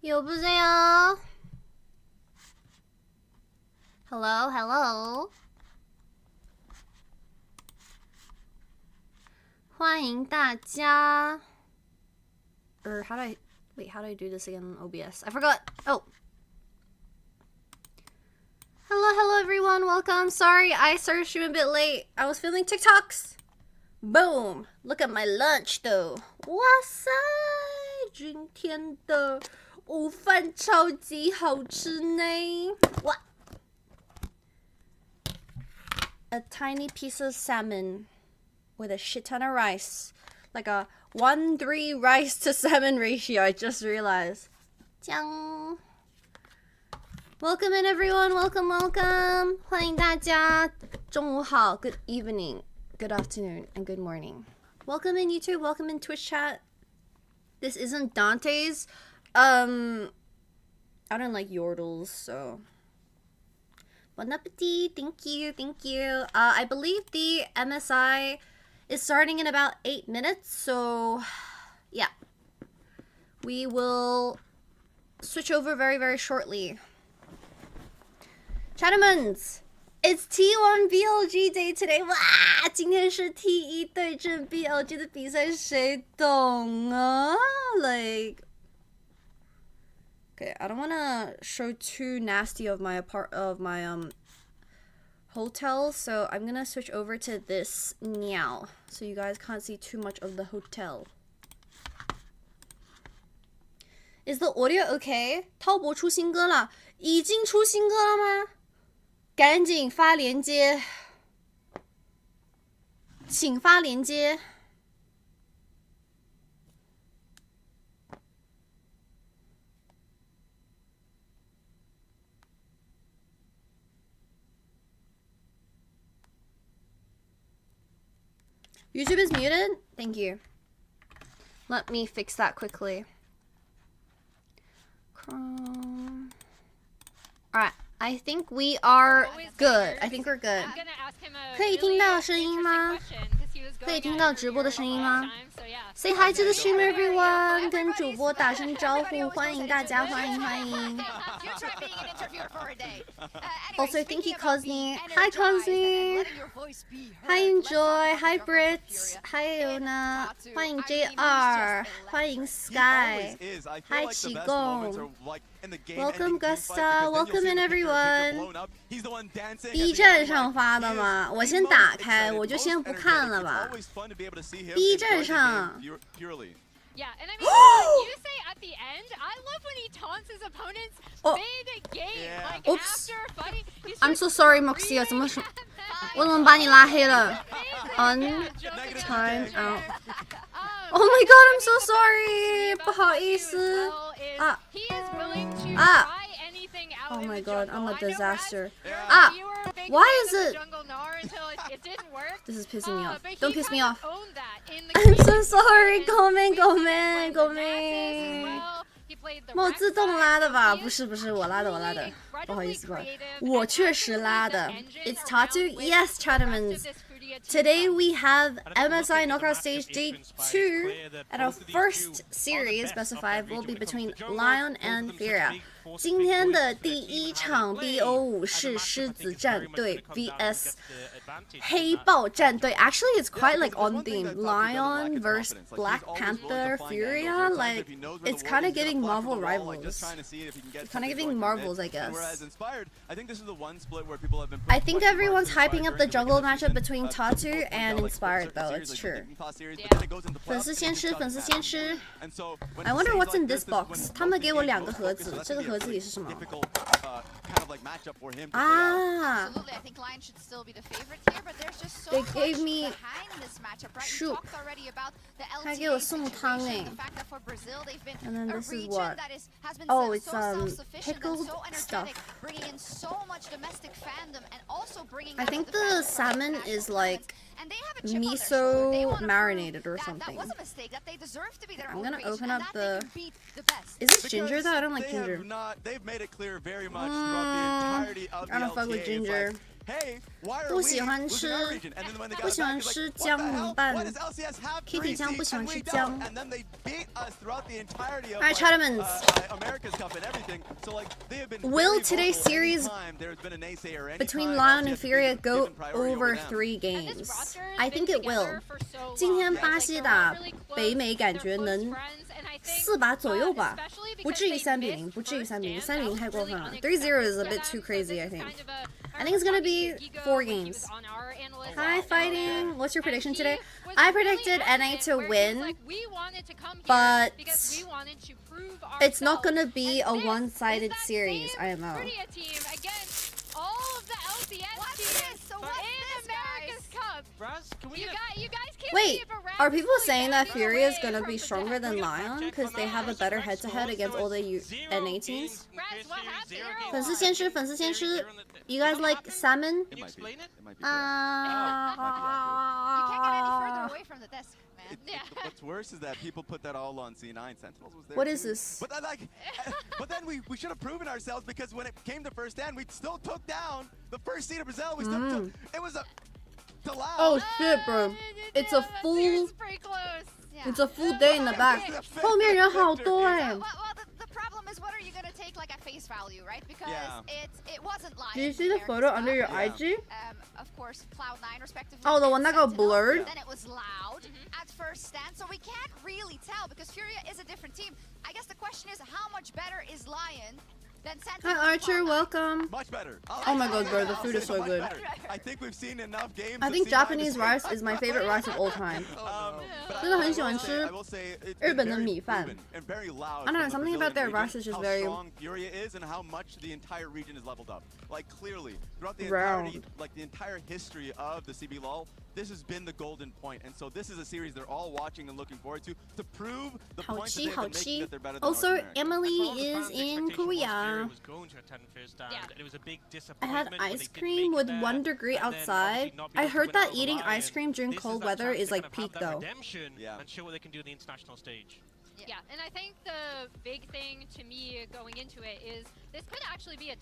여보세요? Hello, hello. 欢迎大家. Or how do I wait? How do I do this again in OBS? I forgot. Oh. Hello everyone. Welcome. Sorry, I started streaming a bit late. I was filming TikToks. Boom. Look at my lunch though. 哇塞，今天的午饭超级好吃呢。哇 A tiny piece of salmon with a shit ton of rice. Like a 1:3 rice to salmon ratio, I just realized. 姜 Welcome in everyone, welcome, welcome. 欢迎大家，中午好 good evening, good afternoon, and good morning. Welcome in YouTube, welcome in Twitch chat. This isn't Dante's. I don't like yordles, so. Bon appetit, thank you, thank you. I believe the MSI is starting in about 8 minutes, so yeah. We will switch over very, very shortly. Chattermans, it's T1 BLG day today. 哇，今天是 T1 对阵 BLG 的比赛，谁懂啊？ Like, okay, I don't want to show too nasty of my hotel, so I'm gonna switch over to this now, so you guys can't see too much of the hotel. Is the audio okay? 滔博出新歌了，已经出新歌了吗？赶紧发链接，请发链接。YouTube is muted? Thank you. Let me fix that quickly. Chrome. Alright, I think we are good. I think we're good. 可以听到声音吗？可以听到直播的声音吗？ Say hi to the stream everyone. 跟主播打声招呼，欢迎大家，欢迎欢迎。Also, thank you, Cosney. Hi, Cosney. Hi, Enjoy. Hi, Brit. Hi, Iona. 欢迎 JR. 欢迎 Sky. Hi, 启贡。Welcome, Gusta. Welcome in, everyone. B 站上发的吗？我先打开，我就先不看了吧。B 站上。Yeah, and I mean, like you say at the end, I love when he taunts his opponents mid-game. Like Oops. after fighting, he's I'm so sorry, Moxie. 怎么说？我怎么把你拉黑了 ？Time out. Oh my god, I'm so sorry. 不好意思。啊 Oh my god, I'm a disaster. Why is it? This is pissing me off. Don't piss me off. I'm so sorry. 狗妹。我自动拉的吧？不是，我拉的。不好意思，我确实拉的。It's Tatu? Yes, Chattermans. Today we have MSI Knockout Stage Day 2, and our first series, best of 5, will be between LYON and Furia. 今天的第一场 BO5 是狮子战队 vs 黑豹战队. Actually, it's quite like on theme. LYON versus Black Panther Furia. Like, it's kind of giving Marvel rivals. It's kind of giving Marvels, I guess. I think everyone's hyping up the jungle matchup between Tatu and Inspired, though. It's true. 粉丝先吃。I wonder what's in this box. 他们给我2个盒子，这个盒子里是什么？啊 They gave me soup. 还给我送汤哎。And then this is what? Oh, it's pickled stuff. I think the salmon is like miso marinated or something. I'm gonna open up the. Is this ginger though? I don't like ginger. They've made it clear very much throughout the entirety of the I don't fuck with ginger. hey, why are 不 we 喜欢 losing 吃 our region? And then when they 不 got 喜欢 back, it's 吃 like, 姜 what the 怎么 hell? 办 Why does LCS have Kitty three 酱不 seeds 喜欢 and 吃 we 姜 don't? And then they beat us throughout the entirety of Alright, like, Chattermans. America's Cup and everything. So like they have been Will very today's vocal series anytime there's been a naysayer, anytime between LYON and LCS has been Furia go given priority over them. 3 And this games? roster has I been think it will. together for so 今天 long, 巴 right? 西 Like, they're 打 all really close, 北美，感 they're 觉 close 能 friends, and I think, 4把左右吧， especially 不 because 至于 they 3比 missed 0，不至于 first 3比0， stands, 3比 that 0 was 太过 really 分了。3-0 unexpected is a for bit them, too so crazy, this I is think. kind of a- I think it's gonna be remember talking to Gigo 4 when he was games. on our analyst Hi, call, fighting. What's your and prediction he today? was I really predicted NA adamant to where he was win, like, "We wanted to come here but because we wanted to prove it's not ourselves." gonna be And a this is one-sided that series, same IMO. Furia team against all of the LCS What's teams this? So what's in this, America's guys? Cup. Raz, can we You guys can't Wait, leave a are rat people fully saying that down Furia is away gonna from be the stronger than deck. LYON because they have a better head-to-head against all the NA teams? Raz, what happened? You're 粉丝先吃，粉丝先吃。You guys like salmon? It might be. explain it? It might be. You can't get any further away from the desk, man. Yeah. What's worse is that people put that all on C9. Sentinels was there What is too. this? But then, but then we should have proven ourselves because when it came to first stand, we still took down the first seed of Brazil. We still took. It was a. Delau. Oh shit, bro! It's a full, It's pretty close. Yeah. it's a full day in the back. 后面人好多哎。 Well, the problem is, what are you gonna take like at face value, right? Because Yeah. it wasn't live. Do you see the photo under your Yeah. IG? Of course, Cloud9 respectively. Oh, the one that got Sentinel. blurred? Then it was loud at first stand, so we can't really tell because Furia is a different team. I guess the question is, how much better is Lion than Sentinel? Hi Archer, welcome. Much better. Oh my god, bro, the food is so Much good. better. I think we've seen enough games. I of think C9 Japanese to rice say- is my favorite rice of all time. But 真的很喜欢 I 吃 will say it's 日 been 本的 very 米饭。 proven and very loud I don't know, from the something about their Brazilian rice is just region, very- how strong Furia is and how much the entire region is leveled up. Like clearly, throughout the Round. entirety, like the entire history of the CB LOL, this has been the golden point. And so this is a series they're all watching and looking forward to prove the points that they've been making that they're better than Also, North America. Emily For all the is fans, the in expectation was Korea. was going to attend first stand, Yeah. and it was a big I disappointment had when they ice didn't cream make with it there, 1 degree and then outside. obviously not be I able to heard win that out on eating Lion. ice cream during This is cold that weather chance is to like kind of have peak that though. redemption Yeah. and show what they can do on the international stage. Yeah, and I think the big thing to me going into it is this could actually be a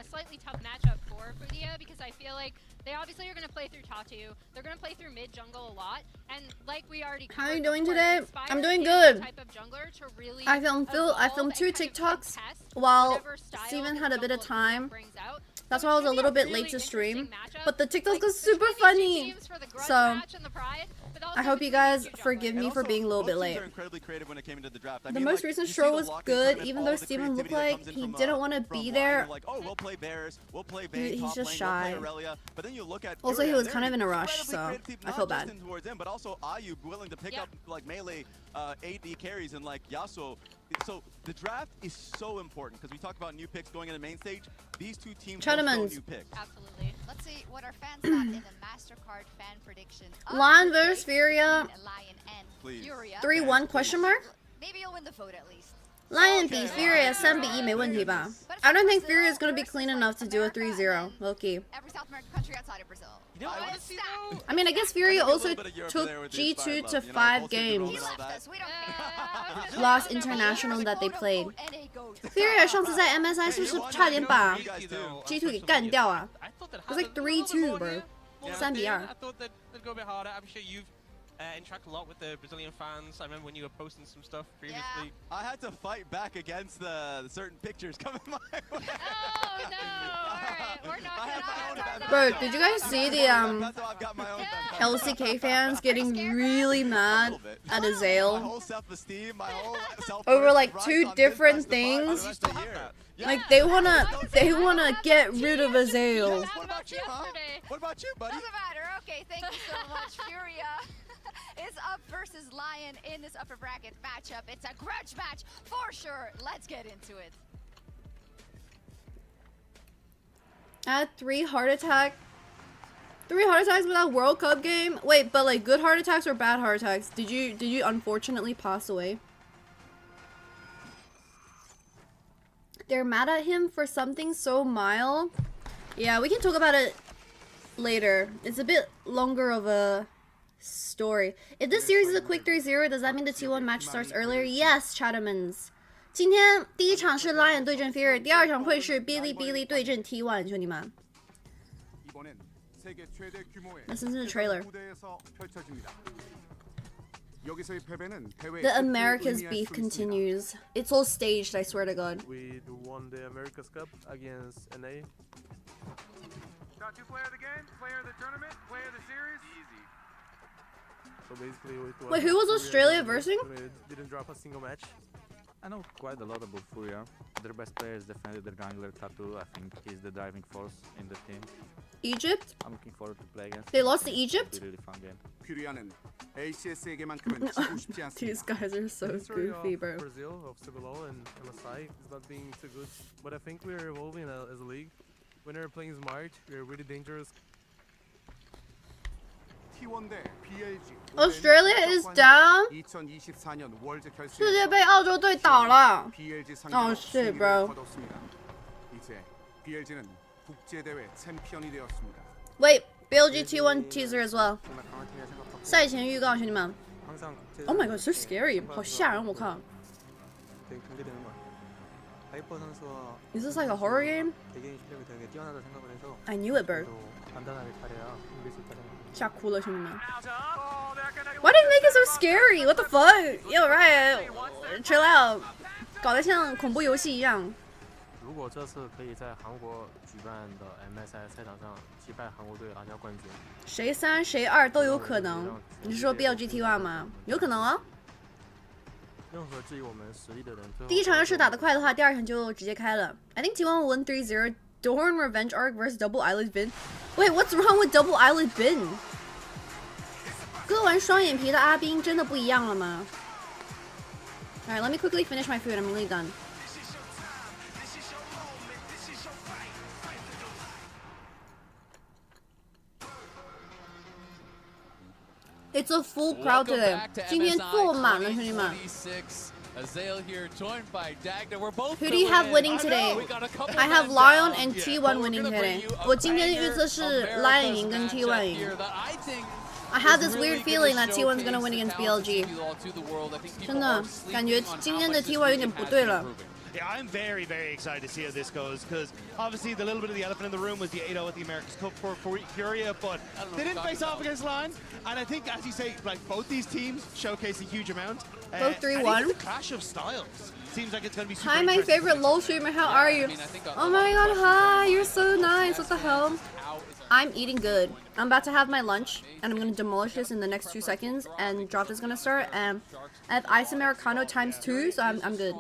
slightly tough matchup for Furia because I feel like they obviously are going to play through Tatu. They're going to play through mid jungle a lot, and like we already. How are you covered doing before, today? Inspire I'm doing is good. the type of jungler to really I filmed evolve 2 and kind of TikToks contest while whatever style Steven the had a bit of jungle time. brings out. That's So why I it was a should be little bit really late to stream, interesting matchup, but the TikToks like, got super between these two funny. teams for the grudge So, match and the pride, but also I hope you between guys these two forgive junglers. me And for also, being a little both bit teams late. are incredibly creative when it came into the draft. I The mean, most like, recent you see Stro the was lock-in good, time and even all though the Steven looked creativity that like comes in he from, didn't want to from be Lion. there. You're like, oh, we'll play Bears, we'll play Vayne, He's top just lane, shy. we'll play Aurelia. But then you look at Also, he Furia, was they're kind of in a rush, incredibly so creative team, I not feel just bad. in towards him, but also Ayub willing to pick Yeah. up like melee AD carries and like Yasuo. So the draft is so important because we talk about new picks going into main stage. These two teams will show Tournaments. new picks. Absolutely. Let's see what our fans got in the MasterCard fan prediction. of LYON the day versus Furia. between Lion and Please. Furia. 3-1 question mark? Maybe you'll win the vote at least. Lion 比 Furia 3比1没问题吧 I don't think Furia is going to be clean enough to do a 3-0, low-key. Every South American country outside of Brazil. You know what I I want would to see Stack. though? I mean, I guess Furia I think a also little bit of Europe took there with the inspired G2 to love, you know, 5 both teams are He games. rolling all left that. us. We don't care. Lost international that they played. Furia 上次在 MSI 是不是差点把 G2 给干掉啊 I thought that It was like happened a little 3-2, bit more bro. here. More 3 比 than 2 I thought that they'd go a bit harder. I'm sure you've interacted a lot with the Brazilian fans. I remember when you were posting some stuff previously. I had to fight back against the certain pictures coming my way. Oh no! Alright, we're not I have my own gonna. event. Bro, did you guys see the That's how I've got my own LCK fans getting really mad at My Azale whole self-esteem, my whole self over like 2 different things? Like they wanna get rid of Azale. What about you, huh? What about you, buddy? Doesn't matter. Okay, thank you so much. Furia is up versus Lion in this upper bracket matchup. It's a grudge match for sure. Let's get into it. I had 3 heart attacks with that World Cup game. Wait, but like good heart attacks or bad heart attacks? Did you unfortunately pass away? They're mad at him for something so mild. Yeah, we can talk about it later. It's a bit longer of a story. If this series is a quick 3-0, does that mean the T1 match starts earlier? Yes, Chattermans. 今天第一场是 Lion 对阵 Furia， 第二场会是哔哩哔哩对阵 T1，兄弟们。 이번엔 세계 최대 규모의 Listen to the trailer. 무대에서 펼쳐집니다. 여기서의 패배는 대회 The Americas beef continues. It's all staged, I swear to God. We won the America's Cup against NA. Got to player the game, player the tournament, player the series. Easy. So basically, it was Wait, who was Furia Australia and versing? it didn't drop a single match. I know quite a lot about Furia. Their best player is definitely the jungler Tattoo. I think he's the driving force in the team. Egypt? I'm looking forward to play against They him. lost to It'll Egypt? be a really fun game. 퓨리아는 ACS에게만큼은 지고 싶지 These 않습니다. guys are so History goofy, of bro. Brazil, of CBLOL and MSI is not being too good, but I think we're evolving as a league. When we're playing smart, we're really dangerous. T1 대 BLG. Australia is down. 2024년 월드 결승. 世界杯澳洲队倒了。 BLG Oh, 상대로 shit, 승리를 bro. 거뒀습니다. 이제 BLG는 국제 대회 챔피언이 되었습니다. Wait, BLG T1 teaser as well. 赛前预告，兄弟们。 항상 Oh my god, so scary. 好吓人，我靠。 되게 경계되는 것 같아요. 하이퍼 선수와 Is this like a horror game? 개개인 실력이 되게 뛰어나다 생각을 해서 I knew it, bro. 또 단단하게 잘해야 이길 수 있다는. 吓哭了，兄弟们。Why did you make it so scary? What the fuck? Yo, Riot, chill out. 搞得像恐怖游戏一样。如果这次可以在韩国举办的 MSI 赛场上击败韩国队拿下冠军，谁3谁2都有可能。你是说 BLG T1 吗？有可能哦。任何质疑我们实力的人，最后第一场要是打得快的话，第二场就直接开了。I think T1 will win 3-0. Dorn Revenge Arc versus Double Eyelid Bin. Wait, what's wrong with Double Eyelid Bin? 割完双眼皮的阿斌真的不一样了吗 ？Alright, let me quickly finish my food. I'm really done. It's a full crowd today. 今天坐满了，兄弟们。Who do you have winning today? I have LYON and T1 winning today. 我今天的预测是 LYON 赢跟 T1 赢。I have this weird feeling that T1's gonna win against BLG. 真的，感觉今天的 T1 有点不对了。 Yeah, I'm very, very excited to see how this goes because obviously the little bit of the elephant in the room was the 8-0 at the America's Cup for Furia, but they didn't face off against LYON. And I think, as you say, like both these teams showcase a huge amount. Both 3-1. The clash of styles seems like it's going to be super Hi, my interesting. favorite LOL streamer. How are you? Oh my god, hi. You're so nice. What the hell? I'm eating good. I'm about to have my lunch, and I'm going to demolish this in the next 2 seconds, and draft is going to start, and I have Ice Americano ×2, so I'm good.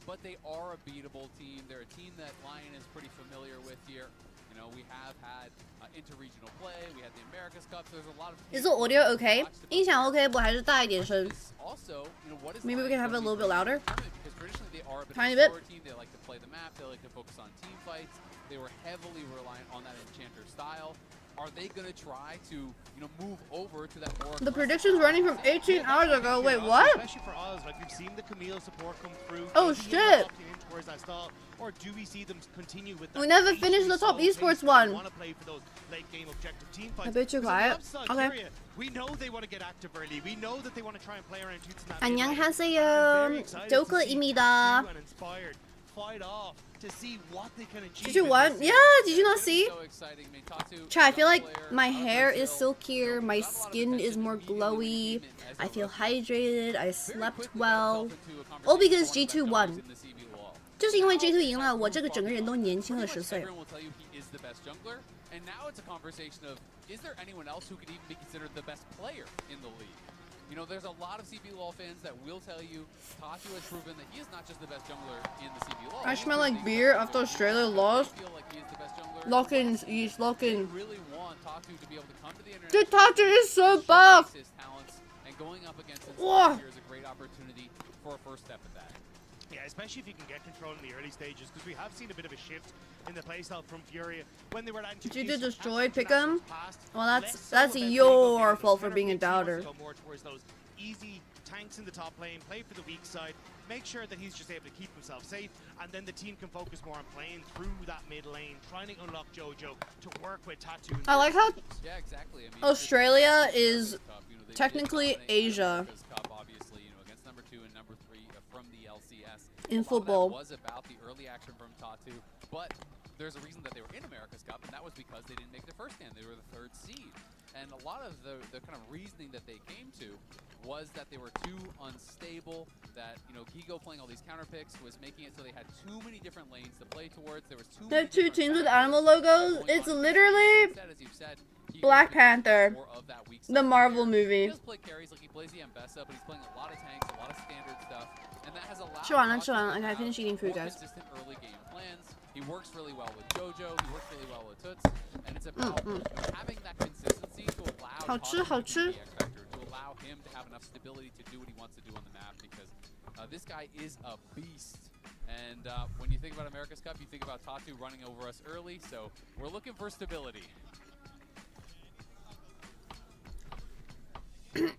But they are a beatable team. They're a team that LYON is pretty familiar with here. You know, we have had interregional play. We had the America's Cup. So there's a lot of. Is the audio okay? 音响 OK 不？还是大一点声 Also, you know, what is Maybe we can have it a little bit louder. Because traditionally they are a bit Tiny of a bit. slower team. They like to play the map. They like to focus on team fights. They were heavily reliant on that enchanter style. Are they going to try to, you know, move over to that more? The prediction's running from 18 hours ago. Wait, what? Especially for us, like we've seen the Camille support come through. Oh, Maybe shit. opt in towards that style, or do we see them continue with that? We never finished the top esports one. Want to play for those late game objective team I fights. bet you quiet. Okay. We know they want to get active early. We know that they want to try and play around shoots in that. 안녕하세요. 조크입니다. Fight off to see what they can achieve. Did you want? Yeah, did you not see? So exciting. I mean, Tatu, Chad, I feel like my hair is silkier, my skin is more glowy, I feel hydrated, I slept well. All because G2 won. 就是因为 G2 赢了，我这个整个人都年轻了10岁。 Everyone will tell you he is the best jungler, and now it's a conversation of, is there anyone else who could even be considered the best player in the league? You know, there's a lot of CBLOL fans that will tell you Tatu has proven that he is not just the best jungler in the CBLOL. I smell like beer after Australia lost. Feel like he is the best jungler. Lock-ins, East, They lock-in. really want Tatu to be able to come to the internet. Dude, Tatu is so buff. His talents, and going up against him Whoa. here is a great opportunity for a first step at that. Yeah, especially if you can get control in the early stages, because we have seen a bit of a shift in the playstyle from Furia when they were at. Did you destroy Pick'em? Well, that's your fault for being a doubter. Go more towards those easy tanks in the top lane, play for the weak side, make sure that he's just able to keep himself safe, and then the team can focus more on playing through that mid lane, trying to unlock Jojo to work with Tatu. I like how Yeah, exactly. I mean, Australia is you know, they technically dominate Asia. America's Cup, obviously, you know, against number 2 and number 3 from the LCS. In A lot of that football. was about the early action from Tatu, but there's a reason that they were in America's Cup, and that was because they didn't make their first stand. They were the 3rd seed. And a lot of the kind of reasoning that they came to was that they were too unstable, that, you know, Gigo playing all these counter picks was making it so they had too many different lanes to play towards. There was too The many two different teams with factors animal logos, going it's on. literally Instead, as you've said, Gigo Black is picking Panther, more of that weak the side Marvel player. movie. He does play carries, like he plays the Ambessa, but he's playing a lot of tanks, a lot of standard stuff, and that has allowed 吃完了， Tatu 吃完了。 to Okay, I have finished eating food, more guys. consistent early game plans. He works really well with Jojo, he works really well with Toots, and it's about having that consistency to allow 好吃， Tatu 好 to 吃。 be the X factor, to allow him to have enough stability to do what he wants to do on the map, because this guy is a beast. And when you think about America's Cup, you think about Tatu running over us early, so we're looking for stability.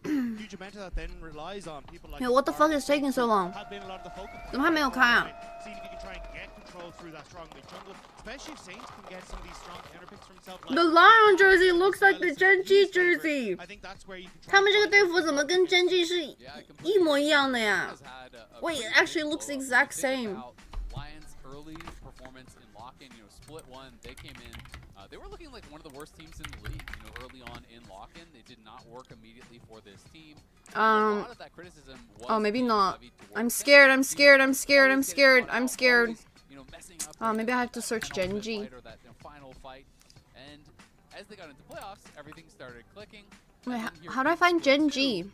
Huge amount of that then relies on people like Yeah, what the fuck is taking so long? have been a lot of the focus. 怎么还没有开啊？ See if you can try and get control through that strong mid jungle, especially if Saints can get some of these strong counter picks for himself. The Lion jersey looks like the Genji jersey. I think that's where you can try 他们这个 and 队服怎么跟 Genji 是一模一样的呀 Has had a Wait, pretty it actually big looks the blow up. exact If you think same. about Lions' early performance in lock-in, you know, split one, they came in. They were looking like one of the worst teams in the league, you know, early on in lock-in. It did not work immediately for this team. A lot of that criticism was Oh, maybe being not. levied towards I'm them. scared, I'm He scared, I'm was scared, I'm always getting scared, caught I'm out, scared. always, you know, messing up Oh, maybe I have to that search penultimate Genji. fight or that, you know, final fight. And as they got into playoffs, everything started clicking. Wait, And then here how do I comes find Quid Genji? too.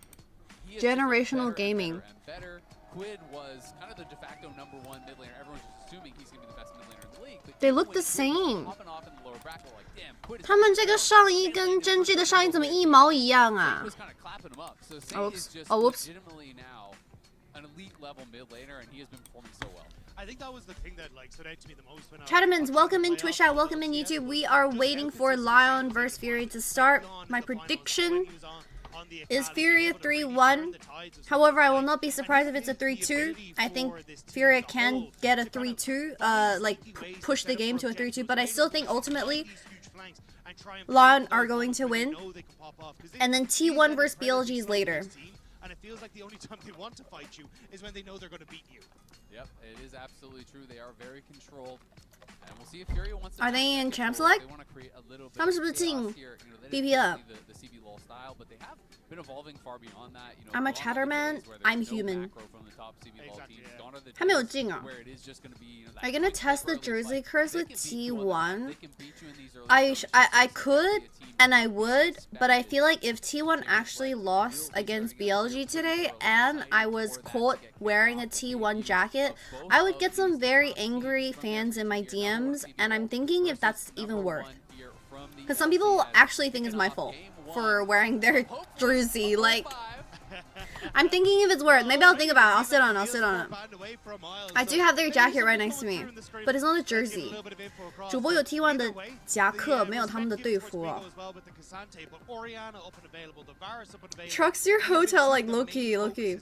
He has just gotten Generational better and gaming. better and better. Quid was kind of the de facto #1 mid laner. Everyone's just assuming he's going to be the best mid laner in the league. But They even look when the Quid was same. popping off in the lower bracket, like, damn, Quid is 他们这个上衣跟 Genji 的上衣怎么一毛一样 Saint 啊 was kind of clapping him up. So Saint Oh, is whoops. just Oh, whoops. legitimately now an elite level mid laner, and he has been performing so well. I think that was the thing that like stood out to me the most when I was Chattermans, watching welcome the in playoffs Twitch chat, on welcome in LCS YouTube. was We are just waiting how for consistent Lion he vs was Fury to start. on My to the finals. prediction When he was on the is academy, Furia able to really 3-1. turn the tides of However, I will something not be like- surprised if I it's a think the 3-2. ability I think for this team Furia as a can whole get a to kind of 3-2, find like sneaky ways push to the set game up to a for 3-2. objectives, But I able still to think exploit ultimately these huge flanks and try and Lion play are those going moments to where they win. know they can pop off, 'cause they- And then these T1 guys versus are incredibly BLG is strong in later. this team, and it feels like the only time they want to fight you is when they know they're going to beat you. Yep, it is absolutely true. They are very controlled. And we'll see if Furia wants to Are they take that in Champs control. Select? They want to create a little bit 他们是不是 of 进 chaos here. You know, that is BP up? typically the CB LOL style, but they have been evolving far beyond that. You know, I'm a gone are the Chatterman, days where there's I'm no human. macro from the top CB LOL Exactly, teams. yeah. Gone are the 还没有 days 进啊 where it is just going to be, you know, that Are you gonna quick test the early jersey fight. curse They with can beat you on the map. T1? They can beat you in these early I skirmishes. I This is could a team and I that would, is but I expected feel like if to T1 take actually flight. lost Will be against starting out BLG here today pretty early, and excited I was for that to caught get kicked wearing a off. T1 Of jacket, both I would of get some these very top teams angry from fans in my every tier, number one DMs, CB and I'm LOL thinking if versus that's even number worth. one here from the Because some people LCS, actually think it's kicking my off fault game for one. wearing their Hopefully, jersey. a Like, 4-5. I'm thinking if it's worth. Maybe I'll think about it. I'll sit on it. I'll sit on it. I do have their jacket right next to me, but it's not a jersey. 主播有 T1 的夹克，没有他们的队服哦。Trucks your hotel like Loki, Loki.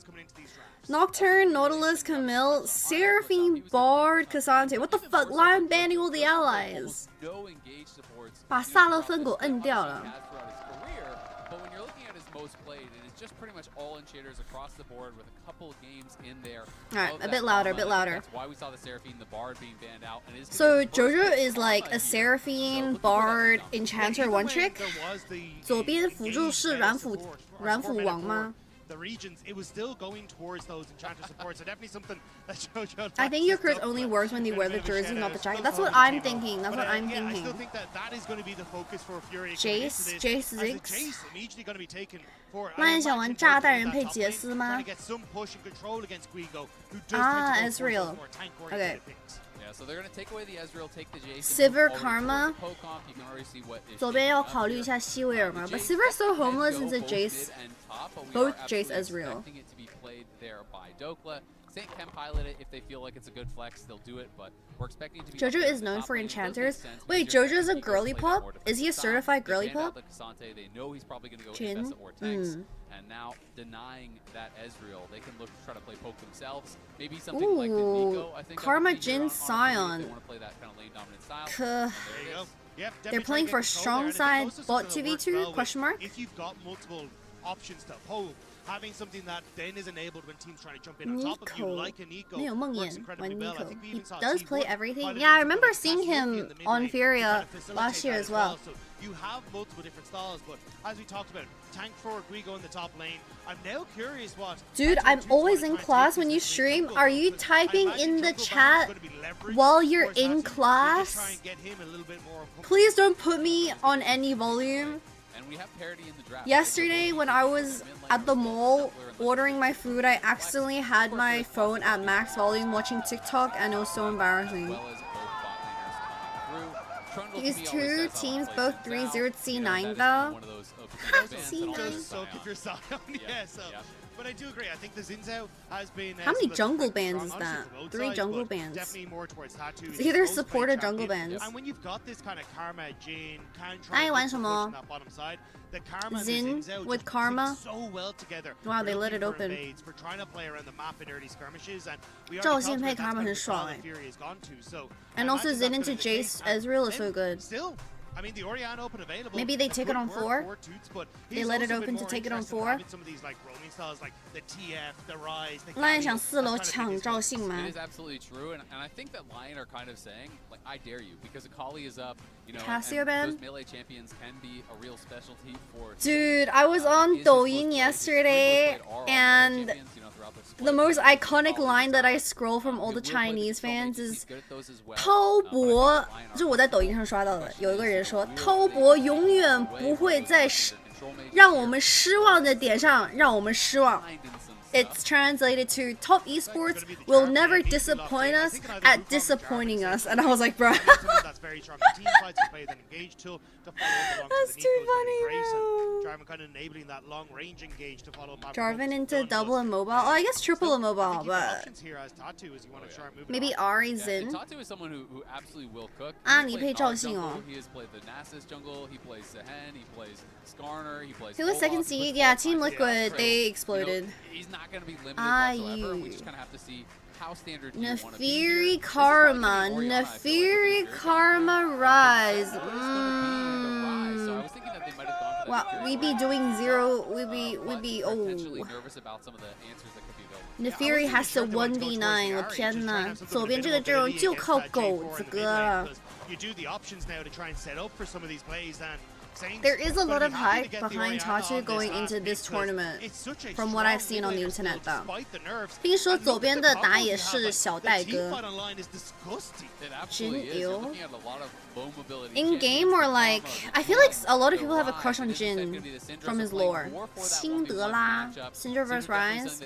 Nocturne, Nautilus, Camille, Seraphine, Bard, Cassante. What the fuck? Lion banning all the allies. No engaged supports. 把萨勒分狗摁掉了。 But when you're looking at his most played, it is just pretty much all initiators across the board with a couple of games in there. Alright, of a that bit louder, drama. bit louder. That's why we saw the Seraphine, the Bard being banned out. And it is gonna So be the first Jojo bit is of like drama a here. Seraphine, So looking for that Bard, lead down. Enchanter one trick. 左边辅助是软辅王吗？ The regions, it was still going towards those enchanter supports. So definitely something that JoJo. I think your curse only works when you wear the jersey, not the jacket. That's what I'm thinking. That's what I'm I still thinking. think that is going to be the focus for Fury. Jace, Jace Ziggs. Jace immediately going to be taken for. 那你想玩炸弹人配杰斯吗？ Trying to get some push and control against Guigo, who does Ah, tend to go for Ezreal. some more tank Okay. oriented picks. Yeah, so they're going to take away the Ezreal, take the Jace. Sivir Karma. You can already see what is 左边要 shaping up 考虑 here. 一下西维尔吗 The ？But Jace Sivir is so can homeless go into both Jace. mid and top, but we Both are Jace absolutely Ezreal. expecting it to be played there by Dokla. Saint can pilot it if they feel like it's a good flex, they'll do it, but we're expecting it to be Jojo up there is in the known top for lane. It does make enchanters. sense Wait, because you're Jojo's a expecting Gigo to girly play that pop? more Is he a defensive style. certified They girly banned out pop? the Cassante. They know he's probably going to go Jhin? Ambessa or tanks, Mm. and now denying that Ezreal, they can look to try to play poke themselves. Maybe something like the Ooh, Nico. I think Karma that could be here Jhin on Sion. If they want to play that kind of lane dominant style. Kuh. And There you go. Yep, They're definitely playing trying to for get control strong there, and I side think also bot something that works 2v2 well with- question mark? If you've got multiple options to pull. Having something that then is enabled when teams trying to jump in on top of you, like a Nico, 没有梦 works 魇 incredibly 玩 well. I Nico. think we He even saw does T1 play everything. pilot Yeah, I into remember the seeing Cassiopeia him in the mid on lane to Furia kind of facilitate last year that as well. So you have multiple different styles, but as we talked about, tank forward, Guigo in the top lane. I'm now curious what. Dude, I'm always in class when you stream. Are you typing in the chat while you're in class? Please don't put me on any volume. And we have parity in the draft. Yesterday when I was at the mall ordering my food, I accidentally had my phone at max volume watching TikTok and it was so embarrassing. These two teams both 3-0 C9 though. But I do agree. I think the Zinzao has been. How many jungle bands is that? 3 jungle bands. Definitely more towards Tattoo. It's either support or jungle bands. And when you've got this kind of Karma, Jane, can I try want to some push more. on that bottom side. The Karma and Zin the Zinzao with just Karma. sit so well together. Wow, they We're let it looking for open. invades, for trying to play around the map in early skirmishes, and we already 赵 talked 信 about 配 that's Karma kind 很 of the爽 style 哎 that Fury has gone to. So And I also imagine Zin that's into gonna be the case. Jace Ezreal is so And good. Still, I mean, the Orion open available. Maybe they take it on Good work 4? for Toots, but They he's let it also been open to more take it on interested in 4? having some of these like roaming styles like the TF, the Rise, the LYON Galio, 想4楼 that's 抢 kind of 赵信 It 吗 is absolutely true, and I think that LYON are kind of saying, like, I dare you, because Akali is up, you know, Cassio and ban? those melee champions can be a real specialty for... Dude, I was on Douyin yesterday and the most iconic line that I scroll from all the Chinese fans is 滔博，就是我在抖音上刷到的，有一个人说滔博永远不会在让我们失望的点上让我们失望。It's translated to top esports will never disappoint us at disappointing us. And I was like, bro. That's too funny, bro. Jarvan kind of enabling that long range engage to follow up. Jarvan into double and mobile. Oh, I guess triple and mobile, but maybe Ari Zin. Tatu is someone who absolutely will cook. 啊，你配赵信哦。 He has played the Nasus jungle, he plays Sehen, he plays Skarner, he plays... He was second seed. Yeah, Team Liquid, they exploded. He's not going to be limited whatsoever. We just kind of have to see how standard you want to be here. Nefiri Karma. Nefiri Karma Rise. So I was thinking that they might have gone for that. Wow, we be doing 0. We be oh. Nervous about some of the answers that could be available. Nefiri has to 1v9. 我天哪，左边这个阵容就靠狗子哥了。 You do the options now to try and set up for some of these plays and There is a lot of hype behind Tatu going into this tournament, from what I've seen on the internet though. 听说左边的打野是小戴哥。真牛。In game or like, I feel like a lot of people have a crush on Jin from his lore. 辛德拉, Syndra vs Rise.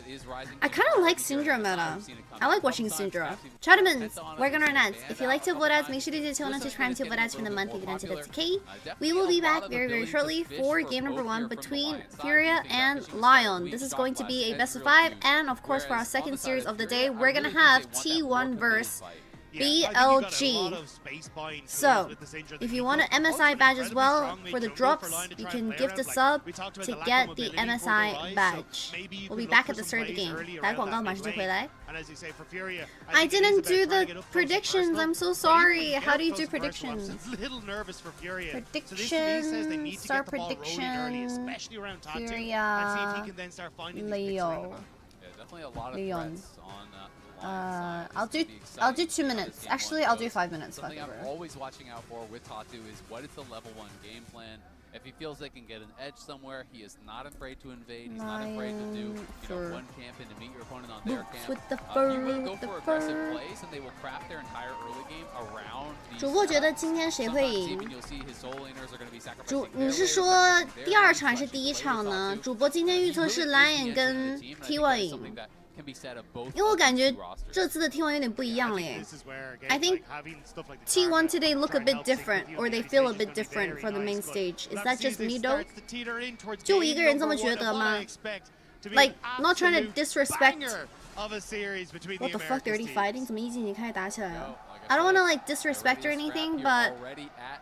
I kind of like Syndra meta. I like watching Syndra. Chattermans, work on our nets. If you like to vote ads, make sure to do so and subscribe to vote ads for the month. You can enter that's okay. We will be back very shortly for game number 1 between Furia and LYON. This is going to be a best of 5, and of course for our second series of the day, we're gonna have T1 versus BLG. So, if you want an MSI badge as well for the drops, you can gift a sub to get the MSI badge. We'll be back at the start of the game. 打广告马上就回来. I didn't do the predictions. I'm so sorry. How do you do predictions? Predictions. Start prediction. Furia. Leo. LYON. I'll do 2 minutes. Actually, I'll do 5 minutes. Something I'm always watching out for with Tatu is what is the level 1 game plan. If he feels they can get an edge somewhere, he is not afraid to invade. He's not afraid to do, one camp and to meet your opponent on their camp. With the you will go for aggressive plays, and they will craft their entire early game around these. 主播觉得今天谁会赢？ You'll see his soul laners are going to be sacrificing. 你是说第2场还是第1场呢？主播今天预测是 LYON 跟 T1 赢。 因为我感觉这次的 T1 有点不一样了耶。I think T1 today look a bit different, or they feel a bit different for the main stage. Is that just me though? 就我一个人这么觉得吗 ？Like not trying to disrespect. What the fuck? They're already fighting? 怎么已经开始打起来了 I don't want to like disrespect or anything, but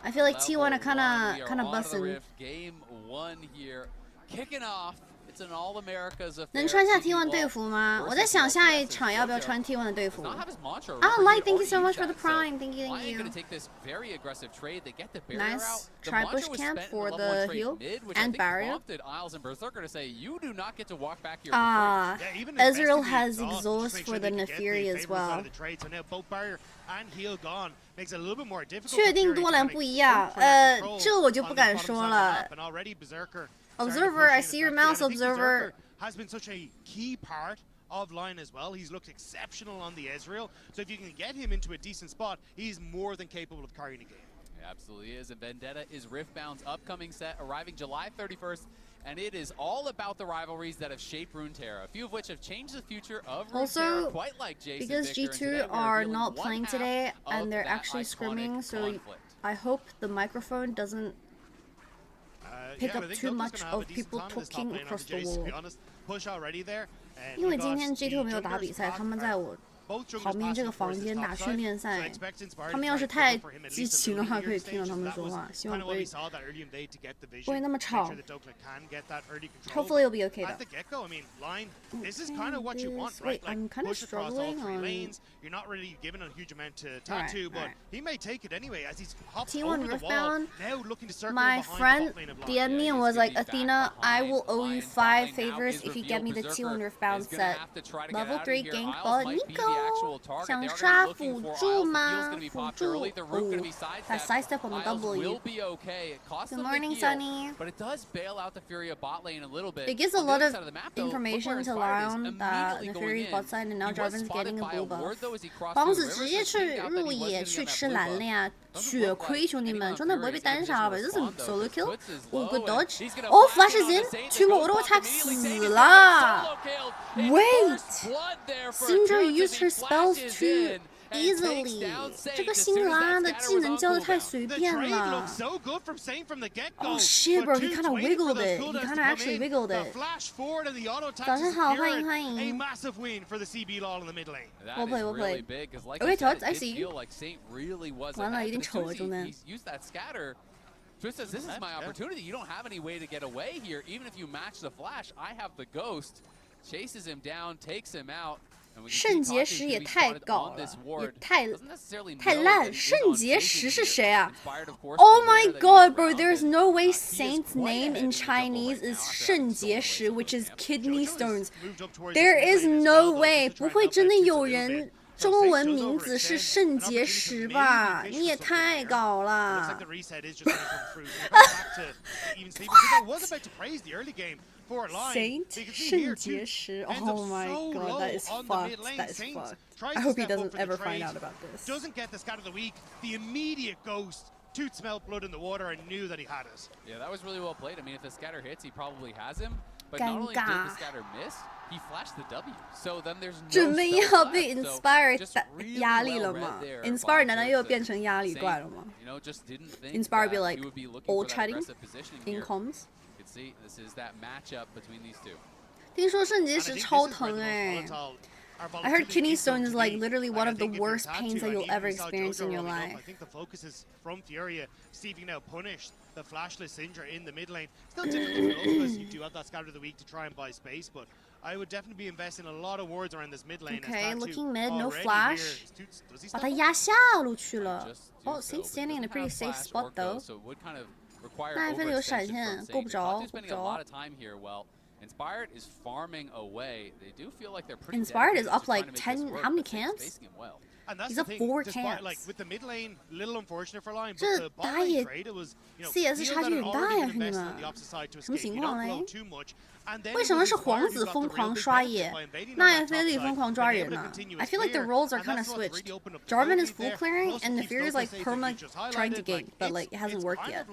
I feel like T1 are kind of busting. Game 1 here, kicking off. It's an all America's affair. 能穿下 T1 队服吗？我在想下一场要不要穿 T1 的队服。Oh, like, thank you so much for the prime. Thank you, thank you. Nice try push camp for the heal and barrier. Ezreal has exhaust for the Neferi as well. 确定多兰不一样？这我就不敢说了。Observer, I see your mouse, Observer. Has been such a key part of LYON as well. He's looked exceptional on the Ezreal. So if you can get him into a decent spot, he's more than capable of carrying a game. It absolutely is. And Vendetta is Riftbound's upcoming set, arriving July 31st. And it is all about the rivalries that have shaped Runeterra, a few of which have changed the future of Runeterra, quite like Jason because Victor, G2 are not playing today and they're actually scrimming, so I hope the microphone doesn't pick up too much of people talking across the wall. 因为今天 G2 没有打比赛，他们在我旁边这个房间打训练赛，他们要是太激情的话，可以听到他们说话。希望不会那么吵。Hopefully it'll be okay though. Wait, I'm kind of struggling on. You're not really giving a huge amount to Tattoo, but he may take it anyway as he's hopped T1 over the wall. Riftbound. Now looking to circle My behind friend the bot lane of DM'd LYON. me and was like, Athena, I will owe you 5 favors if you get me the T1 Riftbound set. Level 3 gank bot Nico. 想刷辅助吗？辅助。That sidestep on the W. Good morning, Sunny. But it does bail out the Furia bot lane a little bit. It gives a lot of information to LYON that the Fury's bot side and now Jarvan's getting a blue buff. 王子直接去入野去吃蓝了呀，血亏兄弟们，中单不会被单杀吧？这是 solo kill， 5个 dodge， 哦 flash is in， 2 auto attack 死了。Wait， Syndra used her spells too easily， 这个辛拉的技能教的太随便了。Oh shit, bro, he kind of wiggled it. He kind of actually wiggled it. 早上好，欢迎欢迎。我play, 我 play. Okay, Tots, I see you. 完了，有点丑啊，中单。Twist says, this is my opportunity. You don't have any way to get away here. Even if you match the flash, I have the ghost. Chases him down, takes him out. 圣结石也太搞了，也太烂。圣结石是谁啊 ？Oh my god, bro! There's no way Saint's name in Chinese is 圣结石, which is kidney stones. There is no way， 不会真的有人中文名字是圣结石吧？你也太搞了。Saint 圣结石 Oh my god, that is fucked. That is fucked. I hope he doesn't ever find out about this. Doesn't get the scat of the week. The immediate ghost. Toot smelled blood in the water and knew that he had it. Yeah, that was really well played. I mean, if the scatter hits, he probably has him. But not only did the scatter miss, he flashed the W. So then there's no 准备要被 Inspire 压力了吗 ？Inspire 难道又变成压力怪了吗 ？Inspire be like old chatting in comms. See, this is that matchup between these two. 听说圣结石超疼哎。I heard kidney stone is like literally one of the worst pains that you'll ever experience in your life. I think the focus is from Furia. Stevie now punished the flashless Syndra in the mid lane. Still difficult because you do have that scatter of the week to try and buy space, but I would definitely be investing a lot of wards around this mid lane. Okay, looking mid, no flash. 把他压下路去了。Oh, Saint's standing in a pretty safe spot though. 那还非得有闪现，够不着，够不着。Inspired is farming away. They do feel like they're pretty Inspired is up like 10, how many camps? He's up 4 camps. Like with the mid lane, little unfortunate for LYON, but 这 the 打 bot 野 trade it was, you know, CS 差距很大呀，兄弟们。什么情况嘞？为什么是皇子疯狂刷野，那也菲利疯狂抓人呢 ？I feel like the roles are kind of switched. Jarvan is full clearing, and the Fury is like perma trying to gank, but like it hasn't worked yet.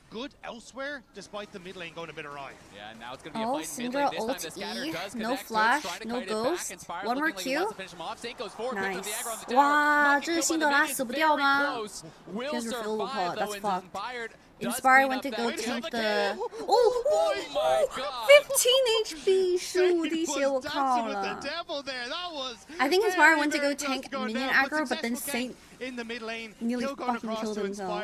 Good elsewhere, despite the mid lane going a bit awry. Yeah, now it's going to be a fight in mid lane. Syndra ult E, no flash, no ghost, 1 more Q. Nice. 哇，这是辛德拉死不掉吗？ Here's your fill pot, that's fucked. Inspire went to go take the. Oh, 15 HP, 15滴血，我靠了。I think Inspire went to go tank minion aggro, but then Saint in the mid lane nearly fucking killed himself.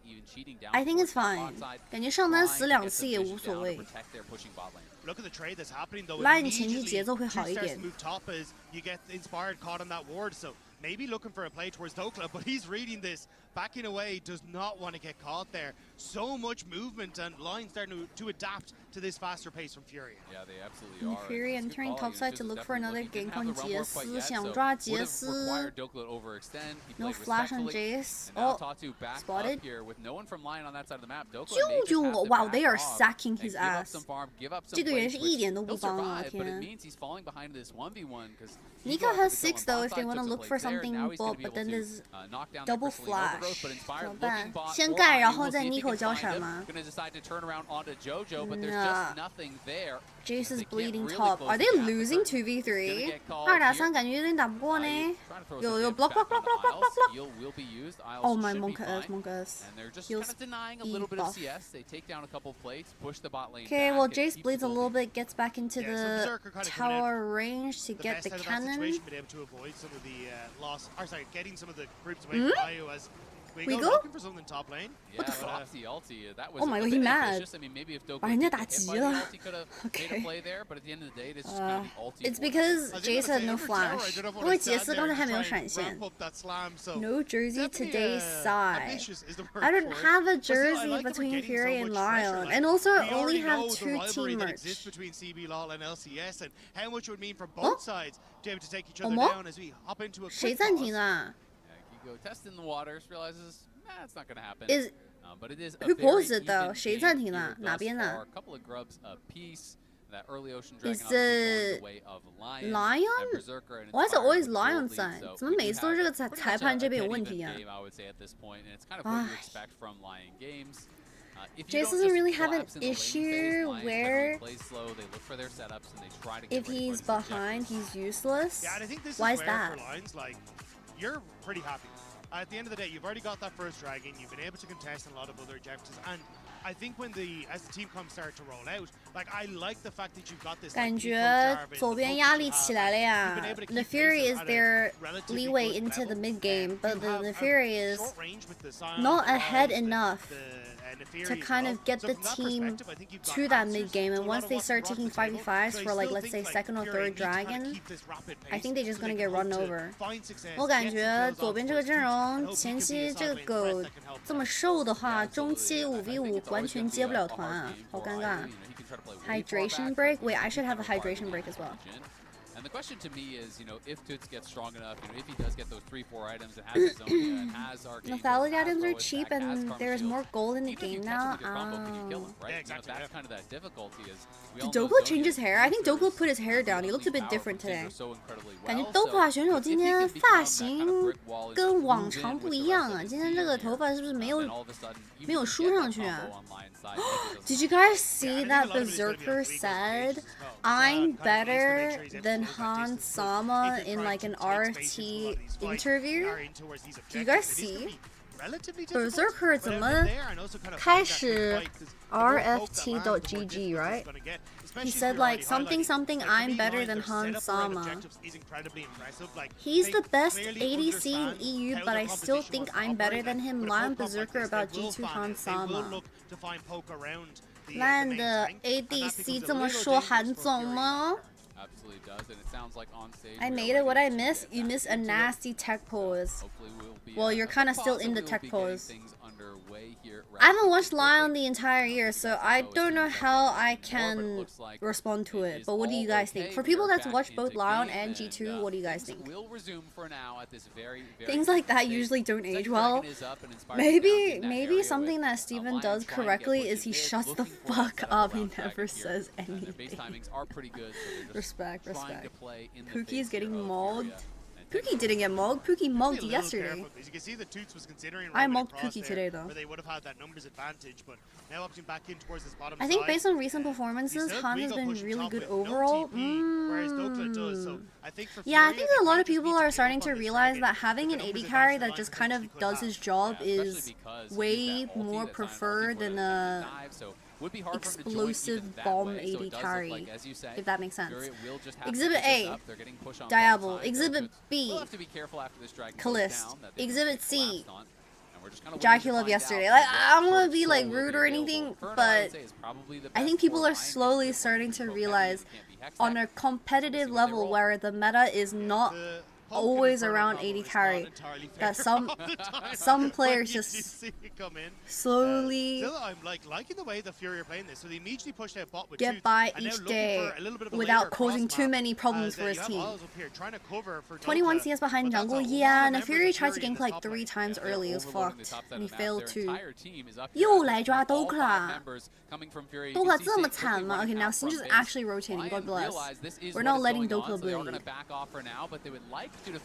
even cheating down. I think it's towards that fine. bot side, 感觉上单 trying 死 to 2 get 次 some 也 vision 无所 down to 谓。 protect their pushing bot lane. Look at the trade that's happening though. Lion 前期 Immediately, 节奏会 two 好一 starts 点 to move top as you get inspired caught on that ward. So maybe looking for a play towards Dokla, but he's reading this backing away, does not want to get caught there. So much movement, and Lion starting to adapt to this faster pace from Furia. Yeah, they absolutely are. Furia entering topside to look for another gank on 杰斯，想抓杰斯。No flash on Jace. Oh, spotted. Jojo, wow, they are sacking his ass. 这个人是一点都不帮啊，天。Nika has 6 though if they want to look for something bulk, but then there's double flash. 怎么办？先盖，然后再 Nico 交闪吗？ Jace is bleeding top. Are they losing 2v3? 2打3感觉有点打不过呢。有 block. Oh my Monka is. Heals buff. Okay, well Jace bleeds a little bit, gets back into the tower range to get the cannon. Been able to avoid some of the loss. Or sorry, getting some of the creeps away from Io as we go looking for something top lane. What the fuck? Oh my god, he mad. I mean, maybe if Doku 把人家打急了。 Okay. It's because Jace had no flash. 因为杰斯刚才还没有闪现。No jersey today's side. I don't have a jersey between Furia and Lion, and also I only have 2 team merch. Between CB LOL and LCS, and how much it would mean for both sides to be able to take each other down as we hop into a 谁暂停了？ Go test in the waters, realizes it's not going to happen. But it is who paused it though? 谁暂停了？哪边呢？ A couple of grubs apiece. That early ocean Is dragon it Lion? Why is it always Lion side? 怎么每次都是这个裁判这边有问题啊？ Jace doesn't really have an issue where if he's behind, he's useless. Yeah, and I think this Why is is where that? for Lions, like, you're pretty happy. At the end of the day, you've already got that first dragon. You've been able to contest in a lot of other objectives, and I think as the team comes start to roll out, like I like the fact that you've got this. 感觉左边压力起来了呀。The Fury is their leeway into the mid game, but the Fury is not ahead enough to kind of get the team to that mid game. And once they start taking 5v5s for like let's say second or third dragon, I think they're just gonna get run over. 我感觉左边这个阵容前期这个狗这么瘦的话，中期5v5完全接不了团啊，好尴尬。Hydration break? Wait, I should have a hydration break as well. And the question to me is, if Toots gets strong enough, if he does get those 3-4 items and has his own and has our Lethality items are cheap and there's more gold in the game now. That's kind of that difficulty is. Did Doku change his hair? I think Doku put his hair down. He looked a bit different today. 感觉 Doku 选手今天发型跟往常不一样啊，今天这个头发是不是没有梳上去啊？ Did you guys see that Berserker said, "I'm better than Han Sama" in like an RFT interview? Did you guys see? Berserker 怎么开始 RFT.GG, right? He said like something I'm better than Han Sama. He's the best ADC in EU, but I still think I'm better than him. Lion Berserker about G2 Han Sama. 烂的 ADC 这么说韩总吗？ I made it. What I miss? You miss a nasty tech pose. Well, you're kind of still in the tech pose. I haven't watched LYON the entire year, so I don't know how I can respond to it. But what do you guys think? For people that's watched both LYON and G2, what do you guys think? Things like that usually don't age well. Maybe something that Steven does correctly is he shuts the fuck up. He never says anything. Respect. Pookie is getting mauled. Pookie didn't get mugged. Pookie mugged yesterday. I mugged Pookie today though. I think based on recent performances, Han has been really good overall. Yeah, I think a lot of people are starting to realize that having an AD carry that just kind of does his job is way more preferred than a explosive bomb AD carry, if that makes sense. Exhibit A, Diablo. Exhibit B, Kalist. Exhibit C, Jackie yesterday. Like, I don't want to be like rude or anything, but I think people are slowly starting to realize on a competitive level where the meta is not always around 80 carry. That some players just slowly I'm liking the way the Fury are playing this. So they immediately pushed out bot with get by each day without causing too many problems for his team. 21 CS behind jungle, yeah, and Fury tried to gank like 3 times early, it was fucked, and he failed to. 又来抓 Dokla 这么惨吗？ Okay, now Singe is actually rotating, God bless. We're not letting Dokla bleed.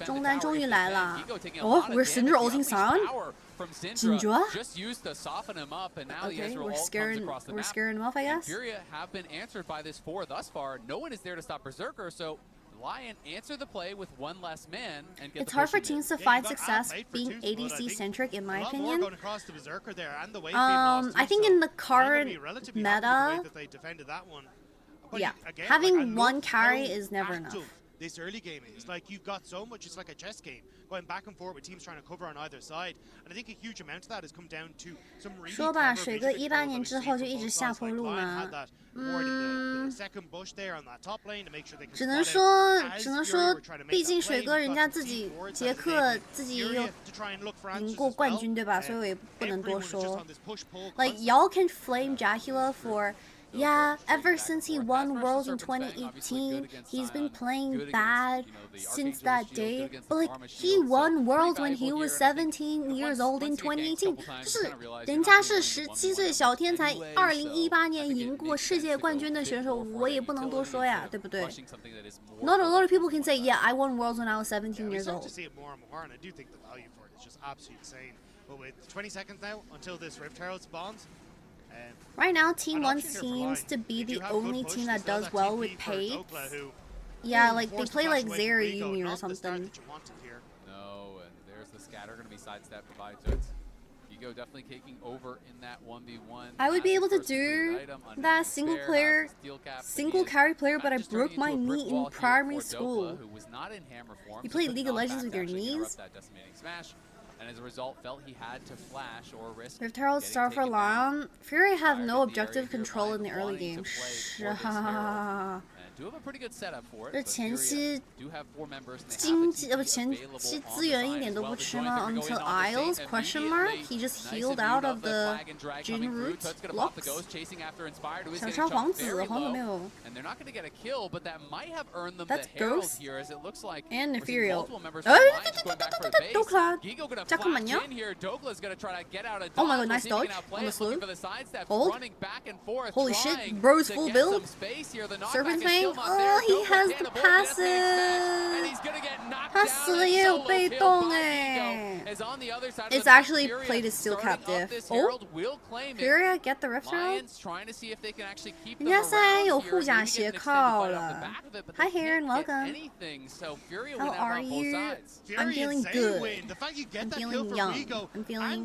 中单终于来了。Oh, we're Singe ulting Sion? Singe? Okay, we're scaring him off, I guess. Furia have been answered by this 4 thus far. No one is there to stop Berserker, so LYON answer the play with 1 less man and get It's hard for teams to find success being ADC centric, in my opinion. I think in the current meta, yeah, having 1 carry is never enough. This early game is like you've got so much, it's like a chess game going back and forth with teams trying to cover on either side, and I think a huge amount of that has come down to some really 说吧，水哥18年之后就一直下坡路吗？只能说，毕竟水哥人家自己捷克自己也有赢过冠军，对吧？所以我也不能多说。Like y'all can flame Dracula for. Yeah, ever since he won Worlds in 2018, he's been playing bad since that day. But like, he won Worlds when he was 17 years old in 2018. 就是人家是17岁小天才，2018年赢过世界冠军的选手，我也不能多说呀，对不对 ？Not a lot of people can say, yeah, I won Worlds when I was 17 years old. But with 20 seconds now until this Rift Herald spawns. Right now, Team 1 seems to be the only team that does well with pace. Yeah, like they play like Zeri Yumi or something. No, and there's the scatter going to be sidestepped by Jets. Gigo definitely taking over in that 1v1. I would be able to do that single carry player, but I broke my knee in primary school. You play League of Legends with your knees? And as a result, felt he had to flash or risk. Rift Herald star for LYON. Fury have no objective control in the early game. Do have a pretty good setup for it. 这前期 do have 4 members. 前期资源一点都不吃吗 ？Until Isles question mark, he just healed out of the Jin root blocks. 想杀皇子，好久没有。And they're not going to get a kill, but that might have earned them That's the Herald Ghost. here, as it looks like. And Ethereal. Dokla. 잠깐만요. Oh my god, nice dodge on the slew. Hold. Holy shit, bro's full build. Serpent Fang. Oh, he has the passive. 他死了也有被动哎。It's actually played as steel captive. Oh, Furia get the Rift Herald. 人家现在有护甲斜靠了。Hi Heron, welcome. How are you? I'm feeling good. I'm feeling young. I'm feeling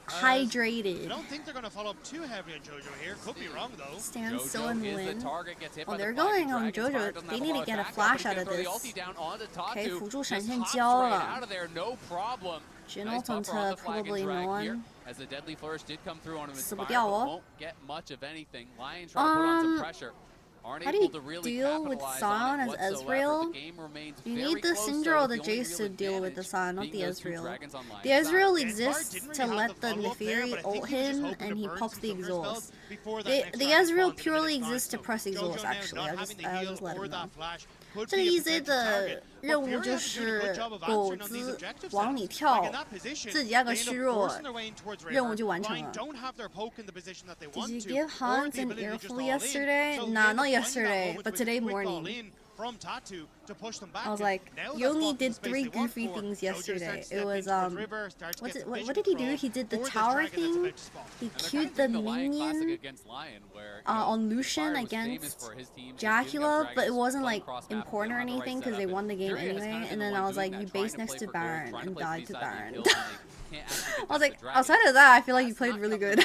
hydrated. I don't think they're going to follow up too heavily on Jojo here. Could be wrong though. Stand still and win. Oh, they're going on Jojo. They need to get a flash out of this. Okay, 辅助闪现交了。Jin ult onto probably no one. 死不掉哦。How do you deal with Sion as Ezreal? You need the Syndra or the Jace to deal with the Sion, not the Ezreal. The Ezreal exists to let the Neferi ult him and he pops the exhaust. The Ezreal purely exists to press exhaust, actually. I'll just let him know. 这个 EZ 的任务就是狗子往里跳，自己按个虚弱，任务就完成了。Did you give Hans an earful yesterday? Nah, not yesterday, but today morning. I was like, you only did 3 goofy things yesterday. It was what did he do? He did the tower thing. He queued the minion on Lucian against Dracula, but it wasn't like important or anything because they won the game anyway. And then I was like, you base next to Baron and died to Baron. I was like, outside of that, I feel like you played really good.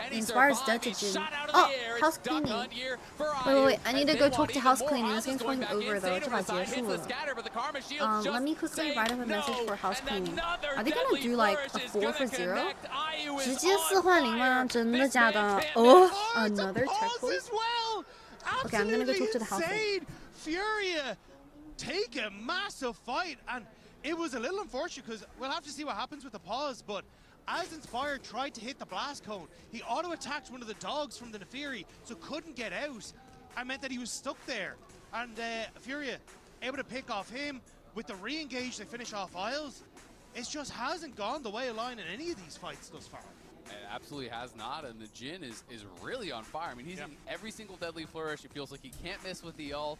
Inspire's dead to Jin. Oh, house cleaning. Wait, I need to go talk to house cleaning. This game's going over though. 这把结束了。Let me quickly write up a message for house cleaning. Are they gonna do like a 4 for 0? 直接4换0吗？真的假的？ Oh, another tech push? Okay, I'm gonna go talk to the house cleaning. Furia take a massive fight, and it was a little unfortunate because we'll have to see what happens with the pause, but as Inspire tried to hit the blast cone, he auto-attacked one of the dogs from the Nefiri, so couldn't get out, and meant that he was stuck there. And Furia able to pick off him with the re-engage to finish off Isles. It just hasn't gone the way of LYON in any of these fights thus far. It absolutely has not, and the Jin is really on fire. I mean, he's in every single deadly flourish. It feels like he can't miss with the ult.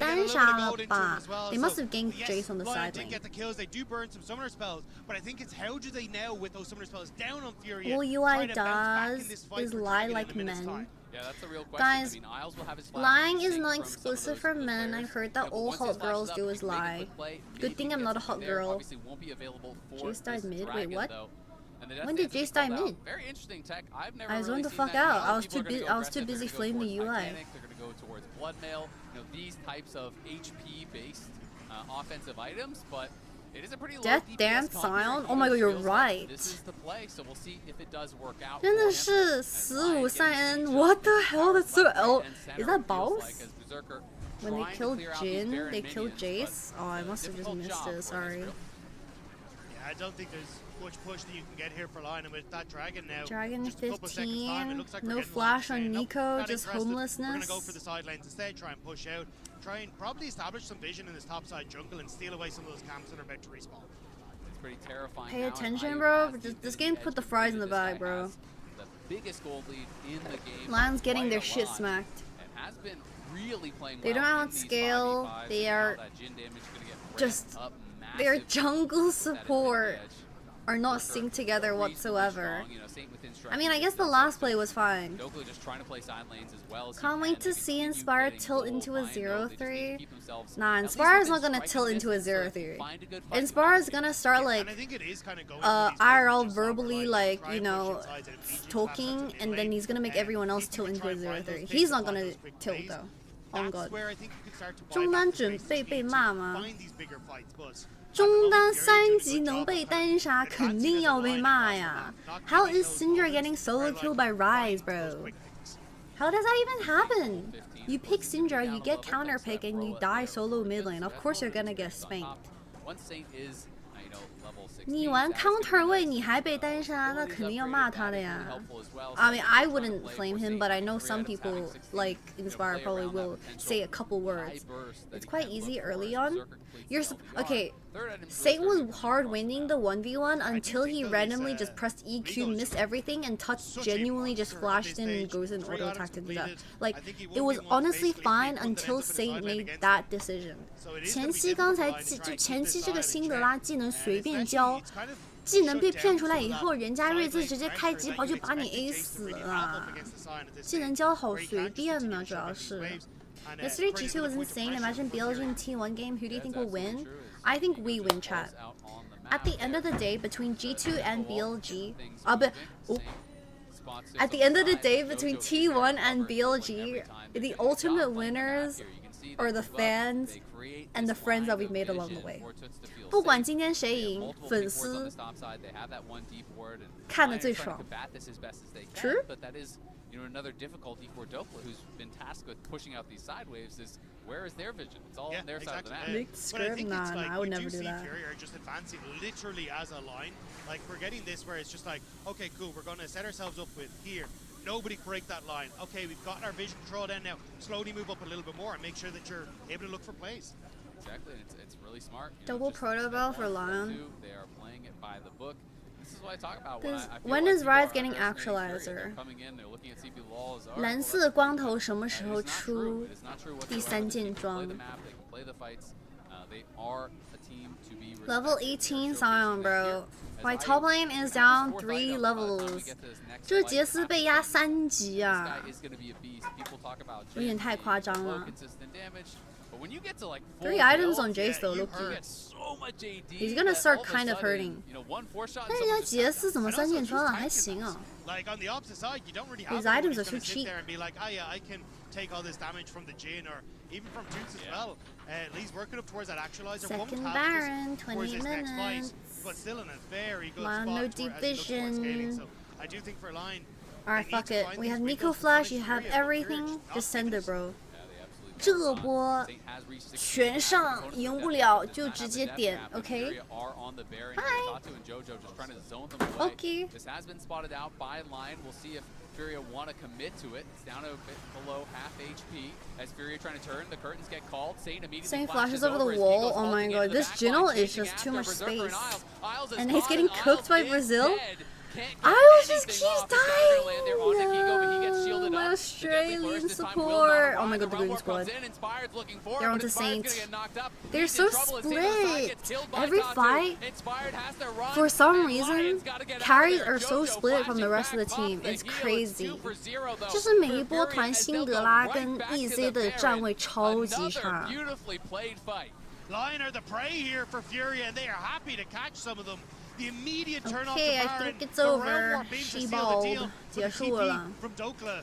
单杀了吧 They must have ganked Jace on the side lane. lane. Get the kills. They do burn some summoner spells, but I think it's how do they now with those summoner spells down on Furia? All UI does is lie like men. Yeah, that's the real question. Guys, I mean, Isles will have his flash lying is sync not from some of exclusive those for good men. players. I've heard Yeah, that but all once his hot flash girls is do up, is he can make a lie. quick play. Good Maybe thing he I'm gets not a something hot there. girl. Obviously won't be available for Jace died this mid? Wait, Dragon, what? though. And the When Death did Dance Jace die called out. mid? Very interesting tech. I've never I was really going the seen fuck that. out. A lot I of was people too are gonna busy. go I was too aggressive. busy They're gonna flaming go the towards UI. Titanic. They're going to go towards Blood Mail. You know, these types of HP-based offensive items, but It is a pretty low Death DPS Dance comp here. Sion? He Oh my god, you're feels like right. This is the play, so we'll see if it does work out. 真的是15赛 N. What the hell? That's so L. Is that boss? When they killed Jin, they killed Jace? Oh, I must have just missed it. Sorry. Yeah, I don't think there's much push that you can get here for Lion, and with that Dragon now. Dragon just a couple seconds time, it 15. looks like we're No getting flash launched in. on Nope, Nico, not just interested. We're homelessness. going to go for the side lanes instead, try and push out, try and probably establish some vision in this top side jungle and steal away some of those camps that are about to respawn. It's pretty terrifying. Pay now, attention, and bro. IU has This been game the put the edge fries in the this guy bag, bro. has the biggest gold lead in the game. Lion's getting quite their a shit lot, smacked. and has been really playing They well don't in these outscale. 5v5s, They and now are that Jin damage is gonna get ramped just up their massively. jungle That is support the edge. are not Berserker synced together reasonably whatsoever. strong, you know, Saint within I mean, I striking guess the distance, last so play was fine. Doku just trying to play side lanes as well as he Can't wait can. to They see continue Inspire getting tilt gold. into a I know they just need to 0-3. keep themselves Nah, at least Inspire's within not gonna striking tilt into a distance to 0-3. find a good fight. Inspire's gonna start like And I think it is kind of going for these IRL phases, verbally, just like, try you and push know, inside to the PG talking, platforms in and the then lane. he's gonna make everyone else If you tilt can into try a and find those 0-3. picks He's and not find gonna those quick tilt plays, though. On that's God. where I think you can start to buy 中单 back 准 spaces 备 to 被 need to 骂吗？ find these bigger fights, but 中单3级能被单杀，肯定要被骂呀。How is Syndra getting solo killed by Rise, bro? How does that even happen? You pick Syndra, you get counter pick, and you die solo mid lane. Of course you're gonna get spanked. Once Saint is, you know, level 16, 你玩 counter 位你还被单杀，那肯定要骂他的呀。I mean, I wouldn't flame him, but I know some people, like Inspire, probably will say a couple words. It's quite easy early on. Okay. Saint was hard winning the 1v1 until he randomly just pressed EQ, missed everything, and Touch genuinely just flashed in and goes in auto attack to do that. Like, it was honestly fine until Saint made that decision. 前期刚才就前期这个辛德拉技能随便教，技能被骗出来以后，人家瑞兹直接开疾跑就把你 A 死了，技能教好随便呢，主要是。Yesterday G2 was insane. Imagine BLG in T1 game. Who do you think will win? I think we win, chat. At the end of the day, between G2 and BLG, at the end of the day, between T1 and BLG, the ultimate winners are the fans and the friends that we've made along the way. 不管今天谁赢，粉丝看得最爽。True. You know, another difficulty for Dokla, who's been tasked with pushing out these side waves, is where is their vision? It's all on their side of the map. But I think Nah, it's like, I would we never do do see that. Furia are just advancing literally as a line. Like, we're getting this where it's just like, okay, cool, we're going to set ourselves up with here. Nobody break that line. Okay, we've got our vision controlled in now. Slowly move up a little bit more and make sure that you're able to look for plays. Exactly, and it's really smart. You Double know, just proto bell for 1, Lion. 2, they are playing it by the book. This is what I talk about When is Rise getting actualizer? 蓝色光头什么时候出第3件装 ？Level 18 Sion, bro. My top lane is down 3 levels. 这杰斯被压3级啊！有点太夸张了。3 items on Jace though, Loki. He's gonna start kind of hurting. 但人家杰斯怎么3件装啊？还行啊。His items are too cheap. Take all this damage from the Jin or even from Juice as well. Lee's working up towards that actualizer. Second Baron, 20 minutes. But still in a very good Lion, spot no as he looks towards division. scaling. So I do think for Lion, Alright, fuck it. We have Nico Flash, you have everything. Just send it, bro. 这波全上赢不了就直接点 ，OK？ Bye. Okay. This has been spotted out by Lion. We'll see if Furia want to commit to it. It's down a bit below half HP. As Furia trying to turn, the curtains get called. Saint immediately Saint flashes over the wall. Oh my god, this Jingle is just too much space. And he's getting cooked by Brazil. Isles just keeps dying! No, my Australian support! Oh my god, the Green Squad. They're onto Saint. They're so split! Every fight, for some reason, carries are so split from the rest of the team. It's crazy. 就是每一波团辛德拉跟 EZ 的站位超级差。 Lion are the prey here for Furia, and they are happy to catch some of them. The immediate turn off Okay, to I Baron. think it's The over. round warp in to She seal the balled. deal from the 结束了。 TP from Dokla.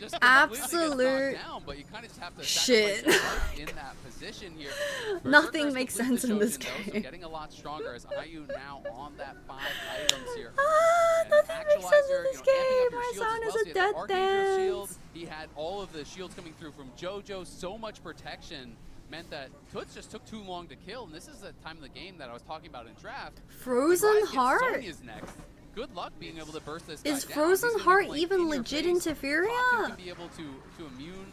just completely gets Absolute knocked down, but you kind of just have to shit. sacrifice your life in that position here. Nothing Berserker's makes completely sense in this chosen, though, so game. getting a lot stronger as IU now on that 5 items here. And Nothing makes sense Actualizer, in this you know, amping game. up your My shields sound as is well, a so you had death the Archangel's shield. dance. He had all of the shields coming through from JoJo. So much protection meant that Toots just took too long to kill. And this is the time of the game that I was talking about in draft. Frozen Rise gets Heart? Sonya's next. Good luck being able to burst this guy Is down. Frozen He's gonna be Heart playing even in your legit face. into Furia? Tatu can be able to immune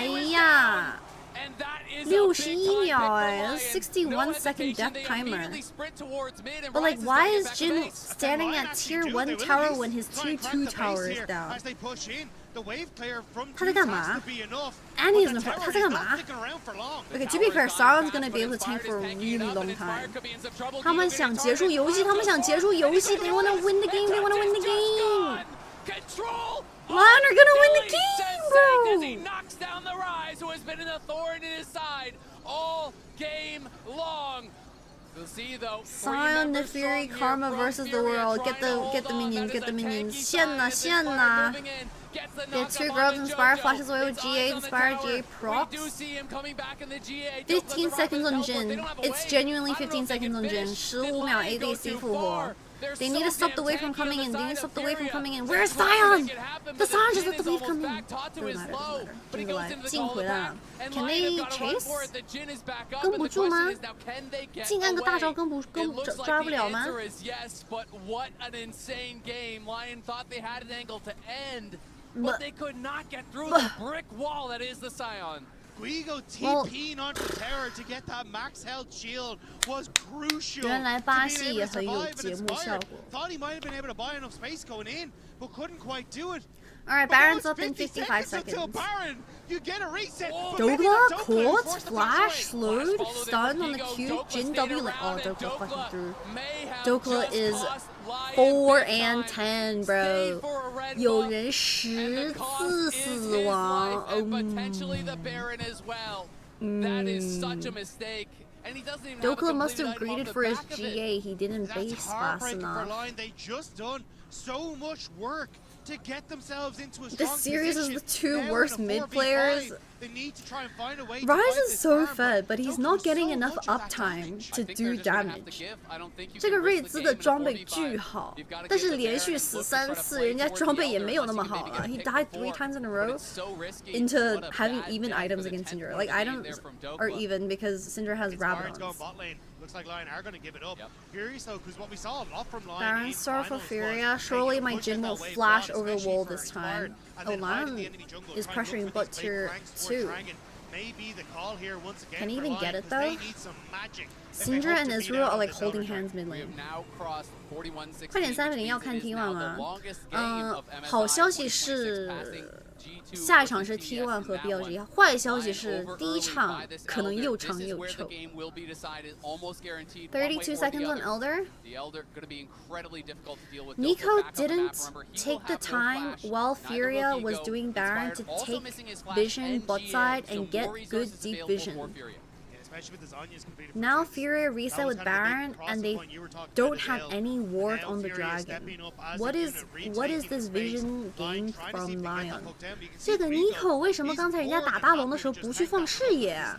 哎呀，61秒哎 ，61 second death timer. But like, why is Jin standing at tier 1 tower when his tier 2 tower is down? As they push in, The wave clear from 他在干嘛 to be enough. Annie But isn't. the tower 他在干 is 嘛 not sticking around for long. Okay, to be fair, Sion's gonna be able to tank for a really long time. 他们想结束游戏，他们想结束游戏。They wanna win the game. They wanna win the game. Control. LYON are gonna win the Really game, sensei as he bro. knocks down the Rise, who has been an thorn in his side all game long. We'll see though. Sion, the Fury, Karma versus the world. Get the minions. Get the minions. 线呐，线呐。Get 2 girls inspire flashes away with GA inspire GA procs. 15 seconds on Jin. It's genuinely 15 seconds on Jin. 15秒 ADC 复活。They need to stop the wave from coming in. They need to stop the wave from coming in. Where's Sion? The Sion just let the wave come in. Doesn't matter. 进不来，进回来了。Can they chase? 跟不住吗？进按个大招抓不了吗？ But they could not get through the brick wall that is the Scion. Guigo TPing onto tower to get that max health shield was crucial. 原来巴西也很有节目效果。 Thought he might have been able to buy enough space going in, but couldn't quite do it. Alright, Baron's up in 55 seconds. Until Baron, you get a reset. Dokla caught, flash, slowed, stunned on the Q, Jin W like, oh, Dokla fucking through. Dokla is 4 and 10, bro. 有人10次死亡。Dokla must have greeted for his GA. He didn't base fast enough. They just done so much work to get themselves into a strong This series is position. the 2 Now worst in a mid 4v5, players. they need to try and find a way to Rise fight is this so farm, fed, but he's not Dokka's getting so enough much of that uptime damage. to do damage. 这个瑞兹的装备巨好，但是连续死3次，人家装备也没有那么好啊。He died 3 times in a row into having even items against Syndra. Like items are even because Syndra has Rabadons. Looks like LYON are going to give it up. Curious though, because what we saw a lot from LYON. Baron Star for Furia. Surely my Jin won't flash over the wall this time. Oh, LYON is pressuring bot tier 2. Can he even get it though? Syndra and Israel are like holding hands mid lane. 快点3-0要看 T1 吗？好消息是下一场是 T1 和 BLG， 坏消息是第一场可能又长又臭。32 seconds on Elder. Nico didn't take the time while Furia was doing Baron to take vision bot side and get good deep vision. Now Furia reset with Baron and they don't have any ward on the dragon. What is this vision gained from LYON? 这个 Nico 为什么刚才人家打大龙的时候不去放视野啊？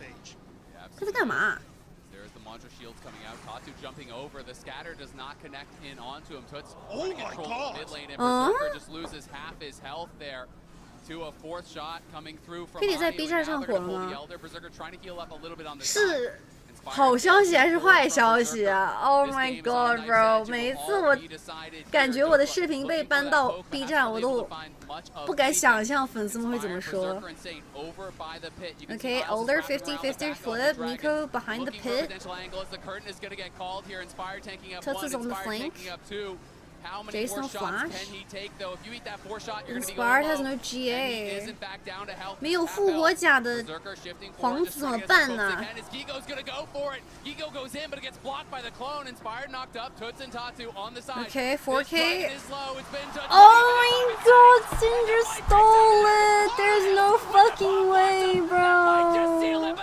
他在干嘛？ Oh my god! To a fourth shot coming through from 弟弟在 B 站上火了吗？ trying to heal up a little bit on the 是好消息还是坏消息啊 ？Oh my god, bro！ 每一次我感觉我的视频被搬到 B 站，我都不敢想象粉丝们会怎么说。Okay, Elder 50-50 flip, Nico behind the pit. Tuts is on the flank. Jace no flash. Inspired has no GA. 没有复活甲的皇子怎么办呢？ Okay, 4K. Oh my god, Syndra stole it! There's no fucking way, bro!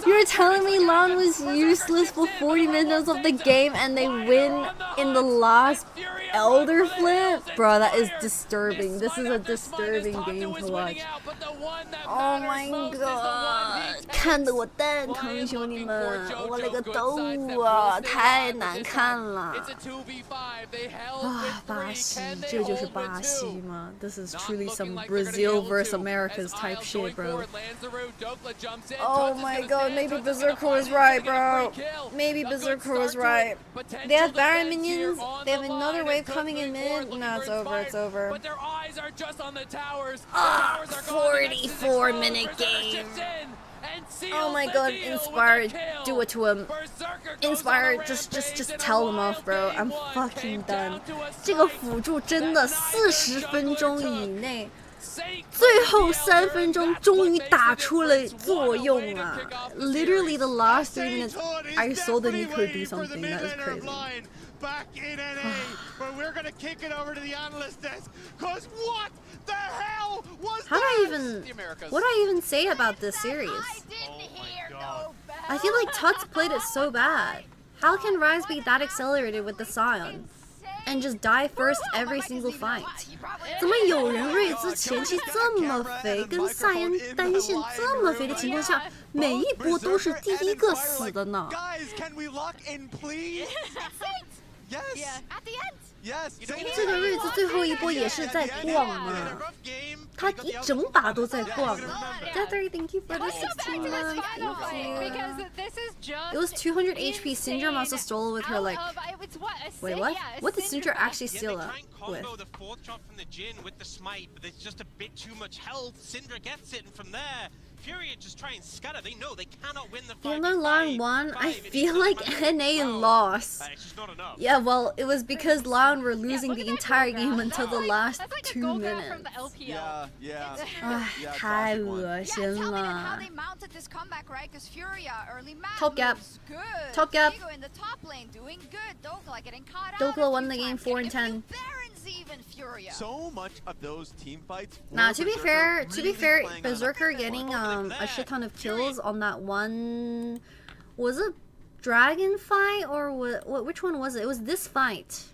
You're telling me LYON was useless for 40 minutes of the game and they win in the last Elder flip? Bro, that is disturbing. This is a disturbing game to watch. Oh my god. 看得我蛋疼，兄弟们，我勒个豆啊，太难看了。啊，巴西，这就是巴西吗 ？This is truly some Brazil versus America's type shit, bro. Oh my god, maybe Berserker was right, bro. Maybe Berserker was right. They have Baron minions. They have another wave coming in mid. No, it's over. It's over. Ah, 44-minute game. Oh my god, Inspired, do it to him. Inspired, just tell him off, bro. I'm fucking done. 这个辅助真的40分钟以内最后3分钟终于打出了作用啊 ！Literally the last 3 minutes, I saw that he could do something. That is crazy. Back in NA, but we're gonna kick it over to the analyst desk. Cause what the hell was How do that? I even? What do I even say about this series? I feel like Tuts played it so bad. How can Rise be that accelerated with the Scion and just die first every single fight? 怎么有人瑞兹前期这么肥，跟赛恩单线这么肥的情况下，每一波都是第一个死的呢？ Guys, can we lock in, please? Yes. At the end. Yes. 这个瑞兹最后一波也是在逛嘛，他一整把都在逛。Deathery, thank you for the 16 months. Because this is just It was 200 HP. Syndra must have stolen with her like. Wait, what? What did Syndra actually steal they up try and with? combo the 4th shot from the Jin with the smite, but there's just a bit too much health. Syndra gets it, and from there, Furia just try and scatter. They know they cannot win the fight. Even though LYON won, I feel like NA lost. It's just not enough. Yeah, well, it was because LYON were losing the entire game until the last That's like 2 a gold minutes. from the LPL. Yeah, yeah. 唉， Yeah, 太 classic one. 恶 Yeah, 心 tell me then how 了 they。mounted this comeback, right? Because Furia early match Top gap. moves good. Top gap. Vigo in the top lane doing good. Dokla getting caught out. Dokla a won few the game times, 4 and getting a 10. few Barons even, Furia. So much of those team fights. Nah, were to be Berserker fair, really playing on Berserker getting a shit ton of kills on that one, was it Dragon fight or what? Which one was it? It was this fight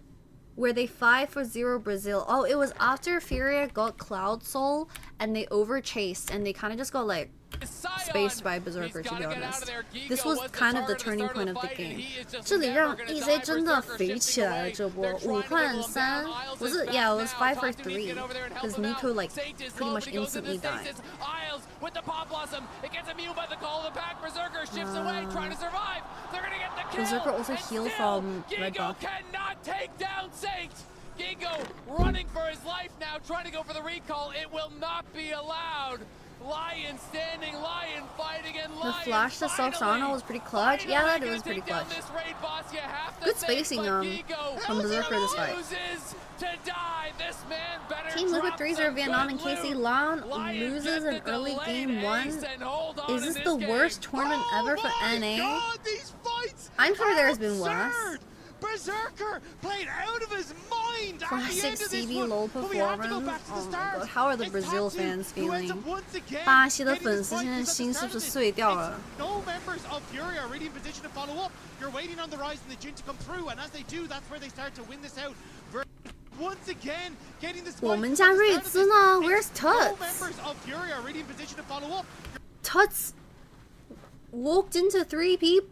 where they 5-0 Brazil. Oh, it was after Furia got Cloud Soul and they overchased and they kind of just got like spaced by Berserker, to be honest. This was kind of the turning point of the game. 这里让 EZ 真的肥起来了，这波5换3 was it? Yeah, it was 5 for 3 because Nico like pretty much instantly died. With the pop blossom, it gets immune by the call of the pack. Berserker shifts away, trying to survive. They're gonna get the kill. Berserker also healed from Red Gigo buff. cannot take down Saint. Gigo running for his life now, trying to go for the recall. It will not be allowed. Lion standing, Lion fighting, and The Lion flash to self Sana was pretty clutch. Yeah, that was pretty clutch. Good spacing from Berserker this fight. Team Liquid 3-0 Vietnam and KC LYON loses an early game 1. Is this the worst tournament ever for NA? I'm sure there's been worse. Berserker played out of his mind. Classic CB LOL performance. Oh my god, how are the Brazil fans feeling? 巴巴西的粉丝现在心是不是碎掉了？ No members of Furia are really in position to follow up. You're waiting on the Rise and the Jin to come through, and as they do, that's where they start to win this out. Once again, getting this. 我们家瑞兹呢 ？Where's No Tuts? members of Furia are really in position to follow up. Tuts walked into 3 people.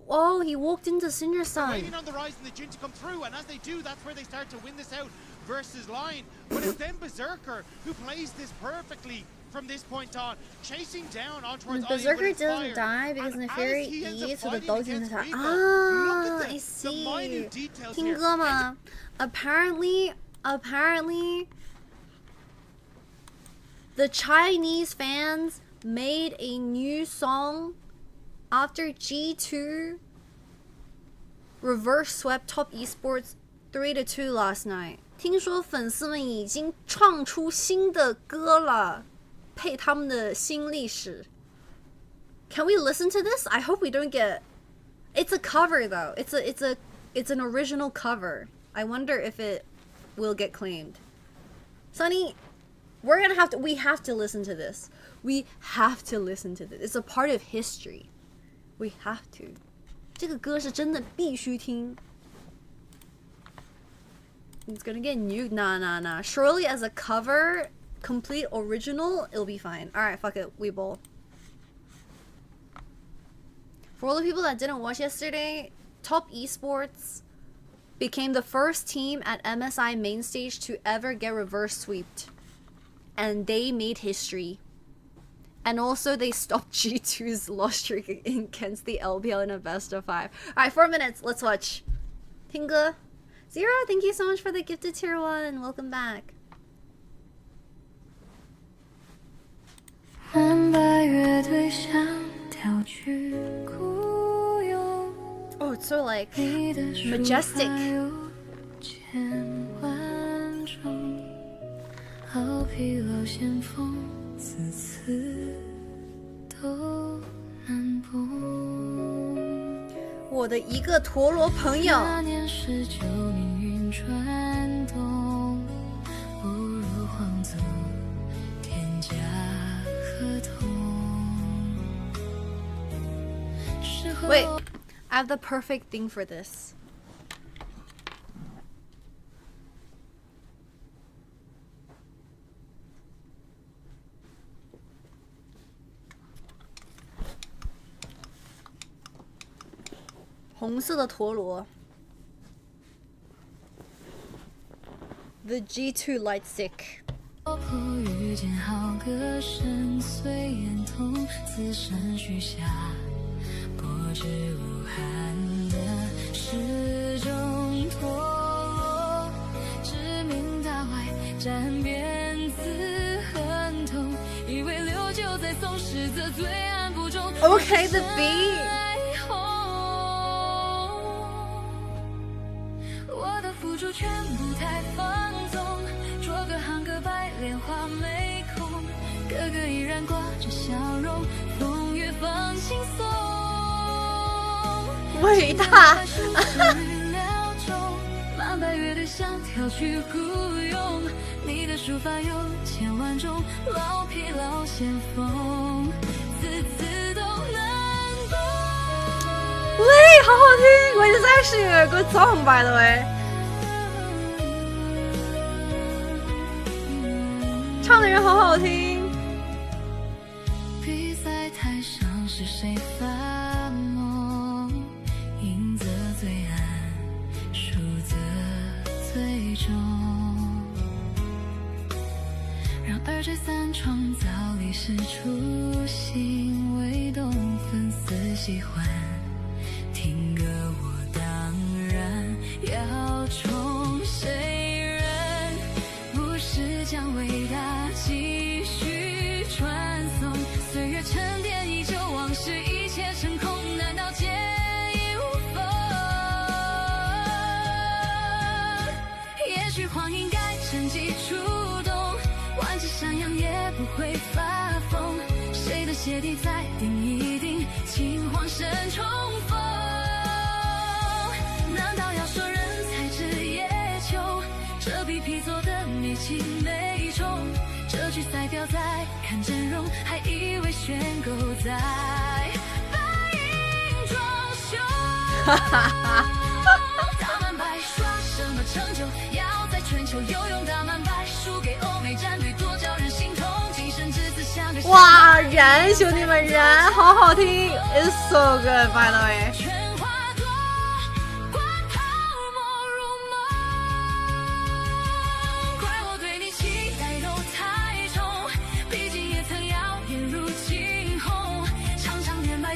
Oh, he walked into Syndra Sun. Waiting on the Rise and the Jin to come through, and as they do, that's where they start to win this out versus LYON. But it's then Berserker who plays this perfectly from this point on, chasing down on towards Berserker doesn't die because Neferi E, so the dog doesn't attack. Ah, I see. 听歌吗 Apparently, the Chinese fans made a new song after G2 reverse swept top esports 3-2 last night. 听说粉丝们已经创出新的歌了，配他们的新历史。Can we listen to this? I hope we don't get. It's a cover though. It's an original cover. I wonder if it will get claimed. Sunny, we have to listen to this. We have to listen to this. It's a part of history. We have to. 这个歌是真的必须听。It's gonna get nuked. Nah. Surely as a cover, complete original, it'll be fine. Alright, fuck it. We bowl. For all the people that didn't watch yesterday, Top Esports became the first team at MSI main stage to ever get reverse sweeped. And they made history. And also they stopped G2's loss streak against the LBL in a best of 5. Alright, 4 minutes. Let's watch. Tinga. Zero, thank you so much for the gifted tier 1. Welcome back. Oh, it's so like majestic. 我的一个陀螺朋友。Wait, I have the perfect thing for this. 红色的陀螺 The G2 light stick. 遇见好歌声随眼痛，此生许下过之无憾的始终脱落，致命打坏沾遍自恨痛，以为留就在松狮子最暗不中。Okay, the beat. 我的付出全部太放纵，捉个行个白莲花没空，哥哥依然挂着笑容，风越放轻松。伟大。满百乐队想跳去雇佣，你的书法有千万种，老皮老先锋，字字都能懂。喂，好好听！Wait, it's actually a good song, by the way. 唱的人好好听。比赛台上是谁发梦？赢则最暗，输则最终。然而这三创造历史初心未动，粉丝喜欢听歌，我当然要冲。谁人不是将伟大继续传颂？岁月沉淀依旧，往事一切成空，难道介意无风？也许黄莺该趁机出动，万只山羊也不会发疯。谁的鞋底再定一定，金黄神冲锋。难道要说人才智也穷？这比皮做的你青梅重，这局赛表再看阵容，还以为选狗在白银装修。大满贯刷什么成就？要在全球游泳大满贯，输给欧美战队多叫人心痛。今生只子像个哇，燃兄弟们燃，好好听 ，It's so good by the way。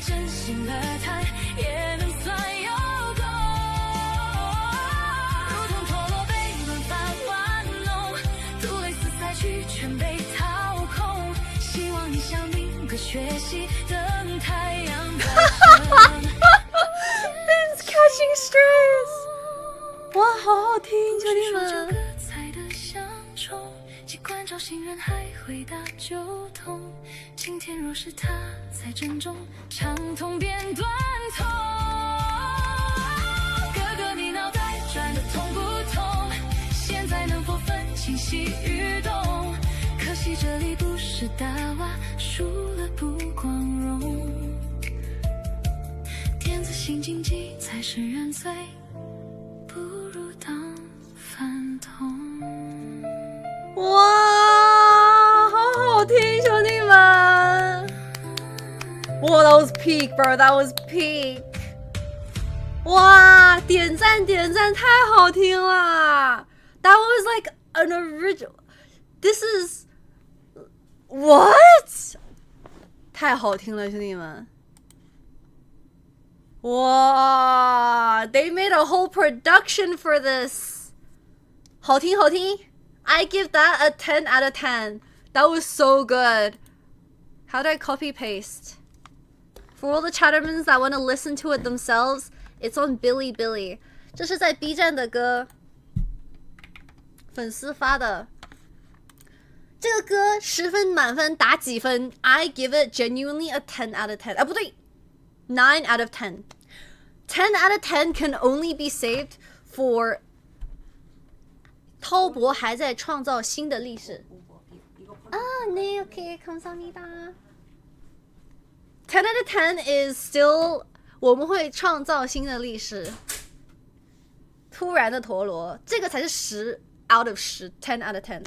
真心的谈也能算有功，如同陀螺被轮番玩弄，杜蕾斯赛区全被掏空。希望你向明哥学习，等太阳诞生。It's catching stress， 哇，好好听，兄弟们。机关找新人还会打就痛，今天若是他才正中，长痛变短痛。哥哥你脑袋转得痛不痛？现在能否分清细与动？可惜这里不是大洼，输了不光荣。电子新竞技才是人最不如当饭桶。哇，好好听，兄弟们！哇 ，That was peak, bro. That was peak. 哇，点赞点赞，太好听了 ！That was like an original. This is what? 太好听了，兄弟们！哇 ，They made a whole production for this. 好听，好听。I give that a 10 out of 10. That was so good. How do I copy paste? For all the chattermans that want to listen to it themselves, it's on Bilibili. 这是在 B 站的歌，粉丝发的。这个歌10分满分打几分 ？I give it genuinely a 10 out of 10。啊，不对，9 out of 10。10 out of 10 can only be saved for 滔博还在创造新的历史。啊，네，OK， 감사합니다。10 out of 10 is still 我们会创造新的历史。突然的陀螺，这个才是10 out of 10 ，10 out of 10。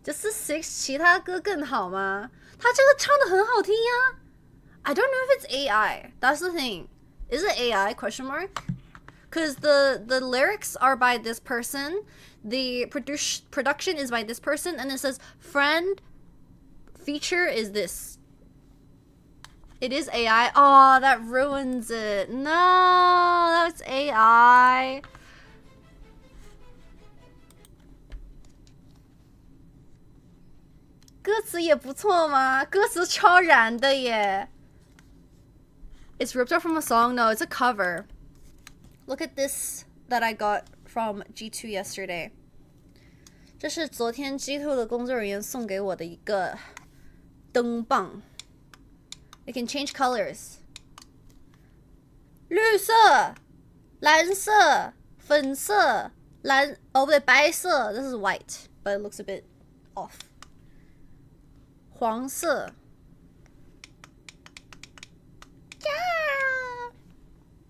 就是6，其他歌更好吗？他这个唱的很好听呀。I don't know if it's AI. That's the thing. Is it AI? Question mark. Because the lyrics are by this person, the production is by this person, and it says friend feature is this. It is AI. Oh, that ruins it. No, that's AI. 歌词也不错嘛，歌词超燃的耶。It's ripped off from a song? No, it's a cover. Look at this that I got from G2 yesterday. 这是昨天 G2 的工作人员送给我的一个灯棒。It can change colors. 绿色、蓝色、粉色、蓝哦不对，白色。This is white, but it looks a bit off. 黄色。Yeah!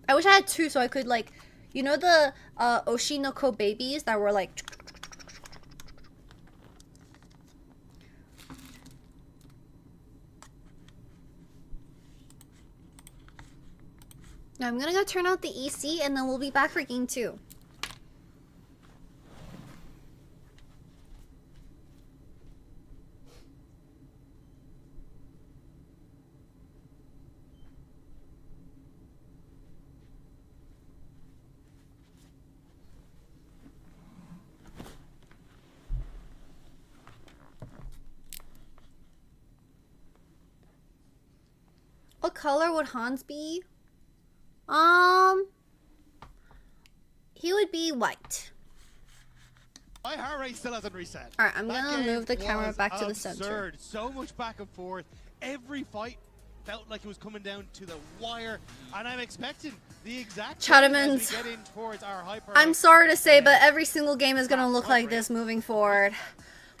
I wish I had 2 so I could like, you know the Oshinoko babies that were like. Now I'm gonna go turn out the EC and then we'll be back for game 2. What color would Hans be? He would be white. My heart rate still hasn't reset. All right, I'm gonna move the camera back to the center. So much back and forth. Every fight felt like it was coming down to the wire, and I'm expecting the exact. Chattermans, I'm sorry to say, but every single game is gonna look like this moving forward.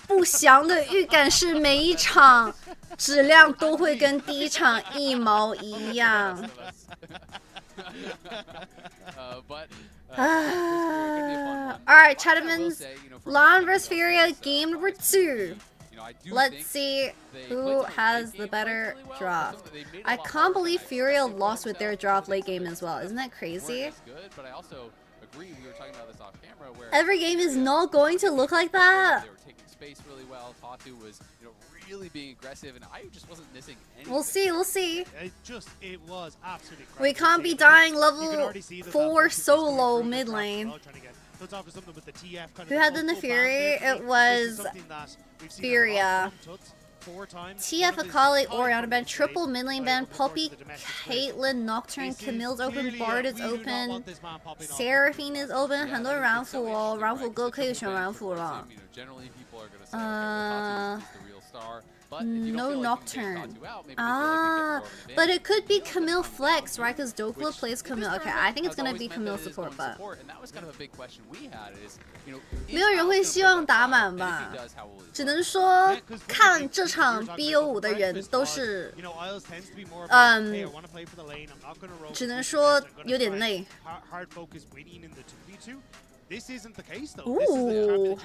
不祥的预感是每一场质量都会跟第一场一毛一样。Alright, Chattermans, LYON vs Furia, game number 2. Let's see who has the better draft. I can't believe Furia lost with their draft late game as well. Isn't that crazy? Every game is not going to look like that. Really well. Tatu was, really being aggressive, and I just wasn't missing anything. We'll see. It was absolutely crazy. We can't be dying level 4 solo mid lane. Who had the Fury? It was Furia. TF Akali, Orianna ban, triple mid lane ban, Poppy, Caitlyn, Nocturne, Camille's open, Bard is open, Seraphine is open. 很多人染辅哦，染辅哥可以选染辅了。No Nocturne. But it could be Camille Flex, right? Because Dokla plays Camille. Okay, I think it's gonna be Camille support, but 没有人会希望打满吧？只能说看这场 BO5 的人都是，只能说有点累。This isn't the case though. Ooh.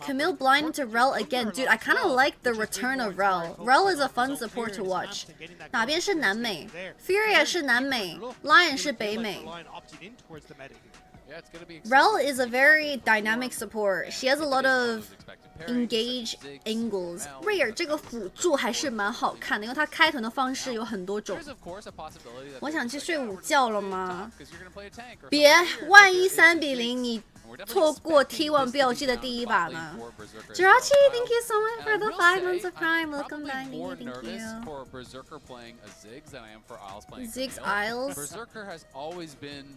Camille blind into Rel again. Dude, I kind of like the return of Rel. Rel is a fun support to watch. 哪边是南美 Furia 是南美 Lion 是北美 Rel is a very dynamic support. She has a lot of engage angles. 瑞尔这个辅助还是蛮好看的，因为他开团的方式有很多种。我想去睡午觉了吗？别，万一3比0，你错过 T1 BLG 的第一把呢 Jirachi, thank you so much for the 5 months of Prime. Welcome back, thank you. For Berserker playing a Ziggs than I am for Isles playing Ziggs Isles. Berserker has always been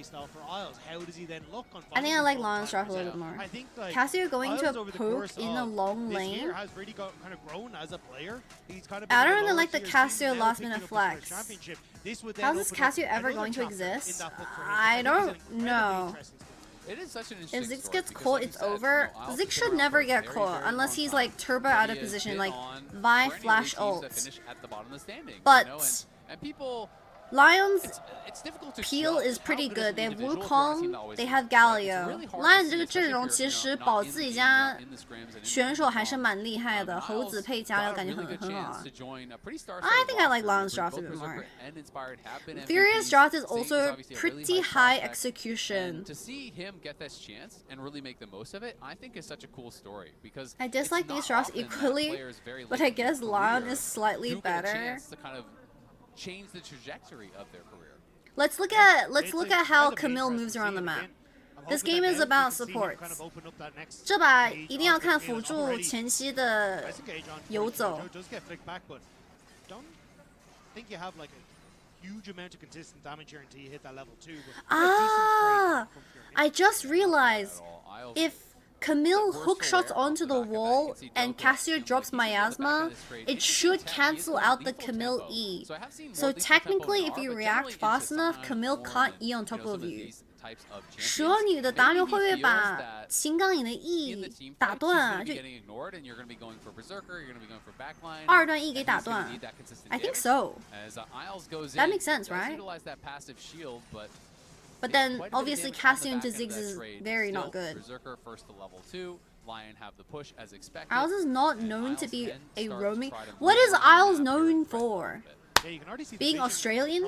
playstyle for Isles. How does he then look on I think I like finding Lon's draft a timers little bit out? more. I think like Cassio going Isles to a over the poke course in a of long this lane. year has really kind of grown as a player. He's kind of I been don't in really the like the lower tier Cassio teams, now last picking minute up his first flex. championship. This would How then is open Cassio up ever another going to chapter in exist? that book for him. I think don't he's an incredibly know. interesting It is such an interesting If Ziggs story gets because, caught, like you it's said, you over. know, Isles Ziggs has should been never around for a get very, caught very unless long he's time. like turbo out of He has position, been like on Vi for any flash of the teams that ult. finish at the bottom of the standings, But you know, and people, Lions it's difficult to Peel judge is how pretty good good. as an They have individual if you're on a team Wukong, that always they wins, have right? It's Galio. really hard to Lion see, 这个阵 especially 容 if 其 you're, 实 you know, 保 not in 自 the 己 game, 家 not in the scrims and in 选手还是 Wukong. 蛮厉害的， Isles 猴子配加 got 油 a 感觉 really 很 good 很好 chance。to join a pretty star-studded I think I like roster Lion's where draft a both bit more. Berserker and Inspired have been Furious MVPs. draft is Zing also obviously a really pretty high high prospect, execution. and to see him get this chance and really make the most of it, I think is such a cool story because I dislike it's these not drafts often that equally, players very but late I in their guess Lion career is slightly do get a better. chance to kind of change the trajectory of their career. Let's look at how Camille moves around the map. This game is about supports. 这把一定要看辅助前期的游走。 think you have like a huge amount of consistent damage here until you hit that level 2. Ah, I just realized if Camille hookshots onto the wall and Cassio drops Miasma, it should cancel out the Camille E. So technically, if you react fast enough, Camille can't E on top of you. 蛇女的 W 会不会把秦刚颖的 E 打断啊？就二段 E 给打断。I think so. That makes sense, right? But then, obviously, Cassio into Ziggs is very not good. Isles is not known to be a roaming. What is Isles known for? Being Australian?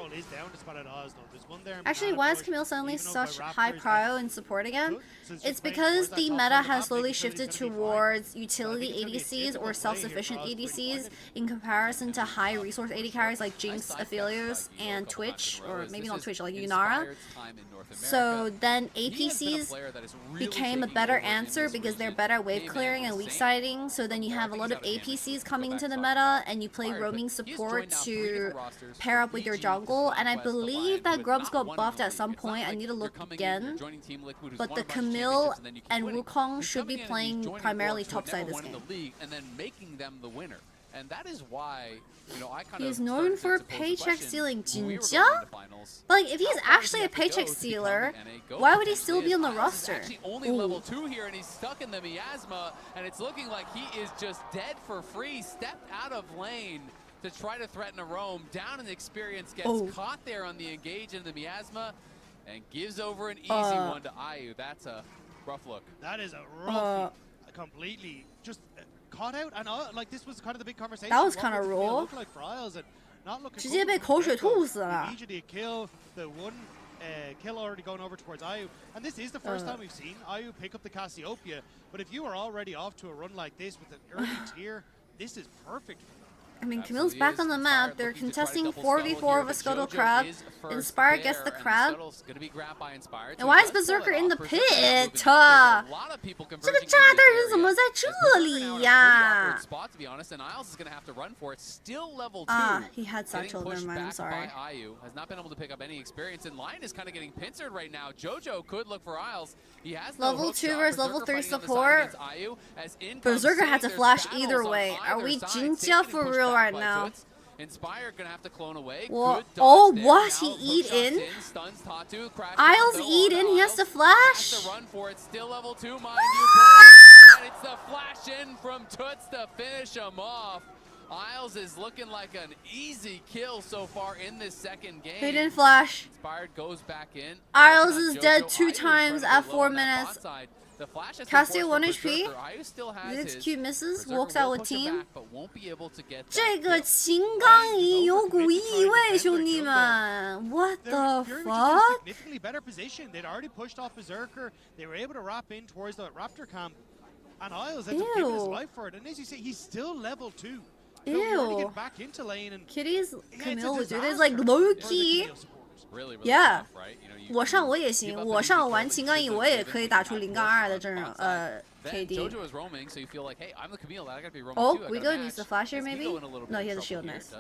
Actually, why is Camille suddenly such high prio in support again? It's because the meta has slowly shifted towards utility ADCs or self-sufficient ADCs in comparison to high resource AD carries like Jinx, Aphelios, and Twitch, or maybe not Twitch, like Yunara. So then APCs became a better answer because they're better at wave clearing and weak siding. So then you have a lot of APCs coming into the meta and you play roaming support to pair up with your jungle. And I believe that Grubs got buffed at some point. I need to look again. But the Camille and Wukong should be playing primarily topside this game. And that is why, you know, I kind He's of known for paycheck stealing. 진짜? But like, if he's actually a paycheck stealer, why would he still be on the roster? Actually only level 2 here, and he's stuck in the miasma, and it's looking like he is just dead for free. Stepped out of lane to try to threaten a roam. Down in experience, gets caught there on the engage in the miasma, and gives over an easy one to Ayu. That's a rough look. That is a rough, completely just caught out, and like this was kind of the big conversation. That was kind of raw. Look like for Isles and not looking. 直接被口水吐死了。 Immediately a kill, the one kill already going over towards Ayu, and this is the first time we've seen Ayu pick up the Cassiopeia. But if you are already off to a run like this with an early tier, this is perfect for them. I mean, Camille's back on the map. They're contesting 4v4 of a Scuttle Crab. Inspire gets the crab. And why is Berserker in the pit? 这个炸弹人怎么在这里呀？ Ah, he had satchel. Never mind. I'm sorry. Has not been able to pick up any experience, and Lion is kind of getting pincered right now. Jojo could look for Isles. He has level 2 versus level 3 support. Berserker had to flash either way. Are we Jinjia for real right now? Inspire gonna have to clone away. What? Oh, what? He eat in? Isles eat in? He has to flash? Run for it. Still level 2, mind you. And it's the flash in from Toots to finish him off. Isles is looking like an easy kill so far in this second game. He didn't flash. Inspired goes back in. Isles is dead 2 times at 4 minutes. Cassio 1 HP. Ziggs Q misses, walks out with team. 这个秦刚颖有股异味，兄弟们 ！What the fuck? Significantly better position. They'd already pushed off Berserker. They were able to wrap in towards the Raptor camp, and Isles ends up giving his life for it. And as you say, he's still level 2. Ew. Back into lane and Kitty's Camille would do this like low key. Yeah. 我上我也行，我上玩秦刚颖我也可以打出0-2的阵容KD. Oh, Guigo needs the flash here maybe? No, he has a shield, nice.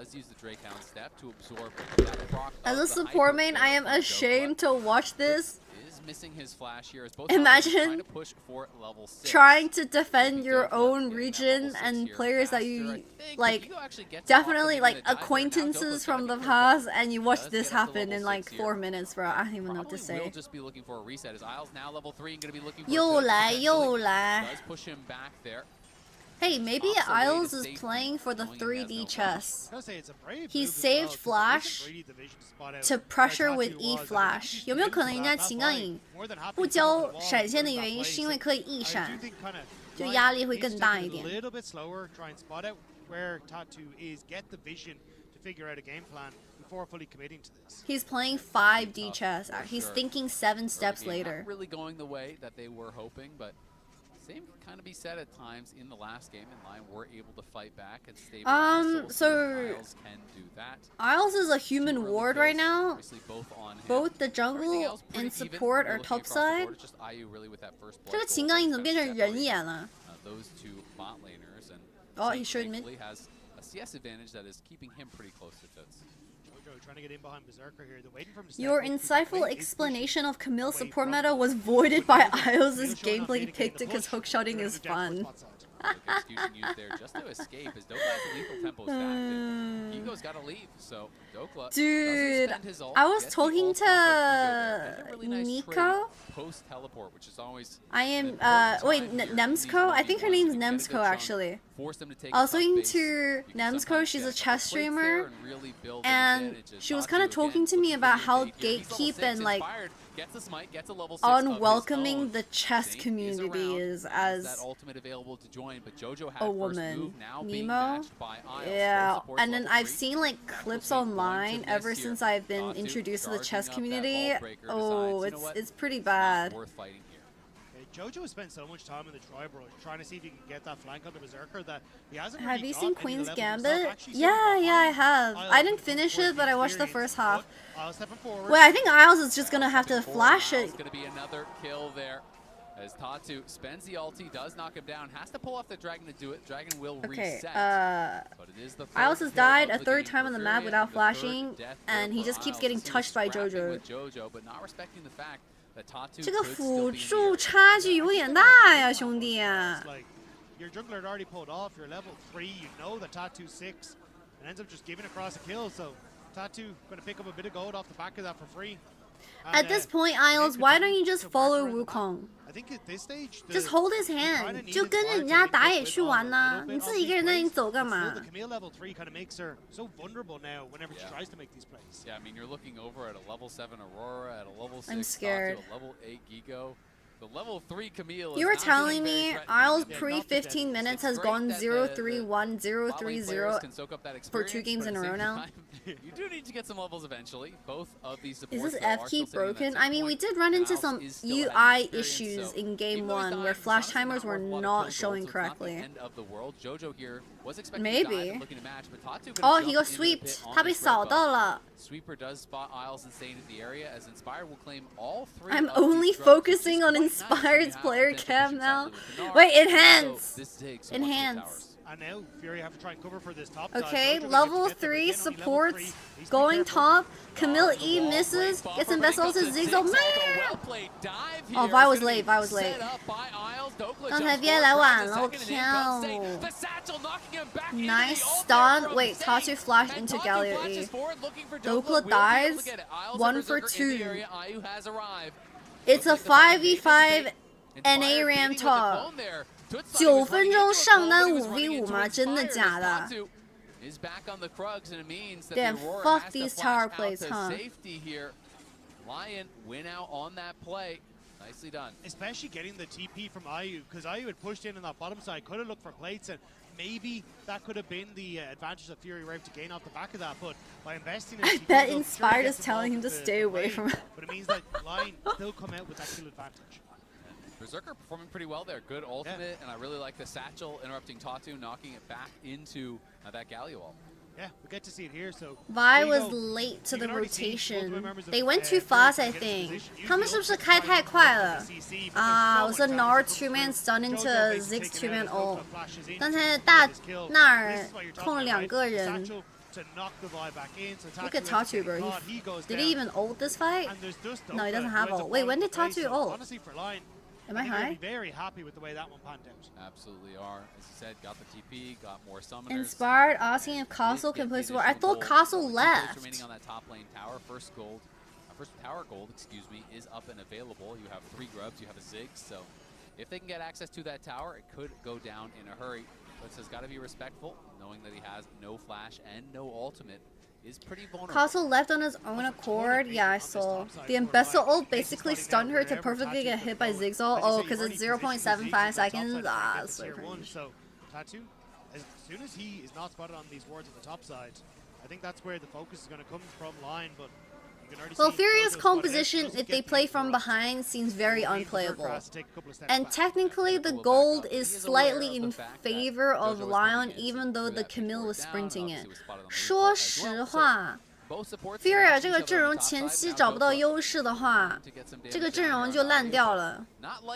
As a support main, I am ashamed to watch this. missing his flash here as both Imagine trying to push for level 6. trying to defend your own region and players that you like definitely like acquaintances from the past, and you watch this happen in like 4 minutes, bro. I don't even know what to say. Will just be looking for a reset as Isles now level 3 and going to be looking for 又来又来 does push him back there. Hey, maybe Isles is playing for the 3D chess. He saved Flash to pressure with E Flash. 有没有可能人家情感影不教闪现的原因是因为可以 E 闪，就压力会更大一点。He's playing 5D chess. He's thinking 7 steps later. Not really going the way that they were hoping, but same can kind of be said at times in the last game. And LYON were able to fight back and stabilize. So Isles can do that. Isles is a human ward right now. Obviously Both the jungle and support are top side. Just IU really with that first blood. 这个情感影怎么变成人眼了？ Those two bot laners and he showed mid. Has a CS advantage that is keeping him pretty close to Toots. Your insightful explanation of Camille's support meta was voided by Isles' gameplay pick because hookshotting is fun. Execution used there just to escape as Dokla has a lethal tempo stacked and Gigo's got to leave, so Dokla Dude, I was talking to Nico. Post teleport, which is always I am wait, Nemsko? I think her name's Nemsko actually. I was talking to Nemsko, she's a chess streamer, and she was kind of talking to me about how gatekeep and like unwelcoming the chess community is as a woman. Nemo? Yeah, and then I've seen like clips online ever since I've been introduced to the chess community. Oh, it's pretty bad. Jojo has spent so much time in the Triborough trying to see if he can get that flank on the Berserker that he hasn't Have really you got seen any Queen's level Gambit? himself. Yeah, I have. I didn't finish it, but I watched the first half. Wait, I think Isles is just gonna have to flash it. It's gonna be another kill there. As Tatu spends the ulti, does knock him down, has to pull off the Dragon to do it. Dragon will reset. But it is the Isles has died a third time on the map without flashing, and he just keeps getting touched by Jojo. But not respecting the fact that Tatu 这个辅助差距有点大呀，兄弟。 Your jungler had already pulled off. You're level 3. You know that Tatu's 6, and ends up just giving across a kill. So Tatu going to pick up a bit of gold off the back of that for free. At this point, Isles, why don't you just follow Wukong? I think at this stage, just hold his hand. 就跟人家打野去玩呐，你自己一个人在那里走干嘛？ The Camille level 3 kind of makes her so vulnerable now whenever she tries to make these plays. Yeah, I mean, you're looking over at a level 7 Aurora, at a level 6 I'm scared. Tatu, a level 8 Gigo. The level 3 Camille. You were telling me Isles pre-15 minutes has gone 0-3-1, 0-3-0 for 2 games in a row now. You do need to get some levels eventually. Both of these Is supports this F key broken? I mean, we did run into some UI issues in game 1 where flash timers were not showing correctly. Maybe. Oh, he got sweeped. 他被扫到了. Sweeper does spot Isles and Sane in the area as Inspire will claim all 3. I'm only focusing on Inspired's player cam now. Wait, enhance! Enhance. And now Furia have to try and cover for this top okay, level 3 supports going top. Camille E misses, gets invested to Zigzag. Oh, Vi was late, Vi was late. 刚才 Vi 来晚了，我靠。Nice stun. Wait, Tatu flashed into Galio E. Dokla dies. 1 for 2. It's a 5v5 NA Ram top. 9分钟上单5v5吗？真的假的？ Damn, fuck these tower plays, huh? LYON win out on that play. Nicely done. Especially getting the TP from IU, because IU had pushed in on that bottom side, could have looked for plates, and maybe that could have been the advantage that Fury were able to gain off the back of that. But by investing in I bet Inspired is telling him to stay away from it. But it means that LYON still come out with that kill advantage. Berserker performing pretty well there. Good ultimate, and I really like the satchel interrupting Tatu, knocking it back into that Galio wall. Yeah, we get to see it here. So Vi was late to the rotation. They went too fast, I think. 他们是不是开太快了？啊，我说 Nard 2-man stun into Ziggs 2-man ult. 刚才大纳尔控了2个人。to knock the vibe back in. So Look at Tatu, bro. He goes Did down. he even ult this fight? And there's just No, he Doka doesn't who have ends up ult. Wait, when falling did to play, Tatu so ult? Honestly, for Lion, Am I they're gonna high? be very happy with the way that one panned out. Absolutely are. As you said, got the TP, got more summoners. Inspired asking if Castle can play support. I thought Castle left. Remaining on that top lane tower. First tower gold, excuse me, is up and available. You have 3 grubs, you have a Ziggs, so if they can get access to that tower, it could go down in a hurry. But has got to be respectful, knowing that he has no flash and no ultimate. Is pretty vulnerable. Castle left on his own accord. Yeah, I saw. The Ambessa ult basically stunned her to perfectly get hit by Ziggs ult. Oh, because it's 0.75 seconds. Ah, that's so cringe. So Tatu, as soon as he is not spotted on these wards on the top side, I think that's where the focus is going to come from Lion. But you can already Well, see Furia's Jojo's composition, spotted. if they play from behind, seems very He needs the unplayable. grass to take a couple of steps And back. technically, the gold is slightly in favor of Lion, even though the Camille was sprinting it. 说实话 Furia 这个阵容前期找不到优势的话，这个阵容就烂掉了。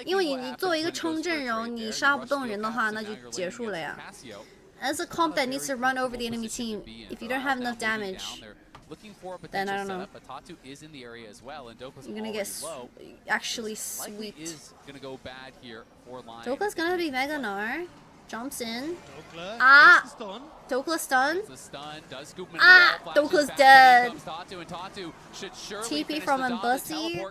因为你作为一个冲阵容，你杀不动人的话，那就结束了呀。As a comp that needs to run over the enemy team, if you don't have enough damage, then I don't know. You're gonna get actually sweet. Doka's gonna be Mega Gnar. Jumps in. Ah! Dokla stun. Ah! Dokla's dead. TP from Embassy.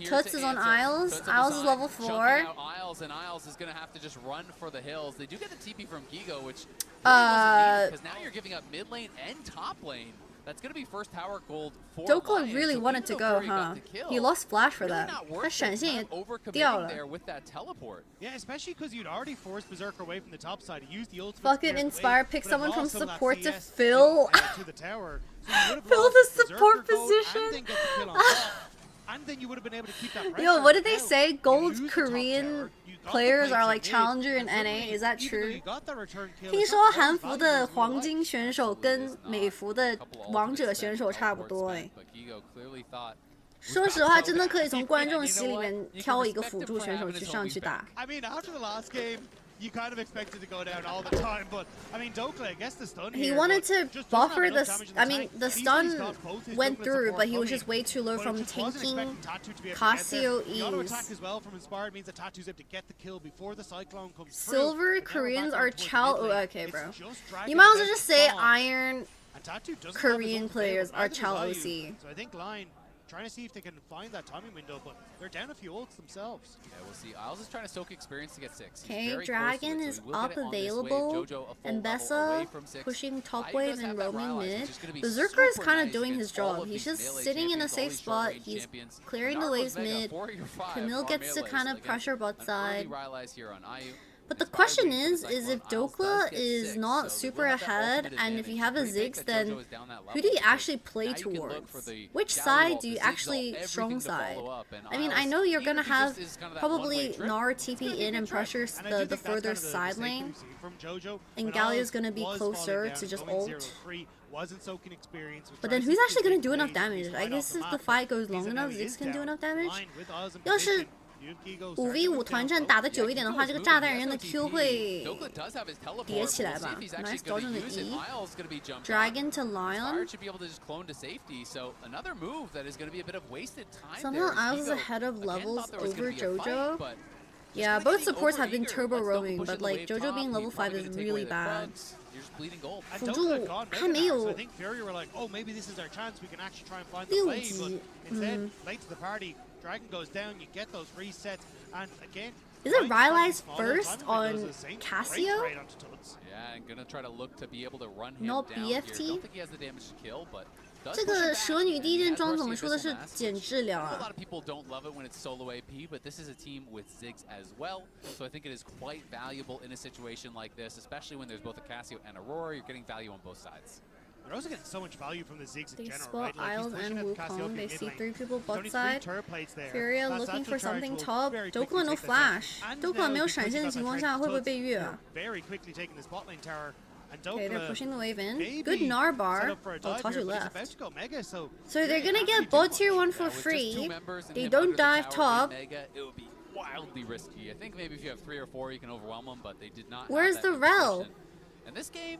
Tuts is on Isles. Isles is level 4. Isles is going to have to just run for the hills. They do get the TP from Gigo, which because now you're giving up mid lane and top lane. That's going to be first tower gold for Dokla Lion. really So wanted to go, huh? He lost flash for that. 他闪现也掉了。 Yeah, especially because you'd already forced Berserker away from the top side. He used the ultimate. Fucking Inspire, pick someone from support to fill. To the tower. So Fill the support position. And then you would have been able to keep that pressure. Yo, what did they say? Gold Korean players are like challenger in NA. Is that true? 听说韩服的黄金选手跟美服的王者选手差不多哎。说实话，真的可以从观众席里面挑一个辅助选手去上去打。 I mean, after the last game, you kind of expected to go down all the time, but I mean, Dokla, I guess the stun. He wanted to buffer the. I mean, the stun went through, but he was just way too low from tanking Casio E's. As well from Inspired means that Tatu's able to get the kill before the cyclone comes through. Silver Koreans are Oh, okay, bro. You might as well just say Iron Korean players are Chal OC. So I think Lion trying to see if they can find that timing window, but they're down a few ults themselves. Yeah, we'll see. Isles is trying to soak experience to get 6. Okay, Dragon is up available, and Bessa pushing top wave and roaming mid. Berserker is kind of doing his job. He's just sitting in a safe spot. He's clearing the waves mid. Camille gets to kind of pressure bot side. But the question is if Dokla is not super ahead, and if you have a Ziggs, then who do you actually play towards? Which side do you actually strong side? I mean, I know you're gonna have probably Gnar TP in and pressure the further side lane, and Galio's gonna be closer to just ult. But then who's actually gonna do enough damage? I guess if the fight goes long enough, Ziggs can do enough damage. 要是 5v5 团战打得久一点的话，这个炸弹人的 Q 会叠起来吧 ？Nice dodge on the E. Dragon to Lion. Somehow Isles is ahead of levels over JoJo. Yeah, both supports have been turbo roaming, but like JoJo being level 5 is really bad. 辅助还没有 I think Furia were like, oh, maybe this is our chance. We can actually try and find the play. But instead, late to the party, Dragon goes down. You get those resets, and again. Is it Rylai's first on Casio? Yeah, and gonna try to look to be able to run him Not down BFT? here. Don't think he has the damage to kill, but 这个蛇女第一件装怎么说的是减质量 A 啊 lot of people don't love it when it's solo AP, but this is a team with Ziggs as well, so I think it is quite valuable in a situation like this, especially when there's both a Casio and Aurora. You're getting value on both sides. You're also getting so much value from the Ziggs in They general, spot right? Like, Isles he's pushing and at the Wukong. Cassiopeia They mid see lane. 3 people There's bot only 3 side. turret plates there. Furia That's looking the for charge something will top. very Dokla quickly no take the flash. turret. And Dokla now 没有 because 闪现的 of 情 that 况 turret 下会不会 tilts, 被越啊 they're very quickly taking the spot lane tower. And Okay, they're Dokla pushing the wave in. maybe Good Gnar set bar. up for a Oh, dive here, Tatu but he's left. about to go mega, so So they're gonna get bot tier 1 for With just 2 free. members and They him don't under the dive tower top. in Mega, it would be wildly risky. I think maybe if you have 3 or 4, you can overwhelm them, but they did not. Where's have the that rel? position. And this game,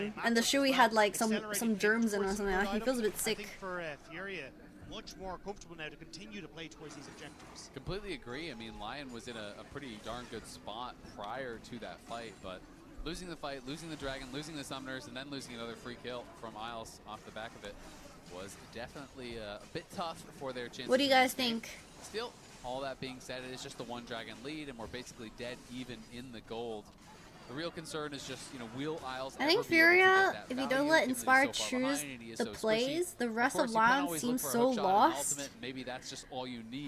game, and the Shui had like some germs in or something. He feels a bit I sick. think for Furia, much more comfortable now to continue to play towards these objectives. Completely agree. I mean, Lion was in a pretty darn good spot prior to that fight, but losing the fight, losing the dragon, losing the summoners, and then losing another free kill from Isles off the back of it. was definitely a bit tough for their chances. What do you guys think? Still, all that being said, it is just the one dragon lead, and we're basically dead even in the gold. The real concern is just, will Isles I think Furia, if you don't let Inspire choose the plays, the rest of LYON seems so lost. Maybe that's just all you need.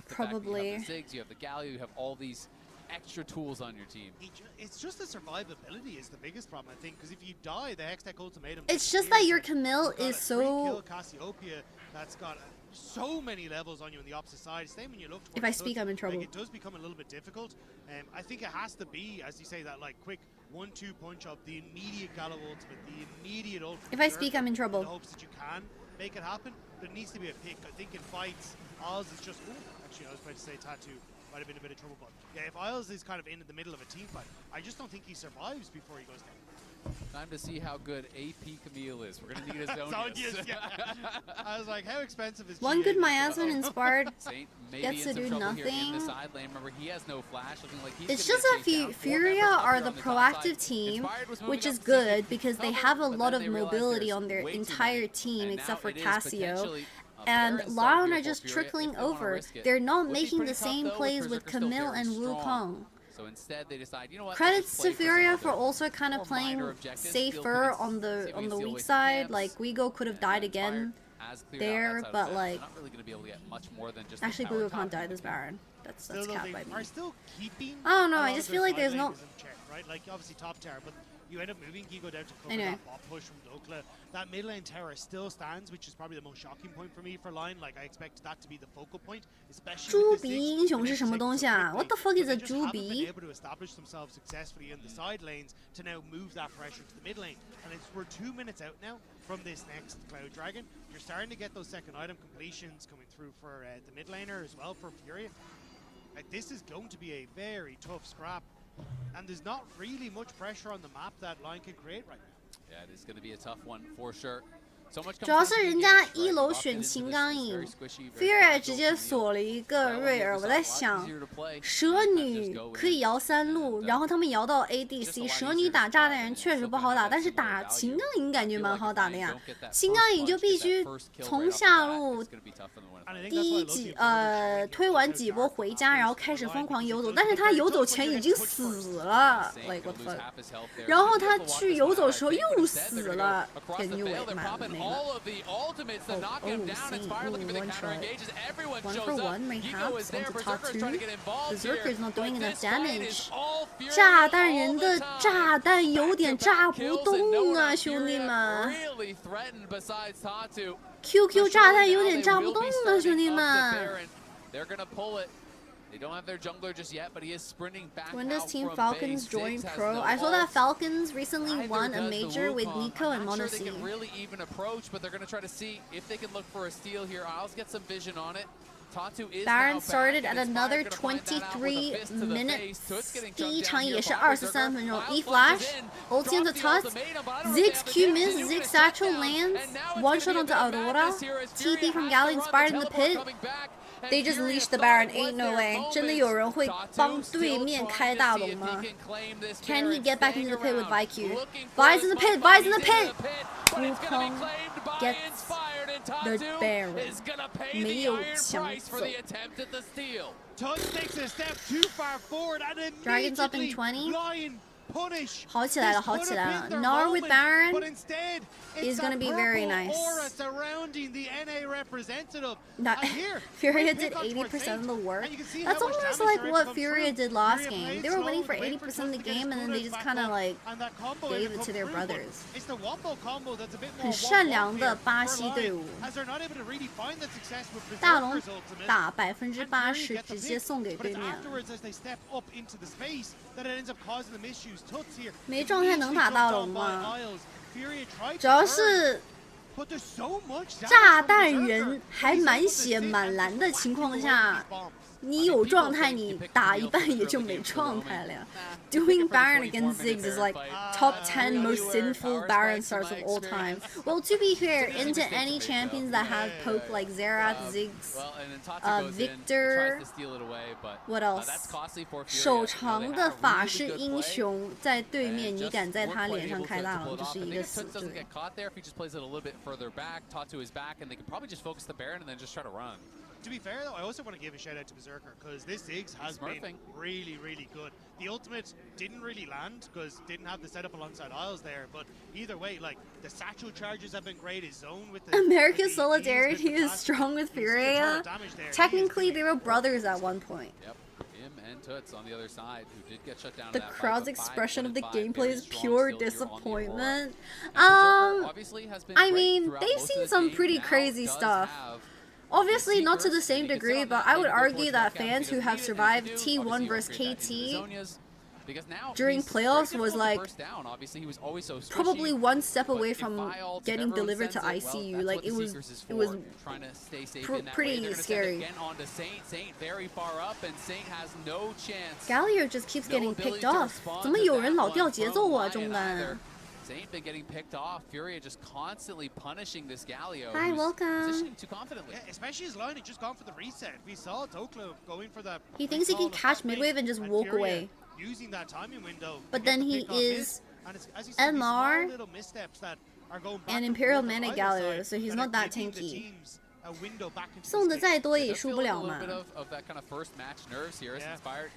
Probably. You have the Ziggs, you have the Galio, you have all these extra tools on your team. It's just the survivability is the biggest problem, I think, because if you die, the Hextech Ultimatum... It's just that your Camille is so... Cassiopeia that's got so many levels on you on the opposite side. Same when you look if I speak, I'm in trouble. It does become a little bit difficult. I think it has to be, as you say, that quick 1-2 punch up, the immediate Gallo ultimate, the immediate ultimate. If I speak, I'm in trouble. In the hopes that you can make it happen. There needs to be a pick. I think in fights, Oz is just... actually, I was about to say Tattoo might have been a bit of trouble, but yeah, if Isles is kind of in the middle of a team fight, I just don't think he survives before he goes down. Time to see how good AP Camille is. We're going to need a Zonius. Yeah. I was like, how expensive is one GA? good miasmin inspired gets to do nothing. In the side lane. Remember, he has no flash, looking like he's it's just that Furia are the proactive team, which is good because they have a lot of mobility on their entire team except for Cassio. And LYON are just trickling over. They're not making the same plays with Camille and Wukong. So instead, they decide, you know what? Credits to Furia for also kind of playing safer on the weak side. Like Guigo could have died again there, but like actually Guigo can't die this Baron. That's capped by me. I don't know. I just feel like there's no. Right, like obviously top tower, but you end up moving Gigo down to cover that bot push from Dokla. That mid lane tower still stands, which is probably the most shocking point for me for LYON. Like I expect that to be the focal point, especially. 猪鼻英雄是什么东西啊 ？What the fuck is a 猪鼻？ Been able to establish themselves successfully in the side lanes to now move that pressure to the mid lane, and we're 2 minutes out now from this next Cloud Dragon. You're starting to get those second item completions coming through for the mid laner as well for Furia. This is going to be a very tough scrap. And there's not really much pressure on the map that LYON can create right now. Yeah, it is going to be a tough one for sure. 主要是人家1楼选秦刚颖 ，Furia 直接锁了一个瑞尔。我在想，蛇女可以摇3路，然后他们摇到 ADC。蛇女打炸弹人确实不好打，但是打秦刚颖感觉蛮好打的呀。秦刚颖就必须从下路推完几波回家，然后开始疯狂游走，但是他游走前已经死了 ，like what the fuck。然后他去游走的时候又死了，跟右尾妈的那个。 All of the ultimates to knock him down. Inspired looking for the counter engages. Everyone shows up. Gigo is there. Berserker's trying to get involved here. Berserker's not doing enough damage. 炸弹人的炸弹有点炸不动啊，兄弟们。QQ 炸弹有点炸不动啊，兄弟们。 They're gonna pull it. They don't have their jungler just yet, but he is sprinting back. When does Team Falcons join Pro? I saw that Falcons recently won a major with Nico and Monacy. They can really even approach, but they're going to try to see if they can look for a steal here. I'll get some vision on it. Baron started at another 23 minutes. 第一场也是23分钟。E flash, ulti into Tut. Ziggs Q miss, Ziggs satchel lands. One shot onto Aurora. TP from Galley inspired in the pit. They just leashed the Baron, ain't no way. 真的有人会帮对面开大龙吗 ？Can he get back into the pit with ViQ? Vi's in the pit, Vi's in the pit! Wukong gets the Baron. 没有抢走。Dragons up in 20. 好起来了，好起来了。Gnar with Baron is going to be very nice. Furia did 80% of the work. That's almost like what Furia did last game. They were winning for 80% of the game, and then they just kind of like gave it to their brothers. 很善良的巴西队伍。大龙打80%，直接送给对面。没状态能打大龙吗？主要是炸弹人还满血满蓝的情况下，你有状态，你打一半也就没状态了呀。Doing Baron against Ziggs is like top 10 most sinful Baron starts of all time. Well, to be fair, into any champions that have poke like Xerath, Ziggs, Victor, what else? 手长的法师英雄在对面，你敢在他脸上开大龙，就是一个死罪。 To be fair though, I also want to give a shout out to Berserker because this Ziggs has been really, really good. The ultimate didn't really land because didn't have the setup alongside Isles there, but either way, like the satchel charges have been great. His zone with the America's solidarity is strong with Furia. Technically, they were brothers at one point. Yep. Him and Toots on the other side, who did get shut down. The crowd's expression of the gameplay is pure disappointment. I mean, they've seen some pretty crazy stuff. Obviously not to the same degree, but I would argue that fans who have survived T1 versus KT during playoffs was like probably one step away from getting delivered to ICU. Like it was pretty scary. Galio just keeps getting picked off. 怎么有人老掉节奏啊，中单？ Saint been getting picked off. Furia just constantly punishing this Galio. Hi, welcome. Positioning too confidently. Yeah, especially his line had just gone for the reset. We saw Doklo going for that. He thinks he can catch midwave and just walk away. Using that timing window. But then he is MR and Imperial Mana Galio, so he's not that tanky. 送的再多也输不了嘛。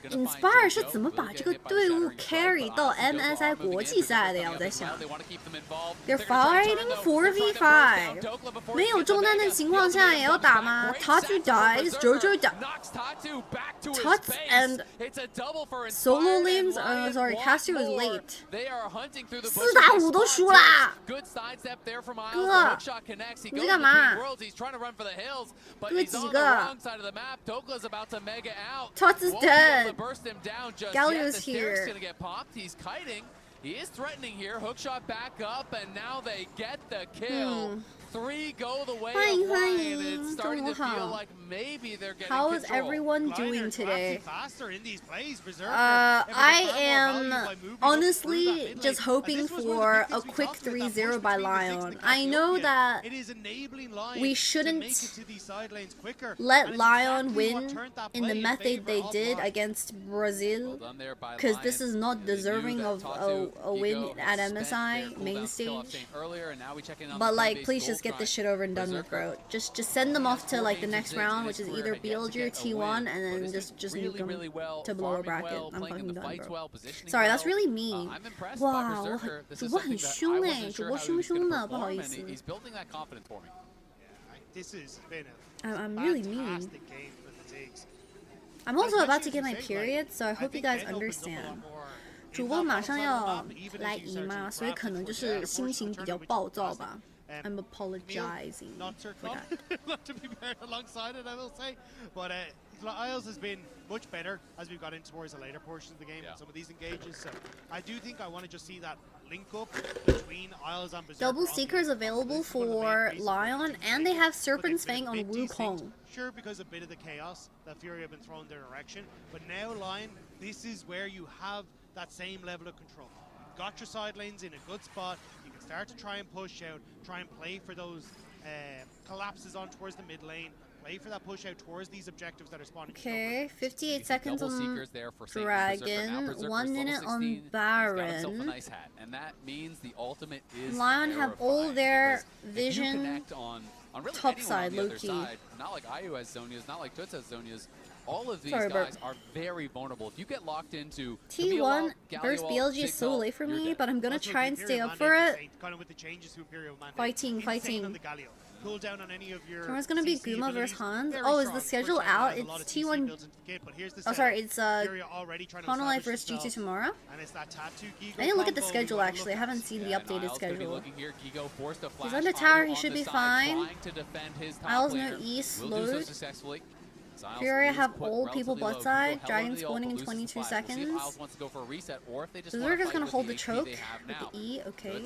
Inspire 是怎么把这个队伍 carry 到 MSI 国际赛的呀？我在想。They're fighting 4v5， 没有中单的情况下也要打吗 ？Tatu dies, Jojo dies. Tuts and solo lanes. Sorry, Cassie was late. 4打5都输啦！哥，你在干嘛？ 哥几个 Tots is dead. Galio's here. He is threatening here. Hookshot back up, and now they get the kill. 3 go the way of Lion. It's starting to feel like maybe they're getting How is control. everyone doing today? I am honestly just hoping for a quick 3-0 by LYON. I know that we shouldn't let LYON win in the method they did against Brazil, because this is not deserving of a win at MSI main stage. But like, please just get this shit over and done with, bro. Just send them off to like the next round, which is either BLG or T1, and then just nuke them to lower bracket. I'm fucking done, bro. Sorry, that's really mean. Wow, 主播很凶哎，主播凶凶的，不好意思。I'm really mean. I'm also about to get my period, so I hope you guys understand. 主播马上要来姨妈，所以可能就是心情比较暴躁吧。I'm apologizing for that. Not to be paired alongside it, I will say. But Isles has been much better as we've got in towards the later portions of the game in some of these engages. So I do think I want to just see that link up between Isles and Berserker. Double Seekers available for LYON, and they have Serpent's Fang on Wukong. Sure, because a bit of the chaos that Furia have been thrown their direction. But now, LYON, this is where you have that same level of control. You've got your side lanes in a good spot. You can start to try and push out, try and play for those collapses on towards the mid lane, play for that push out towards these objectives that are spawning. Okay, 58 seconds on Dragon, 1 minute on Baron. And that means the ultimate is LYON have all their vision really top side, low key. Not like IU has Zonias, not like Toots has Zonias. All of these guys are very vulnerable. If you get locked into T1 versus BLG is so late for me, but I'm gonna try and stay up for it. Fighting. Tomorrow's gonna be Guma versus Hans. Oh, is the schedule out? It's T1. Oh, sorry, it's Chrono Life versus G2 tomorrow. I didn't look at the schedule actually. I haven't seen the updated schedule. He's under tower. He should be fine. Isles no E slowed. Furia have all people bot side, Dragon spawning in 22 seconds. Berserker's gonna hold the choke with the E, okay.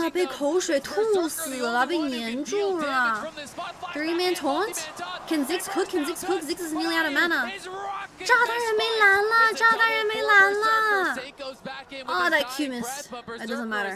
哇，被口水吐死了，被粘住了。3-man taunt? Can Ziggs cook? Can Ziggs cook? Ziggs is nearly out of mana. 炸弹人没蓝了，炸弹人没蓝了。Oh, that Q missed. It doesn't matter.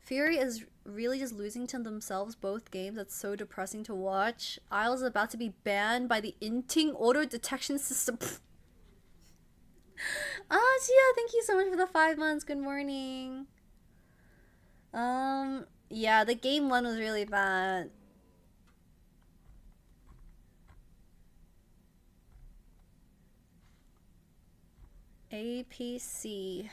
Fury is really just losing to themselves both games. That's so depressing to watch. Isles is about to be banned by the Inting auto detection system. Ah, Gia, thank you so much for the 5 months. Good morning. Yeah, the game 1 was really bad. APC.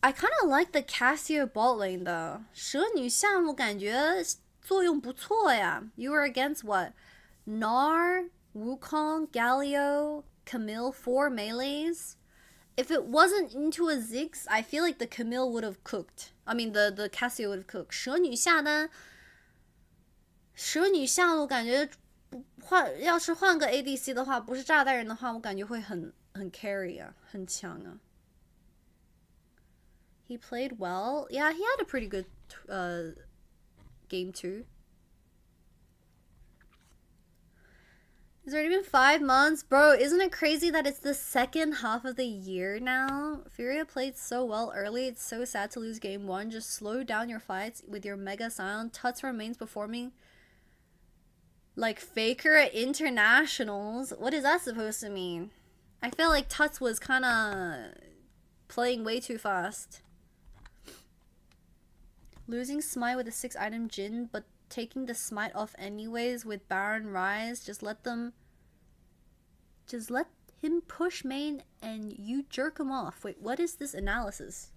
I kind of like the Cassio bot lane though. 蛇女下路感觉作用不错呀。You were against what? Gnar, Wukong, Galio, Camille, 4 melees. If it wasn't into a Ziggs, I feel like the Camille would have cooked. I mean, the Cassio would have cooked. 蛇女下单，蛇女下路感觉要是换个 ADC 的话，不是炸弹人的话，我感觉会很 carry 啊，很强啊。He played well. Yeah, he had a pretty good game too. It's already been 5 months. Bro, isn't it crazy that it's the second half of the year now? Furia played so well early. It's so sad to lose game 1. Just slow down your fights with your Mega Scion. Tuts remains performing like Faker at internationals. What is that supposed to mean? I feel like Tuts was kind of playing way too fast. Losing Smite with a 6-item Jhin, but taking the Smite off anyways with Baron Rise. Just let him push main and you jerk him off. Wait, what is this analysis?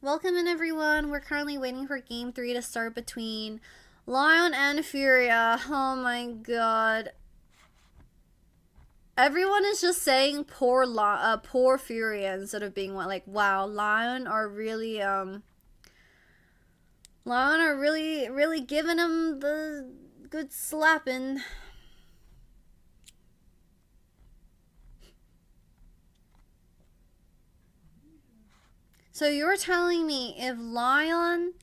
Welcome in everyone. We're currently waiting for game 3 to start between LYON and Furia. Oh my god. Everyone is just saying poor Furia instead of being like, wow, LYON are really really giving him the good slapping. So you're telling me if LYON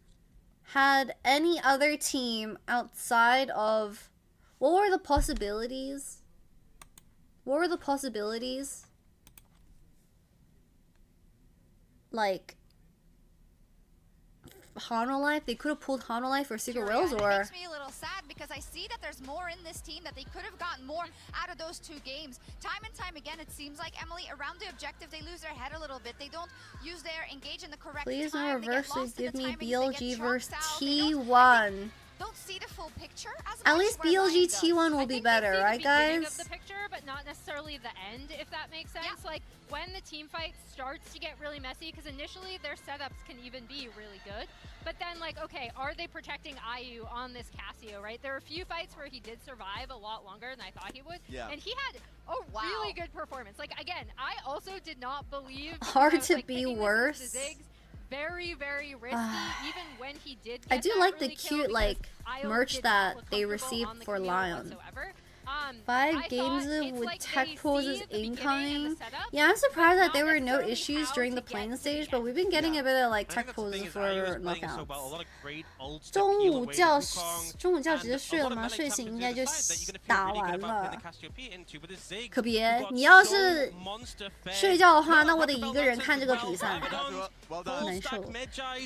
had any other team outside of, what were the possibilities? What were the possibilities? Like Hanolife? They could have pulled Hanolife or Secret Worlds, or... It makes me a little sad because I see that there's more in this team, that they could have gotten more out of those 2 games. Time and time again, it seems like, Emily, around the objective, they lose their head a little bit. They don't use their engage in the correct Please time. no reverses. Give me BLG versus out. T1. Don't see the full picture. At least BLG T1 will be better, right, guys? Of the picture, but not necessarily the end, if that makes sense. Yeah. Like when the team fight starts to get really messy, because initially their setups can even be really good, but then like, okay, are they protecting IU on this Cassio, right? There are a few fights where he did survive a lot longer than I thought he would, and he had a really good performance. Like again, I also did not believe hard to be worse. Very, very risky, even when he did get I do like the really cute like merch that they received for LYON. 5 games with like tech poses incoming. Setup, Yeah, I'm surprised that there were no issues during the playing stage, but we've been getting a bit of like tech poses for knockouts. 中午觉直接睡了吗？睡醒应该就打完了。可别，你要是睡觉的话，那我得一个人看这个比赛，难受。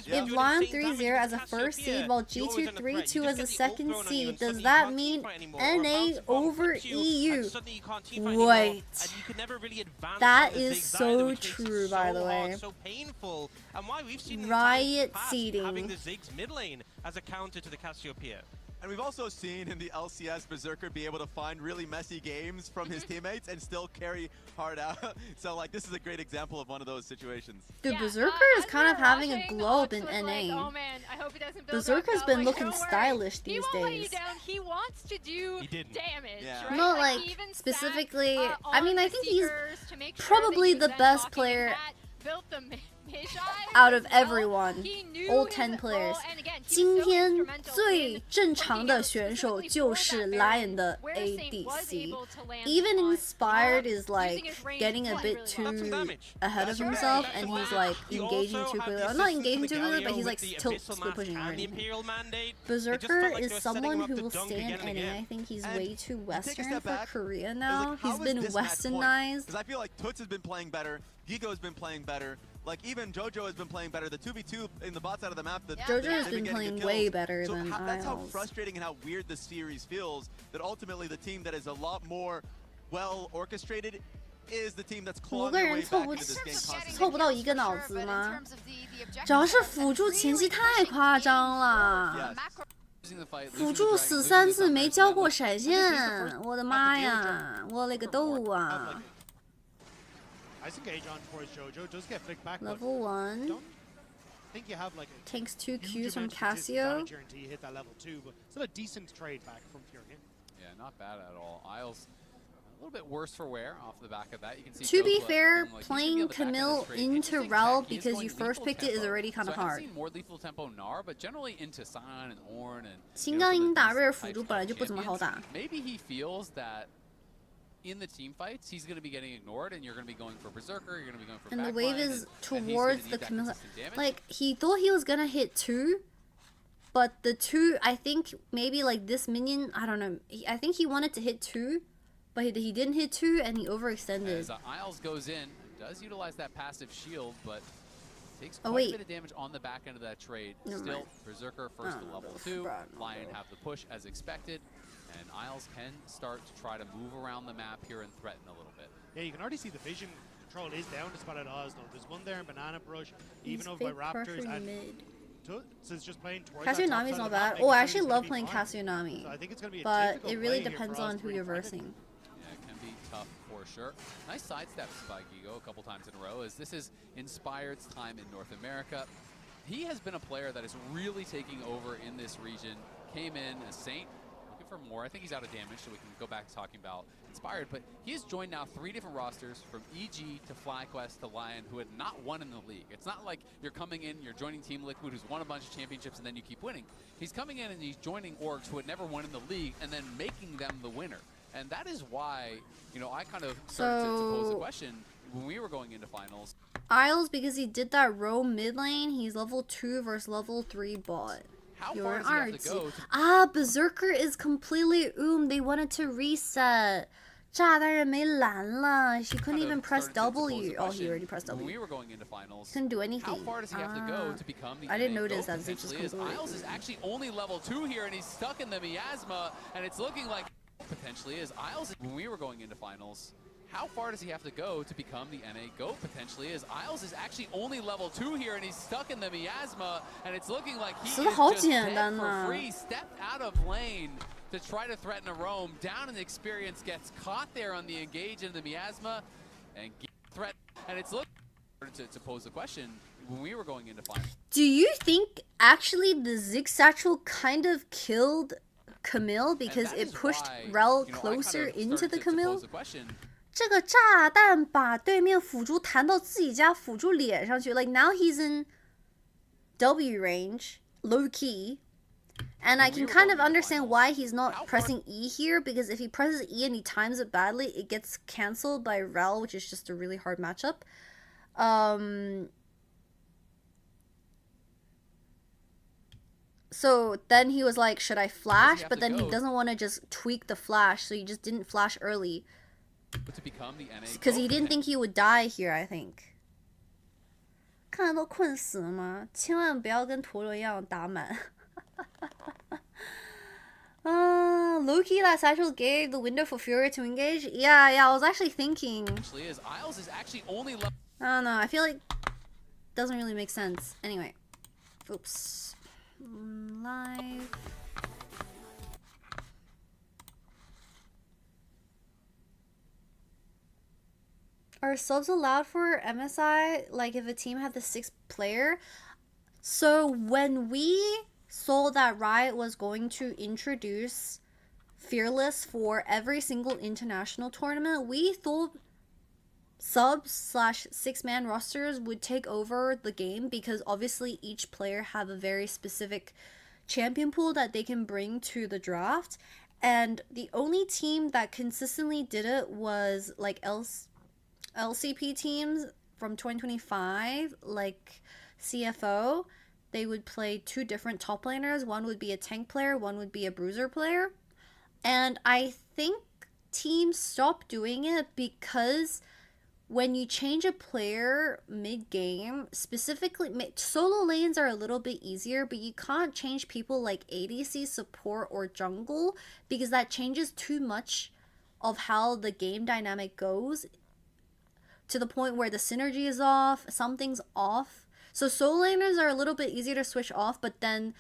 If LYON 3-0 as a first seed while G2 3-2 as a second seed, does that mean NA over EU? Wait, that is so true, by the way. Riot seeding. As a counter to the Cassiopeia. And we've also seen in the LCS Berserker be able to find really messy games from his teammates and still carry hard out. So like this is a great example of one of those situations. Dude, yeah, Berserker is kind of having a glow up in NA. Like, oh man, I hope he doesn't build Berserker's been like, looking stylish these days. He won't let you down. He wants to do damage, right? No, like specifically, I mean, I think he's probably the best player out of everyone, all 10 players. 今天最正常的选手就是 LYON 的 ADC. Even Inspired is like getting a bit too ahead of himself, and he's like engaging too quickly. I'm not engaging too quickly, but he's like split pushing already. Berserker is someone who will stay in NA. I think he's way too Western for Korea now. He's been westernized. Because I feel like Toots has been playing better, Gigo has been playing better. Like even JoJo has been playing better. The 2v2 in the bot side of the map. JoJo has been playing way better than That's how Isles. frustrating and how weird this series feels. That ultimately the team that is a lot more well orchestrated is the team that's clawing their way back into this game constantly. 凑不到一个脑子吗？主要是辅助前期太夸张了。辅助死3次没交过闪现，我的妈呀！我勒个豆啊 Nice engage on towards Jojo. Does get flicked back.！Level 1 Don't think you have like a takes 2 huge Qs from amount of consistent Casio. damage here until you hit that level 2, but still a decent trade back from Furia. Yeah, not bad at all. Isles a little bit worse for wear off the back of that. You can see To be Jojo fair, like, he's gonna be playing on the back end of Camille this trade. into Interesting Rel tech. He is because going you first lethal picked it is tempo. already kind So of I haven't hard. seen more lethal tempo Gnar, but generally into San and Ornn and 新刚英打瑞尔辅助本来就不怎么好打。 Maybe he feels that in the team fights, he's going to be getting ignored, and you're going to be going for Berserker, you're going to be going for And the backline, wave is and he's gonna towards need the that Camille. consistent damage. Like, he thought he was gonna hit 2, but the 2, I think maybe like this minion, I don't know. I think he wanted to hit 2, but he didn't hit 2 and he overextended. As Isles goes in, does utilize that passive shield, but takes Oh, quite wait. a bit of damage on the back end of that trade. Never Still, mind. Berserker first to level 2, Lion have the push as expected, and Isles can start to try to move around the map here and threaten a little bit. Yeah, you can already see the vision control is down to spot at Oz though. There's one there in Banana Brush, He's even over by fake Raptors, pressuring and mid. so it's just playing towards Casio that top Nami's side not of the map, bad. making Oh, I sure actually he's love gonna playing be fine. Casio Nami, So I think it's going to be a but difficult it really play here depends for Oz on to who really you're find it. versing. Yeah, it can be tough for sure. Nice sidesteps by Gigo a couple times in a row, as this is Inspired's time in North America. He has been a player that is really taking over in this region. Came in as Saint, looking for more. I think he's out of damage, so we can go back to talking about Inspired. But he has joined now 3 different rosters, from EG to FlyQuest to Lion, who had not won in the league. It's not like you're coming in, you're joining Team Liquid, who's won a bunch of championships, and then you keep winning. He's coming in and he's joining orgs who had never won in the league, and then making them the winner. And that is why, you know, I kind of started to pose the question when we were going into finals. Isles, because he did that row mid lane, he's level 2 versus level 3 bot. How You're far does he have to go to Ah, Berserker is completely They wanted to reset. 炸弹人没蓝了. She couldn't even press W. Oh, he already pressed when W. we were going into finals? Couldn't do anything. How far does he have to go to become the I didn't NA notice GOAT that. It's just potentially? Is completely Isles is actually only level 2 here, and he's stuck in the miasma, and it's looking like potentially is Isles when we were going into finals. How far does he have to go to become the NA GOAT potentially? Is Isles is actually only level 2 here, and he's stuck in the miasma, and it's looking like he is just dead for free. Stepped out of lane to try to threaten a roam. Down in the experience, gets caught there on the engage in the miasma, and threat. And it's looking to pose the question when we were going into finals. Do you think actually the Zig Satchel kind of killed Camille because it pushed Rel closer into the Camille? 这个炸弹把对面辅助弹到自己家辅助脸上去 Like now he's in W range, low key. And I can kind of understand why he's not pressing E here, because if he presses E and he times it badly, it gets cancelled by Rel, which is just a really hard matchup. So then he was like, should I flash? But then he doesn't want to just tweak the flash, so he just didn't flash early. Because he didn't think he would die here, I think. 看得都困死了吗？千万不要跟陀螺一样打满。Loki, that Satchel gave the window for Furia to engage? Yeah, I was actually thinking. I don't know, I feel like doesn't really make sense. Anyway. Oops. Live. Are subs allowed for MSI, like if a team had the 6th player? So when we saw that Riot was going to introduce Fearless for every single international tournament, we thought subs / 6-man rosters would take over the game, because obviously each player have a very specific champion pool that they can bring to the draft. And the only team that consistently did it was like LCP teams from 2025, like CFO. They would play 2 different top laners. One would be a tank player, one would be a bruiser player. And I think teams stopped doing it because when you change a player mid-game, specifically, solo lanes are a little bit easier, but you can't change people like ADC, support, or jungle, because that changes too much of how the game dynamic goes, to the point where the synergy is off, something's off. So solo laners are a little bit easier to switch off, but then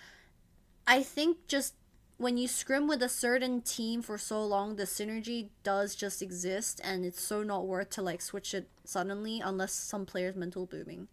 I think just when you scrim with a certain team for so long, the synergy does just exist, and it's so not worth to like switch it suddenly unless some player's mental booming.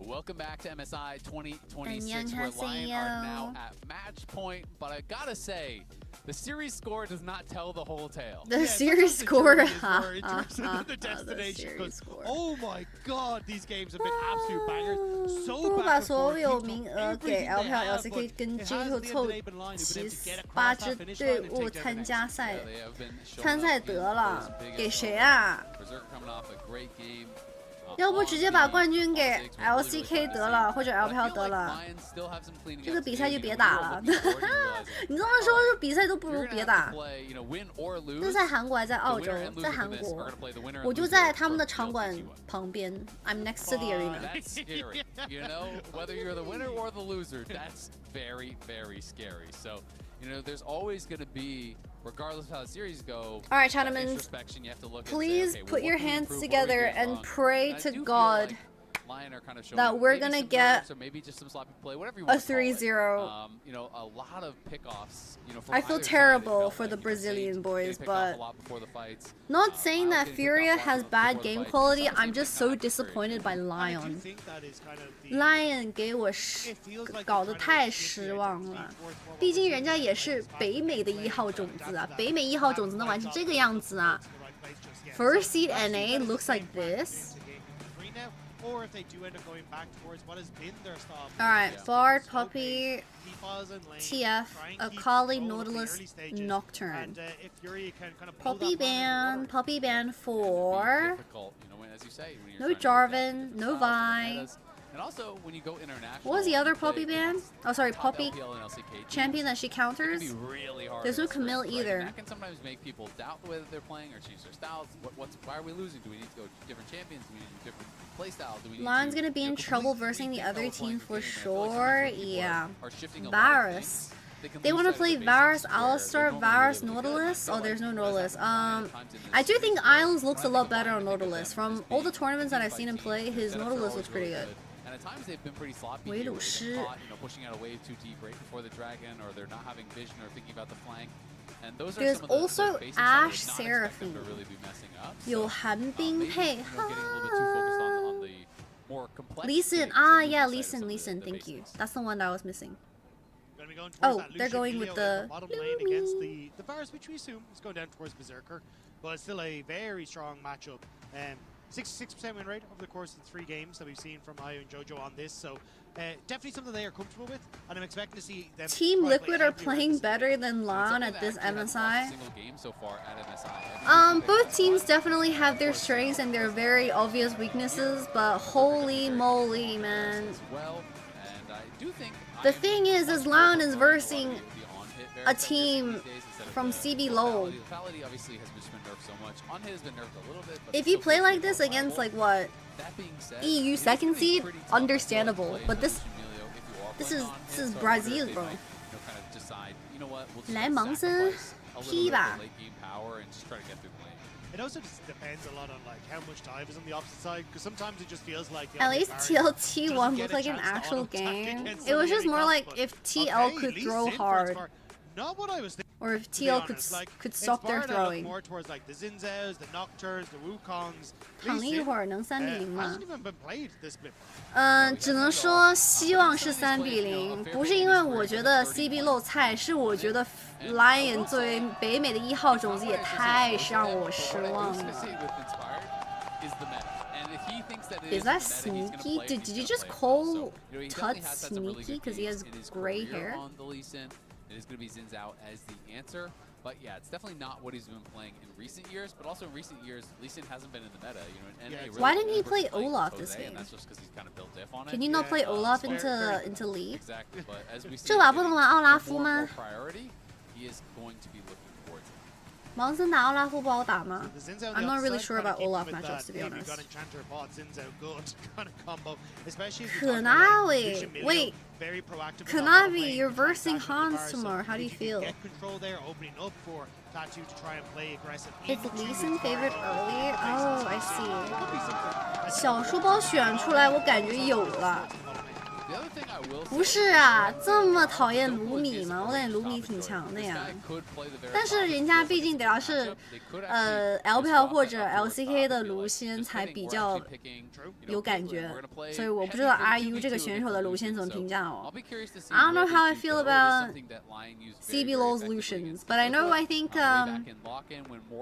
Welcome back to MSI 2026, where LYON are now at match point. But I gotta say, the series score does not tell the whole tale. The series score, the destination. Oh my god, these games have been absolute bangers. So back and forth. 把所有名额给 LPL LCK 跟 G2 凑齐8支队伍参加赛，参赛得了，给谁啊？要不直接把冠军给 LCK 得了，或者 LPL 得了，这个比赛就别打了。你这么说，这比赛都不如别打。那在韩国还在澳洲，在韩国，我就在他们的场馆旁边。I'm next to the arena. That's scary. You know, whether you're the winner or the loser, that's very, very scary. So, you know, there's always going to be, regardless of how the series go, all right, gentlemen, please put your hands together and pray to God that we're gonna get a 3-0. You know, a lot of pickoffs. You know, I feel terrible for the Brazilian boys, but not saying that Furia has bad game quality. I'm just so disappointed by LYON. LYON 给我搞得太失望了，毕竟人家也是北美的1号种子啊，北美1号种子能玩成这个样子啊。First seed NA looks like this. Or if they do end up going back towards what has been their style. Alright, Bard, Poppy, TF, Akali, Nautilus, Nocturne. Poppy ban 4. No Jarvan, no Vi. And also, when you go international, what was the other Poppy ban? Oh, sorry, Poppy champion that she counters? There's no Camille either. That can sometimes make people doubt the way that they're playing or change their styles. Why are we losing? Do we need to go to different champions? Do we need different play styles? LYON's gonna be in trouble versus the other team for sure. Yeah. Varus. They want to play Varus, Alistar, Varus, Nautilus. Oh, there's no Nautilus. I do think Islands looks a lot better on Nautilus. From all the tournaments that I've seen him play, his Nautilus looks pretty good. And at times they've been pretty sloppy here, where they've been caught, you know, pushing out a wave too deep right before the dragon, or they're not having vision or thinking about the flank. And those are There's some of also the basics Ash that I would not expect them Seraphine. to really be messing up. Yo, Han Bing Pei. Getting a little bit too focused on the more complex. Lee Sin. Ah, yeah, Lee Sin. Thank you. That's the one that I was missing. Oh, they're going with the bottom lane against the Varus, which we assume is going down towards Berserker, but it's still a very strong matchup. 66% win rate over the course of the 3 games that we've seen from Ayo and Jojo on this, so definitely something they are comfortable with, and I'm expecting to see them. Team Liquid are playing better than LYON at this MSI. Both teams definitely have their strengths and their very obvious weaknesses, but holy moly, man. The thing is LYON is versing a team from CB LOL. If you play like this against like what, EU second seed, understandable. But this is Brazil, bro. 来盲僧P 吧。 It also just depends a lot on like how much dive is on the opposite side, because sometimes it just feels like at least TLT one looked like an actual game. It was just more like if TL could throw hard. Not what I was thinking. Or if TL could stop their throwing. More towards like the Zinzaos, the Nocturnes, the Wukongs. 躺了一会儿能3-0吗？ hasn't even been played this bit. 只能说希望是3-0，不是因为我觉得 CB 漏菜，是我觉得 LYON 作为北美的1号种子也太让我失望了。Is that sneaky? Did you just call Tut sneaky because he has gray hair? It is going to be Zinzao as the answer. But yeah, it's definitely not what he's been playing in recent years. But also in recent years, Lee Sin hasn't been in the meta. You know, and really why didn't he play Olaf this game? That's just because he's kind of built diff on it. Can you not play Olaf into Lee? Exactly. But as we see, 这把不能玩奥拉夫吗？ priority, he is going to be looking towards it. 盲僧打奥拉夫不好打吗？ I'm not really sure about Olaf matchups to be honest. 可哪位？Wait, very proactive. Kanavi, you're versing Hans tomorrow. How do you feel? Get control there, opening up for Tattoo to try and play aggressive. Is Leeson favorite early? Oh, I see. 小书包选出来，我感觉有了。不是啊，这么讨厌卢米吗？我感觉卢米挺强的呀。但是人家毕竟得要是LPL 或者 LCK 的卢仙才比较有感觉，所以我不知道 RU 这个选手的卢仙怎么评价哦。I don't know how I feel about CBLOL's Lucians, but I know I think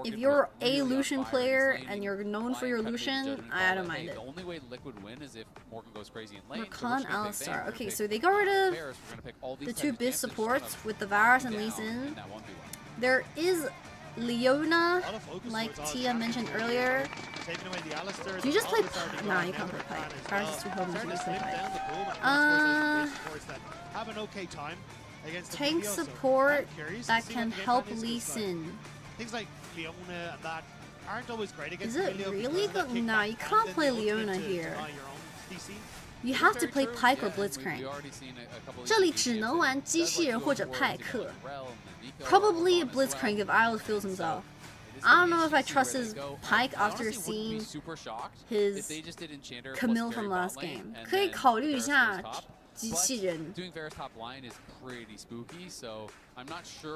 if you're a Lucian player and you're known for your Lucian, I don't mind it. Rakan Alistar. Okay, so they got rid of the two big supports with the Varus and Lee Sin. There is Leona, like Tia mentioned earlier. Do you just play Pike? Nah, you can't play Pike. Varus is too homeless to just play Pike. Tank support that can help Lee Sin. Things like Leona and that aren't always great against. Is it really good? Nah, you can't play Leona here. You have to play Pike or Blitzcrank. 这里只能玩机器人或者派克。Probably a Blitzcrank if Isles feels himself. I don't know if I trust his Pike after seeing his Camille from last game. 可以考虑一下机器人。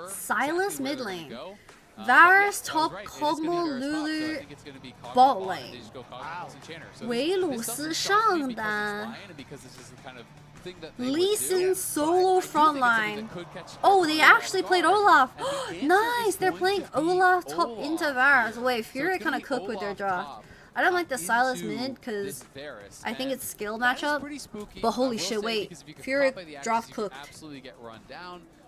Silas mid lane. Varus top Kog'Maw Lulu bot lane. 维鲁斯上单。Lee Sin solo front line. Oh, they actually played Olaf. Nice, they're playing Olaf top into Varus. Wait, Furia kind of cooked with their draw. I don't like the Silas mid because I think it's skill matchup. But holy shit, wait, Furia draft cooked.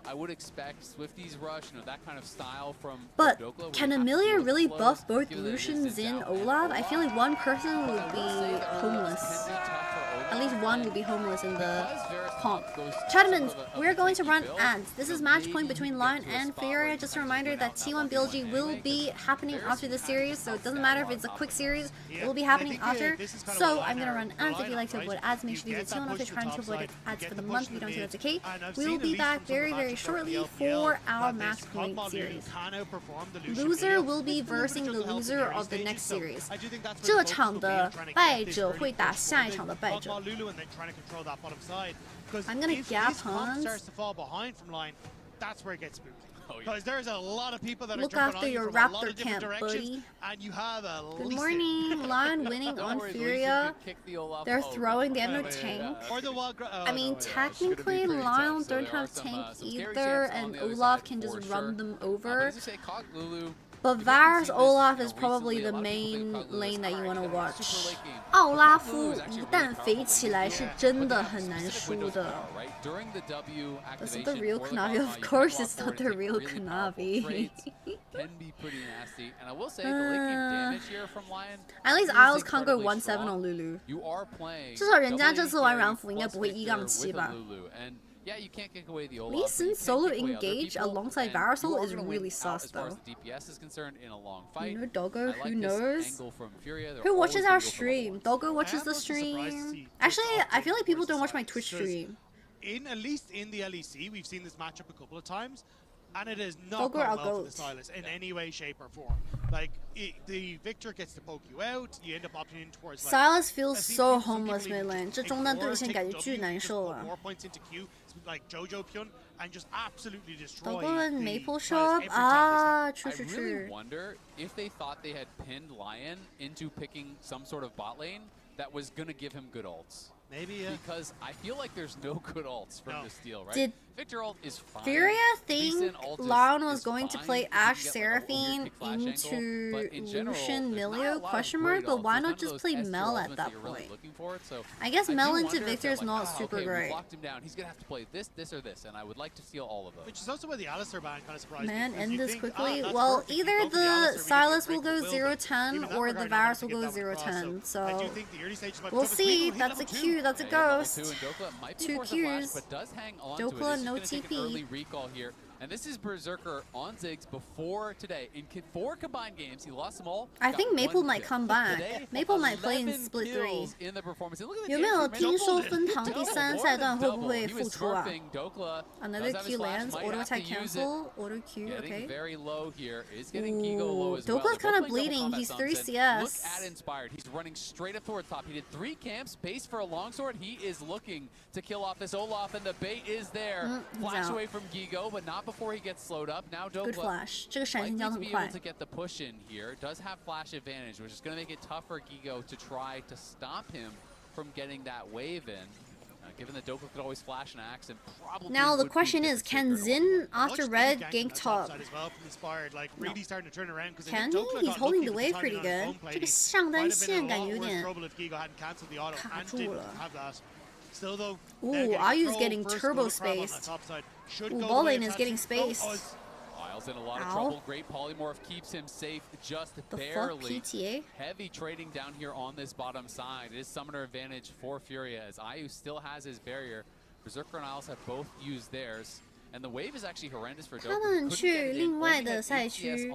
I would expect Swifty's rush, that kind of style from But can Amelia really buff both Lucians in Olaf? I feel like one person would be homeless. At least one would be homeless in the comp. Chatman, we're going to run ads. This is match point between LYON and Furia. Just a reminder that T1 BLG will be happening after the series, so it doesn't matter if it's a quick series, it will be happening after. So I'm going to run ads. If you like to avoid ads, make sure you visit T1 if you're trying to avoid ads for the month. If you don't see that's okay. We will be back very shortly for our match point series. Loser will be versing the loser of the next series. 这场的败者会打下一场的败者。I'm gonna gap Hans. That's where it gets spooky. Because there's a lot of people that Look are jumping after on you your from a lot Raptor of different camp, directions, buddy. and you have a Good morning, LYON winning on Furia. They're throwing, they have no tank. I mean, technically, LYON don't have tank either, and Olaf can just run them over. But Varus Olaf is probably the main lane that you want to watch. 奥拉夫一旦肥起来是真的很难输的。That's not the real Kanavi. Of course, it's not the real Kanavi. At least Isles can't go 1-7 on Lulu. 至少人家这次玩软辅应该不会1-7吧。Yeah, you can't kick away the Olaf. Lee Sin solo engage alongside Varusol is really sus though. DPS is concerned in a long fight. You know Doggo, who knows? Who watches our stream? Doggo watches the stream. Actually, I feel like people don't watch my Twitch stream. At least in the LEC, we've seen this matchup a couple of times, and it is not going well for the Silas in any way, shape, or form. Like, the Victor gets to poke you out, you end up opting in towards. Silas feels so homeless mid lane. 这中单对线感觉巨难受啊。Like Jojo Pyun and just absolutely destroy. Doggo and Maple show up. Ah, true. I really wonder if they thought they had pinned LYON into picking some sort of bot lane that was gonna give him good ults. Maybe, yeah. Because I feel like there's no good ults from this deal, right? Did Victor ult is fine. Furia think LYON was going to play Ashe Seraphine into Lucian Milio? Question mark, but why not just play Mel at that point? I guess Mel into Victor is not super great. Locked him down. He's gonna have to play this, or this, and I would like to steal all of those. Which is also where the Alistar ban kind of surprised me. Man, end this quickly. Well, either the Silas will go 0-10 or the Varus will go 0-10. So we'll see. That's a Q. That's a ghost. 2 Qs. Dokla no TP. And this is Berserker on Ziggs before today. In 4 combined games, he lost them all. I think Maple might come back. Maple might play in split 3.有没有听说分堂第3赛段会不会复出啊 ？Another Q lands, auto attack cancel, auto Q. Okay. Ooh, Dokla's kind of bleeding. He's 3 CS. Look at Inspired. He's running straight up towards top. He did 3 camps, base for a longsword. He is looking to kill off this Olaf, and the bait is there. Flash away from Gigo, but not before he gets slowed up. Now Good Dokla flash. 这个闪现交得很 likely to be 快 able to get the push in here. Does have flash advantage, which is going to make it tough for Gigo to try to stop him from getting that wave in. Given that Dokla could always flash an axe and probably. Now the question is, can Zin after red gank top? Can he? He's holding the wave pretty good. 这个上单线感觉有点卡住了。Ooh, Ayu's getting turbo spaced. Ooh, ball lane is getting spaced. Miles in a lot of trouble. Great polymorph keeps him safe just barely. PTA? Heavy trading down here on this bottom side. It is summoner advantage for Furia as Ayu still has his barrier. Berserker and Isles have both used theirs. And the wave is actually horrendous for Dokla. 他们去另外的赛区，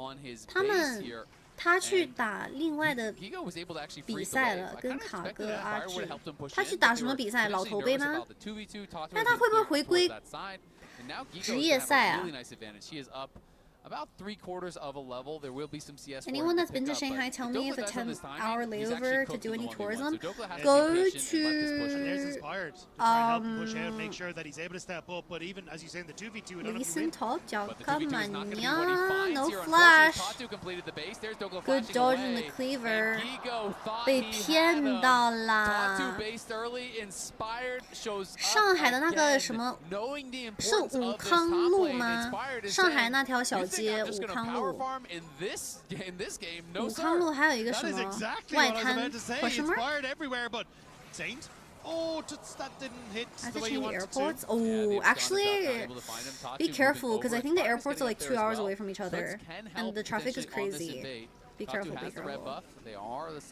他去打另外的比赛了，跟卡哥、阿志。他去打什么比赛？老头杯吗？那他会不会回归职业赛啊？ About 3/4 of a level. There will be some CS. Anyone that's been to Shanghai, tell me if a 10-hour layover to do any tourism. Go to make sure that he's able to step up. But even as you say in the 2v2, Listen top, 잠깐만요. No flash. Good dodge in the cleaver. 被骗到啦。上海的那个什么是武康路吗？上海那条小街。 武康路，武康路还有一个什么外滩 ？Question mark? Oh, that didn't hit the way you the wanted airports? to. Oh, actually, be careful because I think the airports are like 2 hours away from each other, and the traffic is crazy. Be careful, be careful.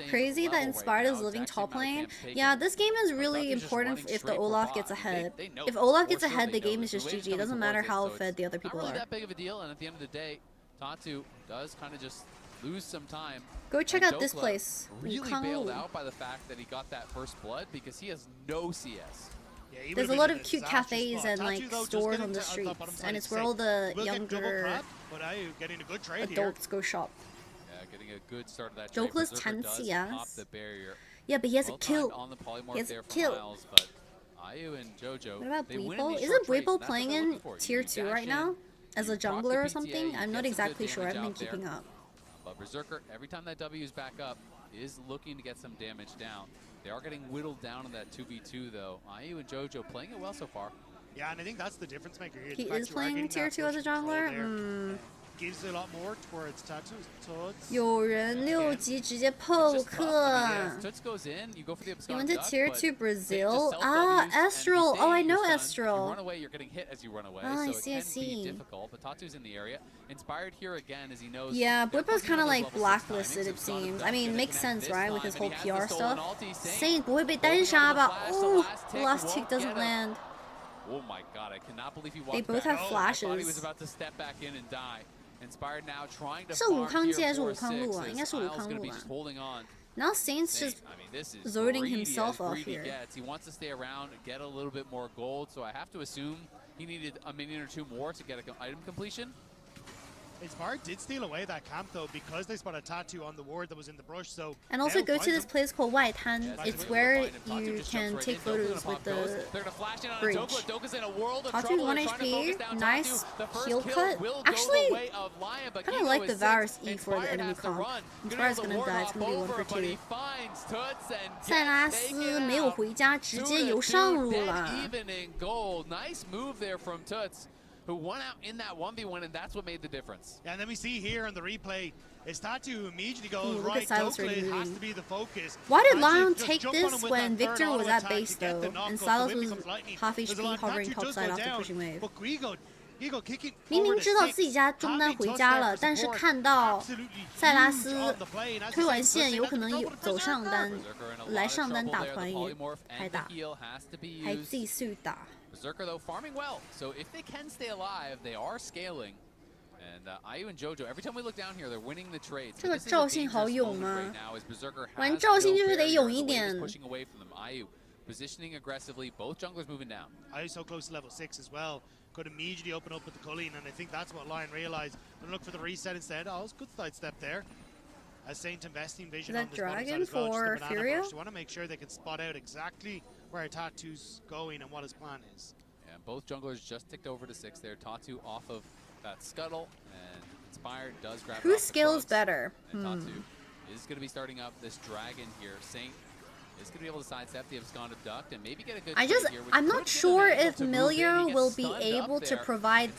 Crazy that Inspired is living top lane. Yeah, this game is really important if the Olaf gets ahead. If Olaf gets ahead, the game is just GG. It doesn't matter how fed the other people not really are. that big of a deal, and at the end of the day, Tatu does kind of just lose some time. Go check out this place. Really bailed out by the fact that he got that first blood because he has no CS. There's a lot of cute cafes and like stores on the streets, and it's where all the younger adults go shop. Getting a good start of that. Dokla's 10 CS. Yeah, but he has a kill. He has a kill. What about Bweepo? Isn't Bweepo playing in tier 2 right now? As a jungler or something? I'm not exactly sure. I haven't been keeping up. But Berserker, every time that W is back up, is looking to get some damage down. They are getting whittled down in that 2v2 though. Ayu and Jojo playing it well so far. Yeah, and I think that's the difference maker here. He is playing tier 2 as a jungler? Gives a lot more towards Tatu. 有人6级直接 poke. You went to tier 2 Brazil? Ah, Astral. Oh, I know Astral. Run away, you're getting hit as you run away. Ah, so it can be difficult. But Tatu's in the area. Inspired here again as he knows. Yeah, Bwipo's kind of like blacklisted, it seems. I mean, makes sense, right, with his whole PR stuff. Saint 不会被单杀吧? Oh, the last tick doesn't land. Oh my god, I cannot believe he walked They both have flashes. I thought he was about to step back in and die. Inspired now trying to 是武康街还是武康路啊？应该是武康路啊。Now Saint's just zording himself off here. He wants to stay around, get a little bit more gold, so I have to assume he needed a minion or 2 more to get an item completion. Inspired did steal away that camp though because they spotted a tattoo on the ward that was in the brush. So and also go to this place called Waitan. It's where you can take photos with the bridge. Tatu's 1 HP, nice heal cut. Actually, kind of like the Varus E for the enemy comp. Inspired's gonna die. It's gonna be 1 for 2. 塞拉斯没有回家，直接游上路了。 Nice move there from Tuts, who won out in that 1v1, and that's what made the difference. Yeah, and then we see here on the replay, is Tatu who immediately goes, right, Dokla has to be the focus. Why did LYON take this when Victor was at base though, and Silas was half HP hovering topside after pushing wave? 明明知道自己家中单回家了，但是看到塞拉斯推完线有可能有走上单，来上单打团也还打，还继续打。Berserker, though, farming well. So if they can stay alive, they are scaling. And IU and JoJo, every time we look down here, they're winning the trades. 这个赵信好勇吗？ Berserker 玩赵信就是得勇一 has 点。 pushing away from them. IU positioning aggressively, both junglers moving down. IU so close to level 6 as well. Could immediately open up with the culling, and I think that's what LYON realized. And look for the reset instead. Oh, it was a good sidestep there. As Saint investing vision on this bottom side as well. For Furia? You want to make sure they can spot out exactly where Tatu's going and what his plan is. Yeah, both junglers just ticked over to 6 there. Tatu off of that scuttle, and Inspired does grab. Who scales better? And Tatu is going to be starting up this dragon here. Saint is going to be able to sidestep the Abscond Duct and maybe get a good here, I'm not sure if Milio will be able to provide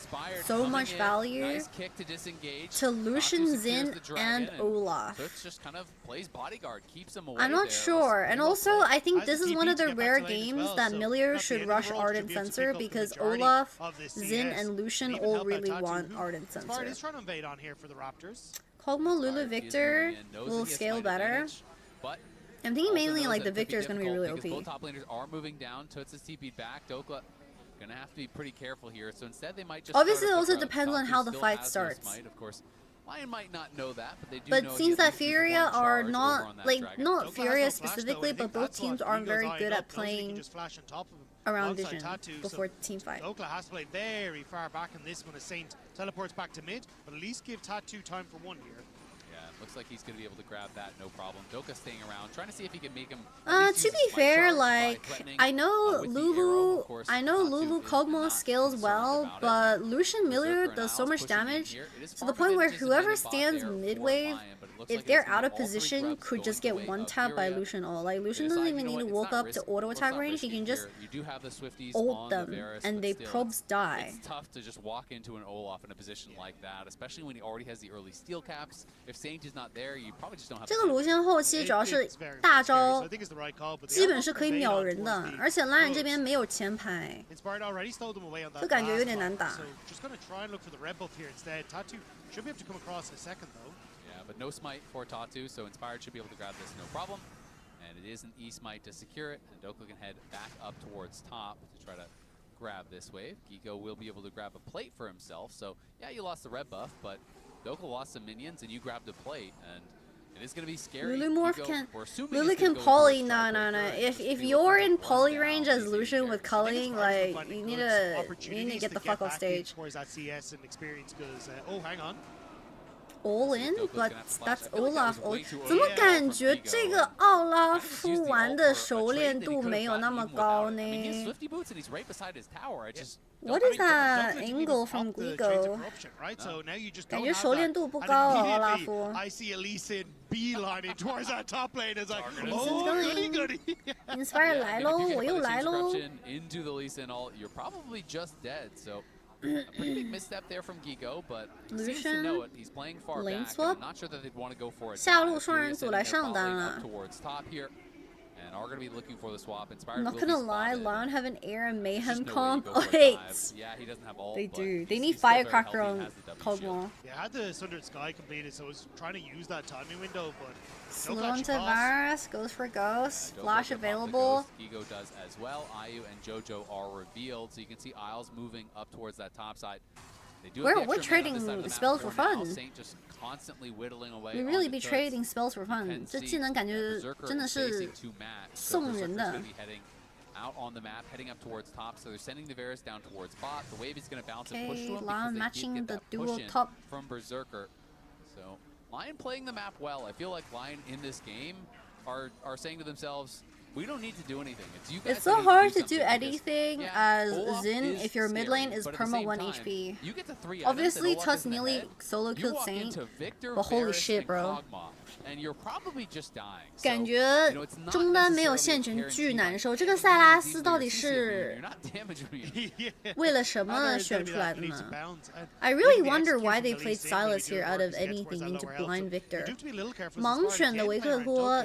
so much value nice kick to disengage. to Lucian, Xin, and Olaf. Toots just kind of plays bodyguard, keeps him away. I'm not there. sure. And also, I think this is one of the rare games that Milio should rush Ardent Sensor because Olaf, Xin, and Lucian all really want Ardent Sensor. Inspired is trying to invade on here for the Raptors. Kog'Maw, Lulu, Victor will scale better. But I'm thinking mainly like the Victor is going to be really OP. Both top laners are moving down. Toots is TP'd back. Dokla gonna have to be pretty careful here. So instead, they might just. Obviously, it also depends on how the fight starts. Of course, LYON might not know that, but they do. But know it seems that he Furia are not like dragon. not Furia specifically, but both teams aren't very good at playing around vision before team fight. Dokla has to play very far back in this one as Saint teleports back to mid, but at least give Tatu time for one here. Looks like he's going to be able to grab that, no problem. Doka staying around, trying to see if he can make him. To be fair, like I know Lulu, Kog'Maw scales well, but Lucian Milio does so much damage to the point where whoever stands mid wave, if they're out of position, could just get one tap by Lucian ult. Like Lucian doesn't even need to walk up to auto attack range; he can just ult them, and they probs die. It's tough to just walk into an Olaf in a position like that, especially when he already has the early steel caps. If Saint is not there, you probably just don't have. 这个卢仙后期主要是大招，基本是可以秒人的，而且蓝染这边没有前排，就感觉有点难打。 But no smite for Tatu, so Inspired should be able to grab this no problem. And it is an E-smite to secure it, and Dokla can head back up towards top to try to grab this wave. Gigo will be able to grab a plate for himself, so yeah, you lost the red buff, but Dokla lost some minions, and you grabbed a plate, and it is going to be scary. Lulu can poly, no. If you're in poly range as Lucian with culling, like you need to get the fuck off stage. Oh, hang on. All in, but that's Olaf. 怎么感觉这个奥拉夫玩的熟练度没有那么高呢？ What is that angle from Gigo? 感觉熟练度不高啊，奥拉夫。 I see Elise beelining towards that top lane. It's like, oh, goody goody. Inspire 来喽，我又来喽。 Into the Lee Sin ult, you're probably just dead. So a pretty big misstep there from Gigo, but he seems to know it. He's playing far back. I'm not sure that they'd want to go for it. 下路双人组来上单了。 Towards top here. And are going to be looking for the swap. Inspired I'm not will gonna be lie, spotted. LYON have an air and mayhem No comp. way to go for Wait, dive. Yeah, he doesn't have ult, they but do. They he's need still very Firecracker healthy, on has the W shield. Kog'Maw. Yeah, had the Sundered Sky completed, so I was trying to use that timing window, but Slow onto Varus, goes for Ghost, Flash available. Gigo does as well. IU and JoJo are revealed, so you can see Isles moving up towards that top side. They do We're trading spells for fun. Saint just constantly whittling away. We really be trading spells for fun. 这技能感觉真的是送人的。 Out on the map, heading up towards top, so they're sending the Varus down towards bot. The wave is going to bounce and push to him LYON because they matching did the get that dual push in top. from Berserker. So LYON playing the map well. I feel like LYON in this game are saying to themselves, we don't need to do anything. It's you guys. It's so hard to do anything as Xin if your mid lane is perma 1 HP. Obviously, Tuz nearly solo killed Saint, but holy shit, bro. And you're probably just dying. 感觉中单没有线权巨难受。这个塞拉斯到底是为了什么选出来的呢 ？I really wonder why they played Silas here out of anything into blind Victor. 盲选的维克托。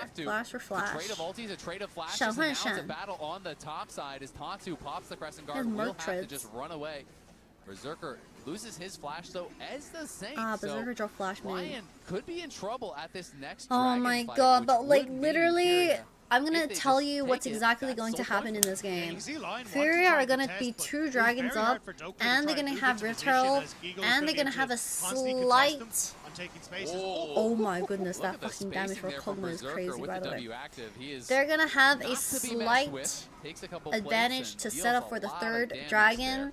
have to. Flash or flash? A trade of ultis, a trade of flashes, Shan and Hui now it's a Shan. battle on the top side as Tatu pops the Crescent Guard. His Will Merc have to treads. just run away. Berserker loses his flash, though, as the Saint. Berserker draw flash mid. LYON could be in trouble at this next Oh Dragon my fight, god, which but like would mean literally, Furia, I'm gonna if they tell just you take what's it, exactly that's going to so happen in this Yeah, game. you see Lion wanted to Furia try are gonna contest, be but 2 it was dragons very hard up, for Doku to and try they're gonna move have into position Returl, as Gigo was and they're able gonna to have a constantly contest slight. them on taking spaces. Oh my goodness, Look that at the fucking damage spacing for there from Kog'Maw is Berserker crazy, with by the way. W active. He is They're gonna have a not to be messed slight with. Takes a couple plates advantage and to deals set up a for the lot of 3rd damage dragon. there.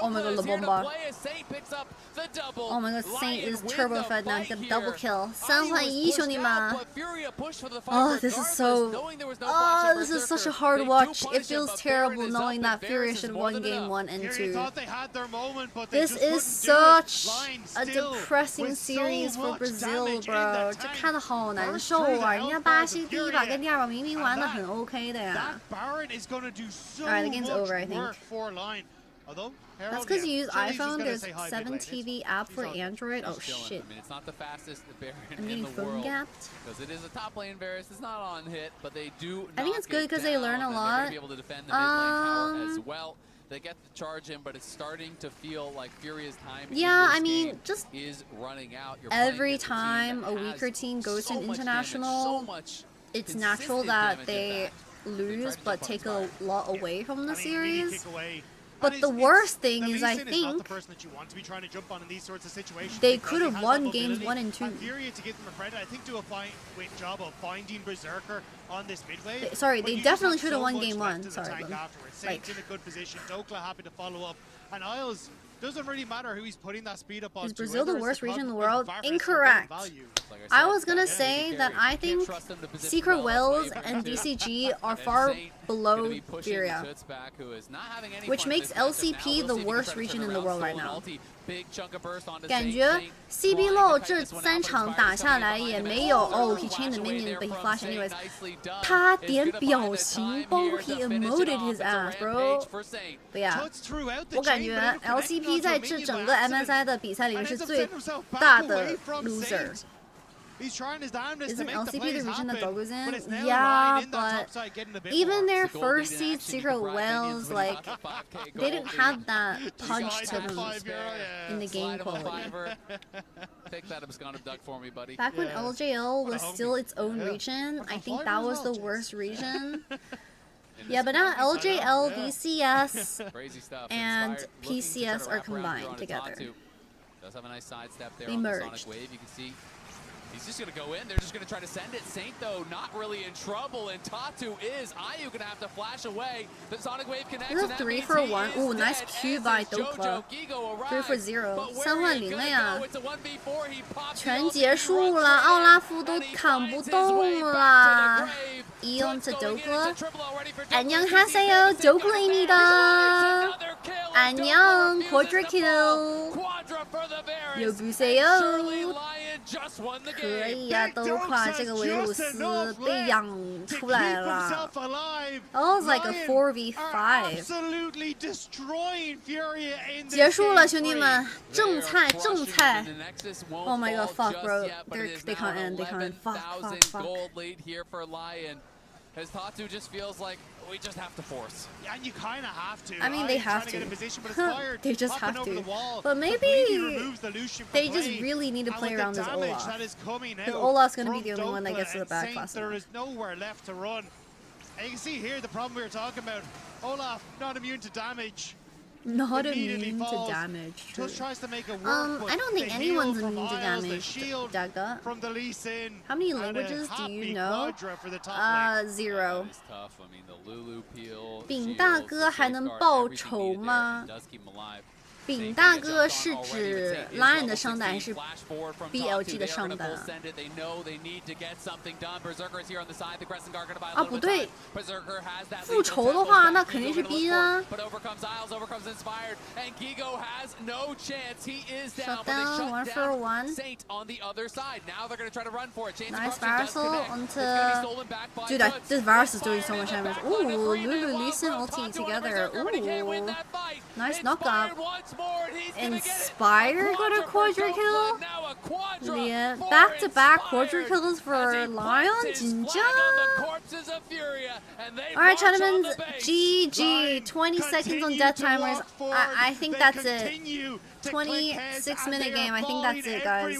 Oh my god, the bomba. Saint picks up the double. Oh my god, Saint Lion is win turbo the fed now, fight get here. double kill. Ayu 3-1-1 was兄弟 pushed 们 out, but Furia pushed for the fight Oh, this is regardless, so. knowing there was no Oh, flash on this is such a Berserker. hard They do watch. punish It feels him, but terrible Baron is knowing up, that and Furia Varus should is have more won than game enough. 1 and Fury 2. thought they had their moment, but they This just is couldn't such do it. Lion a still depressing with so series for much Brazil, damage in bro. the 这 tank. 看的好难 Burst 受 through the 啊！人家 health 巴 bar 西 of 第一把 Furia. 跟第二把明明玩的 And 很 OK 的呀 That。Baron is going to do so Alright, the game's much over, I think. work for Lion. Although, That's Harold, because yeah, you use Shirley's just iPhone. gonna There's say hi, 7 mid lane. TV app for on. Android. Oh He's chilling. shit. I mean, it's not the fastest Baron I'm in getting the phone world. gapped. Because it is a top lane Varus. It's not on hit, but they do I think knock it's good it because they down, learn a and they're lot. gonna be able to defend the mid lane tower as well. They get the charge in, but it's starting to feel like Furia's time Yeah, in this I mean, game just is running out. You're every playing against a team time that a weaker has team goes so to much international, damage, so much it's natural consistent that damage they impact. lose to but jump on take a Inspire. lot away from the I mean, really series. kick away. But And the worst thing the is, Lee I Sin is not the think person that you want to be trying to jump on in these sorts of situations. they because could he have has won that games mobility. 1 and 2. And Furia, to give them a credit, I think do a fine job of finding Berserker on this mid wave. Sorry, But they you just definitely have should have so won much game left 1. in the Sorry, tank but afterwards. like, Saints in a good position. Dokla happy to follow up, and Isles doesn't really matter who he's putting that speed up on. is Brazil the whether it's worst region in the Pug- world? Varus or Incorrect. Value. Like I said, was gonna gotta say be that carried. I Can't think trust them to position Secret well. Wells That's and wave number two. BCG are And far Saint gonna below be pushing Furia, the Toots back, who is not having any which fun in makes this matchup now. LCP We'll the see if he can worst try to region turn in the around. world right Stolen now. ulti, big chunk of burst onto 感 Saint. 觉 Saint CB flying Low to fight 这 this one out, 3 but 场 Inspire 打下 coming 来 behind 也 him. 没有 Oh, he flash chained the away minion there but he from flashed Saint. anyways. Nicely done. 他 Is 点 gonna 表 find the 情 time 包 here he to finish it emoted off. his It's a ass, bro. rampage for Saint. But yeah, Cuts throughout the 我感 chain, 觉 but ended up connecting LCP onto 在 a 这 minion 整 by 个 accident. MSI 的比赛里面 And 是 ends up 最 setting himself back 大 away 的 from loser. Saint. He's trying his damnedest to Isn't make the LCP plays the region that happen, Dogo's in? but it's now Yeah, Lion in that but top side getting a bit even more. their It's the gold first lead in seed action. You Secret can bribe Wells, minions when you like, got the 5K they didn't gold have lead. that punch Slide to that them 5 euro, yeah. in the game Slide him a quality. fiver. Take that Abscond duck for me, buddy. Back when Yeah. LJL was What a still homie. its own Yeah. region, What I a think fiver that as was well, the worst region. In Yeah, this but now game, LJL, yeah. VCS, crazy stuff. and Inspired looking to try to PCS are wrap around here combined onto together. Tatu. Does have a nice sidestep there They on the merged. Sonic Wave. You can see he's just going to go in. They're just going to try to send it. Saint, though, not really in trouble. And Tatu is. IU going to have to flash away. The Sonic Wave connects. This is and that 3 means for he 1. is Ooh, nice dead, Q as by is Jojo. Dokla. Gigo 3 for arrives. 0. But where 3换 are you 0 了 gonna 呀 go? It's a 1v4. He pops the 全 ulti, 结 he 束 runs 了， right 奥拉 in, 夫都 and he 扛不 finds his 动 way 了 back to the grave. 이온 Tuts 저 going in, it's a Dokla. triple already for Dokla. 안녕하세요, CC gets it Dokla 입니다. Another kill, and 안녕, Dokla quadra refuses to fall. kill. Quadra for the Varus. 여보세요. And surely Lion just won the 可 game. 以呀，都夸这个维鲁斯被养出来了。That was like a 4v5. Absolutely destroying Furia in this 结束了， game 兄弟 three. 们，正菜 They are 正 crushing 菜 it, and the Nexus won't Oh my god, fall fuck, just bro. yet, but it is They now can't an end, they can't end. Fuck, 11,000 fuck. gold lead here for Lion. As Tatu just feels like we just have to force. Yeah, and you kind of have to. I mean, they Iron's have trying to. Get in to. position, but it's fired, They just popping have over to. the wall, But maybe completely removes the Lucian from they just play. really need to And play with around the this damage Olaf. that is coming Because out Olaf's gonna be from the only one that Dokla gets to the and back Saint, class there now. is nowhere left to run. And you can see here the problem we were talking about. Olaf not immune to damage. Not Immediately immune to falls. damage. True. Just tries to make it work. but I don't think the anyone's heal from immune to Isles, the damage. shield Daga. from the Lee Sin. How many and a languages do you happy know? quadra for the top lane. 0. It's tough. I mean, the Lulu peel, 饼大哥还能报仇吗？ does keep him alive. 饼大哥是指 Lion 的上单还是 BLG 的上单啊？啊，不对，复仇的话那肯定是 B 啊。Shut down 1 for 1. Nice Varusal onto. Dude, this Varus is doing so much damage. Ooh, Lulu, Lee Sin ulti together. Ooh, nice knockup. Inspire got a quadra kill. Yeah, back-to-back quadra kills for Lion. 진짜? Alright, gentlemen, GG. 20 seconds on death timers. I think that's it. 26-minute game. I think that's it, guys.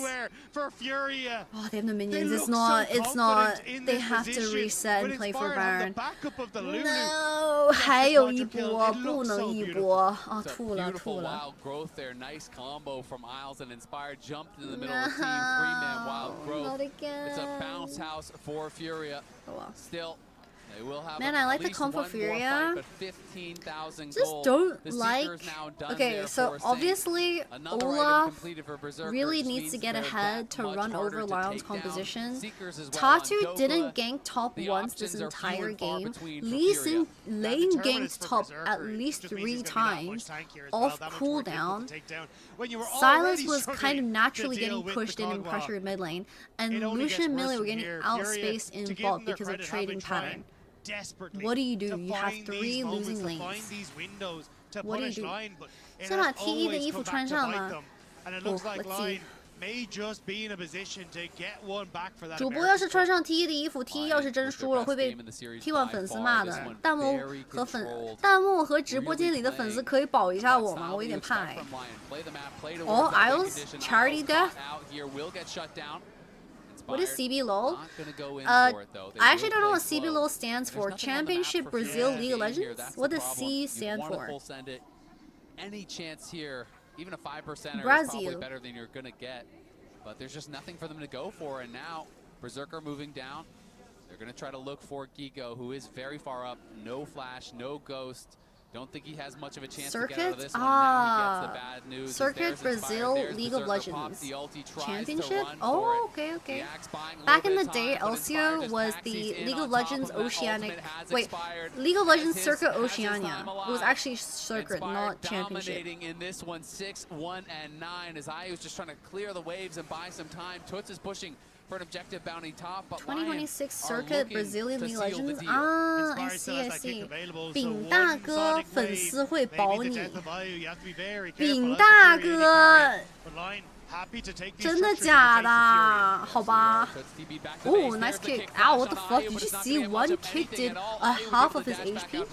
Oh, they have no minions. It's not. They have to reset and play for Baron. No, 还有一波，不能一波。哦，吐了，吐了。 Wild growth there, nice combo from Isles and Inspired jumped in the middle of the team. 3-man wild growth. Not again. It's a bounce house for Furia. Oh well. Still, they will have Man, I like the comp for Furia. Fight, but 15,000 Just gold. don't The like. Seeker's now done Okay, there so for Saint. obviously Another item Olaf completed for Berserker, really just needs means to get they're ahead that to much run harder over to Lion's take down. composition. Seekers as well on Tatu Dokla. didn't gank top The once this options are few entire and far game. between for Lee Furia. Sin lane Determinants ganked for top Berserker at least just means 3 he's gonna be that times much tankier as off well, that much more difficult cooldown. to take down. When you were Silas already was kind of struggling naturally to deal getting with pushed the in and Kog'Maw. pressured mid lane, and It only Lucian gets and worse Millie were from getting here. outspaced Furia, in to give bulk them their because of credit, have trading been trying pattern. desperately What do you do? to You have find 3 these moments, losing to find lanes. these windows to What do you punish do? Lion, but it 先把 has T1的 always 衣服 come back 穿 to 上 bite 吗？ them. And it Oh, looks like let's see. Lion may just be in a position to get one back for that. 主播要是穿上 T1 的衣服 ，T1 要是真输了会被 T1 粉丝骂的。弹幕和直播间里的粉丝可以保一下我吗？我有点怕哎。哦 ，Isles Charity Death。What is CB LOL? I actually don't know what CB LOL stands for. Championship Brazil League of Legends? What does C stand for? Any chance here, even a 5%er is probably better than you're going to get. But there's just nothing for them to go for. And now, Berserker moving down. They're going to try to look for Gigo, who is very far up. No flash, no ghost. Don't think he has much of a chance to get out of this one. Now he gets the bad news. Circuit Brazil League of Legends Championship? Oh, okay, okay. Back in the day, LCO was the League of Legends Oceanic. Wait, League of Legends Circuit Oceania. It was actually Circuit, not Championship. In this one, 6, 1, and 9. As IU's just trying to clear the waves and buy some time. Toots is pushing for an objective bounty top, but 2026 Circuit Brazilian League Legends 啊 ，I see I see， 饼大哥粉丝会保你，饼大哥，真的假的？好吧。Oh, nice kick! Ow, what the fuck? Did you see one kick did a half of his HP?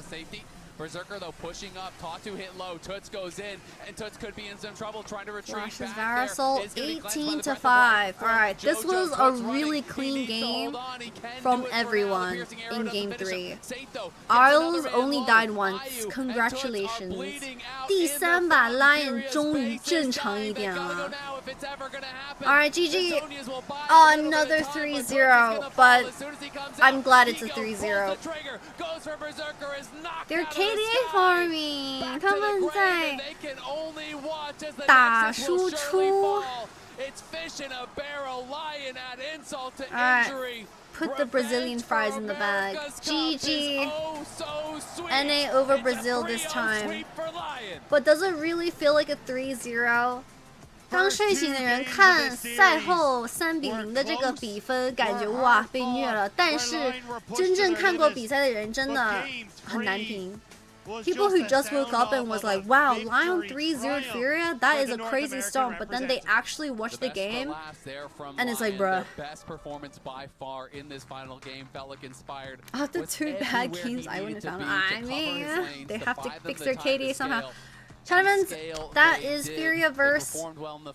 Berserker though pushing up, Tatu hit low, Toots goes in, and Toots could be in some trouble trying to retreat Flashes back Varasol 18-5. Alright, this was a really clean game from everyone in game 3. Isles only died once. Congratulations. 第3把 Lion 终于正常一点了。Alright, GG. Another 3-0, but I'm glad it's a 3-0. They're KDA farming. 他们在打输出。Alright, put the Brazilian fries in the bag. GG. NA over Brazil this time. But does it really feel like a 3-0? 刚睡醒的人看赛后3-0的这个比分，感觉哇被虐了。但是真正看过比赛的人真的很难评。People who just woke up and was like, wow, LYON 3-0 Furia, that is a crazy stomp. But then they actually watched the game, and it's like, bruh. After 2 bad games, I wouldn't have found it. I mean, they have to fix their KD somehow. Gentlemen, that is Furia vs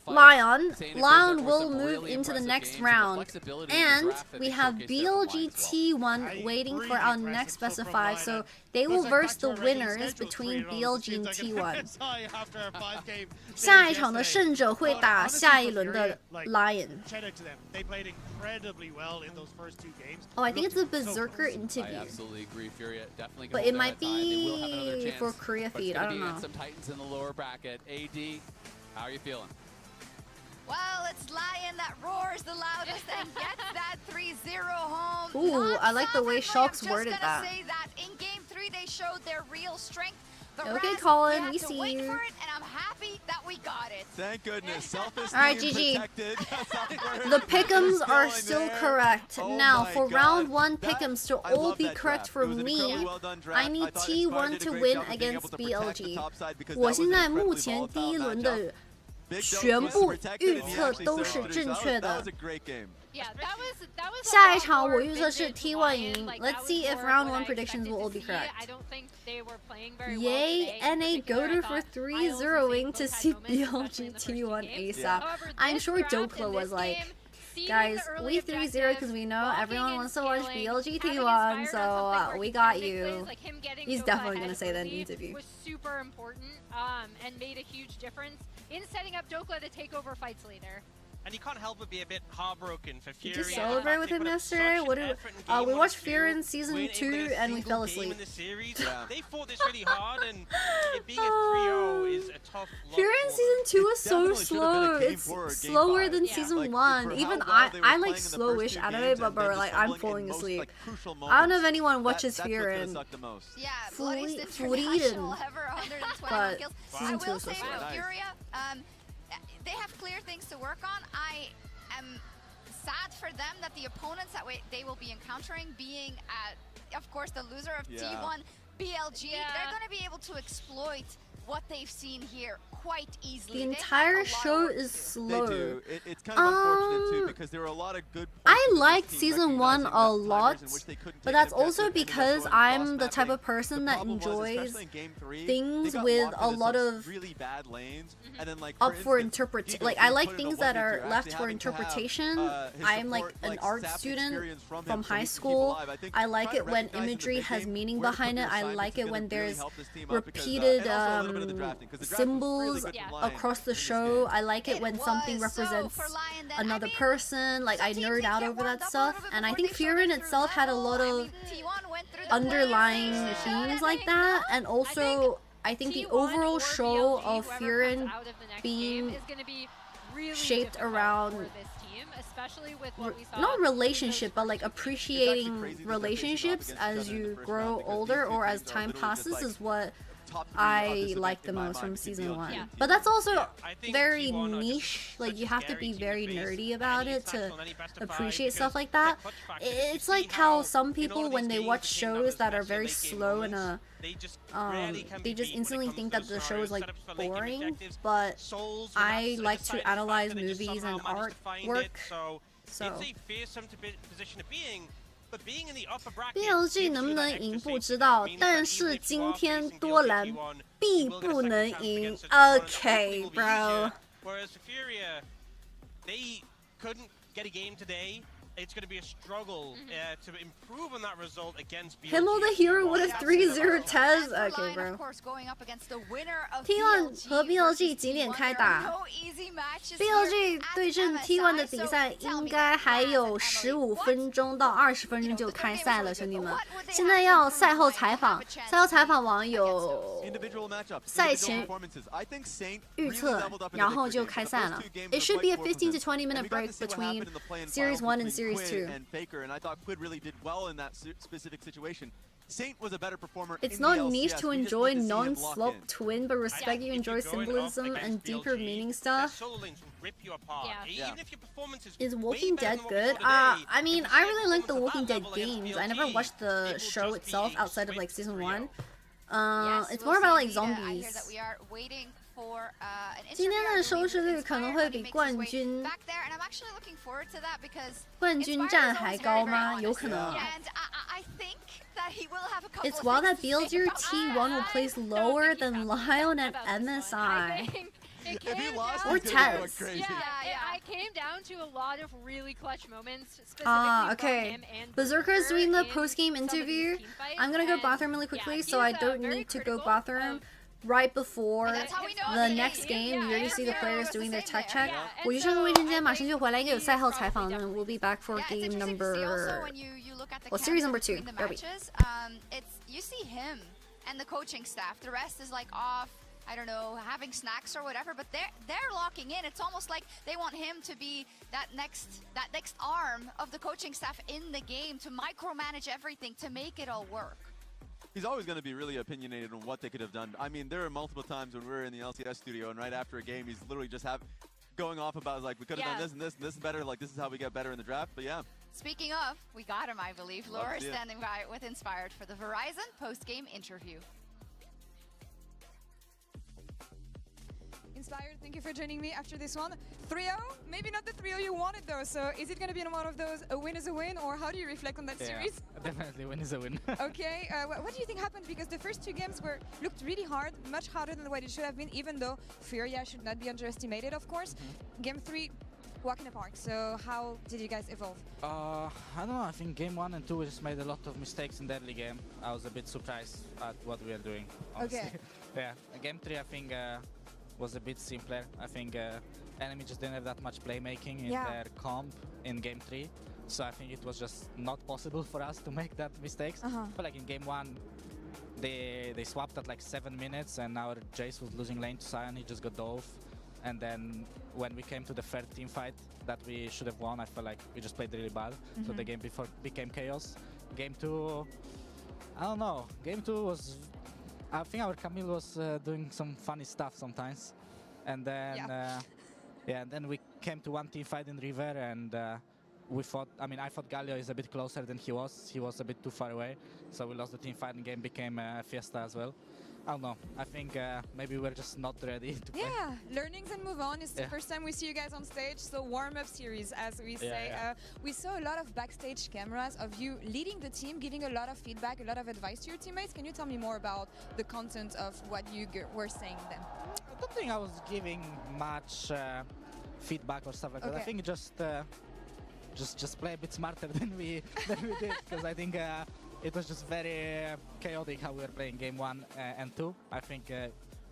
LYON. LYON will move into the next round. And we have BLG T1 waiting for our next best of 5. So they will verse the winners between BLG and T1. 下一场的胜者会打下一轮的 LYON. Oh, I think it's a Berserker interview. But it might be for Korea feed. I don't know. In the lower bracket. AD, how are you feeling? Well, it's LYON that roars the loudest and gets that 3-0 home. Ooh, I like the way Shocks worded that. I'm just gonna say that in game 3 they showed their real strength. Okay, Colin, we see you. And I'm happy that we got it. Thank goodness. Self-esteem Alright, GG. protected. The pick'ems are still correct. Now, for round 1 pick'ems to all be correct for me, I need T1 to win against BLG. 我现在目前第一轮的全部预测都是正确的。下一场我预测是 T1 赢。Let's see if round 1 predictions will all be correct. Yay, NA Goater for 3-0ing to see BLG T1 ASAP. I'm sure Dokla was like, guys, we 3-0 because we know everyone wants to watch BLG T1, so we got you. He's definitely going to say that in the interview. Was super important and made a huge difference in setting up Dokla to take over fights later. And you can't help but be a bit heartbroken for Furia. Did you celebrate with him yesterday? What did we watched Furia in season 2 and we fell asleep. They fought this really hard, and it being a 3-0 is a tough look. Furia in season 2 was so slow. It's slower than season 1. Even I like slowish anime, but like I'm falling asleep. I don't know if anyone watches Furia. Yeah, Furiden. But season 2 was so slow. Furia, they have clear things to work on. I am sad for them that the opponents that they will be encountering, being of course the loser of T1 BLG, they're going to be able to exploit what they've seen here quite easily. The They entire have a lot of show work to is do. slow. They do. It's kind of unfortunate too because there were a lot of good. I liked season 1 a lot, but that's also because I'm the type of person that enjoys things with a lot of really bad lanes, and then like up for interpretation. Like I like things that are left for interpretation. I'm like an art student from high school. I like it when imagery has meaning behind it. I like it when there's repeated symbols across the show. I like it when something represents another person. Like I nerd out over that stuff, and I think Furia itself had a lot of underlying themes like that, and also I think the overall show of Furia being shaped around not relationship, but like appreciating relationships as you grow older or as time passes is what I like the most from season 1. But that's also very niche. Like you have to be very nerdy about it to appreciate stuff like that. It's like how some people, when they watch shows that are very slow and they just instantly think that the show is like boring. But I like to analyze movies and artwork. So BLG 能不能赢不知道，但是今天多兰必不能赢。Okay, bro. Whereas for Furia, they couldn't get a game today. It's going to be a struggle to improve on that result against BLG. Hello the hero with a 3-0 test. Okay, bro. T1 和 BLG 几点开打 ？BLG 对阵 T1 的比赛应该还有15分钟到20分钟就开赛了，兄弟们。现在要赛后采访，赛后采访网有赛前预测，然后就开赛了。It should be a 15 to 20 minute break between Series 1 and Series 2. And Faker, and I thought Quid really did well in that specific situation. Saint was a better performer. It's not niche to enjoy non-slope twin, but respect you enjoy symbolism and deeper meaning stuff. Is Walking Dead good? I mean, I really like the Walking Dead games. I never watched the show itself outside of like season 1. It's more about like zombies. 今天的收视率可能会比冠军战还高吗？有可能。It's wild that BLG T1 will place lower than LYON and MSI. Or Tez. I came down to a lot of really clutch moments. Okay. Berserker's doing the post-game interview. I'm gonna go bathroom really quickly, so I don't need to go bathroom. Right before the next game, you already see the players doing their tech check. 我去上个卫生间，马上就回来，应该有赛后采访呢。We'll be back for game number, well, series number 2. There we. You see him and the coaching staff. The rest is like off. I don't know, having snacks or whatever, but they're locking in. It's almost like they want him to be that next arm of the coaching staff in the game to micromanage everything to make it all work. He's always going to be really opinionated on what they could have done. I mean, there are multiple times when we were in the LCS studio, and right after a game, he's literally just going off about like, we could have done this and this and this is better. Like, this is how we get better in the draft. But yeah. Speaking of, we got him, I believe. Laura standing by with Inspired for the Verizon post-game interview. Inspired, thank you for joining me after this one. 3-0, maybe not the 3-0 you wanted though, so is it going to be one of those a win is a win, or how do you reflect on that series? Definitely win is a win. Okay, what do you think happened? Because the first 2 games looked really hard, much harder than what it should have been, even though Furia should not be underestimated, of course. Game 3, walk in the park, so how did you guys evolve? I don't know, I think game 1 and 2 we just made a lot of mistakes in the early game. I was a bit surprised at what we were doing, honestly. Okay. Yeah, game 3 I think was a bit simpler. I think enemy just didn't have that much playmaking in their comp in game 3. So I think it was just not possible for us to make that mistakes. But like in game 1, they swapped at like 7 minutes and our Jace was losing lane to Sion, he just got dove. And then when we came to the third team fight that we should have won, I felt like we just played really bad. So the game before became chaos. Game 2, I don't know. Game 2 was, I think our Camille was doing some funny stuff sometimes. And then, and then we came to one team fight in River and we fought, I mean, I thought Galio is a bit closer than he was. He was a bit too far away. So we lost the team fight and game became Fiesta as well. I don't know. I think maybe we're just not ready to play. Yeah, learnings and move on. It's the Yeah. first time we see you guys on stage, so warm-up series, as we say. yeah. We saw a lot of backstage cameras of you leading the team, giving a lot of feedback, a lot of advice to your teammates. Can you tell me more about the content of what you were saying then? I don't think I was giving much feedback or stuff like that. I Okay. think just play a bit smarter than we did, because I think it was just very chaotic how we were playing game 1 and 2. I think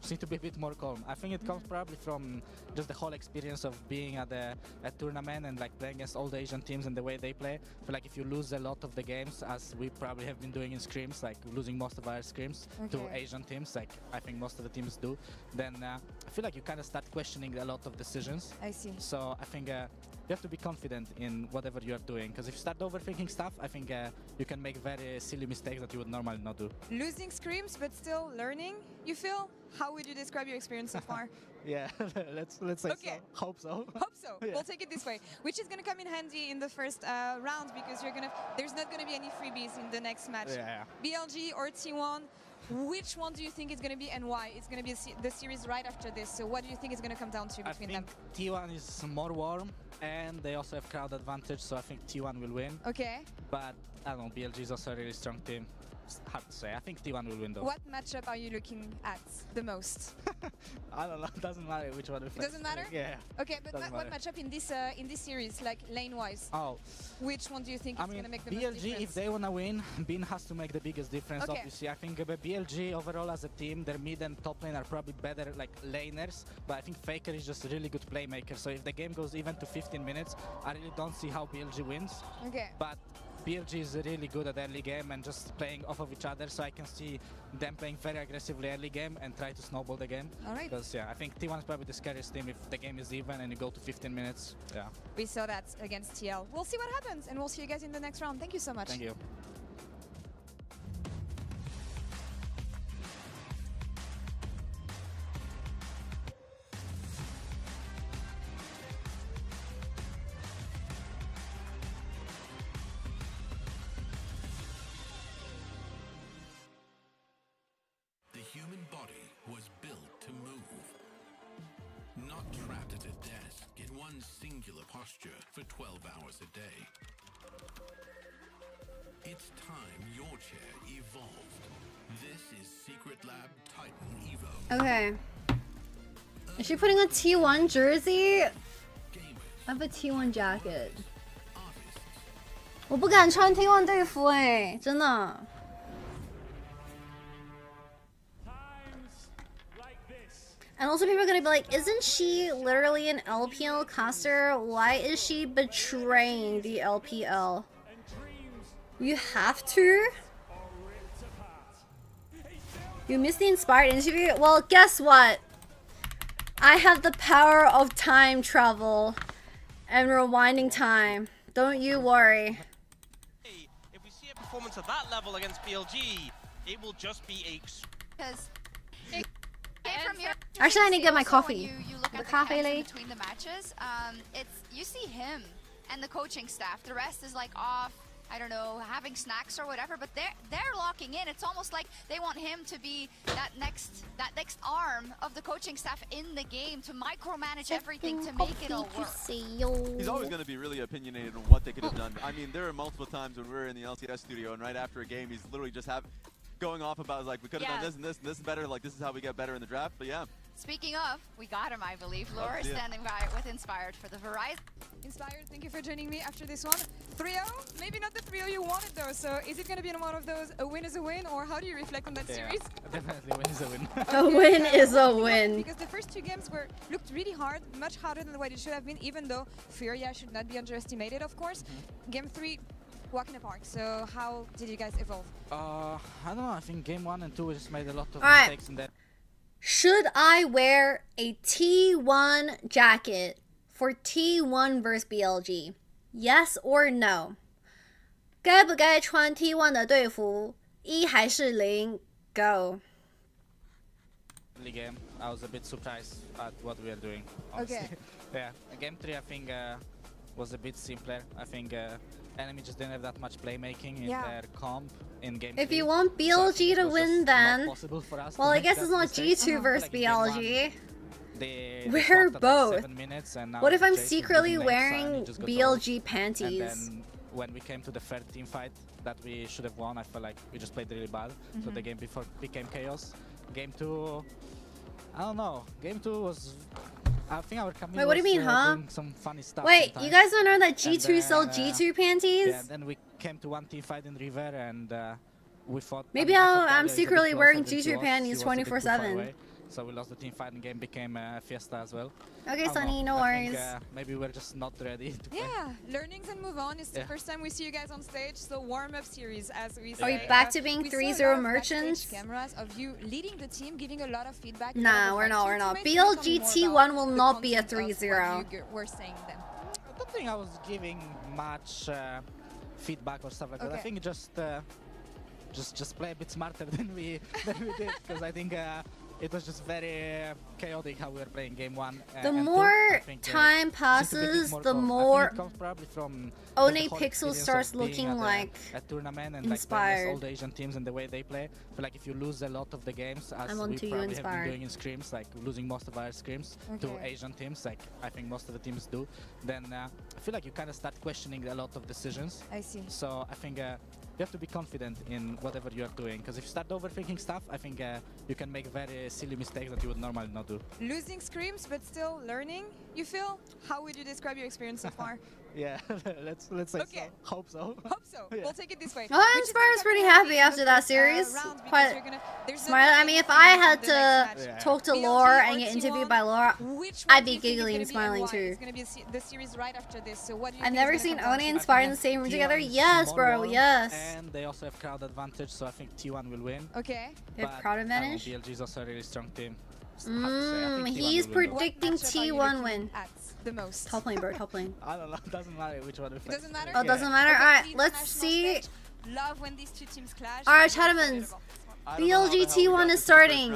just need to be a bit more calm. I think it comes probably from just the whole experience of being at a tournament and like playing against all the Asian teams and the way they play. I feel like if you lose a lot of the games, as we probably have been doing in scrims, like losing most of our scrims to Okay. Asian teams, like I think most of the teams do, then I feel like you kind of start questioning a lot of decisions. I see. So I think you have to be confident in whatever you are doing, because if you start overthinking stuff, I think you can make very silly mistakes that you would normally not do. Losing screams, but still learning, you feel? How would you describe your experience so far? Yeah, let's say Okay. so. Hope so. Hope so. Yeah. We'll take it this way, which is going to come in handy in the first round, because there's not going to be any freebies in the next match. Yeah. BLG or T1, which one do you think is going to be and why? It's going to be the series right after this. So what do you think is going to come down to between I them? think T1 is more warm, and they also have crowd advantage, so I think T1 will win. Okay. But I don't know, BLG is also a really strong team. It's hard to say. I think T1 will win though. What matchup are you looking at the most? I don't know. Doesn't matter which one. It doesn't matter? Yeah. Okay, but Doesn't what matter. matchup in this series, like lane-wise? Oh, Which one do you think I is going mean, to make the most BLG, difference? if they want to win, Bin has to make the biggest difference, Okay. obviously. I think BLG overall as a team, their mid and top lane are probably better like laners, but I think Faker is just a really good playmaker. So if the game goes even to 15 minutes, I really don't see how BLG wins. Okay. But BLG is really good at early game and just playing off of each other, so I can see them playing very aggressively early game and try to snowball the game. All right. Because yeah, I think T1 is probably the scariest team if the game is even and you go to 15 minutes. Yeah. We saw that against TL. We'll see what happens, and we'll see you guys in the next round. Thank you so much. Thank you. The human body was built to move, not trapped at a desk in one singular posture for 12 hours a day. It's time your chair evolved. This is Secret Lab Titan Evo. Okay. Is she putting a T1 jersey? I have a T1 jacket. 我不敢穿 T1 队服哎，真的。And also people are gonna be like, isn't she literally an LPL caster? Why is she betraying the LPL? You have to? You missed the inspired interview? Well, guess what? I have the power of time travel and rewinding time. Don't you worry. If we see a performance at that level against BLG, it will just be a... Because from your Actually, I need to get my also coffee. When you look The at the coffee counts in late. between the matches, you see him and the coaching staff. The rest is like off, I don't know, having snacks or whatever. But they're locking in. It's almost like they want him to be that next arm of the coaching staff in the game to micromanage everything to make it all work. He's always going to be really opinionated on what they could have done. I mean, there are multiple times when we were in the LCS studio, and right after a game, he's literally just going off about like we could have done this and this and this is better. Like this is how we get better in the draft. But yeah. Speaking of, we got him, I believe. Laura is standing by with Inspired for the Verizon. Inspired, thank you for joining me after this one. 3-0, maybe not the 3-0 you wanted though, so is it going to be one of those a win is a win, or how do you reflect on that series? Definitely win is a win. A win is a win. Because the first two games looked really hard, much harder than what it should have been, even though Furia should not be underestimated, of course. Game 3, walk in the park, so how did you guys evolve? I don't know, I think game 1 and 2 we just made a lot of Alright. mistakes in that. Should I wear a T1 jacket for T1 vs BLG? Yes or no? 该不该穿 T1 的队服？一还是零 ？Go. Early game, I was a bit surprised at what we are doing. Honestly. Okay. Yeah, game 3 I think was a bit simpler. I think enemy just didn't have that much playmaking in their comp in game If 3. you want BLG to win, then well, I guess it's not G2 versus BLG. Wear both. What if I'm secretly wearing BLG panties? And then when we came to the third team fight that we should have won, I felt like we just played really bad. So the game before became chaos. Game 2, I don't know. Game 2 was, I think our company Wait, what do you mean, huh? doing some funny stuff. Wait, sometimes. you guys don't know that G2 sell G2 panties? Yeah, then we came to one team fight in River and we fought. Maybe I'm secretly wearing G2 panties 24/7. So we lost the team fight and game became Fiesta as well. Okay, Sunny, no worries. Maybe we're just not ready to play. Yeah, learnings and move on. It's the first time we see you guys on stage, so warm-up series, as we say. Are we back to being we saw 3-0 a lot of merchants? backstage cameras of you leading the team, giving a lot of feedback. Nah, we're not. BLG T1 will not be a 3-0. We're saying them. I don't think I was giving much feedback or stuff like that. I think just play a bit smarter than we did, because I think it was just very chaotic how we were playing game 1. The more time passes, the more probably from One Pixel starts looking like a tournament and Inspired. like all the Asian teams and the way they play. But like if you lose a lot of the games, as we probably have been doing in scrims, like losing most of our scrims to Asian teams, like I think most of the teams do, then I feel like you kind of start questioning a lot of decisions. I see. So I think you have to be confident in whatever you are doing, because if you start overthinking stuff, I think you can make very silly mistakes that you would normally not do. Losing screams, but still learning, you feel? How would you describe your experience so far? Yeah, let's say so. Hope so. Hope so. We'll take it this way. Well, Inspired's pretty happy after that series. Quite smart. I mean, if I had to talk to Laura and get interviewed by Laura, I'd be giggling and smiling too. It's going to be the series right after this. So what do you I've never seen One and Inspired in the same room together. Yes, bro. Yes. And they also have crowd advantage, so I think T1 will win. Okay. They have crowd advantage? BLG is also a really strong team. He's predicting T1 win. The most. Top lane, bro. Top lane. I don't know. Doesn't matter which one. It doesn't matter? Oh, doesn't matter? Alright, let's see. Love when these two teams clash. Alright, Chattermans. BLG T1 is starting.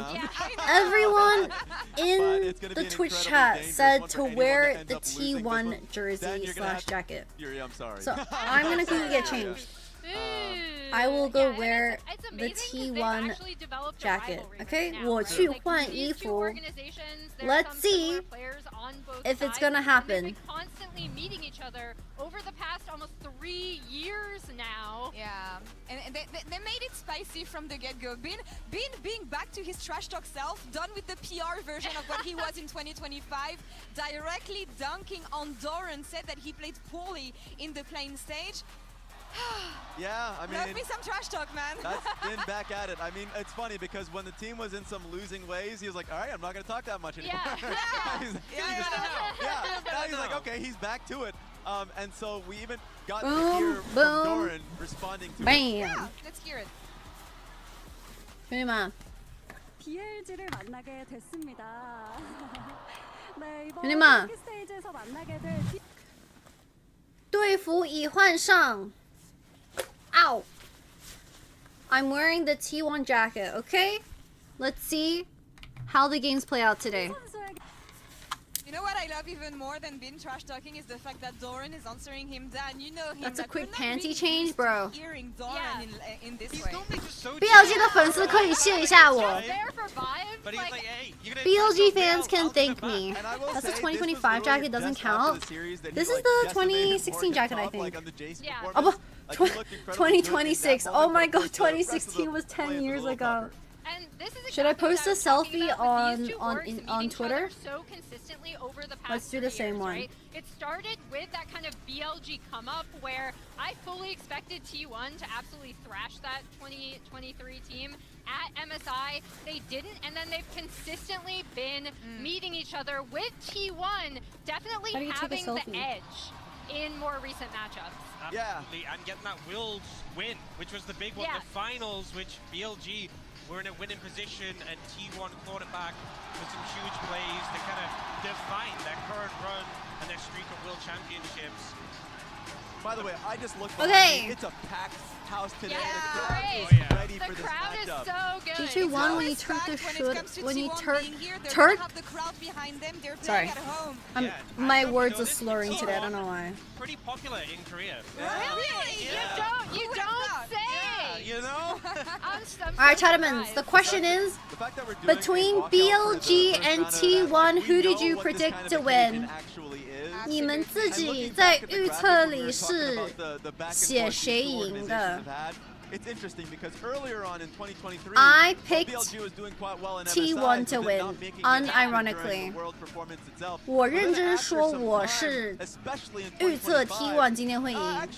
Everyone in the Twitch chat said to wear the T1 jersey / jacket. I'm sorry. So I'm gonna quickly get changed. I will go wear the T1 jacket. Okay, 我去换衣服. Let's see if it's gonna happen. Constantly meeting each other over the past almost 3 years now. Yeah, and they made it spicy from the get-go. Being back to his trash talk self, done with the PR version of what he was in 2025, directly dunking on Doran, said that he played poorly in the playing stage. Yeah, I mean, love me some trash talk, man. That's been back at it. I mean, it's funny because when the team was in some losing ways, he was like, all right, I'm not going to talk that much anymore. Now he's like, okay, he's back to it. And so we even got to hear from Doran responding to it. Yeah, let's hear it. BLG를 만나게 됐습니다. 네, 이번 윤희마. 스테이지에서 만나게 될队服已换上. Ow! I'm wearing the T1 jacket, okay? Let's see how the games play out today. You know what I love even more than being trash talking is the fact that Doran is answering him, Dan. You know him. That's a quick panty change, bro. Hearing Doran in this way. BLG 的粉丝可以谢一下我. BLG fans can thank me. That's the 2025 jacket, doesn't count. This is the 2016 jacket, I think. Oh, 2026. Oh my god, 2016 was 10 years ago. And this is Should I post a selfie on Twitter? So consistently over the past Let's do the same years, one. Right? It started with that kind of BLG come up where I fully expected T1 to absolutely thrash that 2023 team at MSI. They didn't, and then they've consistently been meeting each other with T1 definitely having the edge in more recent matchups. Absolutely, and getting that Wills win, which was the big one, the finals, which BLG were in a winning position, and T1 clawed it back with some huge plays to kind of define their current run and their streak of World Championships. By the way, I just looked. Okay. It's a packed house today. Yeah, the crowd great. is ready The for this crowd is matchup. so good. G2 won when you turk the shoot. When you turk. Sorry, my words are slurring today. I don't know why. Pretty popular in Korea. Really? Yeah. You don't say. You know? All right, Chattermans. The question is, between BLG and T1, who did you predict to win? 你们自己在预测里是写谁赢的？ It's interesting because earlier on in 2023, I picked BLG was doing quite well in T1 MSI, to but win, not making it unironically. during the world performance itself. 我认真说，我是预测 T1 今天会赢。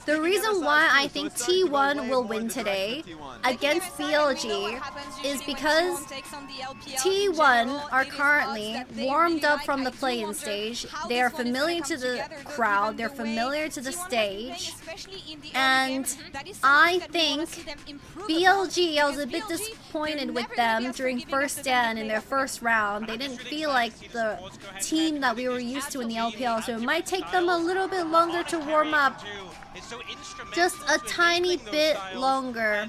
The reason why I think T1 will win today against BLG is because T1 are currently warmed up from the play-in stage. They are familiar to the crowd. They're familiar to the stage, and I think BLG, I was a bit disappointed with them during first stand in their first round. They didn't feel like the team that we were used to in the LPL, so it might take them a little bit longer to warm up. Just a tiny bit longer.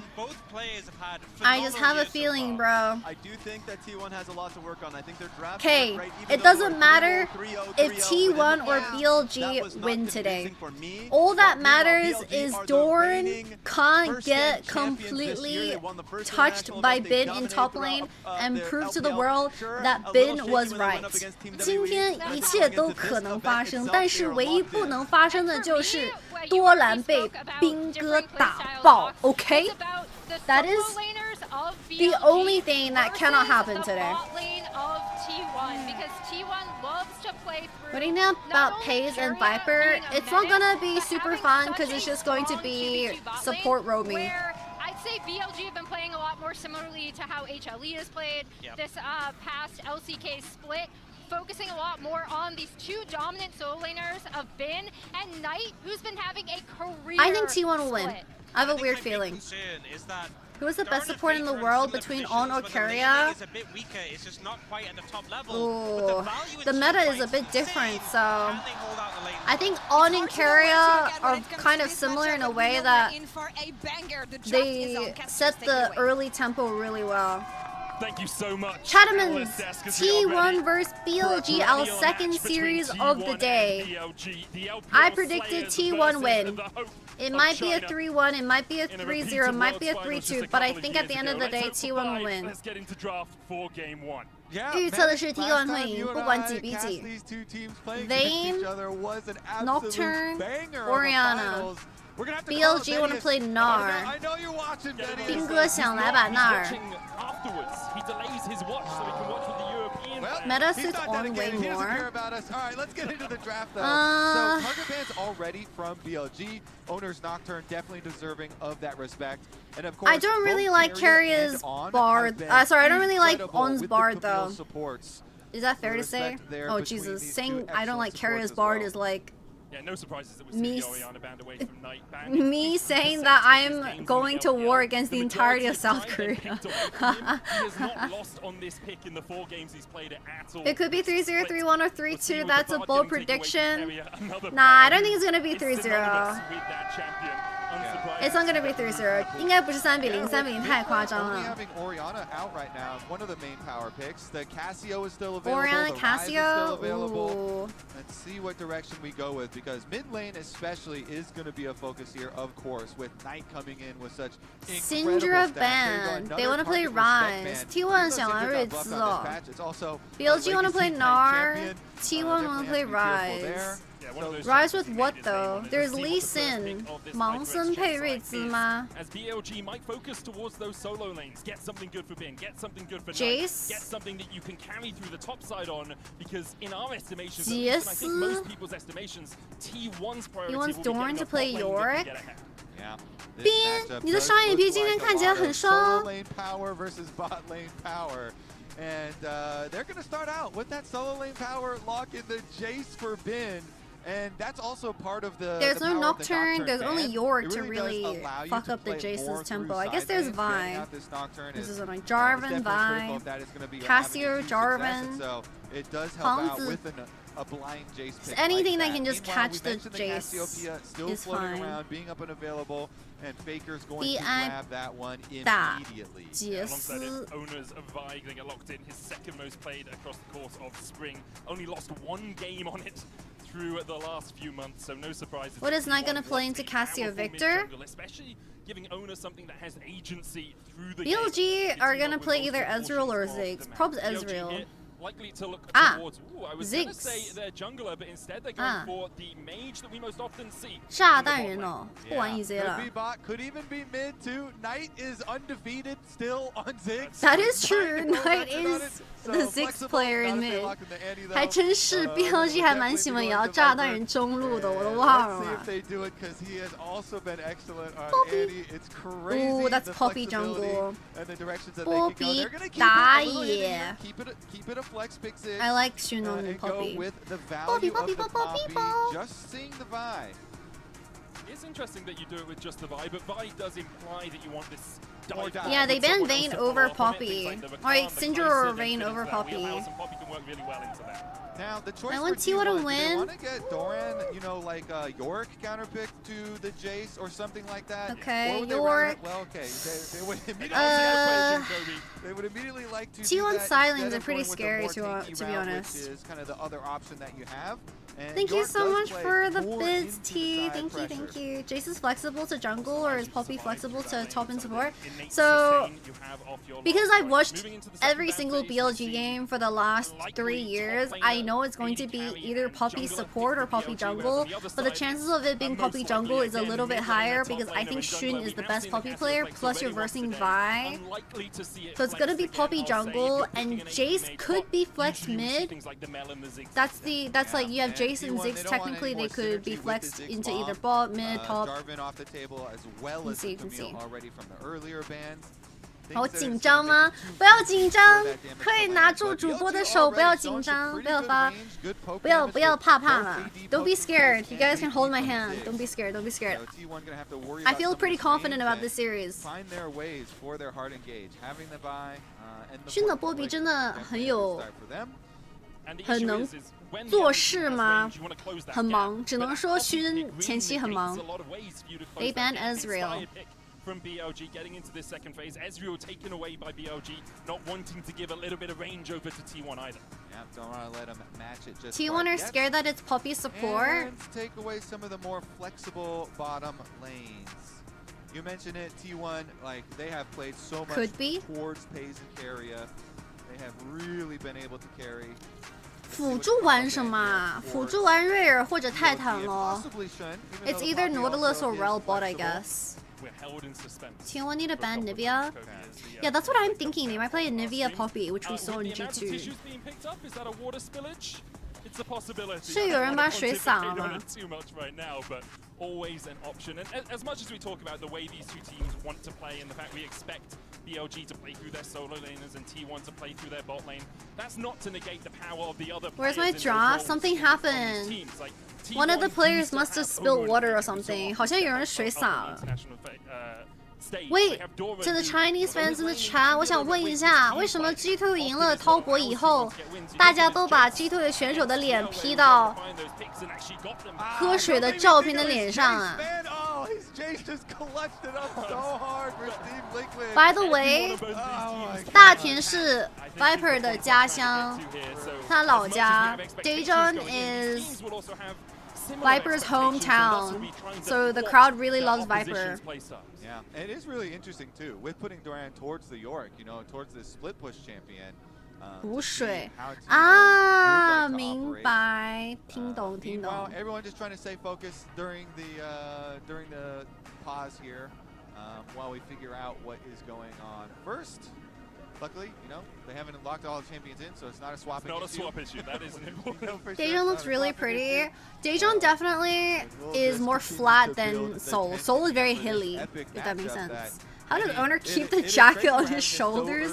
I just have a feeling, bro. I do think that T1 has a lot to work on. I think their draft. Okay, it doesn't matter if T1 or BLG win today. All that matters is Doran can't get completely touched by Bin in top lane and prove to the world that Bin was right. 今天一切都可能发生，但是唯一不能发生的就是多兰被兵哥打爆。Okay? That is the only thing that cannot happen today. What do you know about Paze and Viper? It's not gonna be super fun because it's just going to be support roaming. I'd say BLG have been playing a lot more similarly to how HLE has played this past LCK split, focusing a lot more on these two dominant solo laners of Bin and Knight, who's been having a career I think T1 will win. split. I have a weird feeling. Who is the best support in the world between On or Keria? Ooh, the meta is a bit different, so I think On and Keria are kind of similar in a way that they set the early tempo really well. Thank you so much. Chattermans, T1 versus BLG, our second series of the day. I predicted T1 win. It might be a 3-1, it might be a 3-0, it might be a 3-2, but I think at the end of the day, T1 will win. 预测的是 T1 会赢，不管几比几。Vayne, Nocturne, Orianna. BLG want to play Gnar. 兵哥想来把 Gnar. Meta suits On way more. Alright, let's get into the draft though. So Hunger Band's already from BLG. Owner's Nocturne definitely deserving of that respect. And of course, I don't really like Keria's Bard. Sorry, I don't really like On's Bard though. Is that fair to say? Oh Jesus, saying I don't like Keria's Bard is like Yeah, no surprises that we're seeing Orianna banned away from Knight. me saying that I'm going to war against the entirety of South Korea. He has not lost on this pick in the 4 games he's played it at all. It could be 3-0, 3-1, or 3-2. That's a bold prediction. Nah, I don't think it's gonna be 3-0. It's not gonna be 3-0. 应该不是3-0，3-0太夸张了。 Having Orianna out right now, one of the main power picks. The Casio is still available. Orianna, the Ryze is still Casio. available. Ooh. Let's see what direction we go with, because mid lane especially is going to be a focus here, of course, with Knight coming in with such incredible Syndra stats. ban. They want to play Ryze. T1 想玩瑞兹哦。BLG want to play Gnar. T1 want to play Ryze. Ryze with what though? There's Lee Sin. 盲僧配瑞兹吗？ As BLG might focus towards those solo lanes, get something good for Bin, get something good for Jace? Knight, get something that you can carry through the top side on, because in our estimations, Jace? and I think most people's estimations, T1's priority He wants will be Doran getting to a play bot lane Yorick? to get ahead. Yeah. 边，你的商业皮今天看起来很瘦哦。 Solo lane power versus bot lane power. And they're going to start out with that solo lane power, lock in the Jace for Bin. And that's also part of the. There's no Nocturne, there's ban. only Yorick It to really really allow you fuck to up the play more Jace's tempo. through I guess side there's lanes. Vi. Getting out this Nocturne This is like it's Jarvan, definitely critical Vi, if that is gonna be Cassio, having huge success, Jarvan, and so it does help out Pangzi. with a blind Jace pick anything like that can just Meanwhile, catch we the mentioned Jace Cassiopeia still is floating fine. around, being up and available, and Faker's going to Be grab that one that immediately. Alongside it, owners of Vi going to get locked in, his second most played across the course of spring. Only lost one game on it through the last few months, so no surprises. What is not going to play into Cassio Victor? Especially giving owners something that has agency through the BLG game. are going to play either Ezreal or Ziggs. Probably Ezreal. Likely to look towards, I was Ziggs. going to say their jungler, but instead they're going for the mage that we most often see. 炸弹人哦，不玩 EZ 了。 Could be bot, could even be mid too. Knight is undefeated still on Ziggs. That is true. Knight is the Ziggs player in mid. 还真是 BLG 还蛮喜欢摇炸弹人中路的，我都忘了。 Let's see if they do it because he has also been excellent on Poppy. Annie. It's crazy. Ooh, that's the Poppy flexibility jungle. And the directions that they can go. Poppy They're gonna keep打it a little hidden野 here. Keep it a flex pick Ziggs. I like Shunon and and go Poppy. with the Poppy, value Poppy, of the Poppy, Poppy. Just seeing the Vi. It's interesting that you do it with just the Vi, but Vi does imply that you want this. Yeah, they ban Vayne over Poppy. Or Syndra or Vayne over Poppy. Poppy can work really well into that. Now the choice I for want T1 to T1, do they win. want to get Doran, you know, like Yorick counterpick to the Jace or something like that? Okay, Or would they Yorick. rather- Well, okay, they would immediately. They would immediately like to. do T1 that silence instead are of pretty going with the scary more to tanky be route, honest. Which is kind of the other option that you have. And Thank you York so does much play for the more bids, into the T. side Thank you, pressure. thank you. Jace is flexible to jungle, or is Poppy flexible to top and support? So, because I've watched every single BLG game for the last 3 years, I know it's going to be either Poppy support or Poppy jungle, but the chances of it being Poppy jungle is a little bit higher because I think Shun is the best Poppy player, plus you're versing Vi. So it's gonna be Poppy jungle, and Jace could be flex mid. That's like you have Jace and Ziggs, technically they could be flexed into either bot, mid, top. Darvin off the table as well as Camille already from the earlier bans. 好紧张吗？不要紧张，可以拿住主播的手，不要紧张，不要发，不要怕了。Don't be scared. You guys can hold my hand. Don't be scared. Don't be scared. I feel pretty confident about this series. Find their ways for their hard engage, having the buy, and the 熏的波比真的很能做事吗？很忙，只能说熏前期很忙。They ban Ezreal. From BLG getting into this second phase, Ezreal taken away by BLG, not wanting to give a little bit of range over to T1 either. Yeah, don't want to let him match it just T1 are scared that it's Poppy support. And take away some of the more flexible bottom lanes. You mentioned it, T1, like they have played so much towards Pays and Carrier. They have really been able to carry. 辅助玩什么？辅助玩瑞尔或者泰坦咯。It's either Nautilus or Rel bot, I guess. We're held in suspense. T1 need to ban Nivea? Yeah, that's what I'm thinking. They might play a Nivea Poppy, which we saw in G2. Tissues being picked up, is that a water spillage? It's a possibility. 是有人把水洒了吗？ Too much right now, but always an option. And as much as we talk about the way these two teams want to play and the fact we expect BLG to play through their solo laners and T1 to play through their bot lane, that's not to negate the power of the other players. Where's my draft? Something happened. One of the players must have spilled water or something. 好像有人水洒了。Wait, to the Chinese fans in the chat, 我想问一下，为什么 G2 赢了滔博以后，大家都把 G2 的选手的脸 P 到喝水的照片的脸上啊 ？By the way, 大田是 Viper 的家乡，他老家 Daejeon is Viper's hometown, so the crowd really loves Viper. Yeah, and it is really interesting too, with putting Doran towards the Yorick, you know, towards this split push champion. 补水啊，明白，听懂。 Everyone just trying to stay focused during the pause here, while we figure out what is going on. First, luckily, you know, they haven't locked all the champions in, so it's not a swap issue. Not a swap issue, that is an important. Daejeon looks really pretty. Daejeon definitely is more flat than Soul. Soul is very hilly, if that makes sense. How does owner keep the jacket on his shoulders?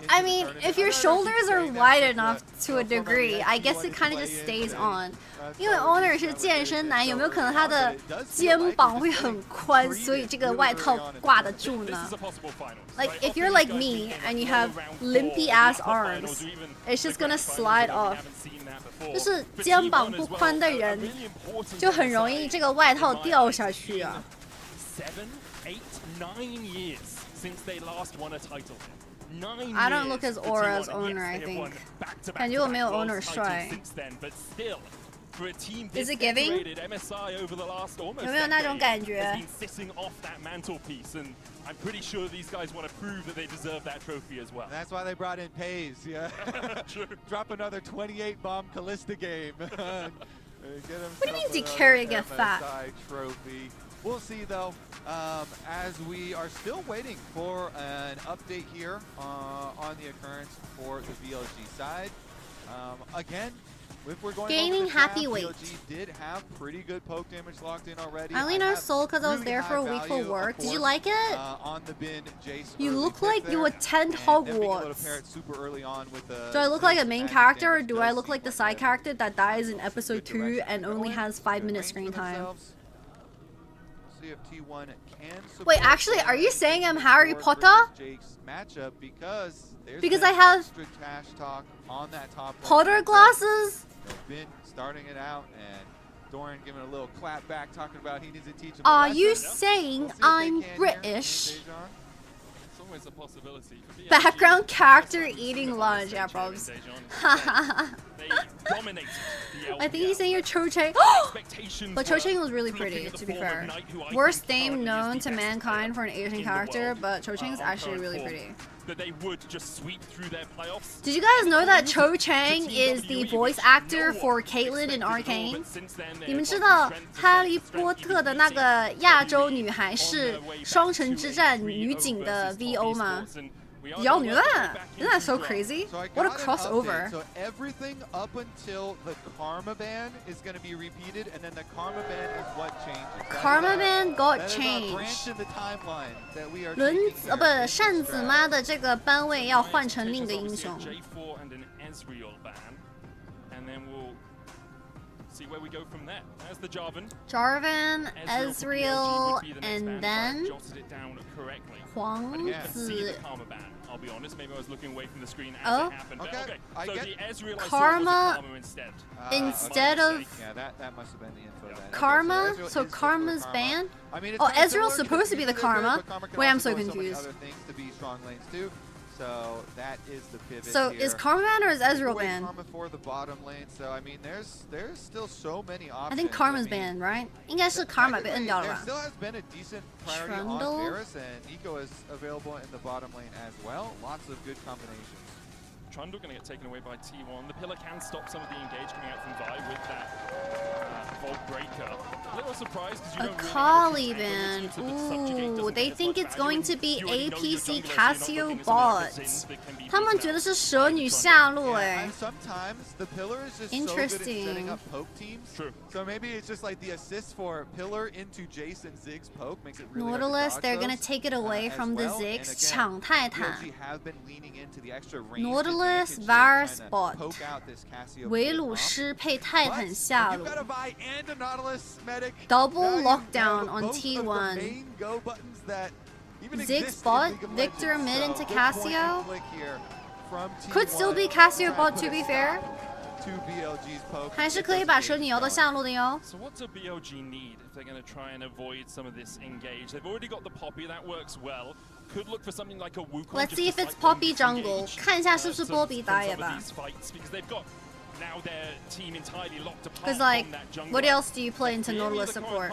I mean, if your shoulders are wide enough to a degree, I guess it kind of just stays on. 因为 owner 是健身男，有没有可能他的肩膀会很宽，所以这个外套挂得住呢？ Like if you're like me and you have limpy ass arms, it's just gonna slide off. 就是肩膀不宽的人，就很容易这个外套掉下去啊。 7, 8, 9 years since they last won a title. 9 I don't look as aura as owner, I think. 感觉我没有 owner 帅。 Is it giving? 有没有那种感觉？ Sitting off that mantelpiece, and I'm pretty sure these guys want to prove that they deserve that trophy as well. That's why they brought in Pays, yeah. Drop another 28 bomb Callista game. Get What do you mean to carry a fat? Trophy. We'll see though, as we are still waiting for an update here on the occurrence for the BLG side. Again, if we're going gaining happy weight. BLG did have pretty good poke damage locked in already. I only know Soul because I was there for a week for work. Did you like it? On the bin, Jace you look like you attend Hogwarts. Super early on with do I look like a main character, or do I look like the side character that dies in episode 2 and only has 5-minute screen time? If T1 can wait, actually, are you saying I'm Harry Potter? Matchup because I have trash talk on that top Potter glasses. Been starting it out, and Doran giving a little clap back, talking about he needs to teach him. Are you saying I'm British? It's always a possibility. Background character eating lunch, yeah, probs. I think he's saying you're Cho Chang. But Cho Chang was really pretty, to be fair. Worst name known to mankind for an Asian character, but Cho Chang is actually really pretty. That they would just sweep through their playoffs. Did you guys know that Cho Chang is the voice actor for Caitlyn in Arcane? 你们知道哈利波特的那个亚洲女孩是双城之战女警的 VO 吗？ Y'all knew that? Isn't that so crazy? What a crossover. So everything up until the Karma ban is going to be repeated, and then the Karma ban is what changes. Karma ban got changed. 轮不扇子妈的这个班位要换成另一个英雄。 See where we go from there. There's the Jarvan. Jarvan, Ezreal, and then 皇子。 I'll be honest, maybe I was looking away from the screen as it happened. Okay. So the Ezreal Karma instead of yeah, that must have been the info. Karma. So Karma's banned. Oh, Ezreal's supposed to be the Karma. Wait, I'm so confused. Other things to be strong lanes too. So that is the pivot. So here. is Karma banned or is Ezreal banned? Karma for the bottom lane. So I mean, there's still so many options. I think Karma's banned, right? 应该是 Karma 被摁掉了吧？ There still has been a decent priority on Varus, and Eco is available in the bottom lane as well. Lots of good combinations. Trundle going to get taken away by T1. The pillar can stop some of the engage coming out from Vi with that Vault Breaker. A little surprised because you don't Kali ban. Ooh, they think it's going to be APC Casio bots. 他们觉得是蛇女下路哎。 Sometimes the pillar is just so good at setting up poke teams. True. So maybe it's just like the assist for pillar into Jace and Ziggs poke makes it really Nautilus, they're gonna take it away from the Ziggs. 抢泰坦。Nautilus, Varus bot. 维鲁斯配泰坦下路。Double lockdown on T1. Ziggs bot, Victor mid into Casio. Could still be Casio bot to be fair. 还是可以把蛇女摇到下路的哟。 So what do BLG need if they're going to try and avoid some of this engage? They've already got the Poppy, that works well. Could look for something like a Wukong. Let's see if it's Poppy jungle. 看一下是不是波比打野吧。 Now their team entirely locked apart. Because like, what else do you play into Nautilus support?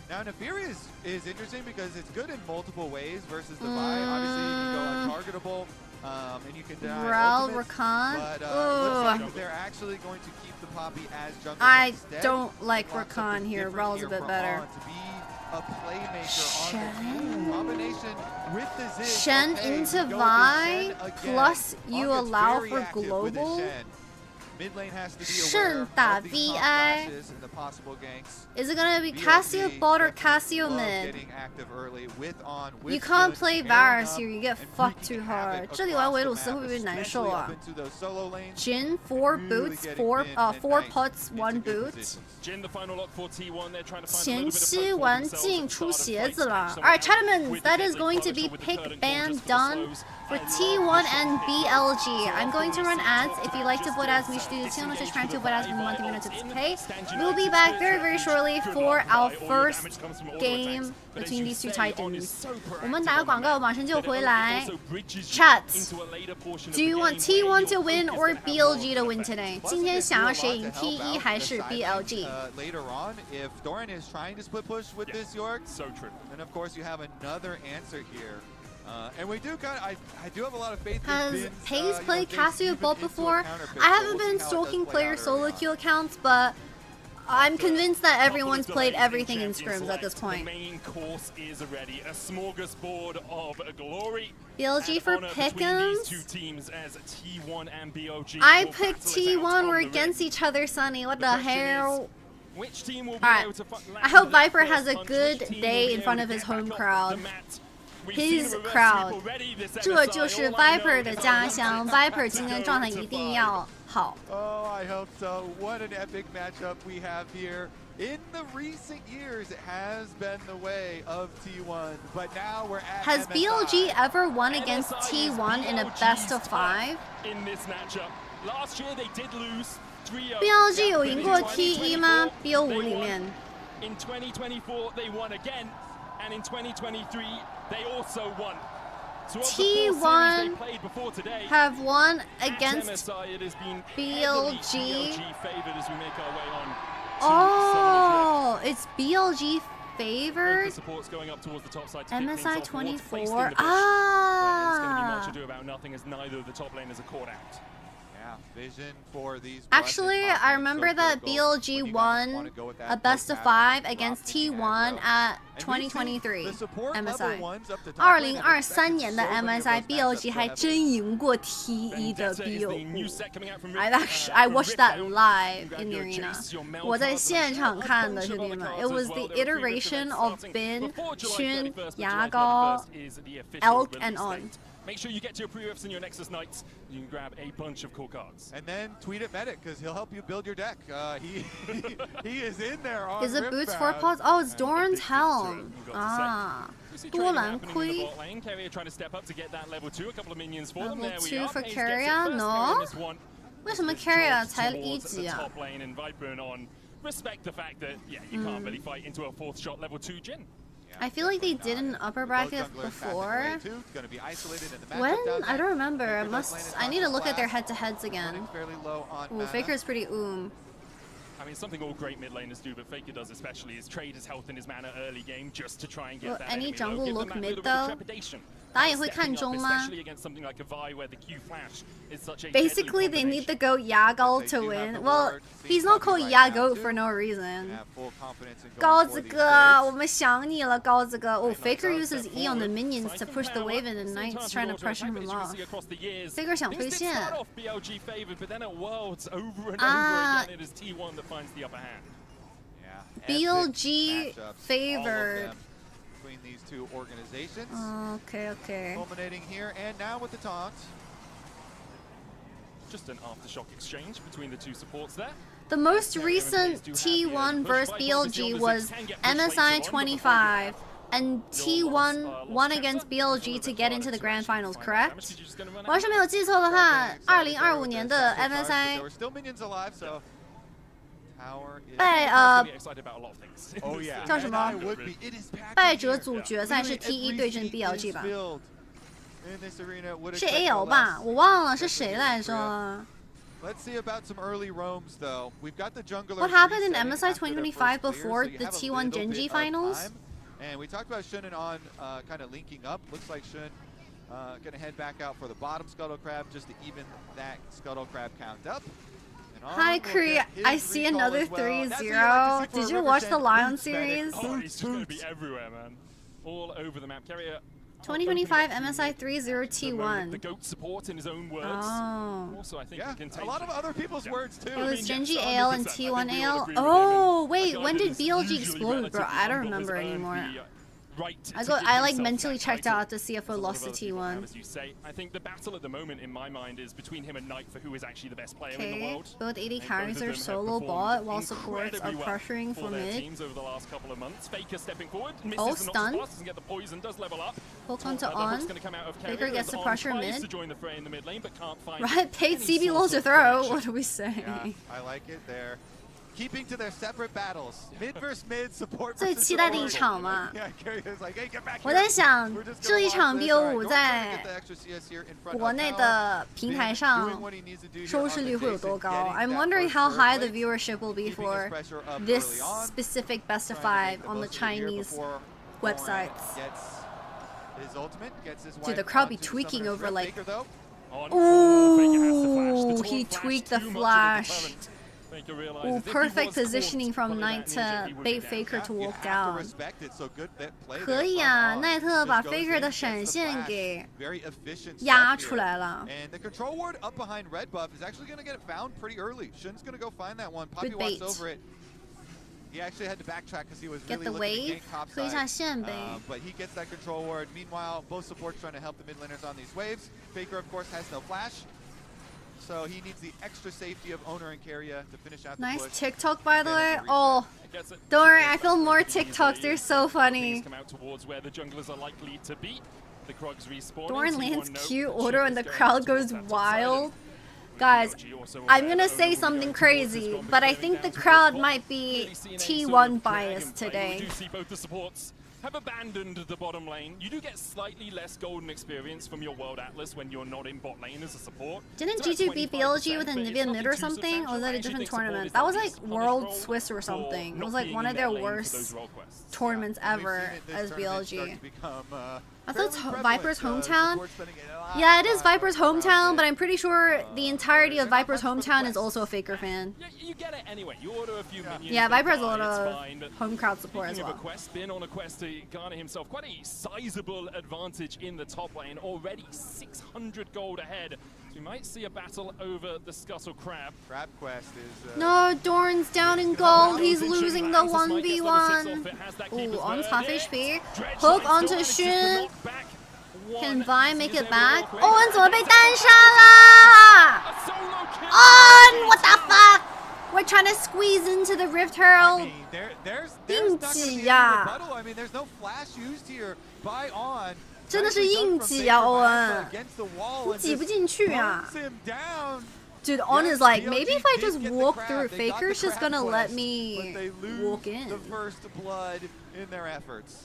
Now Nefiri is interesting because it's good in multiple ways versus the Vi. Obviously you can go untargetable, and you can deny ultimates, but looks like they're actually going to keep the Poppy as jungle. I don't like Rakan here. Rel's a bit better. A playmaker on the combination with the Ziggs. Shen into Vi, plus you allow for global. Mid lane has to be aware 胜打 of the VI. flashes and the possible ganks. Is it gonna be Cassio bot or Cassio mid? Getting active early with on with You can't Shun, play pairing Varus up here, you get and fucked wreaking too hard. havoc 这里玩 across 维 the 鲁斯 map, 会不会难受 especially 啊 up into those solo lanes. Jin 4 Really boots, getting 4 Min and 4 Knight pots, 1 into good boot. positions. Jin, the final lock for T1. They're trying to find a 前 little bit of 期 hope for 玩 themselves 镜 at the 出 start of 鞋 fights. 子了。 Someone Alright, out Chatterman, with that the is deadly going to closure be with the pick curtain ban call just for the done slows. for And T1 Shun and picking BLG. up. I'm going to run So ads. often If we you'd like see to vote just as me, do the channel, just trying to disengage vote as with we the want to Vi minutes in. pay. Stand We'll be United's back first very, very refuge. shortly Good for luck, Vi. our All your first damage comes from auto game attacks. But as between you these two say, On is titans. so 我们 proactive 打个 on 广 the 告， map 马上就 that it 回来。 also bridges you Chat, into a later portion of do you the want game where T1 your to win focus or is gonna have more of BLG an to win effect. today? Plus, 今天 they 想 do 要 a 谁 lot 赢 to help T1 out 还 the 是 side BLG? lanes, later on, if Doran is trying to split push with this York, so true. then of course you have another answer here. And we do I do have a lot of faith Has in Bin's, Pace played they Cassio even bot into a before? counter pick, I so haven't we'll been see how it does stalking play player out solo early on. queue accounts, but I'm convinced that everyone's played everything in scrims at this point. The main course is ready. A smorgasbord of glory. BLG and for honor between these two pick'ems. teams as T1 and BLG. I will picked battle it out T1. on We're the against ring. each other, Sonny. What the question hell? Which team will be Alright. able to I hope land that Viper has first a punch? good Which team will day be in able front to of his get back home off crowd. the mat? We've His seen a reverse crowd. sweep already this 这 MSI. 就是 All I know Viper 的 is 家 I 乡 want，Viper to 今天 go 状态 to 一定 five. 要好。 Oh, I hope so. What an epic matchup we have here. In the recent years, it has been the way of T1, but now we're at Has MSI. BLG ever won against MSI is T1 in a best of BLG's 5? in this matchup. Last year they did lose 3-0. BLG 有赢过 In T1 吗 2024, ？BO5 they 里 won. 面。 In 2024 they won again, and in 2023 they also won. So of the 4 series they T1 played before today, have won at against MSI it has been BLG. BLG favored as we make our way on. Oh, it's BLG Both the favored. supports going up towards the top side to pick things MSI off. Ward's placed in 24. the bush, but it's going to be much Ah. ado about nothing as neither of the top laners are caught out. Yeah, vision for these. Actually, I remember that BLG won a best of 5 against T1 at 2023 MSI。2023年的 MSI BLG 还真赢过 T1 的 BO5。I watched that live in the arena。我在现场看的，兄弟们。It was the iteration of Bin, Chun, 牙膏, Elk, and On. Make sure you get to your pre-refs and your Nexus Knights. You can grab a bunch of cool cards. And then tweet at Medic because he'll help you build your deck. He is in there on Is it Rip boots Fab. 4 pods? Oh, it's Doran's helm. Ah. 多蓝盔。 Carrier trying to step up to get that level 2. A couple of minions for them. Level There we 2 are. for Pace gets it Carrier? first No. in this one. 为什么 Carrier 才1级啊？ Top lane and Viper and On. Respect the fact that you can't really fight into a 4th shot level 2 Jin. I feel like they did an upper bracket before. When? I don't remember. I need to look at their head-to-heads again. Ooh, Faker's pretty I mean, something all great mid laners do, but Faker does especially, is trade his health and his mana early game just to try and get Will that any enemy jungle low. Give look them that mid, little bit of though? trepidation. 大家也会看 Stepping up, 中吗？ especially against something like a Vi where the Q flash is such a Basically, they need to go Yago to win. Well, he's not called Yago for no reason. 高子哥，我们想你了，高子哥。Oh, Faker uses E on the minions to push the wave, and the Knights trying to pressure him off. Faker 想推线。 BLG favored, but then at Worlds over and over Ah. again, it is T1 that finds the upper hand. BLG favored. Between these two organizations. Okay. Culminating here, and now with the taunt. Just an aftershock exchange between the two supports there. The most recent T1 versus BLG was MSI 25, and T1 won against BLG to get into the grand finals, correct? 我要是没有记错的话，2025年的 MSI There were still minions alive, so Tower is 败 Oh yeah. 叫什么？败者组决赛是 T1 对阵 BLG 吧？ 是 AL 吧？我忘了是谁来着。 Let's see about some early roams though. We've got the jungler. What happened in MSI 2025 before the T1 Genji finals? And we talked about Shun and On kind of linking up. Looks like Shun gonna head back out for the bottom Scuttle Crab just to even that Scuttle Crab count up. Hi Kree, I see another 3-0. Did you watch the LYON series? Oh, he's just going to be everywhere, man. All over the map. Carrier 2025 MSI 3-0 T1. The GOAT support in his own words. Oh. Also, I think Yeah, he can take a lot of other people's words too. It was Genji AL and T1 AL. Oh, wait, when did BLG explode, bro? I don't remember anymore. I like mentally checked out to see if we lost to T1. As you say, I think the battle at the moment in my mind is between him and Knight for who is actually the best player in the world. Both AD carries are solo bot while supports are pressuring for mid. Teams over the last couple of months. Faker stepping forward, misses Oh, the stun. Doesn't get the poison, does level up. Hook onto on. Faker gets the pressure mid. To join the fray in the mid lane, but can't find Right, paid CB low to throw. What do we say? Yeah, I like it there. Keeping to their separate battles, mid versus mid, support 最 versus 期待的一 support. 场嘛。 Yeah, Carrie was like, hey, get back 我 here. 在想 We're just 这 gonna 一 watch 场 this. BO5 Alright, North's gonna 在 get the extra CS here in front of 国内 Tower. 的平台 Doing 上 what he needs to do here 收 on 视 the 率会有 Jason, 多高 getting I'm that wondering first how high third the place, viewership will be keeping for his pressure up this early on, specific best of trying to 5 make the on the most of it here Chinese before websites. Gets his ultimate, gets his Dude, wife the crowd be onto the tweaking summoner's over Rift. like... Faker, though, Ooh, he tweaked the flash. Ooh, perfect positioning from Knight to bait Faker to walk down. 可以啊，奈特把 Faker 的闪现给压出来了。 And the control ward up behind red buff is actually going to get it found pretty early. Shun's going to go find that one. Poppy walks over it. He actually had to backtrack because he was really Get the looking to wave, gank top 推一下线呗。 but he gets that control ward. Meanwhile, both supports trying to help the mid laners on these waves. Faker, of course, has no flash. So he needs the extra safety of Owner and Carrier to finish out the Nice push. TikTok, by the way. Oh, don't worry, I feel more TikToks. They're so funny. Come out towards where the junglers are likely to be. The Krugs respawn. Doran lands cute order and the crowd goes wild. Guys, I'm gonna say something crazy, but I think the crowd might be T1 biased today. We do see both the supports have abandoned the bottom lane. You do get slightly less golden experience from your World Atlas when you're not in bot lane as a support. Didn't G2 beat BLG with Nvidia mid or something? Or was that a different tournament? That was like World Swiss or something. It was like one of their worst tournaments ever as BLG. I thought it's Viper's hometown. Yeah, it is Viper's hometown, but I'm pretty sure the entirety of Viper's hometown is also a Faker fan. You get it anyway. You order a few minions. Yeah, Viper has a lot it's of fine, but home crowd support as speaking well. of a quest, been on a quest to garner himself quite a sizable advantage in the top lane. Already 600 gold ahead. So we might see a battle over the Scuttle Crab. Crab quest is... No, Dorn's down in gold. He's losing the 1v1. Ooh, on half HP. Hook onto Xun. Can Vi make it back? Owen 怎么被单杀啦 On! What the fuck? We're trying to squeeze into the Rift Herald. There's 硬 not 挤 gonna be any 呀 rebuttal. I mean, there's no flash used here by On. 真的是硬挤啊 Owen. Against the wall 你 and 挤不 just 进去啊 hunts him down. Dude, On is like, maybe if I BLG just did get the walk crab. through, They got the Faker's just crab gonna let quest, me but they lose walk in. the first blood in their efforts.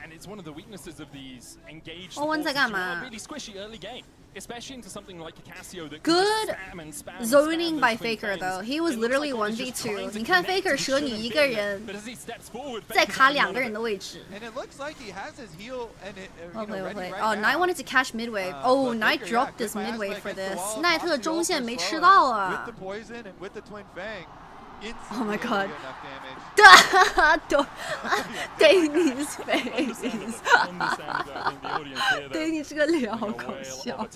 And it's one of the weaknesses of these engaged Owen 在 forces. 干 You are 嘛 really squishy early game, especially into something like a Cassio that can Good just spam and spam and zoning spam by those twin Faker flames. though. He was It looks literally like Owen's just trying 1v2. to 你看 connect Faker to 折你 Xun 一 and 个 Finn, 人 but as he steps forward, 再 Faker's 卡 got 两个 none 人 of 的 it. 位置。 And it looks like he has his heal and it, Okay, ready okay. right Oh, now. Knight wanted to catch mid wave. Oh, But Knight Faker, dropped yeah, this good mid wave miasma for against the this. wall. 奈特 Off the 中线 ultimate 没 slow 吃 and 到 With 啊 the poison and with the twin fang. Oh my god. Enough damage. Danny's face. Danny 这个脸好搞笑。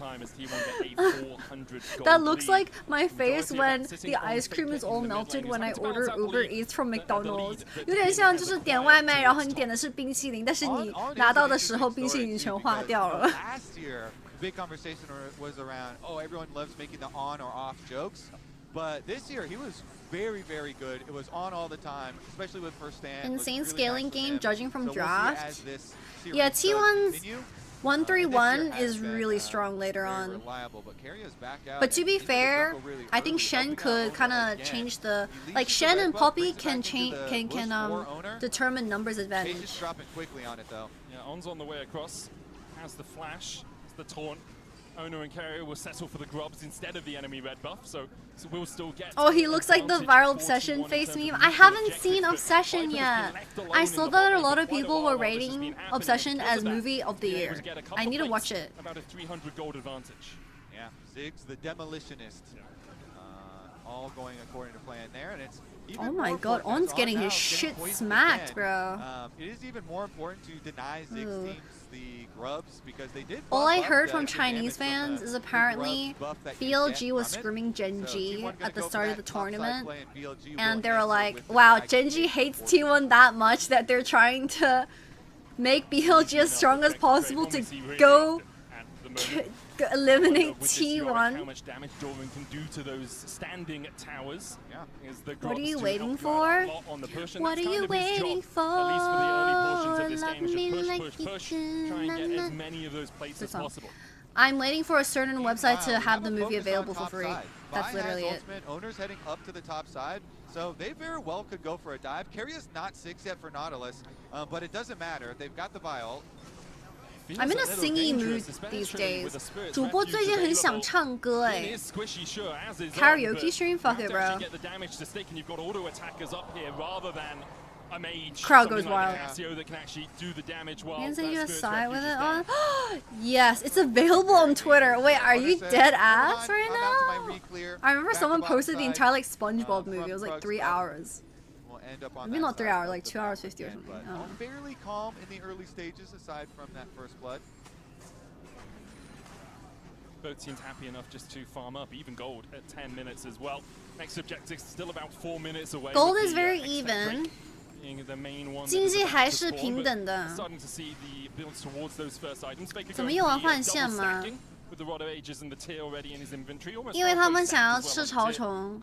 That looks like my face when the ice cream is all melted when I order Uber Eats from McDonald's. 有点像就是点外卖，然后你点的是冰淇淋，但是你拿到的时候冰淇淋全化掉了。 Last year, the big conversation was around, oh, everyone loves making the on or off jokes. But this year, he was very, very good. It was on all the time, especially with first stand. Insane really scaling nice game, him. judging from So we'll see draft. as this series Yeah, does T1's continue. 131 This year is has been, really strong later very on. reliable, but Carrier's back out But to and be into the fair, jungle really I think early, Shen helping out could Owner kind of again. change the He like leads Shen the and red buff, Poppy brings it can back into the change bush for Owner. determine numbers Cage's advantage. dropping quickly on it though. Yeah, On's on the way across. Has the flash, has the taunt. Owner and Carrier will settle for the grubs instead of the enemy red buff, so we'll still get. Oh, he looks like the viral Obsession face meme. I haven't seen Obsession yet. I saw that a lot of people were rating Obsession as movie of the year. I need to watch it. About a 300 gold advantage. Yeah, Ziggs the Demolitionist. All going according to plan there, and it's Oh my god, On's getting his shit smacked, bro. It is even more important to deny Zig's teams the grubs because they did. All I heard from Chinese fans is apparently BLG was screaming Genji at the start of the tournament, and they were like, wow, Genji hates T1 that much that they're trying to make BLG as strong as possible to go eliminate T1. How much damage Doran can do to those standing towers. What are you waiting for? What are you waiting for? At least for the early portions of this game, is just push, try and get as many of those plates as possible. I'm waiting for a certain website to have the movie available for free. That's literally it. Owners heading up to the top side, so they very well could go for a dive. Carrier's not 6 yet for Nautilus, but it doesn't matter. They've got the Vial. I'm in a singy mood these days. 主播最近很想唱歌哎。Karaoke stream, fuck it, bro. Crowd goes wild. Can't say you aside with it on. Yes, it's available on Twitter. Wait, are you dead ass right now? I remember someone posted the entire like SpongeBob movie. It was like 3 hours. Maybe not 3 hours, like 2 hours 50 or something. Fairly calm in the early stages, aside from that first blood. Both teams happy enough just to farm up, even gold at 10 minutes as well. Next objective still about 4 minutes away. Gold is very even. 经济还是平等的。怎么有人换线吗？因为他们想要吃潮虫。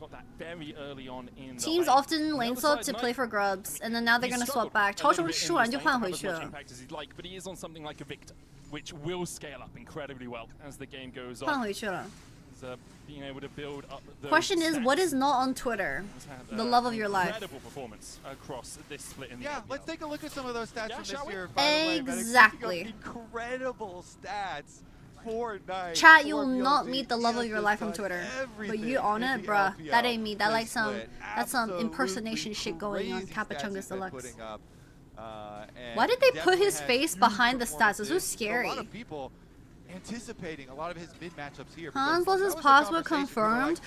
Teams often lane swap to play for grubs, and then now they're gonna swap back. 潮虫吃完就换回去了。换回去了。Question is, what is not on Twitter? The love of your life. Yeah, let's take a look at some of those stats from this year. Exactly. Incredible stats. Chat, you will not meet the love of your life on Twitter, but you on it, bruh. That ain't me. That like that's some impersonation shit going on. Capachungus Deluxe. Why did they put his face behind the stats? It's so scary. Anticipating a lot of his mid matchups here. Hans versus password confirmed.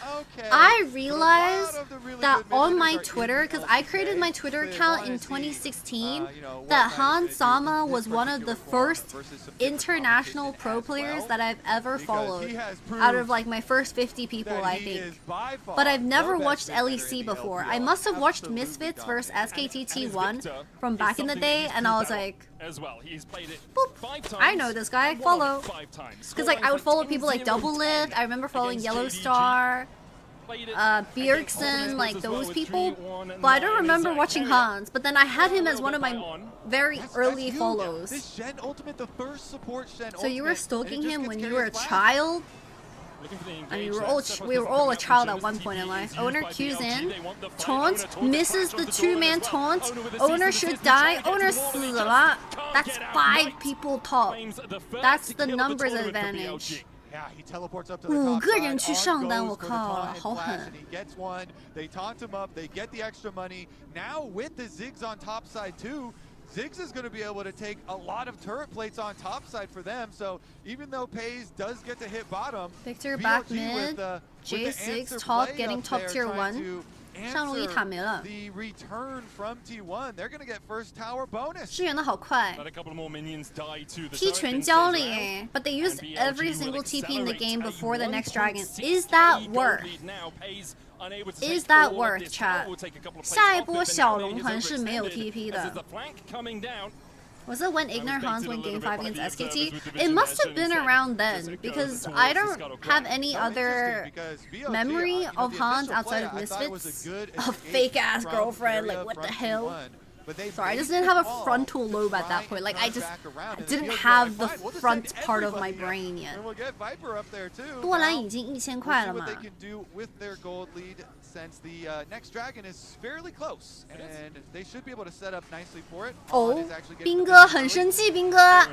I realized that on my Twitter, because I created my Twitter account in 2016, that Hans Sama was one of the first international pro players that I've ever followed. Out of like my first 50 people, I think. But I've never watched LEC before. I must have watched Misfits versus SKTT1 from back in the day, and I was like, boop, I know this guy, follow. Because like I would follow people like Double Lift, I remember following Yellow Star, Bjergsen, like those people, but I don't remember watching Hans. But then I had him as one of my very early follows. So you were stalking him when you were a child? I mean, we were all a child at one point in life. Owner cues in, taunt, misses the two-man taunt. Owner should die. Owner 死了. That's 5 people top. That's the numbers advantage. 5个人去上单，我靠，好狠！ They taunt him up. They get the extra money. Now with the Ziggs on top side too. Ziggs is going to be able to take a lot of turret plates on top side for them. So even though Pays does get to hit bottom, Victor back mid, J6 top getting top tier 1. 上路一塔没了。 The return from T1, they're going to get first tower bonus. 支援的好快。踢全交了耶 ，but they used every single TP in the game before the next dragon. Is that worth? Is that worth, chat? 下一波小龙团是没有 TP 的。 Was it when Ignore Hans won Game 5 against SKT? It must have been around then, because I don't have any other memory of Hans outside of Misfits. A fake-ass girlfriend, like what the hell? Sorry, I just didn't have a frontal lobe at that point. Like, I didn't have the front part of my brain yet. 多兰已经1000块了嘛。 Since the next dragon is fairly close, and they should be able to set up nicely for it. 哦，兵哥很生气，兵哥啊，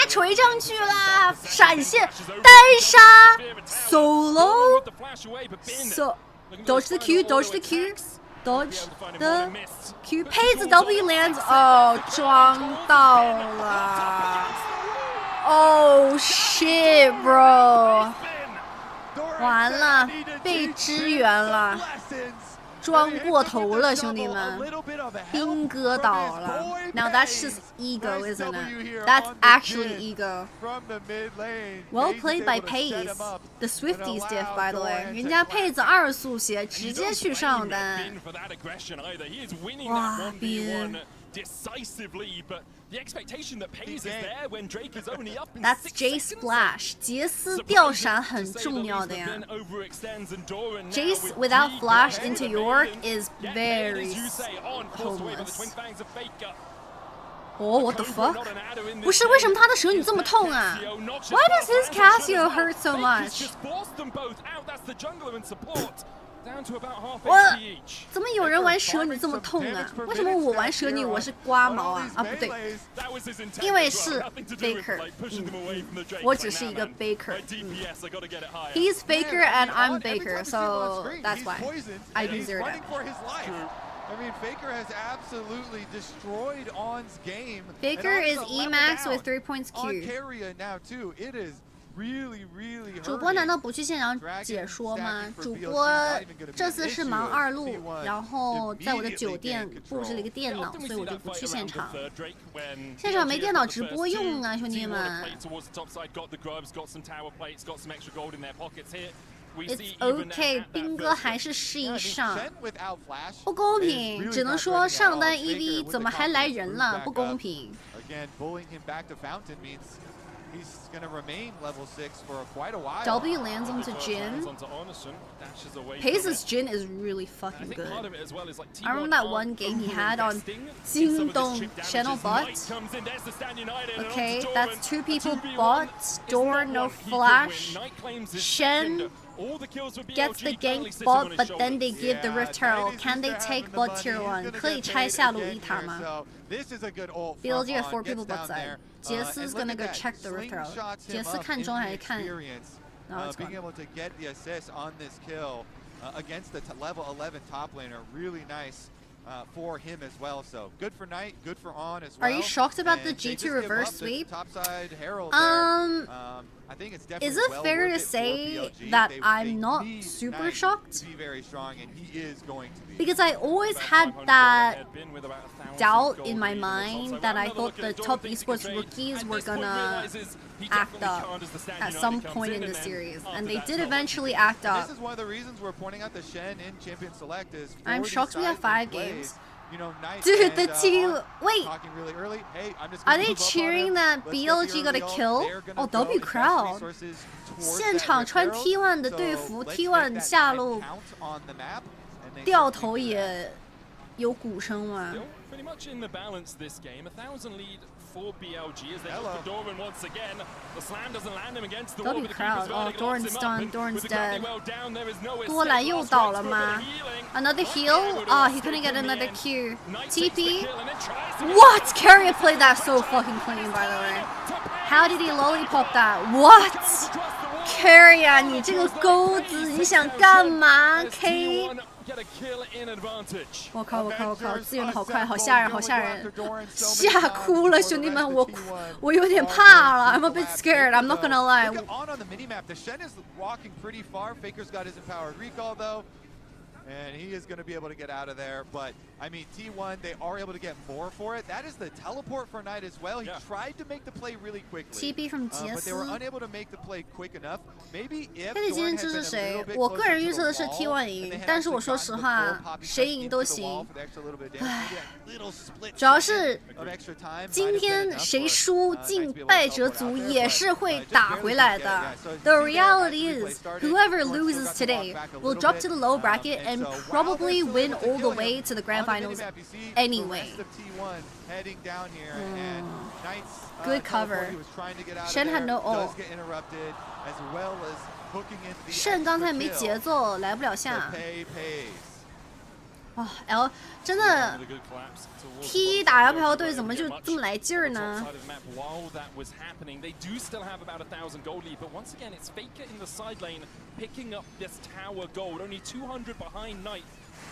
锤上去了，闪现单杀 ，solo， dodge the Q, dodge the Q, dodge the Q, pays the W lands， 哦，撞到了 ，Oh shit, bro。 完了，被支援了。装过头了，兄弟们。兵哥倒了。Now that's just ego, isn't it? That's actually ego. Well played by Pace. The Swifties diff, by the way. 人家佩子2速鞋直接去上单。哇，斌。Decisively, but the expectation that Pace is there when Drake is only up in That's J Splash. 杰斯吊闪很重要的呀。Jace without flash into York is very homeless. Oh, what the fuck? 不是，为什么他的蛇女这么痛啊 ？Why does his Casio hurt so much? 我怎么有人玩蛇女这么痛啊？为什么我玩蛇女我是刮毛啊？啊，不对，因为是 Faker，我只是一个 Baker。He's Faker and I'm Baker, so that's why I do 0 damage. I mean, Faker has absolutely destroyed On's game. Faker is Emax with 3 points Q. On Carrier now too. It is really, really. 主播难道不去现场解说吗？主播这次是忙2路，然后在我的酒店布置了一个电脑，所以我就不去现场。现场没电脑直播用啊，兄弟们。It's okay， 兵哥还是试一上，不公平，只能说上单1v1怎么还来人了？不公平。W lands onto Jin. Pace's Jin is really fucking good. I remember that one game he had on Jingdong Channel bot. Okay, that's 2 people bot. Door no flash. Shen gets the gank bot, but then they give the Rift Herald. Can they take bot tier 1? 可以拆下路1塔吗 ？BLG have 4 people bot side. 杰斯 is gonna go check the Rift Herald. 杰斯看中还是看？ being able to get the assist on this kill against the level 11 top laner, really nice for him as well. So good for Knight, good for On as well. Are you shocked about the G2 reverse sweep? Topside Herald I think it's is it fair to say that I'm not super shocked? Very strong, and he is going to be. Because I always had that doubt in my mind that I thought the top esports rookies were gonna act up at some point in the series, and they did eventually act up. This is one of the reasons we're pointing out the Shen in Champion Select is. I'm shocked we have 5 games. You know, dude, the team. Wait, really early. Hey, are they cheering that BLG got a kill? Oh, W crowd. 现场穿 T1 的队服 ，T1 下路掉头也有鼓声吗？ Pretty much in the balance this game. 1,000 lead for BLG as they look for Doran once again. The slam doesn't land him against the wall. W crowd. Oh, Doran's stunned. Doran's dead. 多兰又倒了吗 ？Another heal? Ah, he couldn't get another Q. TP? What? Carrier played that so fucking clean, by the way. How did he lollipop that? What? Carrier, 你这个钩子，你想干嘛 ？K？ 我靠！资源好快，好吓人，吓哭了，兄弟们，我有点怕了。I'm a bit scared. I'm not gonna lie. On the minimap, the Shen is walking pretty far. Faker's got his empowered recall though, and he is going to be able to get out of there. But I mean, T1, they are able to get more for it. That is the teleport for Knight as well. He tried to make the play really quickly. TP from GS, but they were unable to make the play quick enough. Maybe if 这今天这是谁？我个人预测的是 T1 赢，但是我说实话，谁赢都行。唉，主要是今天谁输进败者组也是会打回来的。The reality is, whoever loses today will drop to the low bracket and probably win all the way to the grand finals anyway. Good cover. Shen had no ult. Shen 刚才没节奏，来不了下。哇 ，L 真的 T 打 LPL 队怎么就这么来劲儿呢？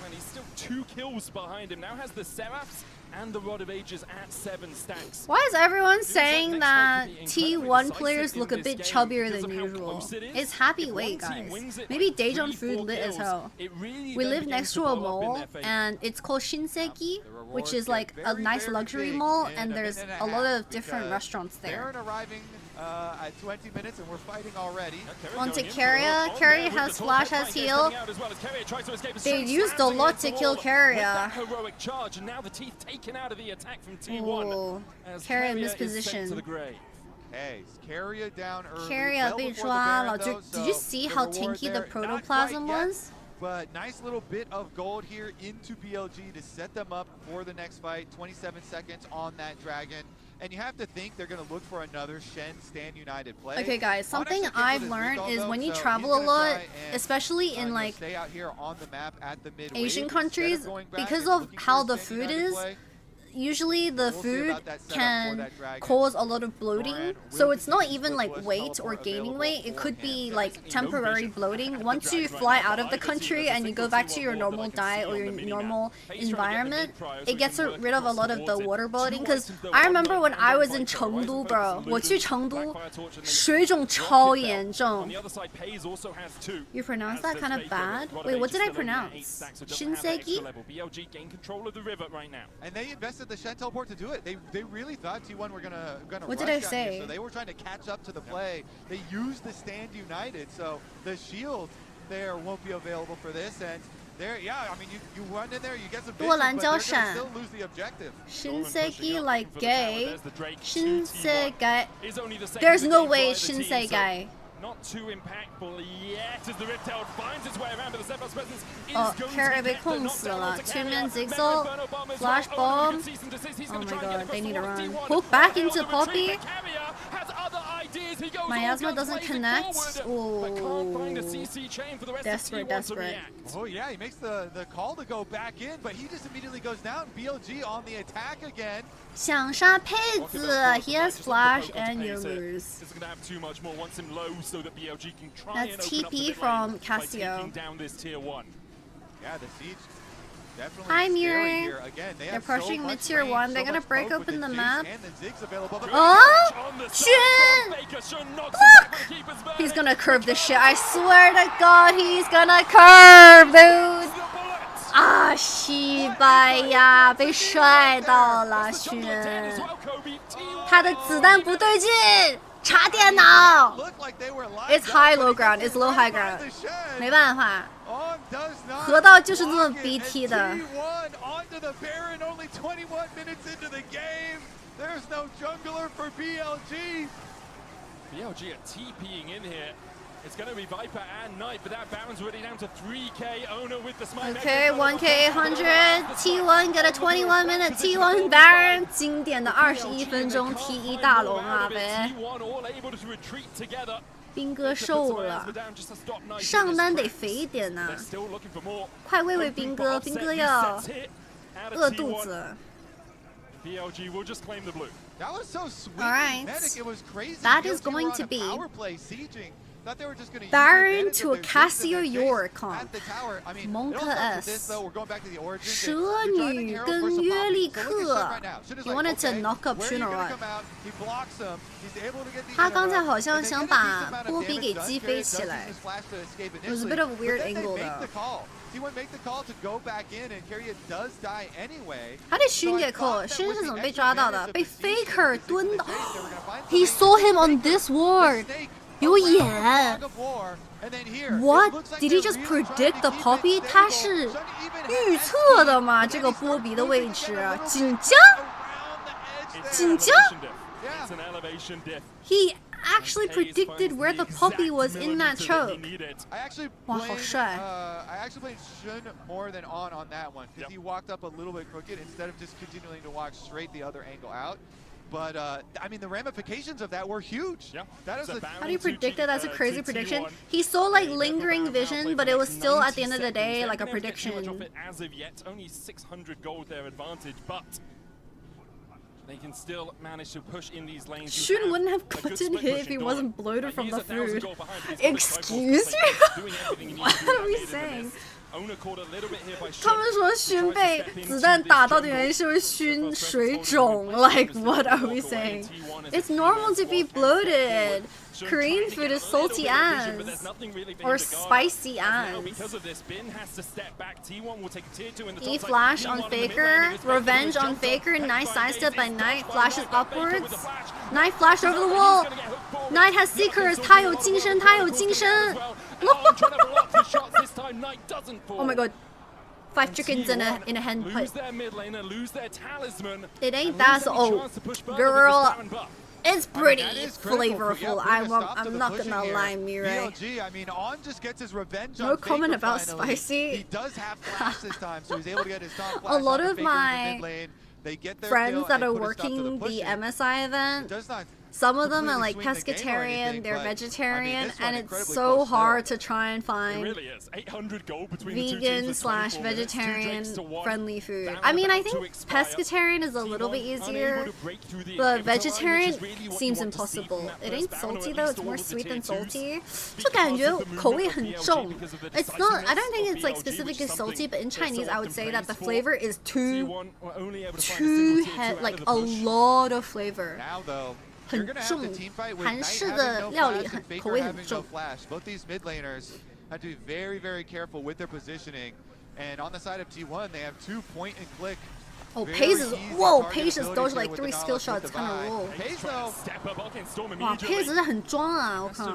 And he's still 2 kills behind him. Now has the Seraphs and the Rod of Ages at 7 stacks. Why is everyone saying that T1 players look a bit chubbier than usual? It's happy weight, guys. Maybe Daejeon food lit as hell. We live next to a mall, and it's called Shinseki, which is like a nice luxury mall, and there's a lot of different restaurants there. Arriving at 20 minutes, and we're fighting already. On to Keria. Keria has flash, has heal. They used a lot to kill Keria. Heroic charge, and now the teeth taken out of the attack from T1. Keria misposition. Hey, Keria down early. Keria 被抓了. Did you see how tanky the protoplasm was? But nice little bit of gold here into BLG to set them up for the next fight. 27 seconds on that dragon. And you have to think they're going to look for another Shen Stand United play. Okay, guys, something I've learned is when you travel a lot, especially in like Asian countries, because of how the food is, usually the food can cause a lot of bloating. So it's not even like weight or gaining weight. It could be like temporary bloating. Once you fly out of the country and you go back to your normal diet or your normal environment, it gets rid of a lot of the water bloating. Because I remember when I was in Chengdu, bro, 我去成都水肿超严重. You pronounce that kind of bad? Wait, what did I pronounce? Shinseki? BLG gain control of the river right now. And they invested the Shen teleport to do it. They really thought T1 were gonna what rush did I say? Here, so they were trying to catch up to the play. They used the Stand United, so the shield there won't be available for this. And there, yeah, I mean, you run in there, you get some vision, but they're gonna still lose the objective. Shinseki like gay. Shinseki. There's no way it's Shinseki. Not too impactful yet as the Riptail finds its way around, but the Sephiroth's presence is Keria 被控死了. 2-man zigzag, flash bomb. Oh my god, they need to run. Hook back into Poppy. Miasma doesn't connect. Ooh. Desperate. Oh yeah, he makes the call to go back in, but he just immediately goes down. BLG on the attack again. 想杀佩子, he has flash and you lose. That's TP from Casio. Yeah, the siege definitely. Hi, Miri. Here. Again, they're pushing mid tier 1. They're gonna break open the map. The oh! Shun! Look! He's gonna curve this shit. I swear to God, he's gonna curve, dude! 啊，西班牙被帅到了，勋。他的子弹不对劲，插电脑。It's high low ground, it's low high ground. 没办法，河道就是这么 BT 的。BLG are TPing in here. It's going to be Viper and Knight, but that Baron's already down to 3k. Owner with the smite. Okay, 1k 800. T1 get a 21-minute T1 Baron. 经典的21分钟 T1 大龙啊，呗。兵哥瘦了，上单得肥一点呐。快喂喂兵哥，兵哥要饿肚子。BLG will just claim the blue. That was so sweet. All right. It was crazy. That is going to be Baron to a Casio Yor comp. Monka S. 蛇女跟约利克 He wanted to knock up Shunarot. 他刚才好像想把波比给击飞起来。It was a bit of a weird angle though. How did Shun get caught? Shun 是怎么被抓到的？被 Faker 蹲倒。He saw him on this ward. 有眼 What? Did he just predict the Poppy? 他是预测的吗？这个波比的位置，紧张。He actually predicted where the Poppy was in that choke. 哇，好帅。I actually played Shun more than on that one because he walked up a little bit crooked instead of just continuing to walk straight the other angle out. But, I mean, the ramifications of that were huge. Yeah. That is How do you predict it? That's a crazy prediction. He saw, like, lingering vision, but it was still, at the end of the day, like a prediction. As of yet, only 600 gold their advantage, but they can still manage to push in these lanes. Shun wouldn't have gotten hit if he wasn't bloated from the food. Excuse me? What are we saying? 他们说熏被子弹打到的原因是会熏水肿。Like what are we saying? It's normal to be bloated. Korean food is salty as or spicy as. E flash on Faker, revenge on Faker, nice sidestep by Knight, flashes upwards. Knight flashed over the wall. Knight has Seekers, 他有金身, 他有金身. Oh my god. 5 chickens in a hen put. It ain't that so. Oh, girl. It's pretty flavorful. I'm not gonna lie, Mirai. BLG, I mean, On just gets his revenge no on comment Faker about finally. spicy. He does have flash this time, so he's able to get his top flash. A lot of of my friends that are working the MSI event, some of them are like pescatarian, they're vegetarian, and it's so hard to try and find vegan/vegetarian friendly food. I mean, I think pescatarian is a little bit easier, but vegetarian seems impossible. It ain't salty though, it's more sweet than salty. 就感觉口味很重. It's not, I don't think it's like specifically salty, but in Chinese I would say that the flavor is like a lot of flavor. Now though, 很重，韩式的料理口味很重。 Both these mid laners have to be very, very careful with their positioning. And on the side of T1, they have 2 point and click. Oh, Pace is, whoa, Pace just dodged like 3 skill shots, kind of roll. Pace though, 哇 ，Pace 真的很装啊，我靠。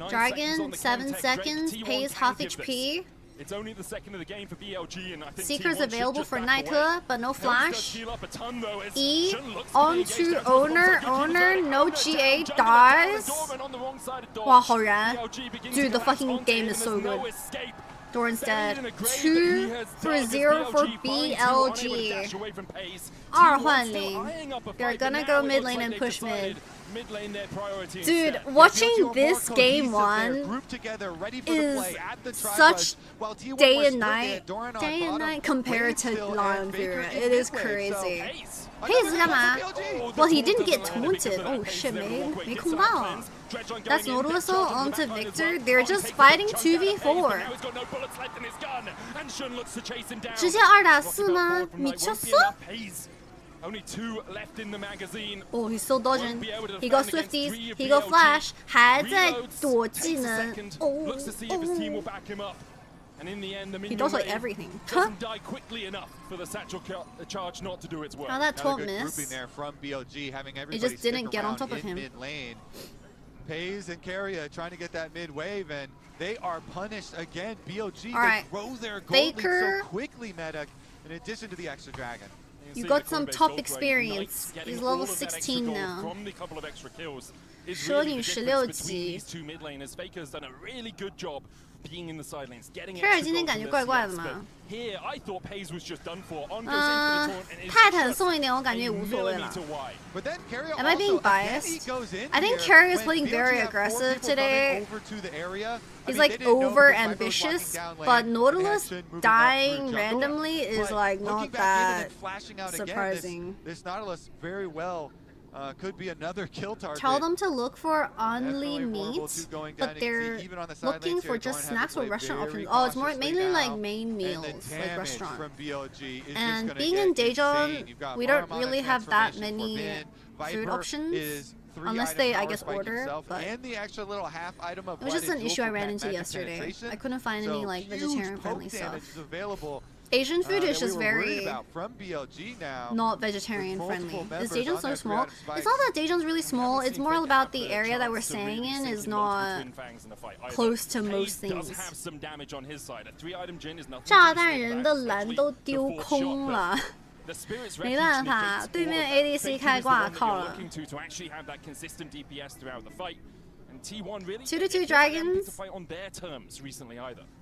Dragon 7 seconds, Pace half HP. It's only the second of the game for BLG, and I think Seekers T1 available for back Naika, but no flash. Heal up a ton, though, as E Jun looks onto owner, no GA dies. Wow, 好燃. Dude, the fucking game is so good. Doran's dead. 2-0 for BLG. 2换0. They're gonna go mid lane and push mid. Dude, watching this game one is such day and night compared to LYON Furia. It is crazy. Pace 干嘛? Well, he didn't get taunted. Oh shit, 没控到. That's Nautilus onto Victor. They're just fighting 2v4. 直接2打4吗? 미쳤어? Only 2 left in the magazine. Oh, he's still dodging. He got Swifties. He got Flash. 还在躲技能. Looks to see if his team will back him up. And in the end, the he does like everything. Doesn't die quickly enough for the satchel charge not to do its work. How that taunt miss? Grouping there from BLG, having everybody it just didn't get on top of him. Mid lane. Paze and Carrier trying to get that mid wave, and they are punished again. BLG, they throw their gold lead so quickly, Medic, in addition to the extra dragon. You got some top experience. He's level 16 now. 奢女16级。Carrier 今天感觉怪怪的嘛。泰坦送一点我感觉也无所谓了。Am I being biased? I think Carrier is playing very aggressive today. He's like over ambitious, but Nautilus dying randomly is like not that surprising. This Nautilus very well could be another kill target. Tell them to look for only meat, but they're looking for just snacks or restaurant options. Oh, it's more mainly like main meals, like restaurant. And being in Daejeon, we don't really have that many food options. Unless they, I guess, order, but it was just an issue I ran into yesterday. I couldn't find any like vegetarian-friendly stuff. Asian food is just very not vegetarian-friendly. Is Daejeon so small? It's not that Daejeon's really small. It's more about the area that we're staying in is not close to most things. 炸弹人的蓝都丢空了。没办法，对面 ADC 开挂靠了。2-2 dragons.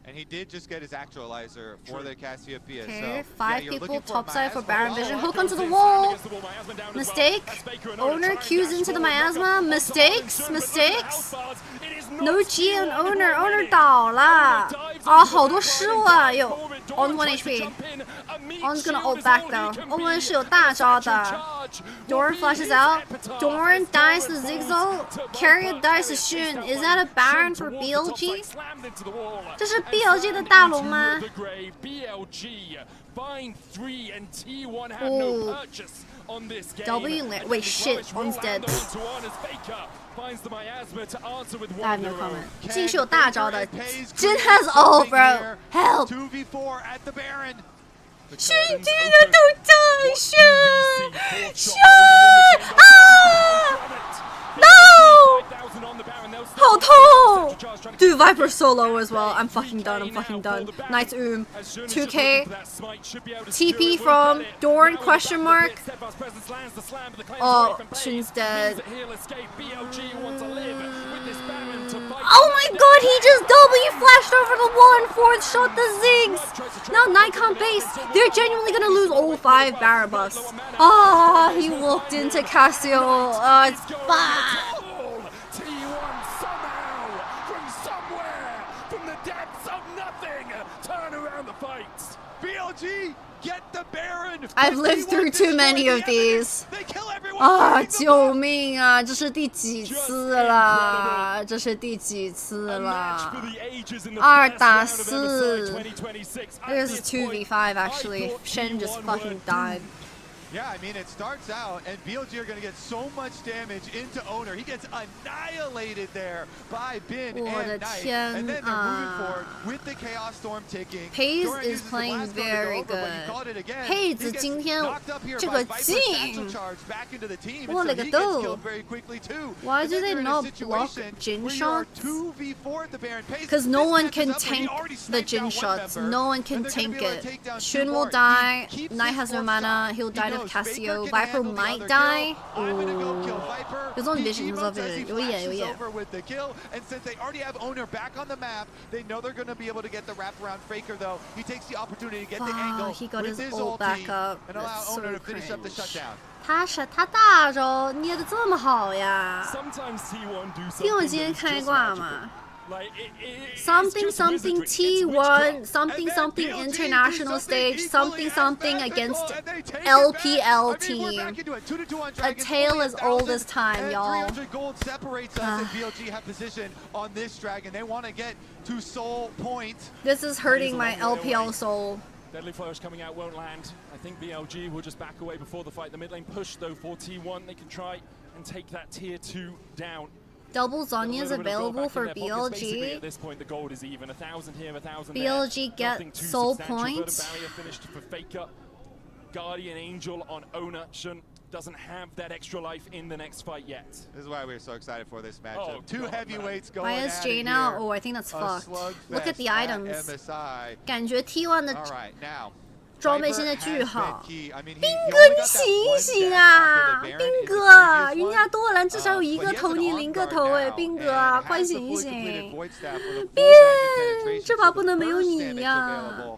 And he did just get his actualizer for the Cassiopeia. Okay, 5 people topside for Baron Vision. Hook onto the wall. Mistake. Owner cues into the miasma. Mistakes. No G on Owner. Owner 倒了。啊，好多失误啊！有。On 1 HP. On's gonna ult back though. Owen 是有大招的。Dorn flashes out. Dorn dies to Zigzag. Carrier dies to Shun. Is that a Baron for BLG? 这是 BLG 的大龙吗？ W wait shit, On's dead. I have no comment. 进是有大招的 Jin has ult, bro. Help. 2v4 at the Baron. 勋居的都在选，选啊 ！No， 好痛 ！Dude, Viper solo as well. I'm fucking done. I'm fucking done. Nice oom. 2K. TP from Dorn question mark. Oh, Shun's dead. Oh my god, he just W flashed over the wall and fourth shot the Ziggs. Now Nikon base. They're genuinely gonna lose all 5 Baron buffs. Ah, he walked into Casio. Oh, it's bad. BLG, get the Baron. I've lived through too many of these. 啊！救命啊！这是第几次了？这是第几次了？2打4。This is 2v5 actually. Shen just fucking died. Yeah, I mean, it starts out, and BLG are going to get so much damage into Owner. He gets annihilated there by Bin and Knight. And then they're moving forward with the Chaos Storm ticking. Paze is playing very good. Paze 今天这个劲，我勒个豆 ！Why do they not block Jin shots? Because no one can tank the Jin shots. No one can tank it. Shun will die. Knight has no mana. He'll die to Casio. Viper might die. There's only vision. There's no vision. 有眼有眼。 And since they already have Owner back on the map, they know they're going to be able to get the wraparound Faker though. He takes the opportunity to get the angle he got with his his ult back up. and allow Owner to finish up the shutdown. 他大招捏得这么好呀！听我今天开挂嘛。 Something something T1 something something international stage something something against LPL team. A tale as old as time, y'all. 300 gold separates us and BLG have position on this dragon. They want to get to soul point. This is hurting my LPL soul. Deadly Flourish coming out won't land. I think BLG will just back away before the fight. The mid lane push though for T1. They can try and take that tier 2 down. Double Zonya is available for BLG. At this point, the gold is even. 1,000 here, 1,000 there. BLG get soul points. Barrier finished for Faker. Guardian Angel on Owner. Shun doesn't have that extra life in the next fight yet. This is why we're so excited for this matchup. Two heavyweights going at it. Why is Jay now? Oh, I think that's fucked. Look at the items. MSI. 感觉 T1 的 now. 装备现在巨好，兵哥你醒一醒啊！兵哥，人家多兰至少有1个头，你0个头哎，兵哥，快醒一醒！变，这把不能没有你呀！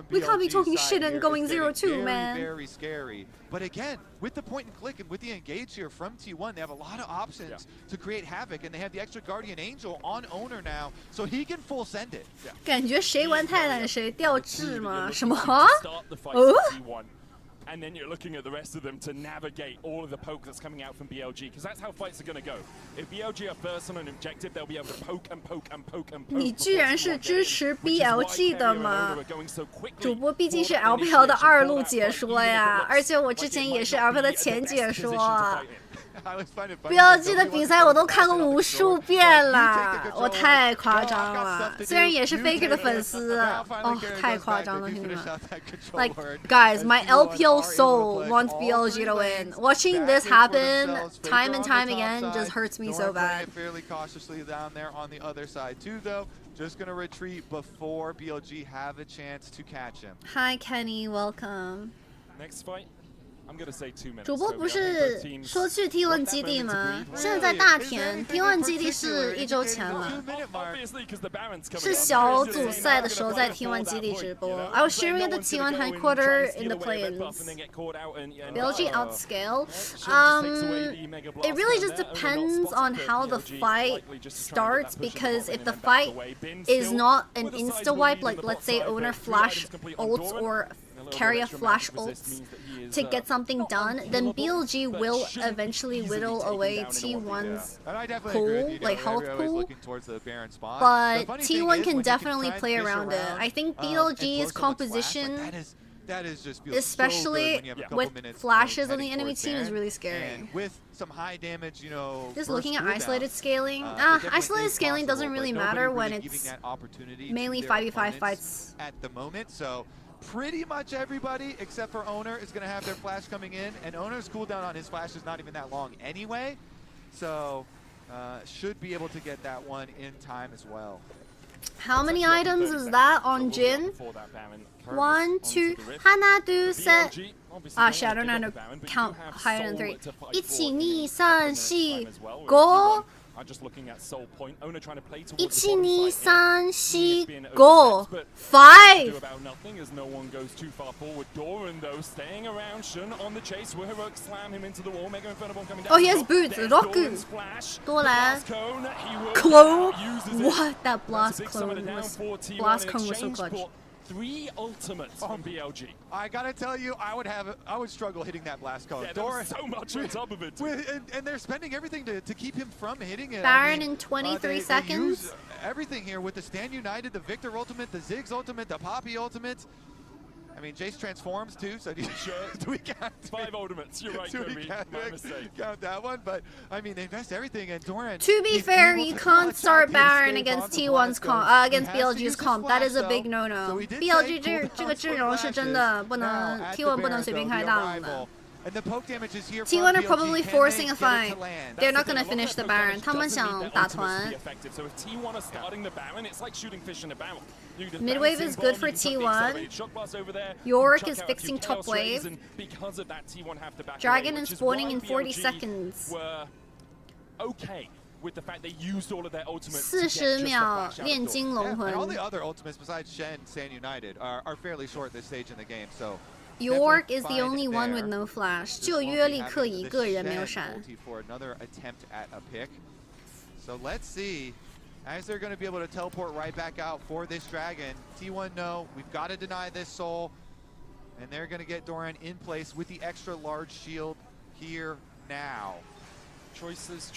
We can't be talking shit and going 0-2, man. Very scary. But again, with the point and click and with the engage here from T1, they have a lot of options to create havoc, and they have the extra Guardian Angel on Owner now, so he can full send it. 感觉谁玩泰坦谁掉智吗？什么？ And then you're looking at the rest of them to navigate all of the poke that's coming out from BLG, because that's how fights are going to go. If BLG are first on an objective, they'll be able to poke and poke and poke and poke. 你居然是支持 BLG 的吗？主播毕竟是 LPL 的2路解说呀，而且我之前也是 LPL 的前解说。BLG 的比赛我都看过无数遍了，我太夸张了。虽然也是 Faker 的粉丝，哦，太夸张了，兄弟们。Like guys, my LPL soul wants BLG to win. Watching this happen time and time again just hurts me so bad. Fairly cautiously down there on the other side too, though. Just gonna retreat before BLG have a chance to catch him. Hi Kenny, welcome. Next fight. I'm gonna say 2 minutes. 主播不是说去 T1 基地吗？现在在大田 ，T1 基地是1周前了。是小组赛的时候在 T1 基地直播。I was sharing at the T1 headquarters in the play-ins. BLG outscale. it really just depends on how the fight starts, because if the fight is not an insta-wipe, like let's say owner flash ults or Keria flash ults to get something done, then BLG will eventually whittle away T1's pool, like health pool. But T1 can definitely play around it. I think BLG's composition, that is just especially so with flashes on the enemy team, is really scary. And with some high damage, you know, just looking at isolated scaling, isolated scaling doesn't really matter when it's mainly 5v5 fights at the moment. So pretty much everybody except for Owner is going to have their flash coming in, and Owner's cooldown on his flash is not even that long anyway, so should be able to get that one in time as well. How many items is that on Jin? 1, 2, 하나, 둘, 셋. Ah, shit, I don't know how to count higher than 3. 1, 2, 3, 4, 5. I'm just looking at Soul Point. Owner trying to play towards 1, the 2, 3, 4, 5. 5. About nothing as no one goes too far forward. Doran though staying around. Shun on the chase. Will Heroic slam him into the wall. Mega Inferno Bomb coming down. Oh, he has boots. Roku. 多兰. Clone. What? That blast clone was so clutch. 3 ultimates from BLG. I gotta tell you, I would struggle hitting that blast cone. Yeah, there was so much on top of it. And they're spending everything to keep him from hitting it. Baron in 23 seconds. They use everything here with the Stand United, the Victor ultimate, the Ziggs ultimate, the Poppy ultimate. I mean, Jace transforms too, so do we count 5 ultimates? You're right, Kobe. My mistake. Count that one, but I mean, they invest everything in Doran. To be fair, you can't start Baron against T1's comp, against BLG's comp. That is a big no-no. BLG 这个阵容是真的不能 T1 不能随便开大龙的。T1 are probably forcing a fight. They're not gonna finish the Baron. 他们想打团。Mid-wave is good for T1. Yorick is fixing top wave. Dragon is spawning in 40 seconds. 40秒炼金龙魂。 All the other ultimates besides Shen and Stand United are fairly short this stage in the game, so York is the only one with no flash. 就约利克一个人没有闪。 For another attempt at a pick. So let's see, as they're going to be able to teleport right back out for this dragon. T1 no, we've got to deny this soul, and they're going to get Doran in place with the extra large shield here now. Choices,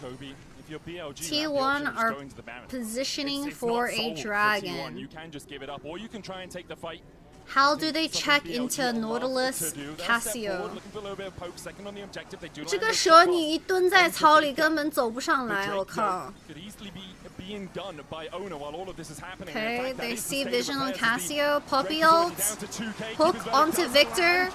Kobe. If you're BLG, T1 are positioning for a dragon. You can just give it up, or you can try and take the fight. How do they check into Nautilus Casio? 这个蛇你一蹲在草里根本走不上来，我靠。 Okay, they see vision on Casio, Puppy ult, hook onto Victor.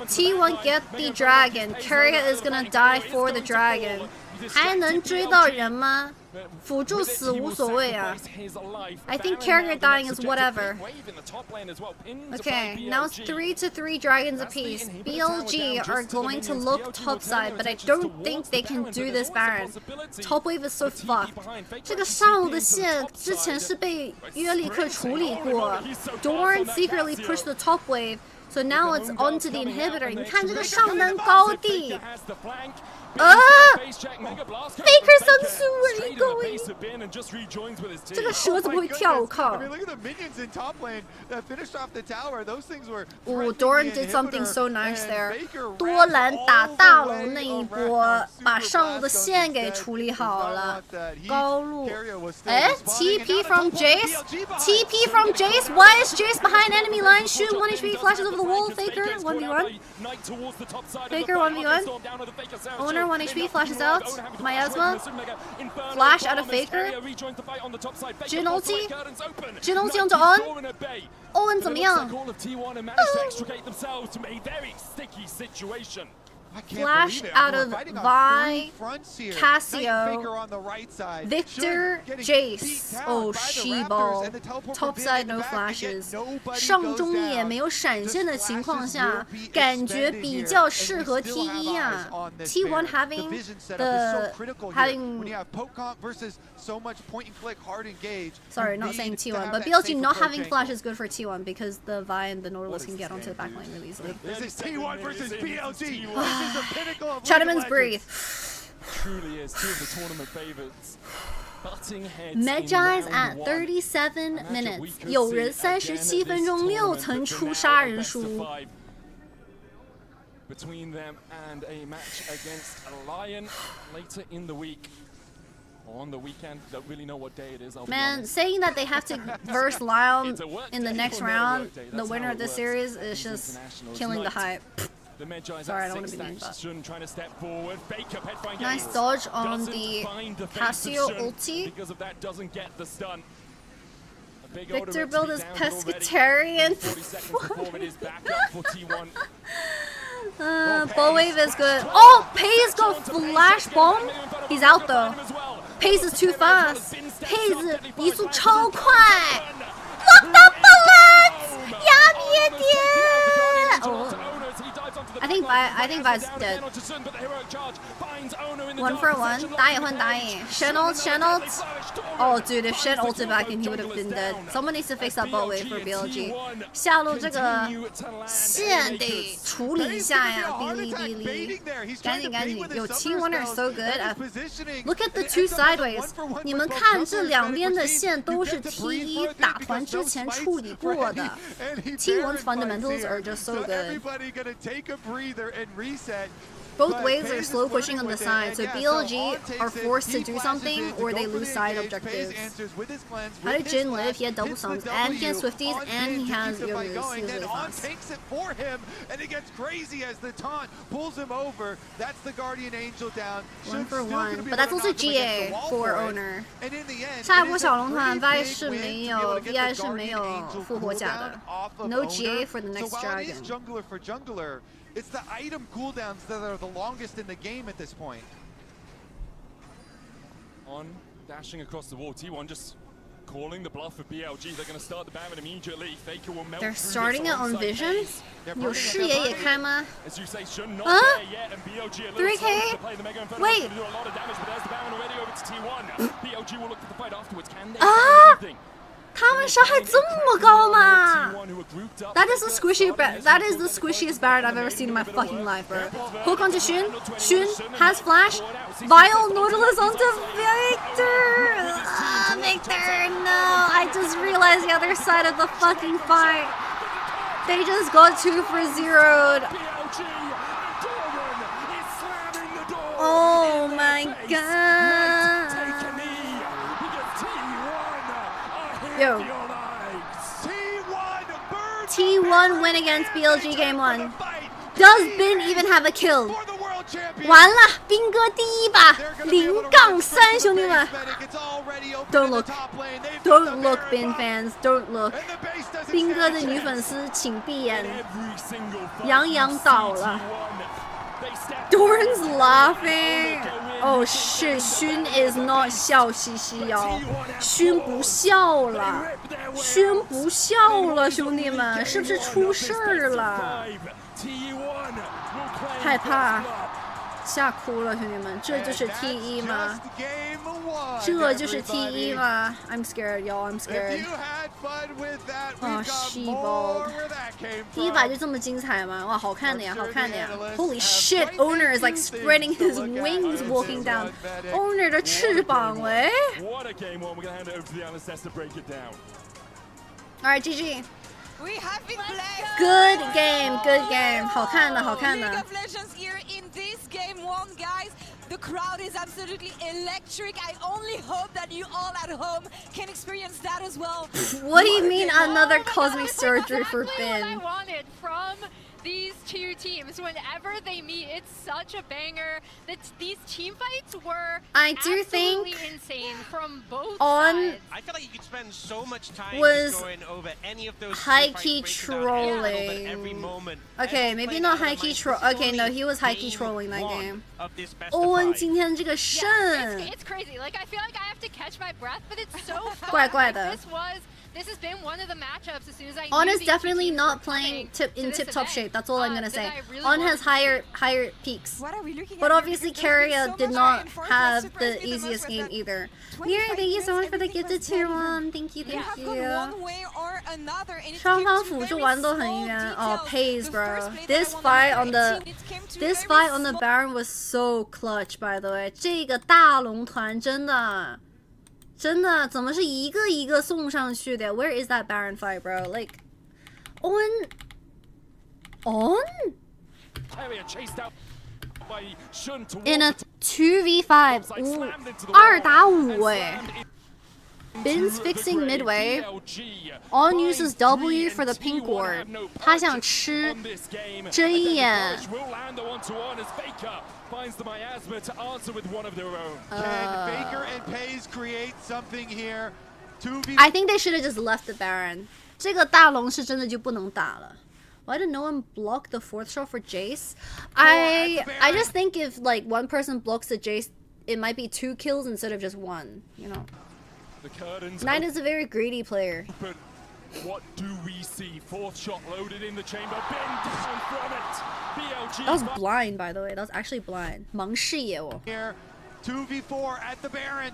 T1 get the dragon. Keria is gonna die for the dragon. 还能追到人吗？辅助死无所谓啊。I think Keria dying is whatever. Okay, now it's 3-3 dragons apiece. BLG are going to look topside, but I don't think they can do this Baron. Top wave is so fucked. 这个上路的线之前是被约利克处理过。Doran secretly pushed the top wave, so now it's onto the inhibitor. 你看这个上单高地。 Faker 上树 where are you going? 这个蛇怎么会跳？我靠！ Ooh, Doran did something so nice there. 多兰打大龙那一波，把上路的线给处理好了。高路，哎 ，TP from Jace, TP from Jace. Why is Jace behind enemy line? Shoot 1 HP, flashes over the wall. Faker 1v1. Faker 1v1. Owner 1 HP, flashes out. Miasma. Flash out of Faker. Jin ulti. Jin ulti onto On. Owen 怎么样？ Flash out of Vi, Casio, Victor, Jace. Oh, she-ball. Topside no flashes. 上中野没有闪现的情况下，感觉比较适合 T1 啊。T1 having Sorry, not saying T1, but BLG not having flash is good for T1 because the Vi and the Nautilus can get onto the backline really easily. This is T1 versus BLG. is the pinnacle of Chinaman's breathe. Truly is two of the tournament favorites. Medjai's at 37 minutes， 有人37分钟6层出杀人数。 Between them and a match against LYON later in the week. On the weekend, don't really know what day it is. Man, saying that they have to verse LYON in the next round, the winner of this series, is just killing the hype. Sorry, I don't want to be mean, but nice dodge on the Casio ulti. Victor build is pescatarian. Ball wave is good. Oh, Pays got flash bomb. He's out though. Pays is too fast. Pays 移速超快。Look the bullets! 压别点。Oh. I think Vi's dead. 1-for-1. 打野换打野。Shen ult. Oh, dude, if Shen ulted back in, he would have been dead. Someone needs to fix that ball wave for BLG. 下路这个线得处理一下呀，哔哩哔哩。赶紧。有 T1 are so good at. Look at the two sideways. 你们看这两边的线都是 T1 打团之前处理过的。T1's fundamentals are just so good. Both waves are slow pushing on the side, so BLG are forced to do something or they lose side objectives. How did Jin live? He had double suns, and he has Swifties, and he has Yogus. He was really fast. Takes it for him, and it gets crazy as the taunt pulls him over. That's the Guardian Angel down. 1-for-1, but that's also GA for owner. 下一波小龙团 Vi 是没有 VI 是没有复活甲的 ，No GA for the next dragon. Jungler for jungler. It's the item cooldowns that are the longest in the game at this point. On dashing across the wall, T1 just calling the bluff of BLG. They're going to start the Baron immediately. Faker will melt. They're starting it on Vision. 有视野也开吗？ 3K? Wait. Ah! 他们伤害这么高吗 ？That is the squishiest Baron I've ever seen in my fucking life, bro. Hook onto Xun. Xun has flash. Vile Nautilus onto Victor. Victor, no. I just realized the other side of the fucking fight. They just got 2-for-0'd. Oh my god. Yo. T1 win against BLG game 1. Does Bin even have a kill? 完了，斌哥第一把0-3，兄弟们。Don't look, Bin fans, don't look. 斌哥的女粉丝请闭眼。杨洋倒了。Doran's laughing. Oh shit, Xun is not 笑嘻嘻哟，勋不笑了，勋不笑了，兄弟们，是不是出事儿了？害怕，吓哭了，兄弟们，这就是 T1 吗？这就是 T1 吗 ？I'm scared, y'all. I'm scared. 啊 ，She-Bald， 第一把就这么精彩吗？哇，好看的呀，好看的呀 ！Holy shit, Owner is like spreading his wings walking down. Owner 的翅膀喂。Alright, GG. We have been blessed. Good game, good game. 好看的，好看的。League of Legends here in this game 1, guys. The crowd is absolutely electric. I only hope that you all at home can experience that as well. What do you mean another cosmic surgery for Bin? What I wanted from these two teams. Whenever they meet, it's such a banger. These team fights were absolutely insane from both sides. I feel like you could spend so much time going over any of those high-key trolling. Every moment. Okay, maybe not high-key troll. Okay, no, he was high-key trolling that game. Owen 今天这个胜 It's crazy. Like I feel like I have to catch my breath, but it's so fun. 怪怪的。 This was this has been one of the matchups as soon as I On knew is these definitely teams not were playing coming in to tip-top this shape. event, That's all I'm gonna that say. I really On wanted has to see. higher peaks. What are we looking But at obviously here? Because there's been Keria so did much not back and forth. have What the surprised me the most easiest was game that either. 25 Mira, thank you so much minutes, for the everything gifted was tier very even. 1. Thank you, They thank have you. gone one way or another, and it 双 came 方 to 辅助 very 玩都很 small 远。 details. Pays, The bro. first play that This I won fight on on the it came to this very fight on the small- Baron was so clutch, by the way. 这个大龙团真的怎么是一个一个送上去的 ？Where is that Baron fight, bro? Like on. In a 2v5, 2打5哎。Bin's fixing midway. On uses W for the pink ward. 他想吃这一眼。Finds the miasma to answer with one of their own. Can Faker and Pays create something here? 2v. I think they should have just left the Baron. 这个大龙是真的就不能打了。Why did no one block the 4th shot for Jace? I just think if like one person blocks the Jace, it might be 2 kills instead of just 1. You know. The curtains. Nine is a very greedy player. Open. What do we see? 4th shot loaded in the chamber. Bin down from it. BLG. That was blind, by the way. That was actually blind. 盲视野哦。Here, 2v4 at the Baron.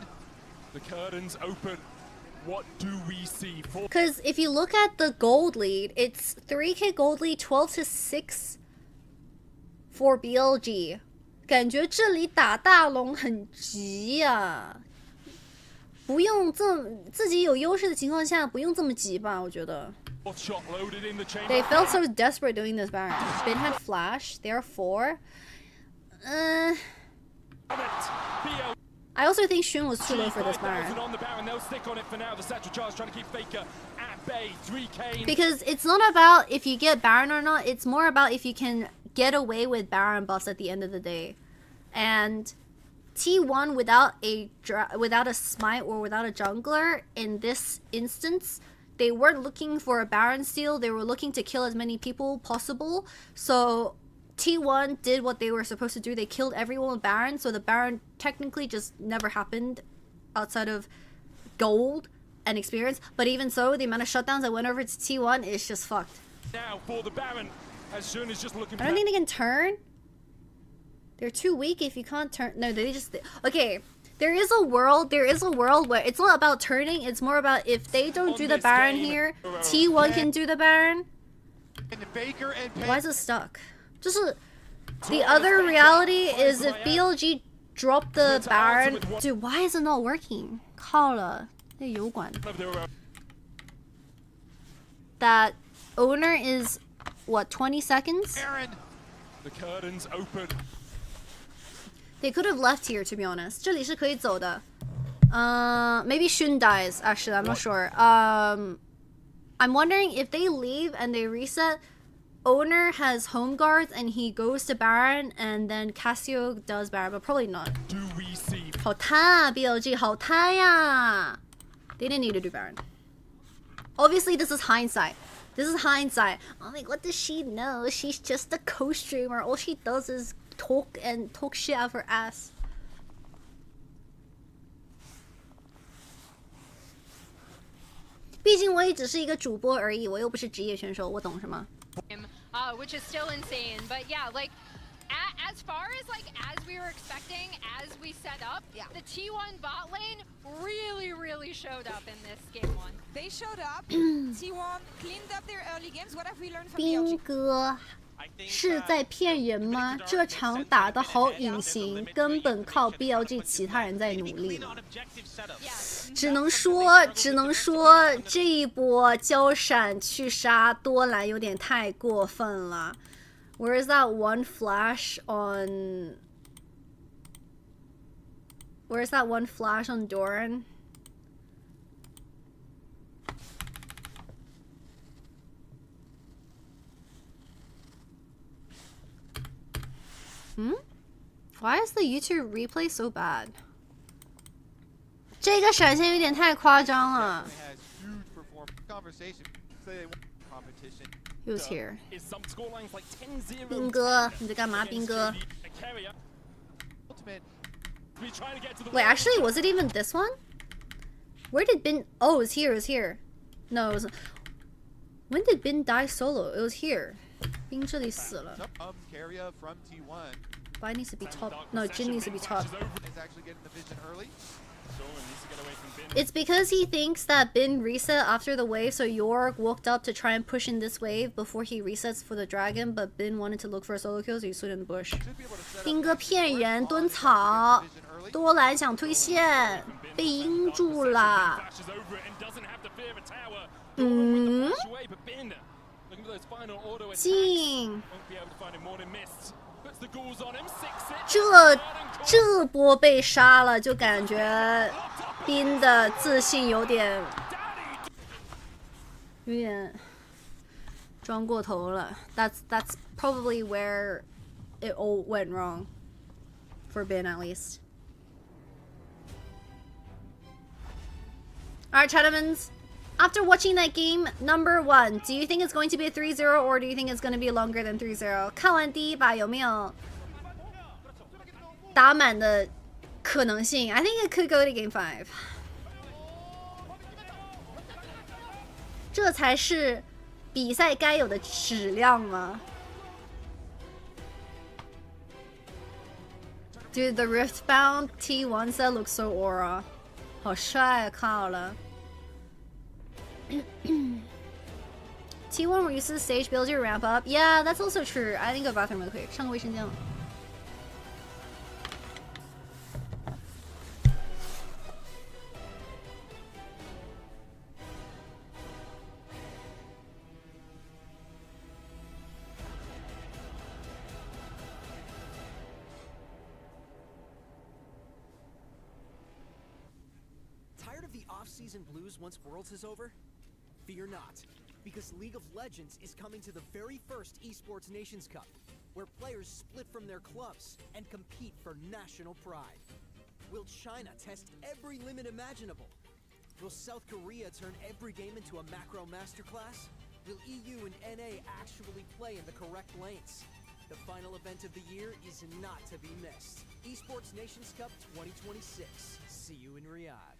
The curtains open. What do we see? Because if you look at the gold lead, it's 3k gold lead, 12-6 for BLG. 感觉这里打大龙很急呀。不用自己有优势的情况下，不用这么急吧？我觉得。They felt so desperate doing this Baron. Bin had flash. They are 4. I also think Xun was too low for this Baron. Because it's not about if you get Baron or not, it's more about if you can get away with Baron buffs at the end of the day. And T1 without a smite or without a jungler, in this instance, they weren't looking for a Baron steal, they were looking to kill as many people possible. So T1 did what they were supposed to do. They killed everyone with Baron, so the Baron technically just never happened outside of gold and experience. But even so, the amount of shutdowns that went over to T1 is just fucked. Now for the Baron, as soon as just looking. I don't think they can turn. They're too weak if you can't turn. No, they just... Okay, there is a world where it's not about turning, it's more about if they don't do the Baron here, T1 can do the Baron. Why is it stuck? Just the other reality is if BLG drop the Baron... Dude, why is it not working? 靠了，那油管。That owner is, what, 20 seconds? The curtains open. They could have left here, to be honest. 这里是可以走的。Maybe Xun dies. Actually, I'm not sure. I'm wondering if they leave and they reset. Owner has home guards and he goes to Baron, and then Cassio does Baron, but probably not. Do we see? 好贪 BLG 好贪呀 They didn't need to do Baron. Obviously, this is hindsight. This is hindsight. I'm like, what does she know? She's just a co-streamer. All she does is talk shit out of her ass. Which is still insane, but yeah, like as far as as we were expecting, as we set up, the T1 bot lane really showed up in this game 1. They showed up. T1 cleaned up their early games. What have we learned from 兵哥是在骗人吗？这场打得好隐形，根本靠 BLG 其他人在努力。只能说这一波交闪去杀多兰有点太过分了。Where is that one flash on? Where is that one flash on Doran? Why is the YouTube replay so bad? 这个闪现有点太夸张了。Who's here? 兵哥，你在干嘛？兵哥。Wait, actually, was it even this one? Where did Bin? Oh, it's here. It's here. No, it was. When did Bin die solo? It was here. Bin 这里死了。Carrier from T1. Bai needs to be top. No, Jin needs to be top. Is actually getting the vision early. It's because he thinks that Bin reset after the wave, so York walked up to try and push in this wave before he resets for the dragon, but Bin wanted to look for a solo kill, so he stood in the bush. 兵哥骗人，蹲草，多兰想推线，被阴住了。嗯，进。这波被杀了，就感觉冰的自信有点装过头了。That's probably where it all went wrong for Bin at least. All right, Chattermans. After watching that game, number 1, do you think it's going to be a 3-0 or do you think it's going to be longer than 3-0? 看完第一把有没有打满的可能性? I think it could go to game 5. 这才是比赛该有的质量吗? Dude, the Riftbound T1 set looks so aura. 好帅啊，靠了。T1 releases stage builds your ramp up. Yeah, that's also true. I think go bathroom real quick. 上个卫生间了。Tired of the off-season blues once Worlds is over? Fear not, because League of Legends is coming to the very first Esports Nations Cup, where players split from their clubs and compete for national pride. Will China test every limit imaginable? Will South Korea turn every game into a macro masterclass? Will EU and NA actually play in the correct lanes? The final event of the year is not to be missed. Esports Nations Cup 2026. See you in Riyadh.3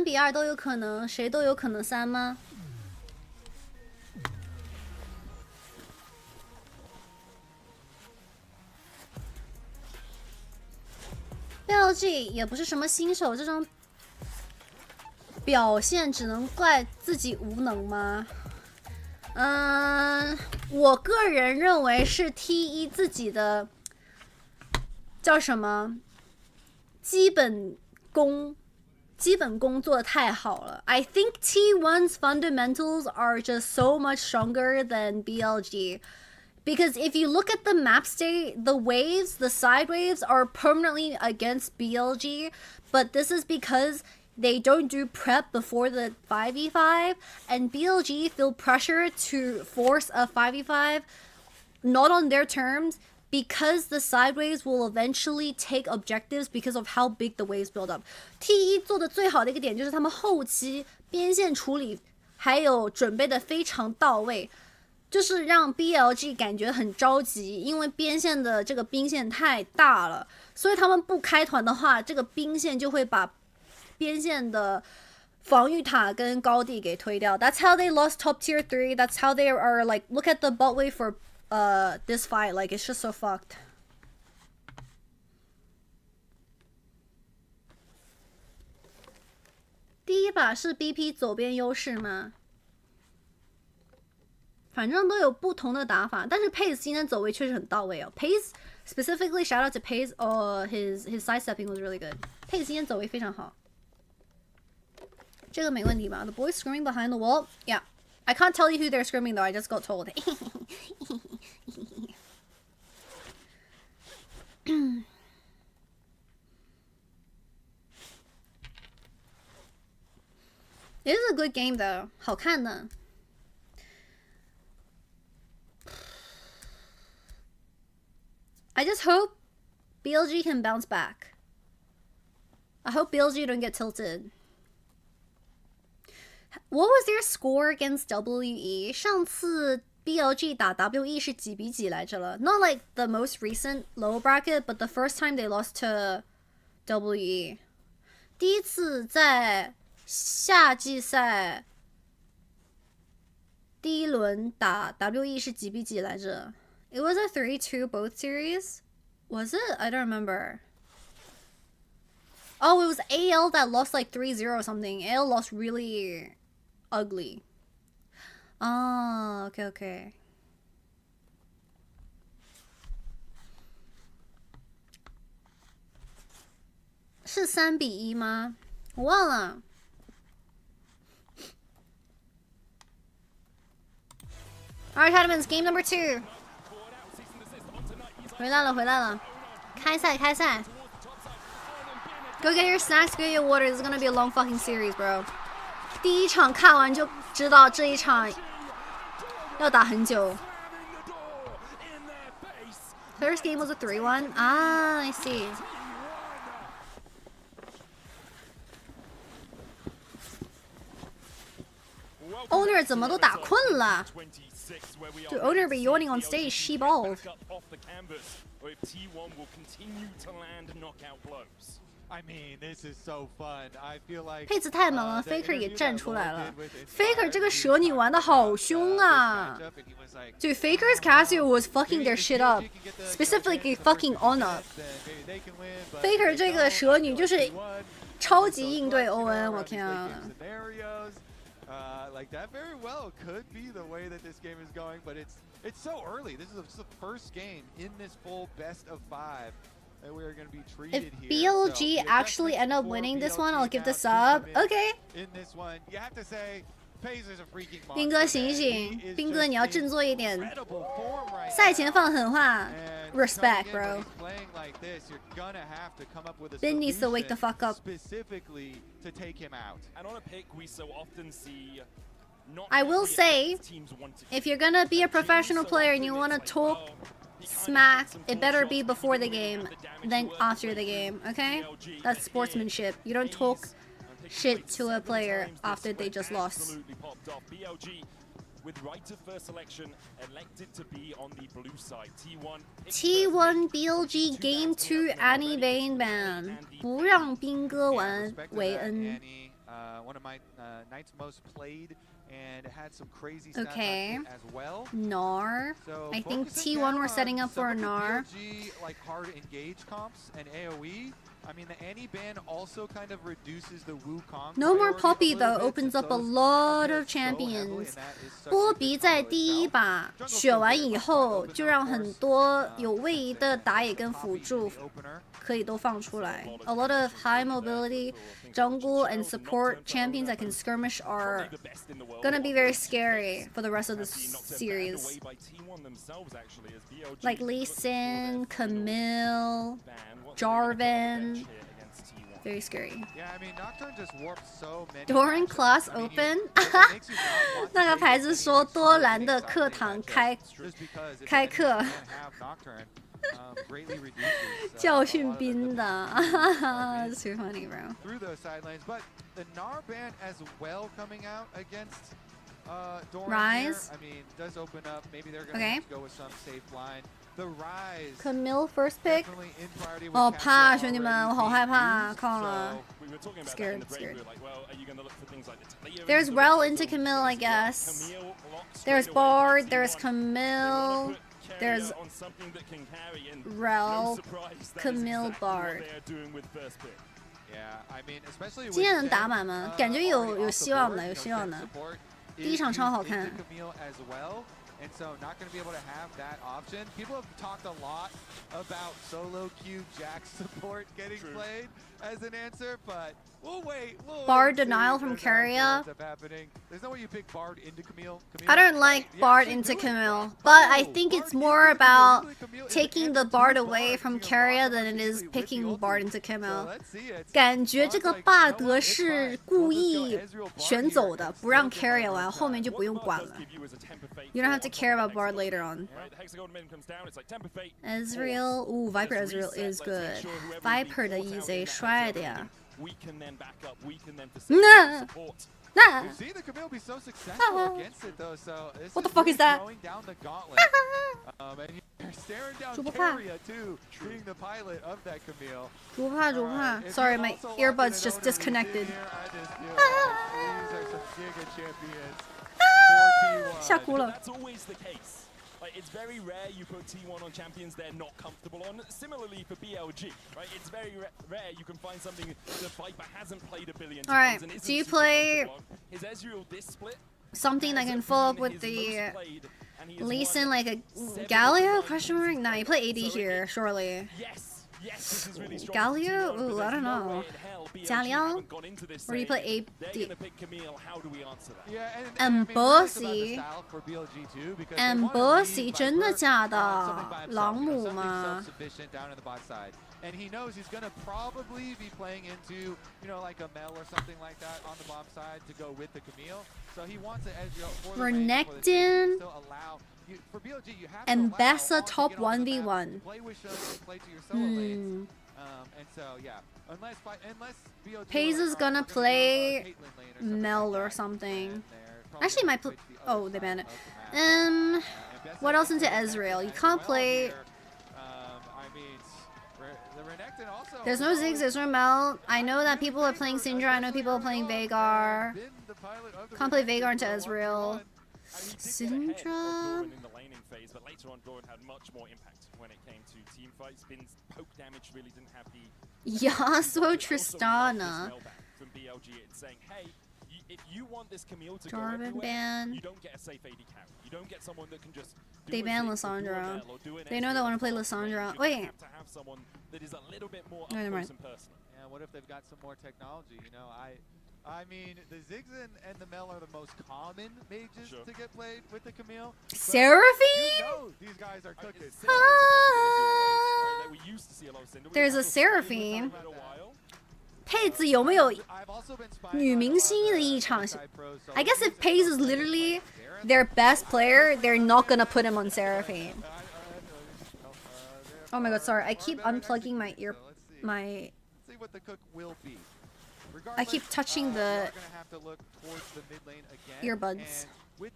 比2都有可能，谁都有可能3吗？BLG 也不是什么新手，这种表现只能怪自己无能吗？我个人认为是 T1 自己的叫什么基本功做得太好了。I think T1's fundamentals are just so much stronger than BLG. Because if you look at the map state, the waves, the side waves are permanently against BLG, but this is because they don't do prep before the 5v5, and BLG feel pressure to force a 5v5 not on their terms, because the side waves will eventually take objectives because of how big the waves build up. T1 做的最好的一个点就是他们后期边线处理还有准备的非常到位，就是让 BLG 感觉很着急，因为边线的这个兵线太大了，所以他们不开团的话，这个兵线就会把边线的防御塔跟高地给推掉。That's how they lost top tier 3. That's how they are like, look at the bot wave for this fight, like it's just so fucked. 第一把是 BP 左边优势吗？反正都有不同的打法，但是 Pace 今天走位确实很到位哦。Pace specifically shout out to Pace, his side stepping was really good. Pace 今天走位非常好，这个没问题吧 ？The boys screaming behind the wall, yeah. I can't tell you who they're screaming though. I just got told. It is a good game though. 好看的。I just hope BLG can bounce back. I hope BLG don't get tilted. What was their score against WE? 上次 BLG 打 WE 是几比几来着了？ Not like the most recent lower bracket, but the first time they lost to WE. 第一次在夏季赛第一轮打 WE 是几比几来着？ It was a 3-2 both series? Was it? I don't remember. Oh, it was AL that lost like 3-0 or something. AL lost really ugly. Oh, okay, okay. 是3比1吗？我忘了。Alright, Tournaments, game number 2. 回来了，回来了。开赛，开赛。Go get your snacks, go get your water. This is gonna be a long fucking series, bro. 第一场看完就知道这一场要打很久。First game was a 3-1. Ah, I see. Owner 怎么都打困了？ Dude, Owner be yawning on stage. She bald. I mean, this is so fun. I feel like 配置太猛了 ，Faker 也站出来了。Faker 这个蛇女玩的好凶啊！ Dude, Faker's Casio was fucking their shit up, specifically fucking Honor. Faker 这个蛇女就是超级应对欧文，我天啊！ Like that very well could be the way that this game is going, but it's so early. This is the first game in this full best of 5 that we are going to be treated If here. BLG actually end up winning this one, I'll give the sub. Okay. In this one, you have to say Teasers a freaking monster. 斌哥醒醒，斌哥你要振作一点，赛前放狠话 ，respect bro. Ben needs to wake the fuck up. Specifically to take him out. And on a pick, we so often see. I will say, if you're gonna be a professional player and you wanna talk smack, it better be before the game than after the game, okay? That's sportsmanship. You don't talk shit to a player after they just lost. BLG with right of first selection elected to be on the blue side. T1 BLG Game 2 Annie Vane ban 不让斌哥玩韦恩。 One of my nights most played and had some crazy stats Okay. as well. Gnar. So I think focusing T1 down were setting on up for a some of the Gnar. BLG, like hard engage comps and AoE. I mean, the Annie ban also kind of reduces the Wukong. No more priority Poppy a little though bit, opens since up a those lot are of so heavily, champions. and that is such a 波 good 比在 combo 第一 itself. 把选完以后，就让很多有位移的打野跟辅助可以都放出来。A lot of high mobility jungle and support champions that can skirmish are gonna be very scary for the rest of the series. Like Lee Sin, Camille, Jarvan. Very scary. Yeah, I mean, Nocturne just warped so many. During class open 那个牌子说多兰的课堂开课 教训兵的 It's too funny, bro. Through those side lanes, but the Gnar ban as well coming out against Doran Rise. here, I mean, does open up. Maybe they're going to Okay. have to go with some safe line. The Rise. Camille first pick. Definitely in priority with 哦， Cassia 怕兄弟 already 们，我好害怕， being 靠了 used, so- Scared, scared. There's Rel into Camille, I guess. There's Bard, there's Camille, there's Rel, Camille, Bard. Yeah, I mean, especially 今天 with 能打满吗？感觉有希望的，有 Shen, 希望的。 Shen support 第一场超好 is 看 into Camille as well. and so not going to be able to have that option. People have talked a lot about solo queue Jack support getting played as an answer, but we'll wait. Bard denial from Furia. There's no way you pick Bard into Camille. I don't like Bard into Camille, but I think it's more about taking the Bard away from Furia than it is picking Bard into Camille. 感觉这个 bug 是故意选走的，不让 Furia 玩，后面就不用管了。You don't have to care about Bard later on. Ezreal, ooh, Viper Ezreal is good. Viper 的 E 贼帅的呀。那。 You see the Camille be so successful against it though, so what the fuck is that? Down the gauntlet. And you're staring down Furia too, being the pilot of that Camille. 主怕主怕 Sorry, my earbuds just disconnected. 吓哭了。 It's very rare you put T1 on champions they're not comfortable on. Similarly for BLG, right? It's very rare you can find something that Viper hasn't played a billion times. Alright, do you play Is Ezreal this split? something that can follow up with the Lee Sin like a Galio question mark? Nah, you play AD here, surely. Galio? Ooh, I don't know. Galio? Or do you play AD? Embossy? Embossy? 真的假的？朗姆吗？ And he knows he's going to probably be playing into, you know, like a Mel or something like that on the bomb side to go with the Camille. So he wants an Ezreal for the Renekton? For BLG, you have to Mbessa top 1v1. play with shows, play to your solo lanes. And so, yeah, unless BLG Paze is gonna play Mel or something. Actually, my oh, they banned it. What else into Ezreal? You can't play. There's no Ziggs, there's no Mel. I know that people are playing Syndra, I know people are playing Veigar. Can't play Veigar into Ezreal. Syndra? In the laning phase, but later on Braun had much more impact when it came to team fights. Bin's poke damage really didn't have the Yasuo Tristana. From BLG, it's saying, hey, if you want this Camille to Jarvan go everywhere, ban. you don't get a safe AD carry. You don't get someone that can just They ban Lissandra. They know they want to play Lissandra. Wait. have to have someone that is a little bit more up Never mind. close and personal. Yeah, what if they've got some more technology? You know, I mean, the Ziggs and the Mel are the most common mages to get played with the Camille. Seraphine? You know these guys are cooking. There's a Seraphine. 佩子有没有女明星的一场 I guess if Paze is literally their best player, they're not gonna put him on Seraphine. Oh my god, sorry. I keep unplugging my See what the cook will be. I keep touching the earbuds. And with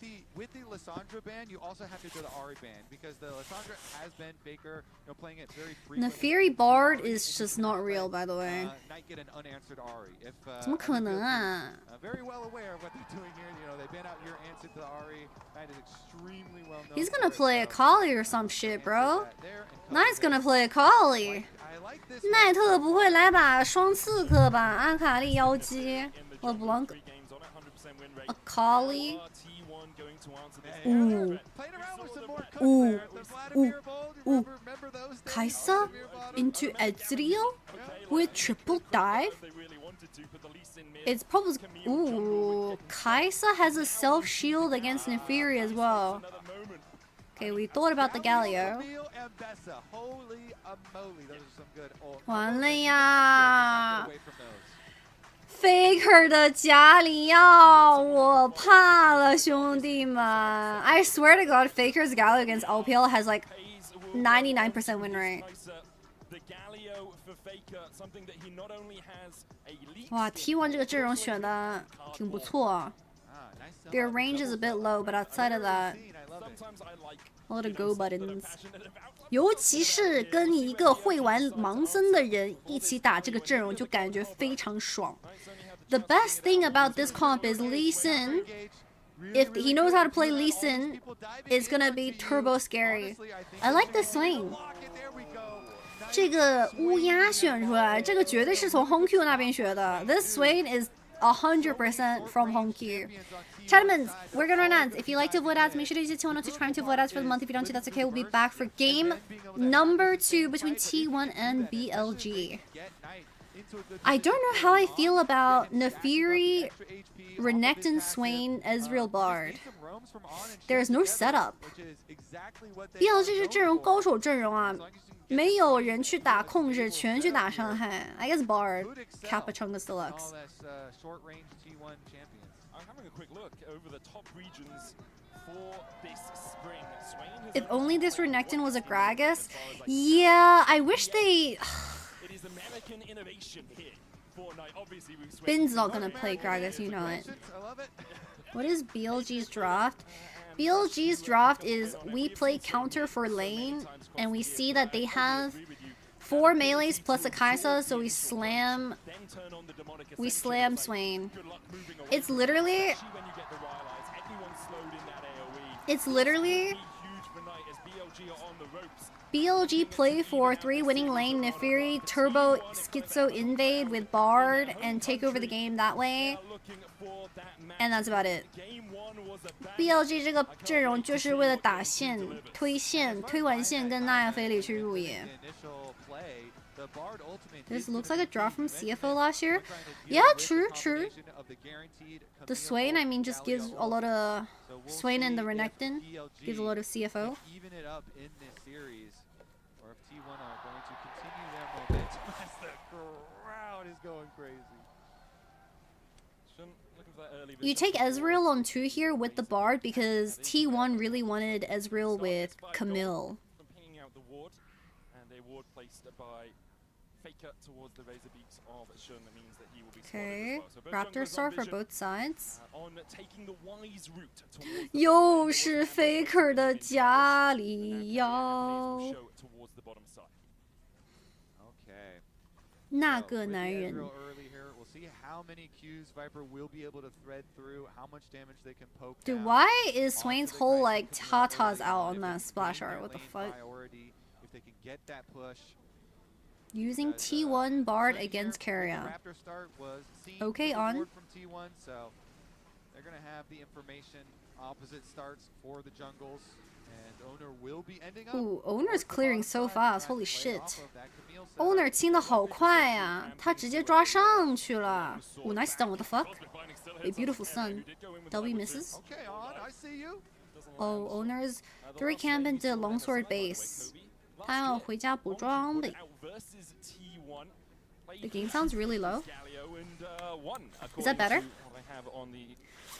the Lissandra ban, you also have to do the Ahri ban because the Lissandra has been Faker, playing it very frequently. Neferi Bard is just not real, by the way. Might get an unanswered Ahri. If 怎么可能啊 very well aware of what they're doing here. You know, they ban out your answer to the Ahri. That is extremely well known. He's gonna play a Kali or some shit, bro. Knight's gonna play a Kali. 奈特不会来把双刺客吧？阿卡丽妖姬 LeBlanc a Kali. Ooh. Ooh. Ooh. Ooh. Kaisa into Ezreal with triple dive? It's probably... Ooh. Kaisa has a self-shield against Neferi as well. Okay, we thought about the Galio. 完了呀 Faker 的加里奥，我怕了，兄弟们 I swear to God, Faker's Galio against LPL has like 99% win rate. 哇 ，T1 这个阵容选的挺不错。Their range is a bit low, but outside of that, a lot of go buttons. 尤其是跟一个会玩盲僧的人一起打这个阵容，就感觉非常爽。The best thing about this comp is Lee Sin. If he knows how to play Lee Sin, it's gonna be turbo scary. I like the swing. 这个乌鸦选出来，这个绝对是从 Home Q 那边学的。This swing is 100% from home queue. Gentlemen, we're gonna run ads. If you like to avoid ads, make sure to use your to try to avoid ads for the month. If you don't do, that's okay. We'll be back for game number 2 between T1 and BLG. I don't know how I feel about Nefiri, Renekton, Swain, Ezreal, Bard. There's no setup. BLG 是阵容高手阵容啊，没有人去打控制，全去打伤害。I guess Bard, Kappa Chungus Deluxe. I'm having a quick look over the top regions for this spring. Swain If only this Renekton was a Gragas. Yeah, I wish they... It is American innovation here. Fortnite, obviously we've Bin's not gonna play Gragas, you know it. What is BLG's draft? BLG's draft is we play counter for lane, and we see that they have 4 melees plus a Kaisa, so we slam Swain. It's literally BLG play for 3 winning lane, Nefiri, Turbo, Schizo invade with Bard, and take over the game that way. And that's about it. BLG 这个阵容就是为了打线、推线，推完线跟纳亚菲里去入野。This looks like a draw from CFO last year. Yeah, true. The Swain, I mean, just gives a lot of Swain and the Renekton gives a lot of CFO. Even it up in this series, or if T1 are going to continue their momentum as the crowd is going crazy. You take Ezreal on 2 here with the Bard because T1 really wanted Ezreal with Camille. Okay, Raptor Star for both sides. 又是 Faker 的家里妖。那个男人。 How many Qs Viper will be able to thread through, how much damage they can poke. Dude, why is Swain's whole like tatas out on that splash art? What the fuck? If they can get that push. Using T1 Bard against Furia. Okay, on. From T1, so they're gonna have the information. Opposite starts for the jungles, and Owner will be ending up. Ooh, Owner's clearing so fast. Holy shit. Owner 清的好快呀，他直接抓上去了。Ooh, nice stun. What the fuck? A beautiful stun. W misses. Okay, on. I see you. Oh, Owner's 3 camp into longsword base. 他要回家补装备。The game sounds really low. Is that better?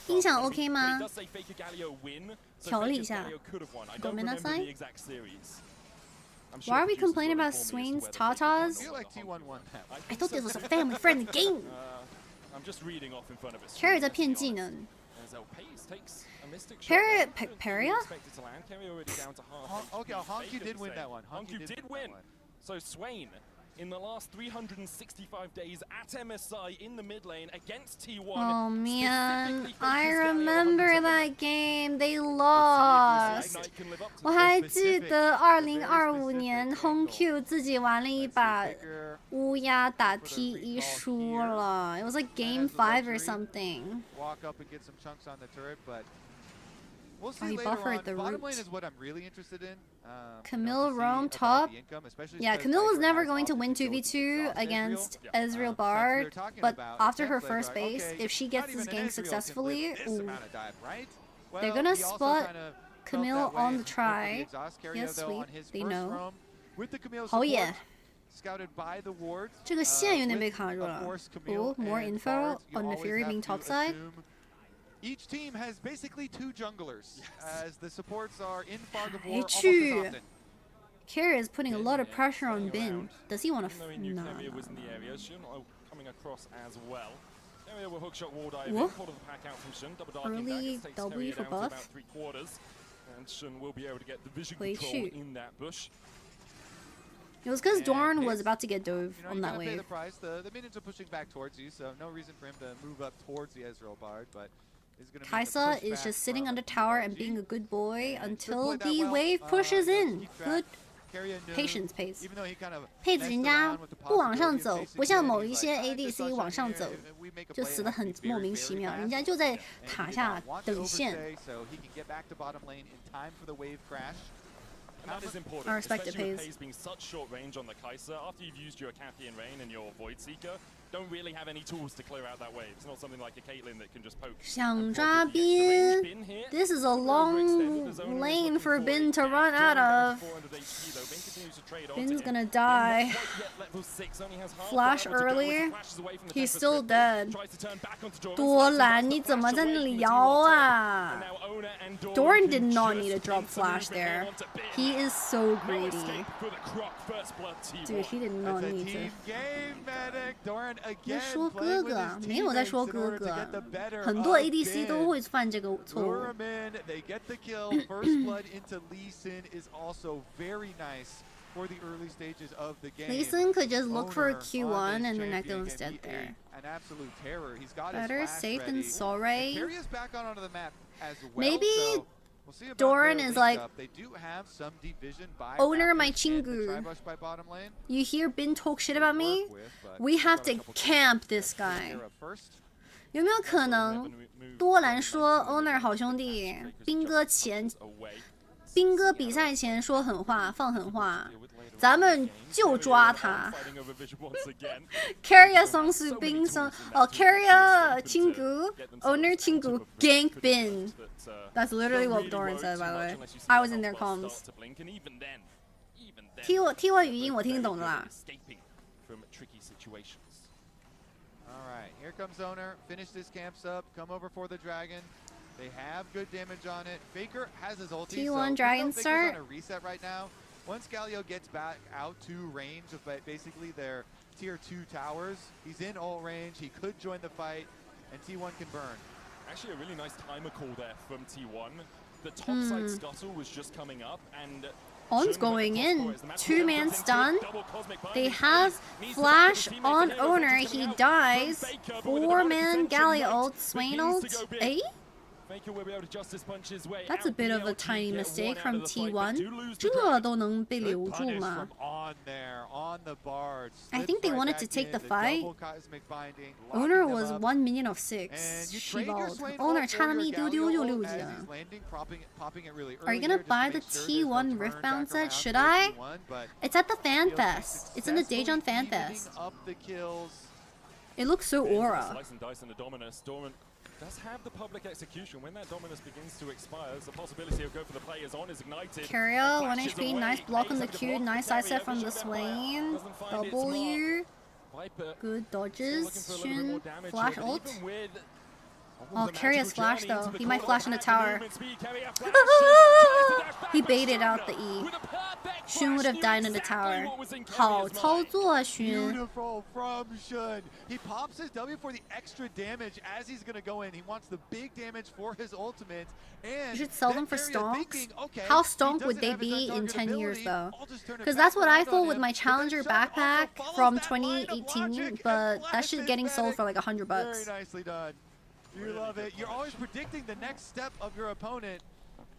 音响 OK 吗？调了一下。ごめんなさい。Why are we complaining about Swain's tatas? I thought this was a family-friendly game. Carry 在骗技能。Furia? Okay, Honky did win that one. Honky did win. So Swain, in the last 365 days at MSI in the mid lane against T1. Oh man, I remember that game. They lost. 我还记得2025年 Home Q 自己玩了一把乌鸦打 T1 输了。It was like game 5 or something. Walk up and get some chunks on the turret, but we'll see he later buffered on. the Bottom lane root. is what I'm really interested in. Camille roam top. Yeah, Camille was never going to win 2v2 against Ezreal Bard, but after her first base, if she gets this game successfully, ooh, they're gonna spot Camille on the try. Yes, sweet, they know. Oh yeah. 这个线有点被卡住了。Oh, more info on the Fury being topside. Each team has basically 2 junglers, as the supports are in fog of war 还 almost as 去 often. Kara is putting a lot of pressure on Bin. Does he want to? No. was in the area. Shun coming across as well. Area will hookshot wall dive Whoa. in, pull the pack out from Shun. Double dark Early takes W Terrier for down to buff. about 3/4, and Shun will be able to get the vision Wait, control shoot. in that bush. It was because Dorn was about to get dove You know, on you that gotta pay wave. the price. The minions are pushing back towards you, so no reason for him to move up towards the Ezreal Bard, but Kaisa is just sitting under tower and being a good boy until the wave pushes in. Good patience pays。 even though he kind of 配子人家 messed around with the 不往上 possibility of 走， facing 不像 it, 某 he's 一 like, 些 "Ah, just ADC rush 往 in 上 here 走 and we make a 就 play, 死 it 得 has to 很 be very, 莫名其 very 妙， fast." 人家就在 And he 塔 did 下 not want to 等线。 overstay, so he can get back to bottom lane in time for the wave crash. And that is important, I respect it, especially with Paze. Paze being such short range on the Kai'Sa. After you've used your Cathian Rain and your Void Seeker, don't really have any tools to clear out that wave. It's not something like a Caitlyn that can just poke. 想抓 Bin. This is a long lane for Bin to run out of. Bin's gonna die. Flash early. He's still dead. 多兰，你怎么在那里摇啊 ？Doran did not need a drop flash there. He is so greedy. Dude, he did not need to. 在说哥哥啊，没有在说哥哥啊，很多 ADC 都会犯这个错误。 They get the kill. First blood into Lee Sin is also very nice for the early stages of the game. Lee Sin could just look for a Q1 and then Echo instead there. An absolute terror. He's got Better his flash safe than ready. sorry. Furia's back on onto the map as well. Maybe so we'll see about Doran their is link like, up. They do have some division by owner my Raptors and the chingu. Tribush by bottom lane. You hear Bin talk shit about me? We have to camp this guy. 有没有可能多兰说 Owner 好兄弟，兵哥比赛前说狠话，放狠话，咱们就抓他。Carrier 松是兵松哦 ，Carrier 亲姑 ，Owner 亲姑 gank Bin. That's literally what Doran said, by the way. I was in their comms. T1 语音我听懂的啦。 Alright, here comes Owner. Finish this camps up. Come over for the dragon. They have good damage on it. Faker has his ulti. T1 so dragon Faker's start. on a reset right now. Once Galio gets back out to range of basically their tier 2 towers, he's in ult range. He could join the fight, and T1 can burn. Actually, a really nice timer call there from T1. The top side scuttle was just coming up, and On's going in. 2-man stun. They have flash on Owner. He dies. 4-man Galio ult. Swain ult. Eh? That's a bit of a tiny mistake from T1. 这都能被留住吗 I think they wanted to take the fight. Owner was 1 minion of 6. She balled. Owner 差那么一丢丢就6级了。Are you gonna buy the T1 Riftbound set? Should I? It's at the Fan Fest. It's in the Daejeon Fan Fest. It looks so aura. Does have the public execution. When that dominance begins to expire, there's a possibility of go for the players on is ignited. Carrier, 1 HP, nice block on the Q, nice sidestep from the Swain. W. Good dodges. Shun, flash ult. Oh, Carrier's flash though. He might flash in the tower. He baited out the E. Shun would have died in the tower. 好操作啊 Shun. Beautiful from Shun. He pops his W for the extra damage as he's going to go in. He wants the big damage for his ultimate. And you should sell them for stonks. Thinking, okay, how stonk would they be in 10 years though? Because that's what I thought with my Challenger backpack from 2018, but that shit's getting sold for like $100. Very nicely done. You love it. You're always predicting the next step of your opponent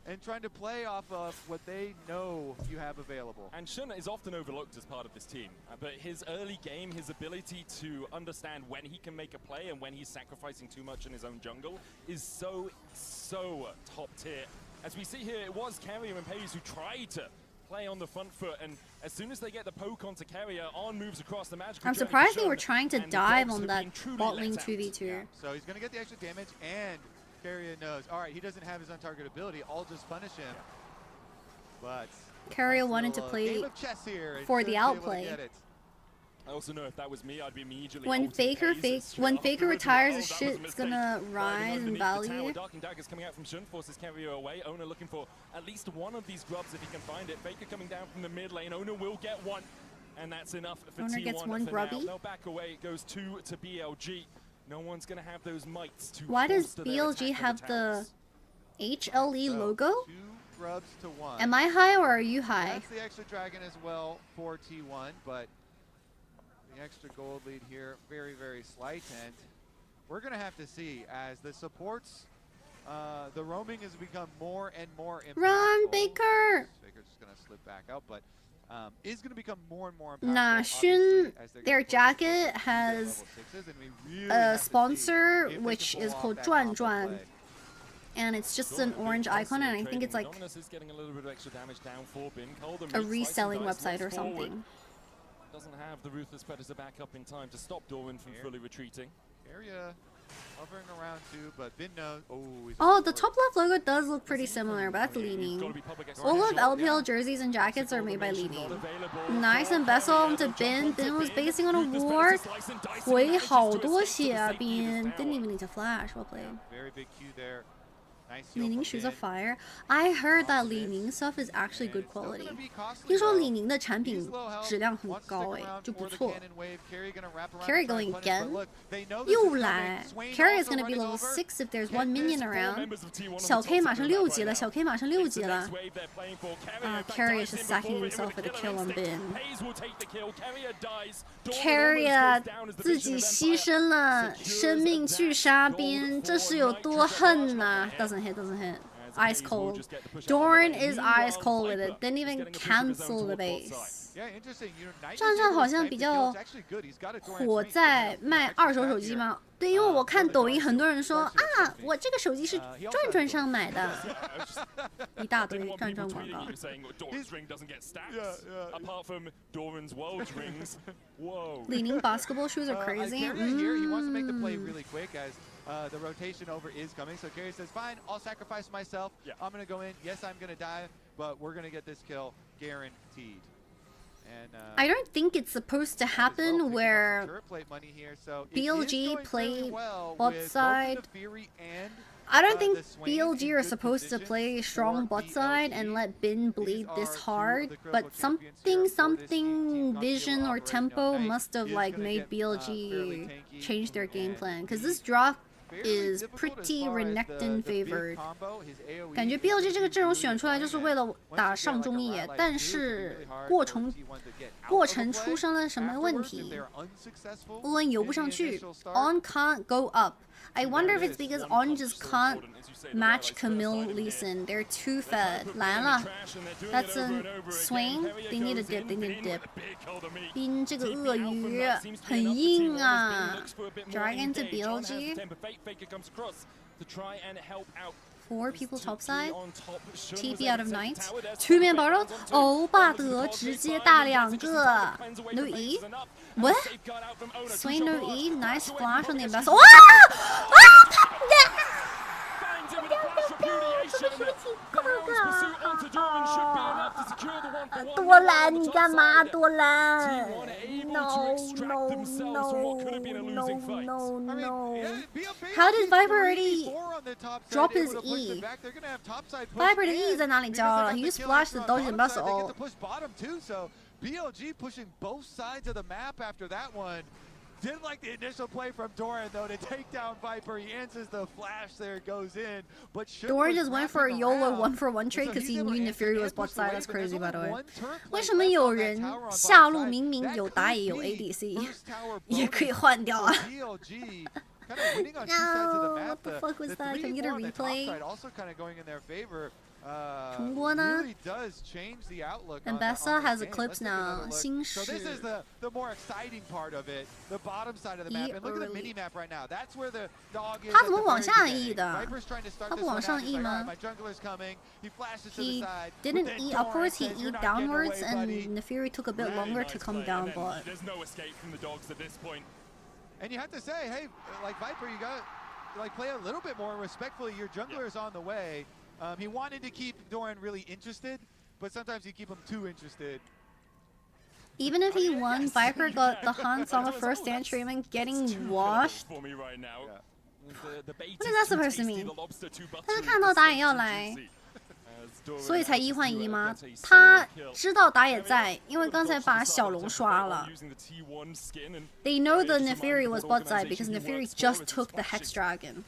and trying to play off of what they know you have available. And Shun is often overlooked as part of this team, but his early game, his ability to understand when he can make a play and when he's sacrificing too much in his own jungle is so top tier. As we see here, it was Carrier and Paze who tried to play on the front foot, and as soon as they get the poke onto Carrier, On moves across the magical. I'm surprised they were trying to dive on that bot lane 2v2. Yeah. So he's going to get the extra damage, and Carrier knows, all right, he doesn't have his on-target ability, I'll just punish him. But Carrier wanted to play for the outplay. I also know if that was me, I'd be immediately when Faker retires, the shit's gonna rise in value. Dark and daggers coming out from Shun forces Carrier away. Owner looking for at least one of these grubs if he can find it. Faker coming down from the mid lane. Owner will get one, and that's enough for Owner T1 gets one for grubby. now. They'll back away. It goes 2 to BLG. No one's gonna have those mites to. Why does BLG have the HLE logo? 2 grubs to 1. Am I high or are you high? That's the extra dragon as well for T1, but the extra gold lead here, very, very slight, and we're going to have to see as the supports, the roaming has become more and more impactful. Run, Baker! Baker's just going to slip back out, but is going to become more and more impactful. 那 Xun, their jacket has a sponsor which is called 转转. And it's just an orange icon, and I think it's like a reselling website or something. Doesn't have the Ruthless Predator back up in time to stop Doran from fully retreating. Area hovering around too, but Bin knows. Oh, the top left logo does look pretty similar, but that's Li-Ning. All of LPL jerseys and jackets are made by Li-Ning. Nice and Bessel onto Bin. Bin was basing on a ward. 回好多血啊 Bin. Didn't even need to flash. Well played. Very big Q there. Li-Ning shoes of fire. I heard that Li-Ning stuff is actually good quality. 听说Li-Ning的产品质量很高诶，就不错。Carry going again? 又来 Carry is gonna be level 6 if there's one minion around. 小 K 马上6级了，小 K 马上6级了。Carry is just sacking himself for the kill on Bin. Carry 自己牺牲了生命去杀Bin，这是有多恨呐 ！Doesn't hit. Ice cold. Doran is ice cold with it. Didn't even cancel the base. 战战好像比较火在卖二手手机吗？对，因为我看抖音很多人说啊，我这个手机是转转上买的，一大堆转转广告。Li-Ning basketball shoes are crazy. He wants to make the play really quick as the rotation over is coming. So Carey says, fine, I'll sacrifice myself. I'm going to go in. Yes, I'm going to die, but we're going to get this kill guaranteed. And, I don't think it's supposed to happen where BLG play bot side. I don't think BLG are supposed to play strong bot side and let Bin bleed this hard, but something vision or tempo must have like made BLG change their game plan, because this drop is pretty Renekton favored. 感觉 BLG 这个阵容选出来就是为了打上中野，但是过程出生了什么问题 ？On 游不上去 ，On can't go up. I wonder if it's because On just can't match Camille Lee Sin. They're too fed. 来了 ，That's a swing. They need a dip. They need a dip. 冰这个鳄鱼很硬啊 ，Dragon to BLG. 4 people topside. TP out of night. 2 面爆肉，欧巴德直接大2个 ，No E. What? Swing no E. Nice flash on the ambassador. 哇！多兰，你干嘛？多兰 ？No. How did Viper already drop his E? Viper 的 E 在哪里交了 ？He just flashed the dodge and bustle. BLG pushing both sides of the map after that one. Didn't like the initial play from Doran though to take down Viper. He answers the flash there, goes in. But Doran just went for a YOLO 1-for-1 trade because he knew Nefiri was bot side. That's crazy, by the way. 为什么有人下路明明有打野有 ADC 也可以换掉啊 ？No, what the fuck was that? Can we get a replay? 重播呢 And Bessa has eclipse now. 新式 So this is the more exciting part of it. The bottom side of the map. And look at the mini map right now. That's where the dog is. 他怎么往下 E 的？他不往上 E 吗 He didn't E upwards, he E downwards, and Nefiri took a bit longer to come down, but... There's no escape from the dogs at this point. And you have to say, hey, like Viper, you got like play a little bit more respectfully. Your jungler is on the way. He wanted to keep Doran really interested, but sometimes you keep him too interested. Even if he won, Viper got the Hans on the first stand treatment getting washed. What is that supposed to mean? 他是看到打野要来，所以才1换1吗？他知道打野在，因为刚才把小龙刷了。They know the Nefiri was bot side because Nefiri just took the Hex Dragon.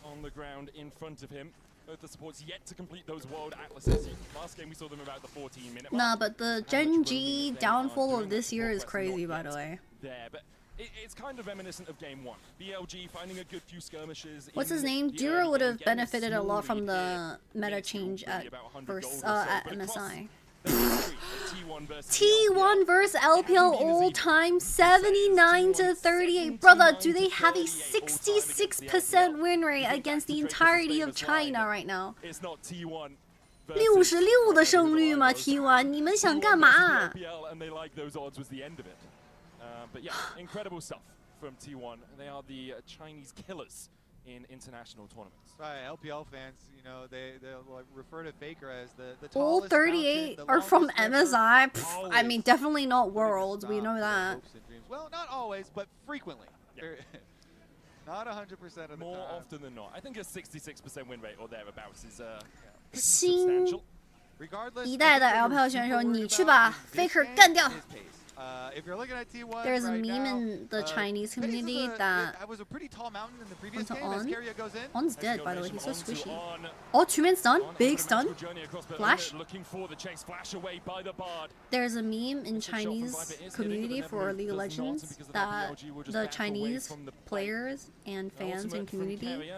Both the supports yet to complete those world atlases. Last game we saw them about the 14-minute mark. Nah, but the Gen G downfall of this year is crazy, by the way. There, but it's kind of reminiscent of game 1. BLG finding a good few skirmishes. What's his name? Dura would have benefited a lot from the meta change at MSI. T1 versus LPL all time 79-38. Brother, do they have a 66% win rate against the entirety of China right now? 66的胜率吗 T1 你们想干嘛 But yeah, incredible stuff from T1. They are the Chinese killers in international tournaments. Right, LPL fans, you know, they'll like refer to Faker as the all tallest 38 mountain, are from longest MSI. river, I mean, definitely not Worlds. We know that. Well, not always, but frequently. Yeah. Not 100% of the More time. often than not. I think a 66% win rate or thereabouts is 新 substantial. 一代的 LPL 选手，你去把 Faker 干掉。 If you're looking at T1 There's a right meme now, in the Chinese community that was a pretty tall mountain in the previous onto game as On. Keria goes in. On's dead, by the way. He's so squishy. Oh, 2-man stun. Big stun. Flash. There's a meme in Chinese community for League of Legends that the Chinese players and fans and community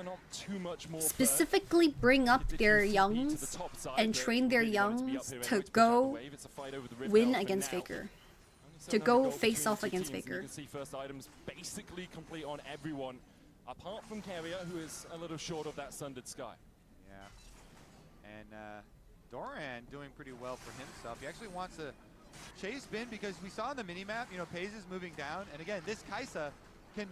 specifically bring up their youngs and train their youngs to go win against Faker. To go face off against Faker. You can see first items basically complete on everyone, apart from Keria, who is a little short of that sundered sky. Yeah. And Doran doing pretty well for himself. He actually wants to chase Bin because we saw on the minimap, you know, Pays is moving down. And again, this Kaisa can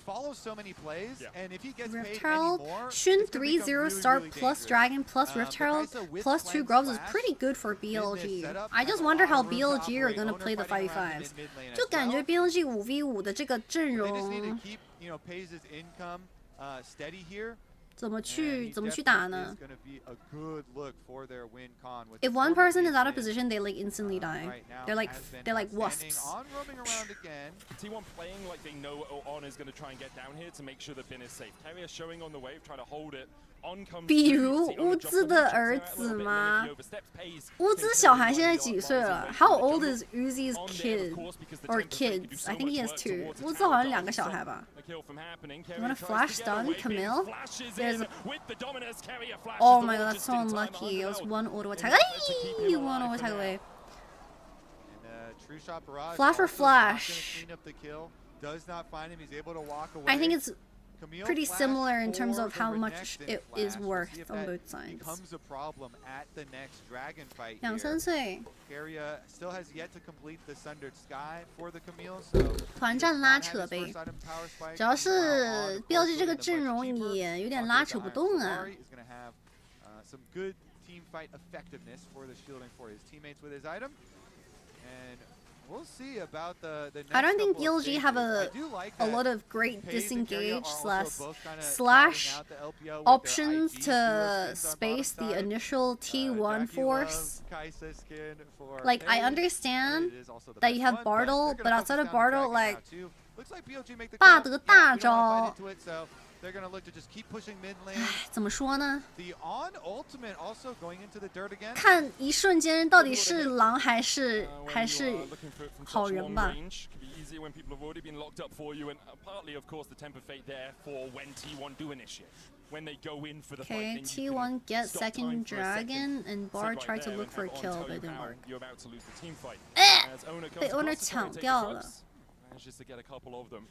follow so many plays, and if he gets paid anymore, Shun 3-0 start plus Dragon plus Rift Herald plus 2 Grubs is pretty good for BLG. I just wonder how BLG are gonna play the 5v5s. 就感觉 BLG 5v5 的这个阵容 怎么去打呢 If one person is out of position, they like instantly die. They're like wasps. T1 playing like they know On is going to try and get down here to make sure that Bin is safe. Keria showing on the wave, trying to hold it. 比如乌兹的儿子吗？乌兹小孩现在几岁了 ？How old is Uzi's kid or kids? I think he has 2. 乌兹好像2个小孩吧。You wanna flash stun Camille? There's Oh my god, that's so unlucky. It was one auto attack. Ay! One auto attack away. Flash or flash? I think it's pretty similar in terms of how much it is worth on both sides. 2-3岁 still has yet to complete the sundered sky for the Camille, so 团战拉扯呗，主要是 BLG 这个阵容也有点拉扯不动啊。 some good team fight effectiveness for the shielding for his teammates with his item, and we'll see about the next I don't think couple of BLG have stages. a lot of great disengage slash options to space the initial T1 force. Like, I understand that you have Bartle, but outside of Bartle, like 霸德大招 They're gonna look to just keep pushing mid lane. 怎么说呢？ The on ultimate also going into the dirt again. 看一瞬间到底是狼还是好人吧。 When people have already been locked up for you, and partly, of course, the temper fate there for when T1 do initiate. When they go in for the Okay, fight, T1 gets second dragon, and Bard tried to look for a kill, but it didn't work. You're about to lose the team fight. 被 Owner 抢掉了。 Manages to get a couple of them.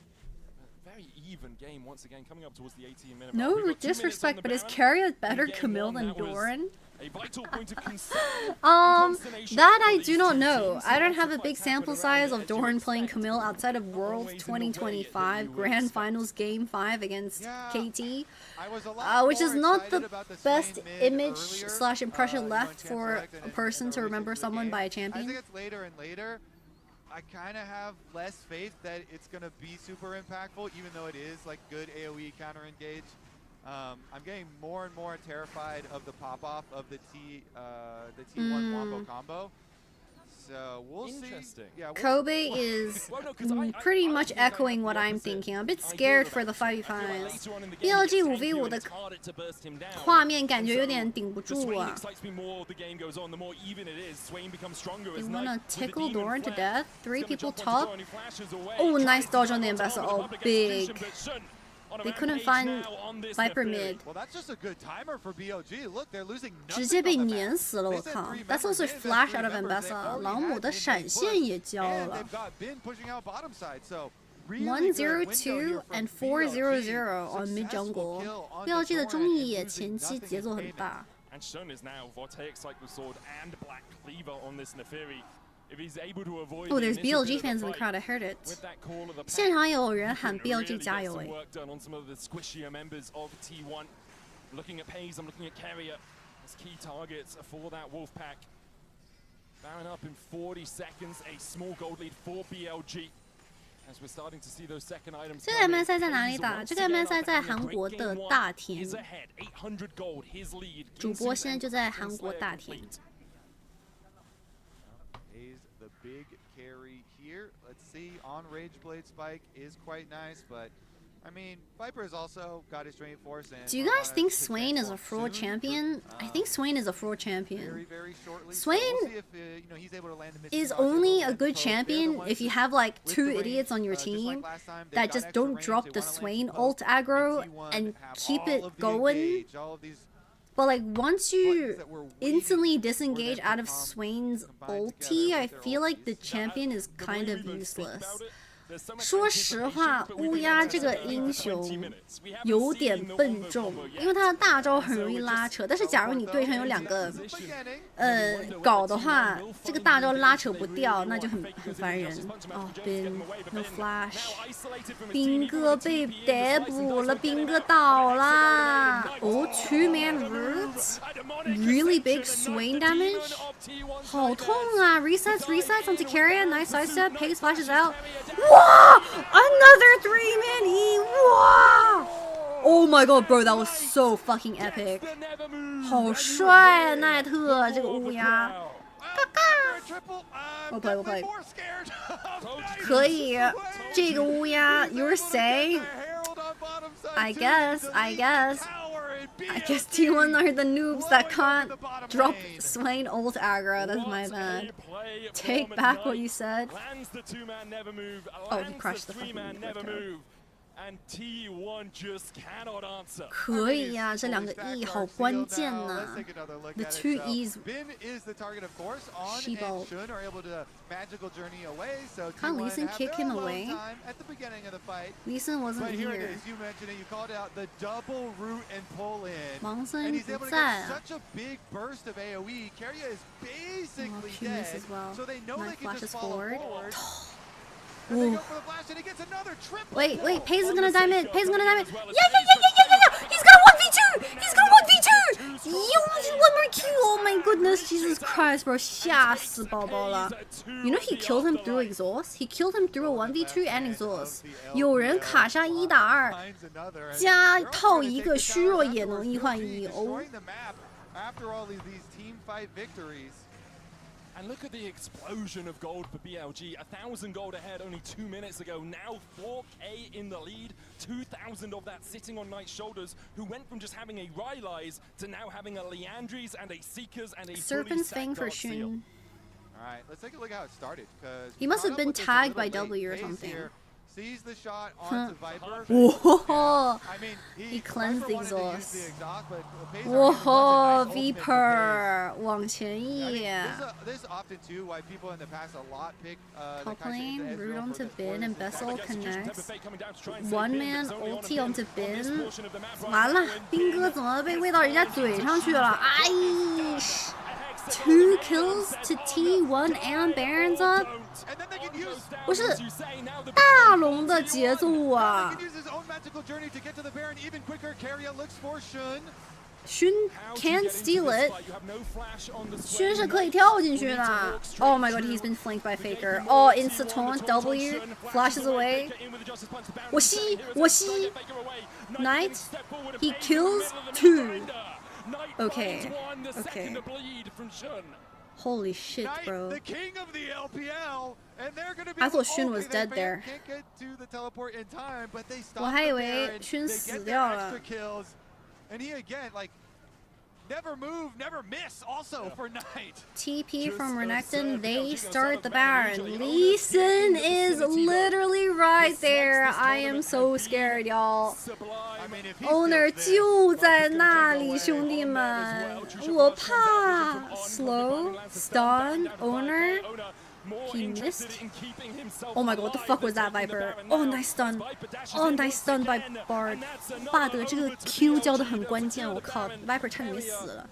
Very even game once again, coming up towards the 18-minute mark. No disrespect, but is Keria better Camille than Doran? A vital point of concern. That I do not know. I don't have a big sample size of Doran playing Camille outside of Worlds 2025 Grand Finals Game 5 against KT, which is not the best image slash impression left for a person to remember someone by a champion. As it gets later and later, I kind of have less faith that it's going to be super impactful, even though it is like good AoE counter engage. I'm getting more and more terrified of the pop-off of the T1 Wombo combo. So we'll see. Yeah, Kobe is pretty much echoing what I'm thinking. I'm a bit scared for the 5v5s. BLG 5v5 的画面感觉有点顶不住啊。They wanna tickle Doran to death? 3 people top? Oh, nice dodge on the ambassador. Oh, big. They couldn't find Viper mid. Well, that's just a good timer for BLG. Look, they're losing 直接被碾死了，我靠 ！That's also flash out of Ambessa， 朗姆的闪现也交了。102 and 400 on mid jungle. BLG 的中野前期节奏很大。And Shun is now Voltaic Cycle Sword and Black Cleaver on this Neferi. If he's able to avoid Oh, there's BLG fans in the crowd. I heard it. 现场有人喊 BLG 加油哎。 work done on some of the squishier members of T1. Looking at Pays, I'm looking at Carrier as key targets for that Wolf Pack. Bowing up in 40 seconds, a small gold lead for BLG. As we're starting to see those second items. 这个 MSI 在哪里打？这个 MSI 在韩国的大田。主播现在就在韩国大田。Is the big carry here? Let's see. On Rage Blade Spike is quite nice, but I mean, Viper has also got his Drain Force. And do you guys think Swain is a fraud champion? I think Swain is a fraud champion. Swain is only a good champion if you have like 2 idiots on your team that just don't drop the Swain ult aggro and keep it going. But like once you instantly disengage out of Swain's ulti, I feel like the champion is kind of useless. 说实话，乌鸦这个英雄有点笨重，因为他的大招很容易拉扯。但是假如你对上有2个，搞的话，这个大招拉扯不掉，那就很烦人。哦 ，Bin no flash， 兵哥被逮捕了，兵哥倒啦。哦 ，2 man root， really big Swain damage， 好痛啊 ！Resets onto Carrier，nice sidestep， Pace flashes out。 Wow! Another 3-man E! Wow! Oh my god, bro, that was so fucking epic. 好帅啊，奈特这个乌鸦。我play。可以，这个乌鸦 ，You're saying? I guess T1 are the noobs that can't drop Swain ult aggro. That's my bad. Take back what you said. Oh, he crushed the fucking move. And T1 just cannot answer. 可以呀，这2个 E 好关键呐。The 2 E's. She ball. Can't Lee Sin kick him away? Lee Sin wasn't here. 王森不在啊。Q miss as well. Knife flashes forward. Ooh. Wait, Pace is gonna dive mid. Yeah! He's gonna 1v2! One more Q! Oh my goodness, Jesus Christ, bro. 吓死宝宝了。You know he killed him through exhaust? He killed him through a 1v2 and exhaust. 有人卡莎1打2，加套一个虚弱也能1换1哦。After all these team fight victories. And look at the explosion of gold for BLG. 1,000 gold ahead only 2 minutes ago. Now 4K in the lead. 2,000 of that sitting on Knight's shoulders, who went from just having a Rylai's to now having a Leandries and a Seekers and a Serpent's Fang for Shun. Alright, let's take a look at how it started. He must have been tagged by W or something. Sees the shot onto Viper. Whoa! He cleansed the exhaust. Whoa! Viper 往前移。 This often too why people in the past a lot pick Top lane, root onto Bin and Bessel connects. One man ulti onto Bin. 完了，兵哥怎么被喂到人家嘴上去了？哎！2 kills to T1 and Baron's up. 不是大龙的节奏啊！ Shun can steal it. Shun 是可以跳进去的。Oh my god, he's been flanked by Faker. Oh, insta taunt W flashes away. 我吸。Knight, he kills 2. Okay. Holy shit, bro. I thought Shun was dead there. 我还以为 Shun 死掉了。never move, never miss also for Knight. TP from Renekton, they start the Baron. Lee Sin is literally right there. I am so scared, y'all. Owner 就在那里，兄弟们，我怕 slow stun Owner. He missed. Oh my god, what the fuck was that, Viper? Oh, nice stun. Oh, nice stun by Bard. 巴德这个 Q 交的很关键，我靠 ，Viper 差点没死了。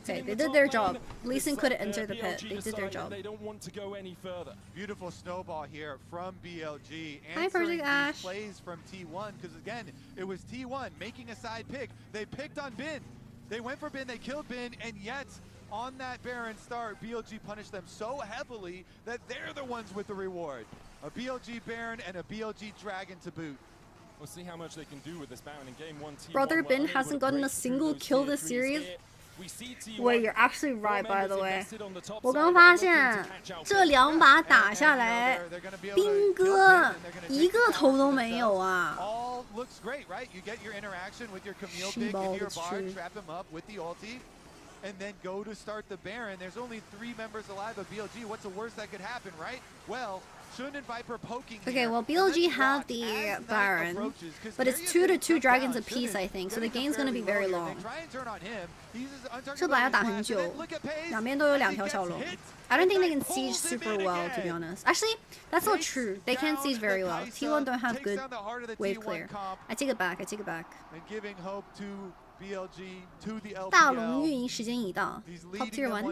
Okay, they did their job. Lee Sin couldn't enter the pit. They did their job. Beautiful snowball here from BLG. Hi, Project Ash. Plays from T1 because again, it was T1 making a side pick. They picked on Bin. They went for Bin. They killed Bin, and yet. On that Baron start, BLG punished them so heavily that they're the ones with the reward. A BLG Baron and a BLG Dragon to boot. We'll see how much they can do with this Baron in game 1. Brother Bin hasn't gotten a single kill this series. Wait, you're actually right, by the way. 我刚发现这2把打下来，兵哥一个头都没有啊。 All looks great, right? You get your interaction with your Camille pick, get your Bard, trap him up with the ulti. And then go to start the Baron. There's only 3 members alive of BLG. What's the worst that could happen, right? Well, Shun and Viper poking. Okay, well BLG have the Baron, but it's 2-2 dragons apiece, I think. So the game's gonna be very long. 这把要打很久，两边都有2条小龙。I don't think they can siege super well, to be honest. Actually, that's not true. They can't siege very well. T1 don't have good wave clear. I take it back. I take it back. And giving hope to BLG to the LPL. 大龙运营时间已到。Top tier 1.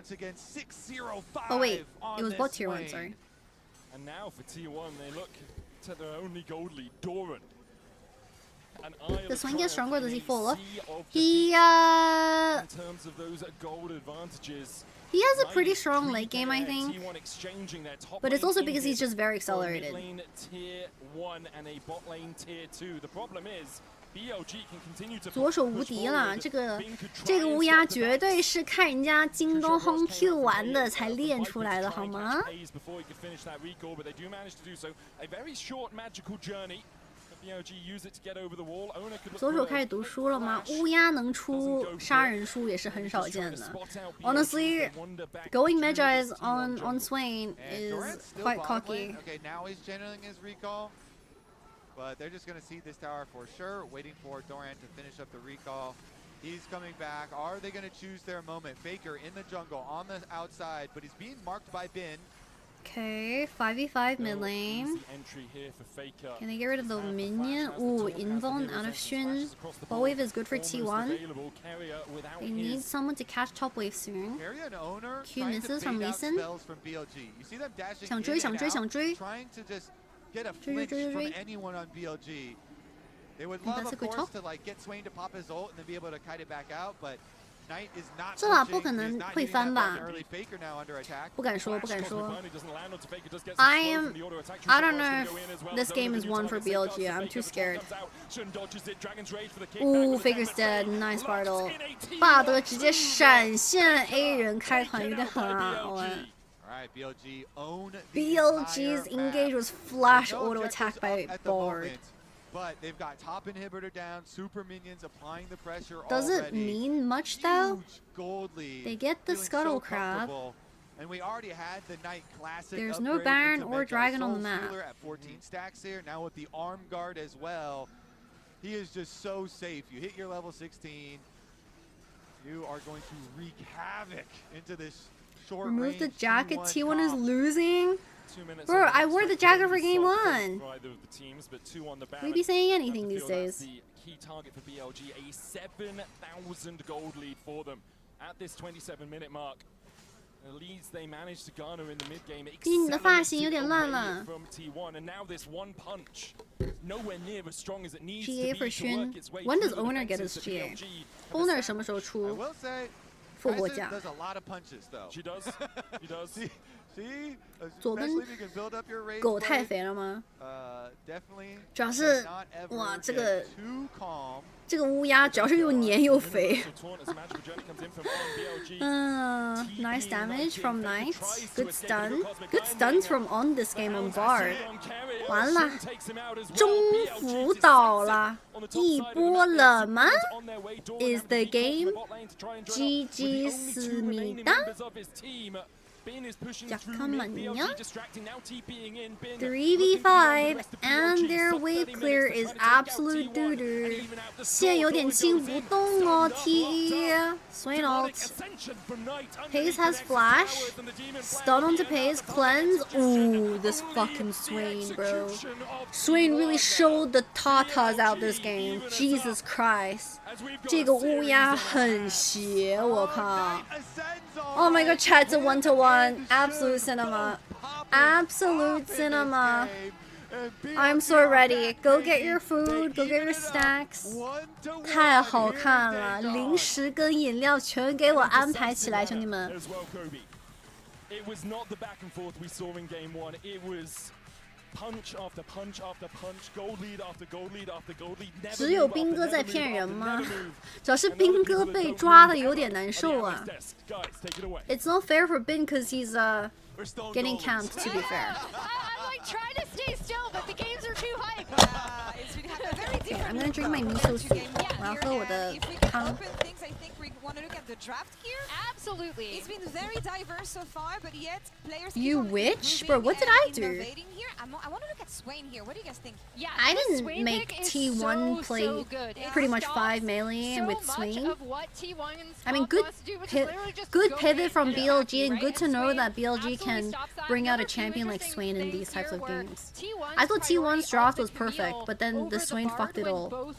Oh wait, it was both tier 1. Sorry. And now for T1, they look to their only gold lead, Doran. The swing gets stronger. Does he fall? He in terms of those gold advantages. He has a pretty strong late game, I think. But it's also because he's just very accelerated. Tier 1 and a bot lane tier 2. The problem is. 左手无敌了，这个乌鸦绝对是看人家京东 Home Q 玩的才练出来的，好吗？左手开始读书了吗？乌鸦能出杀人书也是很少见的。Honestly, going Magi's on Swain is quite cocky. Okay, now he's channeling his recall. But they're just going to see this tower for sure, waiting for Doran to finish up the recall. He's coming back. Are they going to choose their moment? Faker in the jungle on the outside, but he's being marked by Bin. Okay, 5v5 mid lane. Can they get rid of the minion? Ooh, Invuln out of Xun. Bot wave is good for T1. They need someone to catch top wave soon. Q misses from Lee Sin. 想追，想追，想追。 Get a flinch from anyone on BLG. They would love, of course, to like get Swain to pop his ult and then be able to kite it back out, but Knight is not. 这把不可能会翻吧？不敢说，不敢说。I don't know if this game is one for BLG. I'm too scared. Ooh, Faker's dead. Nice Bartle. 巴德直接闪现 A 人开团，有点狠啊！我。 BLG's engage was flash auto attack by Bard. But they've got top inhibitor down, super minions applying the pressure. Does it mean much though? Gold lead, they get the scuttle crab. And we already had the Knight classic. There's no Baron or Dragon on the map. At 14 stacks here. Now with the arm guard as well, he is just so safe. You hit your level 16, you are going to wreak havoc into this. Remove the jacket. T1 is losing. Bro, I wore the jacket for game 1. We be saying anything these days. The key target for BLG, a 7,000 gold lead for them at this 27-minute mark. The leads they managed to garner in the mid game. 你的发型有点乱了。 From T1 and now this one punch, nowhere near as strong as it needs GA to for be to work its way. When does Owner get his GA? Owner 什么时候出？ 复活甲。 does a lot of punches though. She does. She does. See, 左跟 especially if you can build up your range 狗太 play. 肥了吗？ Definitely. 主要是 cannot ever 哇，这 get 个 too calm. 这个乌鸦主要是又黏又肥。Nice damage from Knight. Good stun. Good stuns from On this game on Bard. 完了，中辅倒了，一波了吗 ？Is the game GG 思密达？ 잠깐만요. 3v5 and their wave clear is absolute doo-doo. 线有点清不动哦 ，T1 Swain ult. Pace has flash. Stun onto Pace. Cleanse. Ooh, this fucking Swain, bro. Swain really showed the tatas out this game. Jesus Christ. 这个乌鸦很邪，我靠。Oh my god, chat, it's a 1-to-1. Absolute cinema. Absolute cinema. I'm so ready. Go get your food. Go get your snacks. 太好看了，零食跟饮料全给我安排起来，兄弟们。It was not the back and forth we saw in game 1. It was punch after punch after punch, gold lead after gold lead after gold lead. 只有兵哥在骗人吗？主要是兵哥被抓的有点难受啊。It's not fair for Bin because he's getting camped. To be fair. I'm like trying to stay still, but the games are too hype. I'm gonna drink my miso soup. 我要喝我的汤。 Want to look at the draft here? Absolutely. It's been very diverse so far, but yet players. You witch? Bro, what did I do? Here. I want to look at Swain here. What do you guys think? Yeah, I didn't make T1 play pretty much 5 melee and with Swain. I mean, good pivot from BLG, and good to know that BLG can bring out a champion like Swain in these types of games. I thought T1's draft was perfect, but then the Swain fucked it all.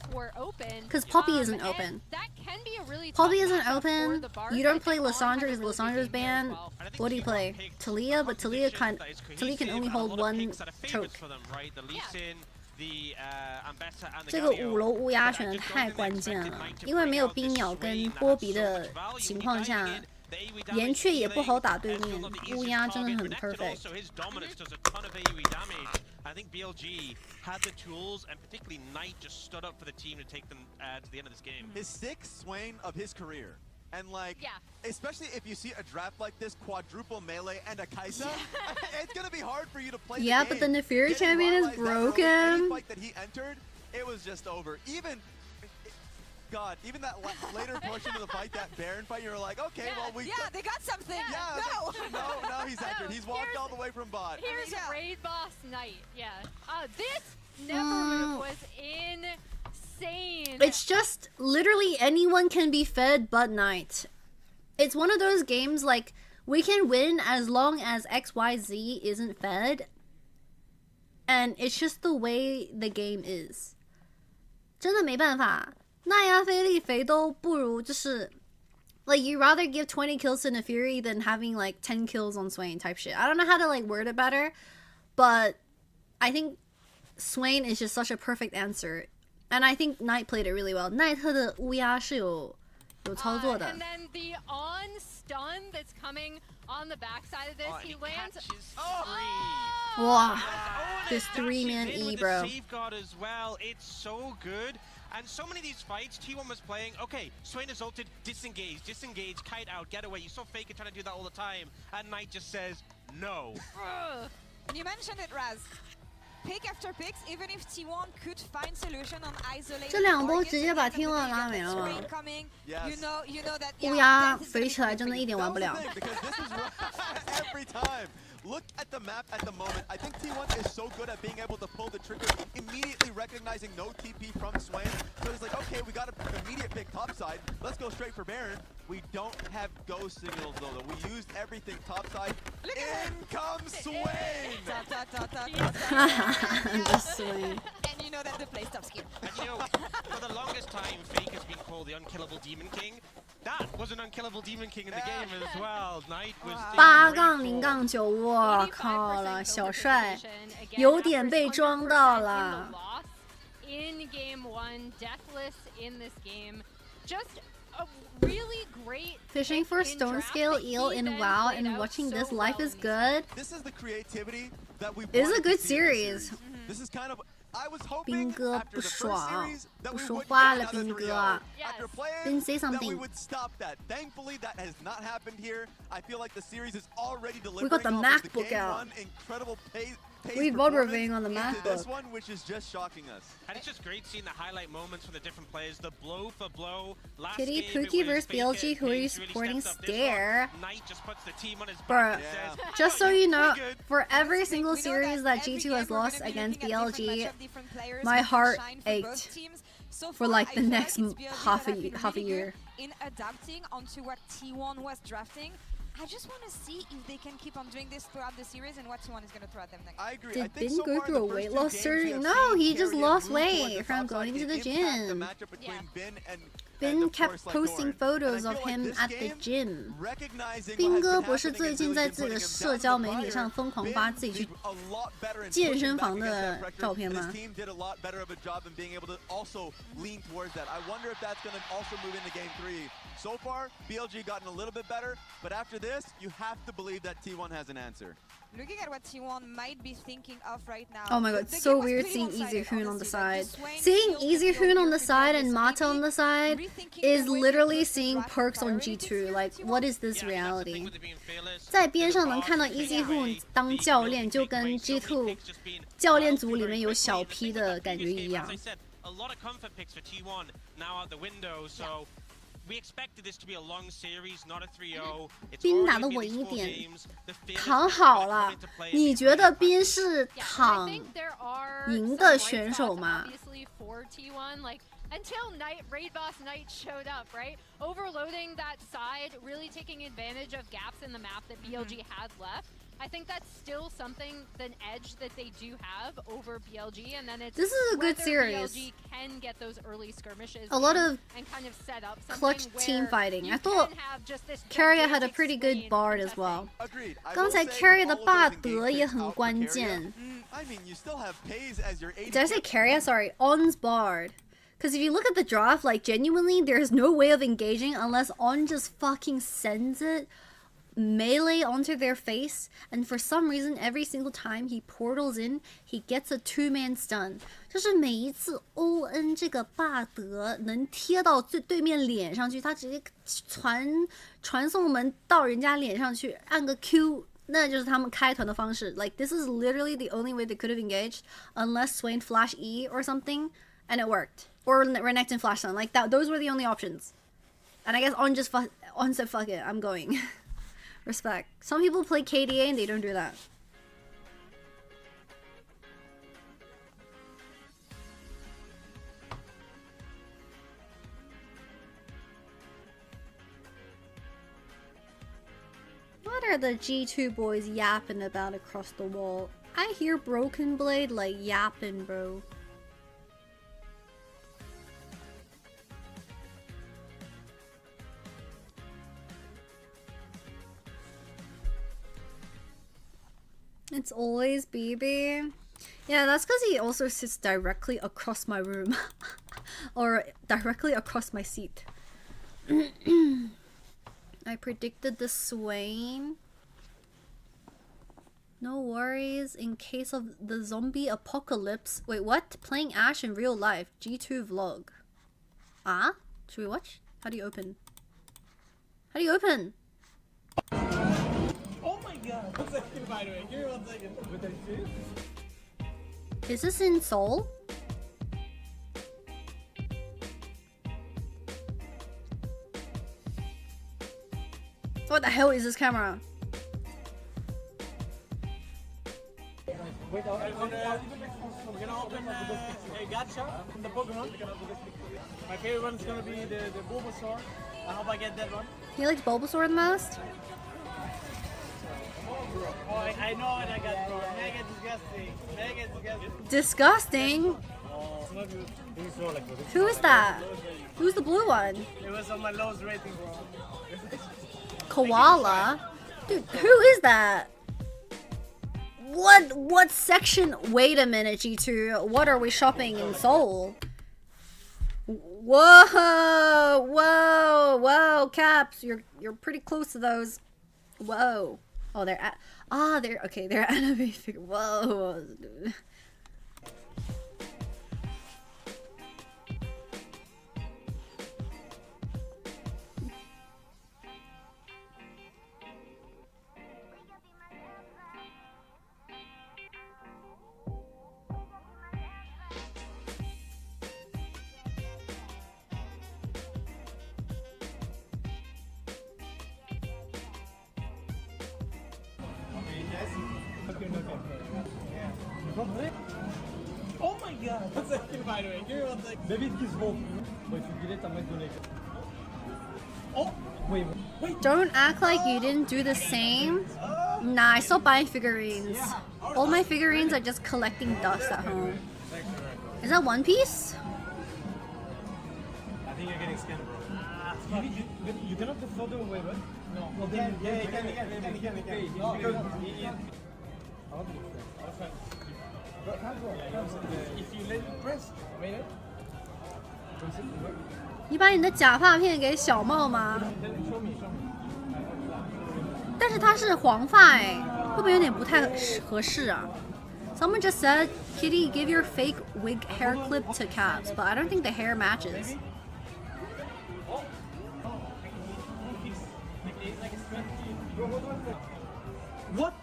Because Poppy isn't open. Poppy isn't open. You don't play Lissandra because Lissandra's banned. What do you play? Talia, but Talia can only hold one choke. 这个5楼乌鸦选的太关键了，因为没有冰鸟跟波比的情况下，岩雀也不好打对面，乌鸦真的很 perfect。 I think BLG had the tools, and particularly Knight just stood up for the team to take them to the end of this game. His 6th Swain of his career. And like, especially if you see a draft like this, quadruple melee and a Kaisa, it's gonna be hard for you to play. Yeah, but then the Furia champion is broken. Any fight that he entered, it was just over. Even that later portion of the fight, that Baron fight, you were like, okay, well they got something. Yeah, no, he's entered. He's walked all the way from bot. Here's Raid Boss Knight. Yeah. This never move was insane. It's just literally anyone can be fed but Knight. It's one of those games like we can win as long as XYZ isn't fed. And it's just the way the game is. 真的没办法。奈亚菲利肥都不如就是 like you rather give 20 kills to Fury than having like 10 kills on Swain type shit. I don't know how to like word it better, but I think Swain is just such a perfect answer. And I think Knight played it really well. 奈特的乌鸦是有操作的。 And then the on stun that's coming on the backside of this, he lands. Wow, this 3-man E, bro. Safeguard as well. It's so good. And so many of these fights, T1 was playing, okay, Swain is ulted, disengage, kite out, get away. You saw Faker trying to do that all the time. And Knight just says, no. You mentioned it, Raz. Pick after picks, even if T1 could find solution on isolated 这2波直接把 T1 拉没了。 You know that 乌鸦肥起来真的一点玩不了。 Every time. Look at the map at the moment. I think T1 is so good at being able to pull the trigger, immediately recognizing no TP from Swain. So it's like, okay, we got an immediate pick topside. Let's go straight for Baron. We don't have ghost signals though. We used everything topside. In comes Swain! The Swain. And you know that the play stops here. And you know, for the longest time, Fake has been called the unkillable Demon King. That was an unkillable Demon King in the game as well. Knight was 8-0-9，我靠了，小帅有点被装到了。 In game 1, deathless in this game. Just a really great Fishing for stone scale eel in WoW and watching this life is good. This is the creativity that we It's a wanted to good see in this series. This is kind of I was hoping 兵哥 after 不 the first 爽 series that 不 we 说 would 话 get 了 another 兵 3-0. 哥 After Bing, playing say that we something. would stop that. Thankfully that has not happened here. I feel like the series is already We delivering got the off of the MacBook game out. one incredible pace We both were reviewing on the into MacBook. this one, which is just shocking us. And it's just great seeing the highlight moments for the different players, the blow for blow. Last Kitty game, it Pookie was versus BLG, Faker, who are you Paige really supporting? steps up this one. Stare. Knight just puts the team on his Bruh, back and says, just so you know, "We're good." for every single series that G2 has lost against BLG, my heart ached for like the next half a year. In adapting onto what T1 was drafting, I just want to see if they can keep on doing this throughout the series and what T1 is going to throw at them next. I agree. Did Ben go through a weight loss surgery? No, he just lost weight from going to the gym. Ben kept posting photos of him at the gym. 斌哥不是最近在自己的社交媒体上疯狂发自己去健身房的照片吗？ This team did a lot better of a job in being able to also lean towards that. I wonder if that's going to also move into game 3. So far, BLG gotten a little bit better, but after this, you have to believe that T1 has an answer. Looking at what T1 might be thinking of right now. Oh my god, it's so weird seeing Easy Hoon on the side. Seeing Easy Hoon on the side and Mata on the side is literally seeing perks on G2. Like, what is this reality? 在边上能看到 Easy Hoon 当教练，就跟 G2 教练组里面有小 P 的感觉一样。 A lot of comfort picks for T1 now out the window, so we expected this to be a long series, not a 3-0. 斌打得稳一点，躺好了。你觉得斌是躺赢的选手吗？ Until Raid Boss Knight showed up, right? Overloading that side, really taking advantage of gaps in the map that BLG had left. I think that's still something, an edge that they do have over BLG, and then it's this is a good whether series. BLG can get those early skirmishes a lot of and kind of set up clutch team fighting. I thought Carrier had a pretty good bard as well. 刚才 Carrier 的霸德也很关键。 I mean, you still have Pays as your 80. Did I say Carrier? Sorry, On's bard. Because if you look at the draft, like genuinely, there's no way of engaging unless On just fucking sends it melee onto their face, and for some reason every single time he portals in, he gets a 2-man stun. 就是每一次 ON 这个霸德能贴到对面脸上去，他直接传送门到人家脸上去，按个 Q， 那就是他们开团的方式。 Like this is literally the only way they could have engaged, unless Swain flash E or something, and it worked. Or Renekton flash stun, like that. Those were the only options. And I guess On said fuck it, I'm going. Respect. Some people play KDA and they don't do that. What are the G2 boys yapping about across the wall? I hear Broken Blade like yapping, bro. It's always BB. Yeah, that's because he also sits directly across my room. Or directly across my seat. I predicted the Swain. No worries in case of the zombie apocalypse. Wait, what? Playing Ashe in real life. G2 vlog. Ah? Should we watch? How do you open? How do you open? Oh my god! 1 second, by the way. Give me 1 second. But I see. Is this in Seoul? What the hell is this camera? Wait, we're gonna open a gacha from the Pokemon. My favorite one is gonna be the Bulbasaur. I hope I get that one. He likes Bulbasaur the most? Oh, I know what I got, bro. Mega disgusting. Mega disgusting. Disgusting? Oh, it's not good. Who is that? Who's the blue one? It was on my lowest rating, bro. Koala? Dude, who is that? What section? Wait a minute, G2. What are we shopping in Seoul? Whoa, whoa, whoa, Caps, you're pretty close to those. Whoa. Oh, they're okay. They're anime figure. Whoa. Oh my god! One second, by the way. Give me 1 second. Maybe it gives hope, but if you get it, I might donate it. Oh! Wait. Don't act like you didn't do the same. Nah, I still buy figurines. All my figurines are just collecting dust at home. Is that One Piece? I think you're getting scammed, bro. You cannot go further away, right? No. Well, then, yeah, you can. Because if you let it press, wait. 你把你的假发片给小帽吗？但是它是黄发哎，会不会有点不太合适啊 ？Someone just said, "Kitty, give your fake wig hair clip to Caps," but I don't think the hair matches. What?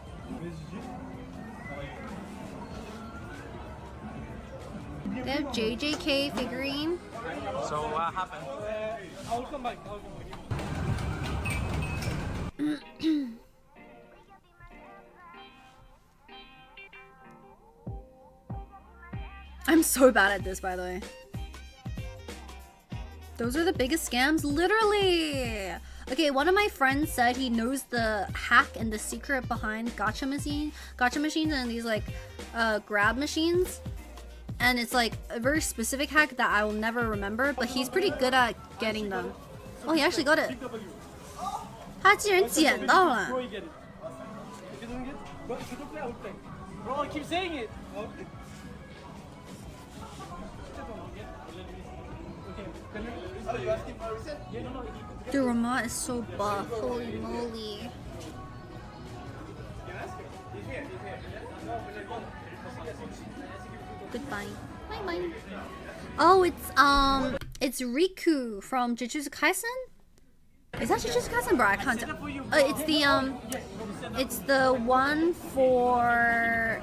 They have JJK figurine. So what happened? I'll come back. I'm so bad at this, by the way. Those are the biggest scams, literally. Okay, one of my friends said he knows the hack and the secret behind gacha machines and these like grab machines. And it's like a very specific hack that I will never remember, but he's pretty good at getting them. Oh, he actually got it. 他竟然捡到了。 Bro, I keep saying it. The remote is so buff, holy moly. Goodbye. Bye bye. Oh, it's Riku from Jujutsu Kaisen? Is that Jujutsu Kaisen, bro? I can't tell. It's the one for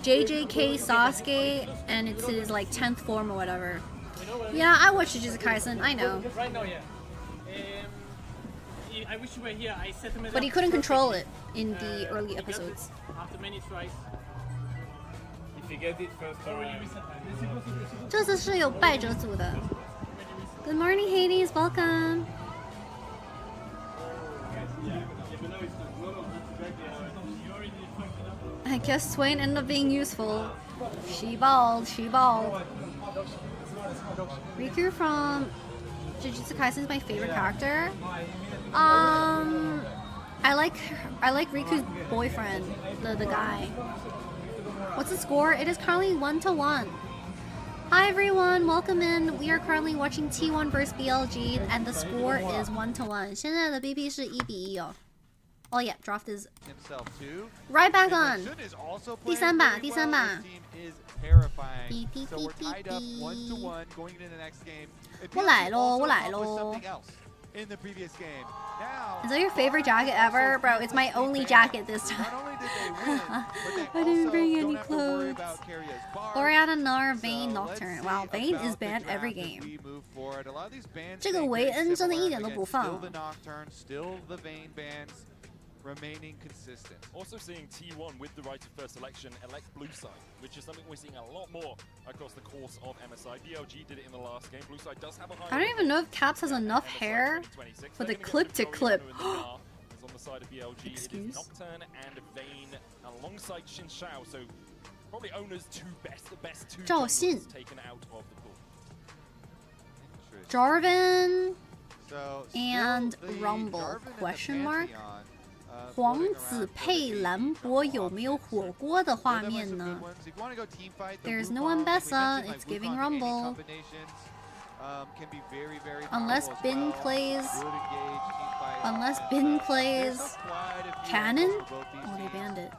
JJK Sasuke, and it's his like 10th form or whatever. Yeah, I watched Jujutsu Kaisen. I know. Right now, yeah. I wish you were here. I set him. But he couldn't control it in the early episodes. After many tries. If you get it first time. 这次是有败者组的。Good morning, Hades. Welcome. I guess Swain ended up being useful. She balled. She balled. Riku from Jujutsu Kaisen is my favorite character. I like Riku's boyfriend, the guy. What's the score? It is currently 1-1. Hi everyone, welcome in. We are currently watching T1 vs BLG, and the score is 1-1. 现在的 BP 是1-1哦。Oh yeah, draft is right back on. 第三把。我来咯。In the previous game. Is that your favorite jacket ever? Bro, it's my only jacket this time. I didn't bring any clothes. Oriana Nar Vayne Nocturne. Wow, Vayne is banned every game. 这个维恩真的一点都不放。 remaining consistent. Also seeing T1 with the right of first selection elect blue side, which is something we're seeing a lot more across the course of MSI. BLG did it in the last game. Blue side does have a high. I don't even know if Caps has enough hair for the clip to clip. On the side of BLG, it is Nocturne and Vayne alongside Xin Shao, so probably owner's the best two junglers taken out of the pool. Jarvan and Rumble? Question mark. 皇子配兰博有没有火锅的画面呢 ？There's no one better. It's giving Rumble. can be very, very Unless powerful as Bin well. plays. Good engaged team fight. Unless Bin plays. Cannon? Oh, they banned it.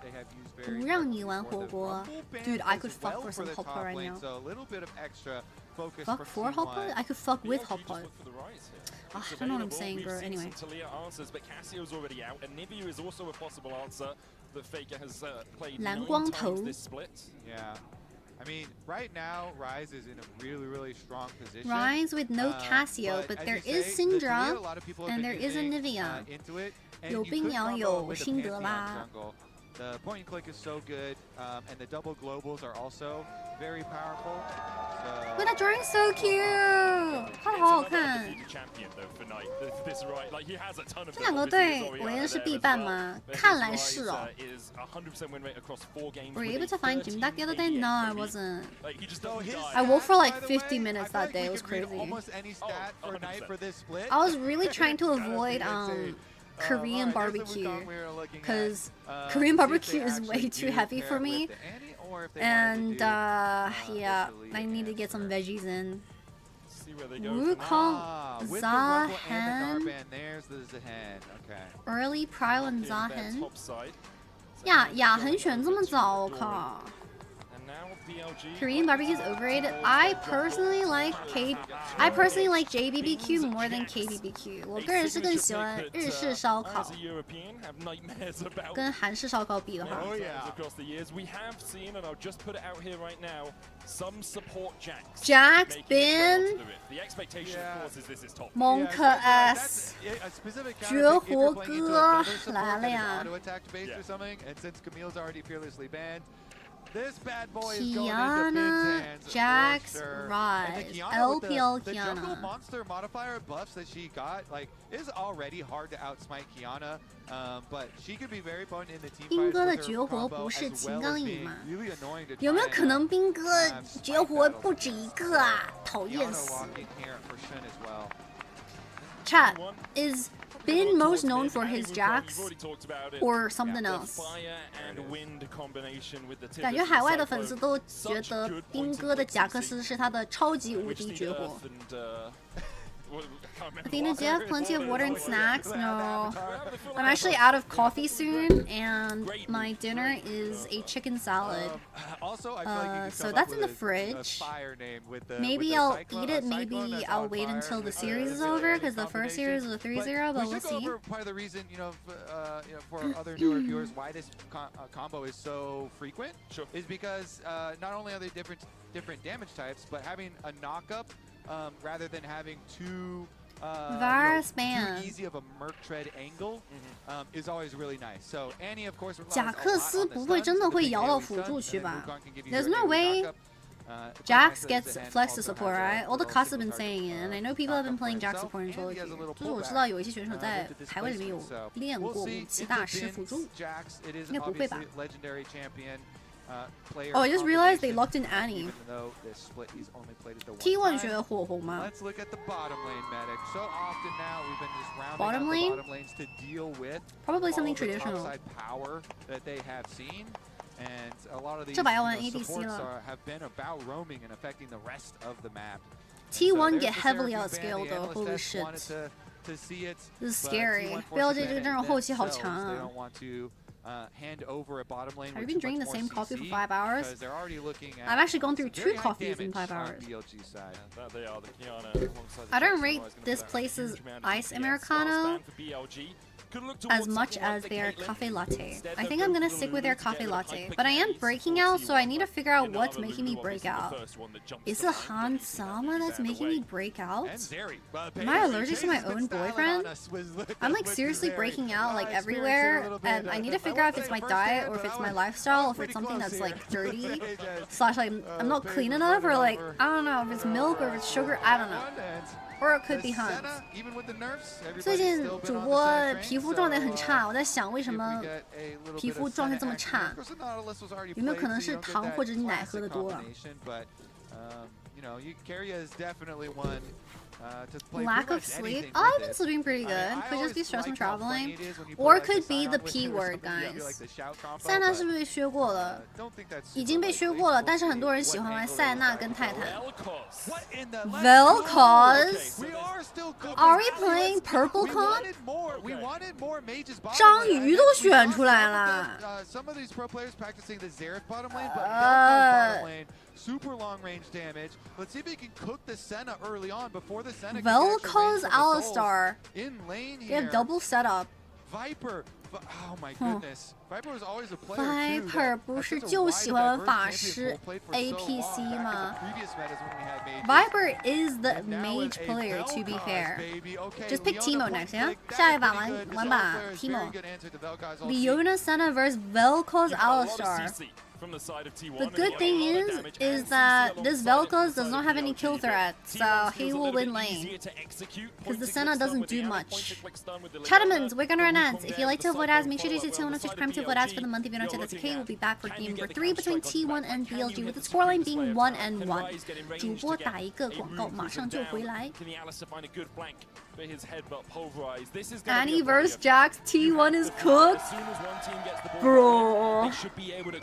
They have used very 不让你玩火锅. Dude, I could fuck for some hot pot right now. So a little bit of extra focus Fuck for hot pot? I could fuck with hot pot. I don't know what I'm saying, bro. Anyway. Talia answers, but Cassio's already out, and Nivea is also a possible answer. That Faker has played 9 times this split. Yeah. I mean, right now, Rise is in a really, really strong position. Rise with no Cassio, but there is Syndra, and there is a Nivea. 有冰瑶有辛德拉。 The point and click is so good, and the double globals are also very powerful. So But that drawing's so cute. 画的好好看。这两个队，我认识必办吗？看来是哦。Were you able to find Jim Duck the other day? No, I wasn't. I woke for like 50 minutes that day. It was crazy. I was really trying to avoid Korean barbecue because Korean barbecue is way too heavy for me, and yeah, I need to get some veggies in. Wukong Zahen, early Prio and Zahen. 呀，雅恒选这么早，我靠！ Korean barbecue is overrated. I personally like JBBQ more than KBBQ. 我个人是更喜欢日式烧烤，跟韩式烧烤比的话。Jax Bin, Monk S, 绝活哥来了呀！ This bad boy is going into Bin's Kiana, hands. Jax, Sure. Rise, And the LPL the jungle Kiana. monster modifier buffs that she got, like, is already hard to outsmite Kiana, but she could be very potent in the team 兵 fights 哥的 with 绝 her 活 combo 不是 as 秦 well 刚 as 赢 being 吗？ really annoying to 有没有 try 可能 and, 兵哥绝活不止一个啊？讨厌 Kiana 死 walking here for Shen as well.！Chat is Bin most known for his Jax or something else? 感觉海外的粉丝都觉得兵哥的贾克斯是他的超级无敌绝活。Athena, do you have plenty of water and snacks? No. I'm actually out of coffee soon, and my dinner is a chicken salad. So that's in the fridge. Maybe I'll eat it, maybe I'll wait until the series is over, because the first series was a 3-0, but we'll see. Part of the reason, for other newer viewers, why this combo is so frequent is because not only are they different damage types, but having a knock-up rather than having too easy of a Merc Tread angle is always really nice. So Annie, of course, 贾克斯不会真的会摇到辅助区吧 ？There's no way Jax gets flex to support, right? All the casts have been saying it, and I know people have been playing Jax support in solo queue. 就是我知道有一些选手在排位里面有练过武器大师辅助，应该不会吧？ Oh, I just realized they locked in Annie. T1 学火红吗 Let's look at the bottom lane medic. So often now we've been just rounding Bottom out lane? the bottom lanes to deal with Probably something all the traditional. topside power that they have seen. And a lot of these 这把要玩 ADC supports 了。 have been about roaming and affecting the rest of the map. T1 get heavily outscaled though. Holy shit. To see it, This is scary. BLG 这个阵容后期好强啊。 They don't want to hand over a bottom lane. Have you been drinking the same coffee for 5 hours? They're already looking at I've actually gone through 2 very high coffees in 5 damage on hours. BLG side. I don't rate this place's ice Americano as much as their cafe latte. I think I'm gonna stick with their cafe latte, but I am breaking out, so I need to figure out what's making me break out. Is it Han Sama that's making me break out? Am I allergic to my own boyfriend? I'm like seriously breaking out like everywhere, and I need to figure out if it's my diet or if it's my lifestyle, or if it's something that's like dirty, / like I'm not clean enough, or like I don't know if it's milk or if it's sugar, I don't know. Or it could be Hans. 最近主播皮肤状态很差，我在想为什么皮肤状态这么差？有没有可能是糖或者奶喝的多了？ Lack of sleep? Oh, I've been sleeping pretty good. Could just be stress from traveling. Or could be the P word, guys. 塞纳是不是被削过了？已经被削过了，但是很多人喜欢玩塞纳跟泰坦。Vel'Koz? Are we playing Purple Con? 章鱼都选出来了。Super long range damage. Let's see if he can cook the Senna early on before the Senna. Vel'Koz Alistar. In lane here. They have double setup. Viper. Oh my goodness. Viper was always a player Viper 不是就喜欢玩法师 APC 吗 ？Viper is the mage player, to be fair. Just pick Teemo next, yeah? 下一把玩把 Teemo. Leona Senna vs Vel'Koz Alistar. The good thing is that this Vel'Koz does not have any kill threat, so he will win lane. Because the Senna doesn't do much. Chattermans, we're gonna run ads. If you like to avoid ads, make sure to stay tuned on Twitch Prime to avoid ads for the month. If you don't do that's okay, we'll be back for game number 3 between T1 and BLG, with the scoreline being 1-1. 主播打一个广告，马上就回来。Annie vs Jax, T1 is cooked. Bro,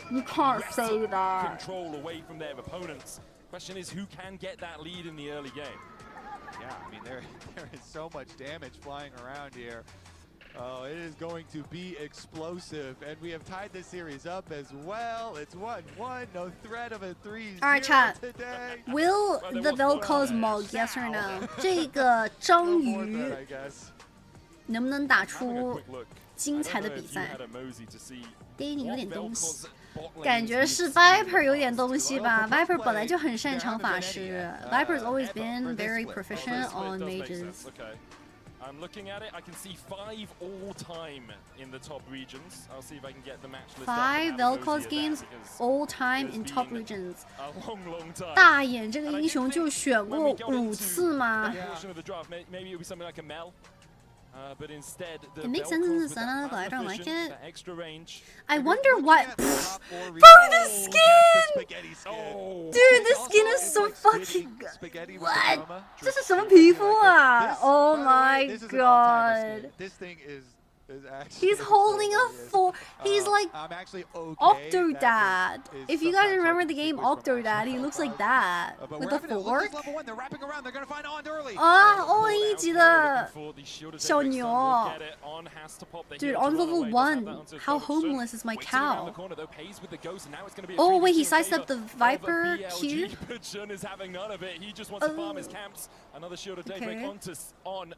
you can't say that. Control away from their opponents. Question is who can get that lead in the early game. Yeah, I mean there is so much damage flying around here. Oh, it is going to be explosive, and we have tied this series up as well. It's 1-1, no threat of a 3-0 All right, chat. today. Will the Vel'Koz mug? Yes or no? 这个章鱼能不能打出精彩的比赛 ？Danny 有点东西，感觉是 Viper 有点东西吧 ？Viper 本来就很擅长法师 ，Viper's always been very proficient on mages. I'm looking at it. I can see 5 all-time in the top regions. I'll see if I can get the match list. 5 Vel'Koz games all-time in top regions. A long time. 大眼这个英雄就选过5次吗？ Maybe it would be something like a Mel. But instead, it makes sense in the Senna, but I don't like it. Extra range. I wonder what. Bro, the skin! Dude, the skin is so fucking good. What? 这是什么皮肤啊 ？Oh my god. This thing is He's holding a 4. He's like Octodad. If you guys remember the game Octodad, he looks like that with a fork. 啊，1级的小牛。Dude, on level 1, how homeless is my cow? Oh wait, he sidestepped the Viper Q. Okay.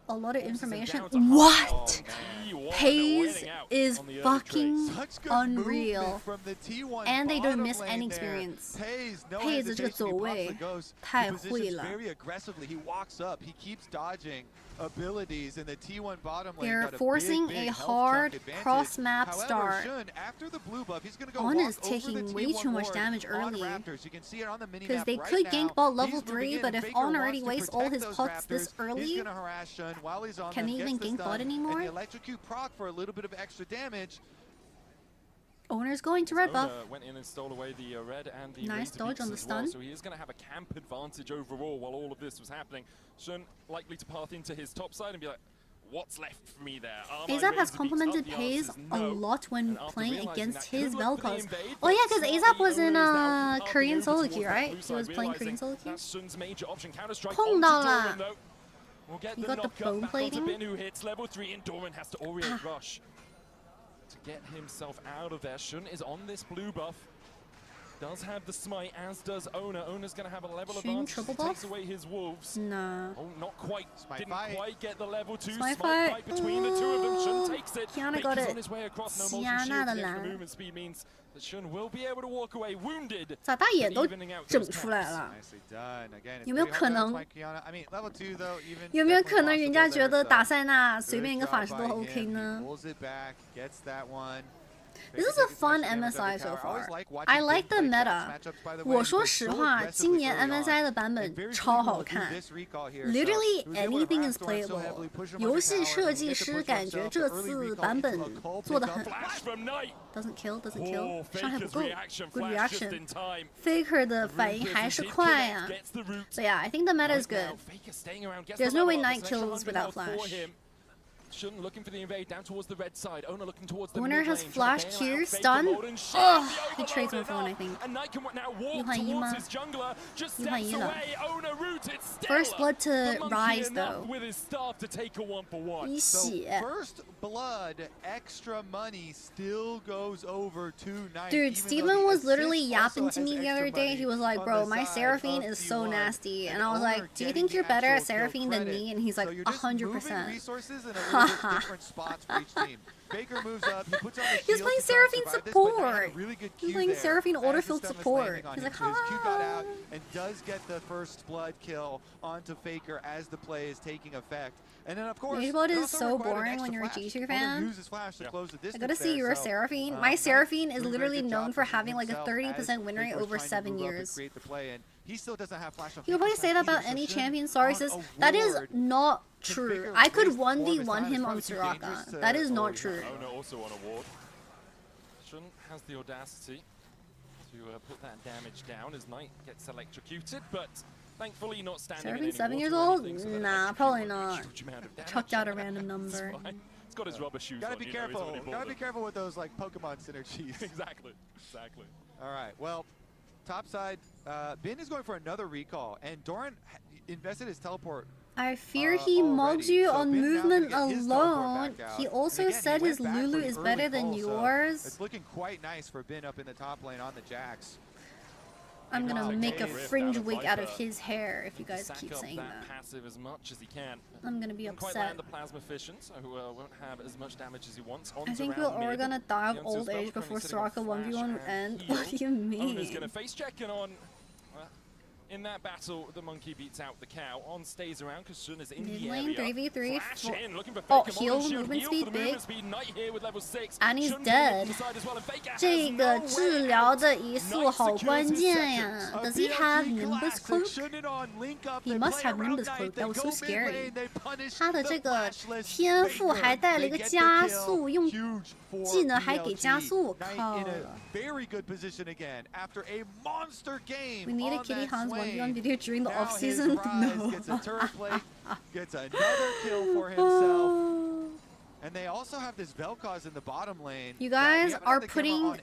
A lot of information. What? Paze is fucking unreal, and they don't miss any experience. Paze 这个走位太会了。They're forcing a hard cross-map start. On is taking way too much damage early. Because they could gank bot level 3, but if On already wastes all his pots this early, can they even gank bot anymore? Owner's going to red buff. Went in and stole away the red and the nice dodge on the stun. So he is going to have a camp advantage overall while all of this was happening. Shun likely to path into his top side and be like, what's left for me there? Azap has complemented Paze a lot when playing against his Vel'Koz. Oh yeah, because Azap was in Korean solo queue, right? He was playing Korean solo queue. 碰到了 You got the bone plating. Who hits level 3 and Doran has to orient rush to get himself out of there. Shun is on this blue buff. Does have the smite, as does Owner. Owner's going to have a level advantage. Takes away his wolves. No. Oh, not quite. Didn't quite get the level 2. Smite fight between the two of them. Shun takes it. Kiana got it. On his way across. No multi-shield. The movement speed means that Shun will be able to walk away wounded. 咋大眼都整出来了？有没有可能？有没有可能人家觉得打塞纳随便一个法师都 OK 呢？ This is a fun MSI so far. I like the meta. 我说实话，今年 MSI 的版本超好看。Literally anything is playable. 游戏设计师感觉这次版本做得很。Doesn't kill, doesn't kill. 伤害不够。Good reaction. Faker 的反应还是快啊。So yeah, I think the meta is good. There's no way Knight kills without flash. Shun looking for the invade down towards the red side. Owner looking towards the Owner has mid lane. flash Q, stun. Oh, he trades 1 for 1, I think. And Knight can now walk towards his jungler. Just steps away. Owner rooted. First blood to rise though. With his staff to take a 1-for-1. So first blood, extra money still goes over to Knight. Dude, Steven was literally yapping to me the other day. He was like, bro, my Seraphine is so nasty. And I was like, do you think you're better at Seraphine than me? And he's like, 100%. Different spots for each team. Faker moves up. He puts on the He's playing Seraphine support. Really good He's playing Seraphine Orderfield support. He's like, so his Q got out and does get the first blood kill onto Faker as the play is taking effect. And then of course, Baseball is so boring when you're a G2 fan. I gotta see your Seraphine. My Seraphine is literally known for having like a 30% win rate over 7 years. He still doesn't have flash on. You probably say that about any champion. Sorry, sis. That is not true. I could 1v1 him on Soraka. That is not true. Owner also on a ward. Shun has the audacity to put that damage down as Knight gets electrocuted, but thankfully not standing. Seraphine 7 years old? Nah, probably not. Chucked out a random number. It's got his rubber shoes. Gotta be careful. Gotta be careful with those like Pokemon synergies. Exactly. All right. Well, top side, Bin is going for another recall, and Doran invested his teleport. I fear he mugs you on movement alone. He also said his Lulu is better than yours. It's looking quite nice for Bin up in the top lane on the Jax. I'm gonna make a fringe wig out of his hair if you guys keep saying that. Passive as much as he can. I'm gonna be Quite upset. land the plasma fission, so won't have as much damage as he wants. I think we're all gonna die of old age before Soraka 1v1 will end. What do you mean? Owner's gonna face check and on. In that battle, the monkey beats out the cow. On stays around because Shun is in the area. 3v3. Oh, heal, movement speed big. And he's dead. 这个治疗的移速好关键呀。Does he have Nimbus Cloak? He must have Nimbus Cloak. That was so scary. 他的这个天赋还带了一个加速，用技能还给加速，我靠。Very good position again after a monster game. We need a Kitty Hans 1v1 video during the off season. No. Gets a turret plate, gets another kill for himself. And they also have this Vel'Koz in the bottom lane. You guys are putting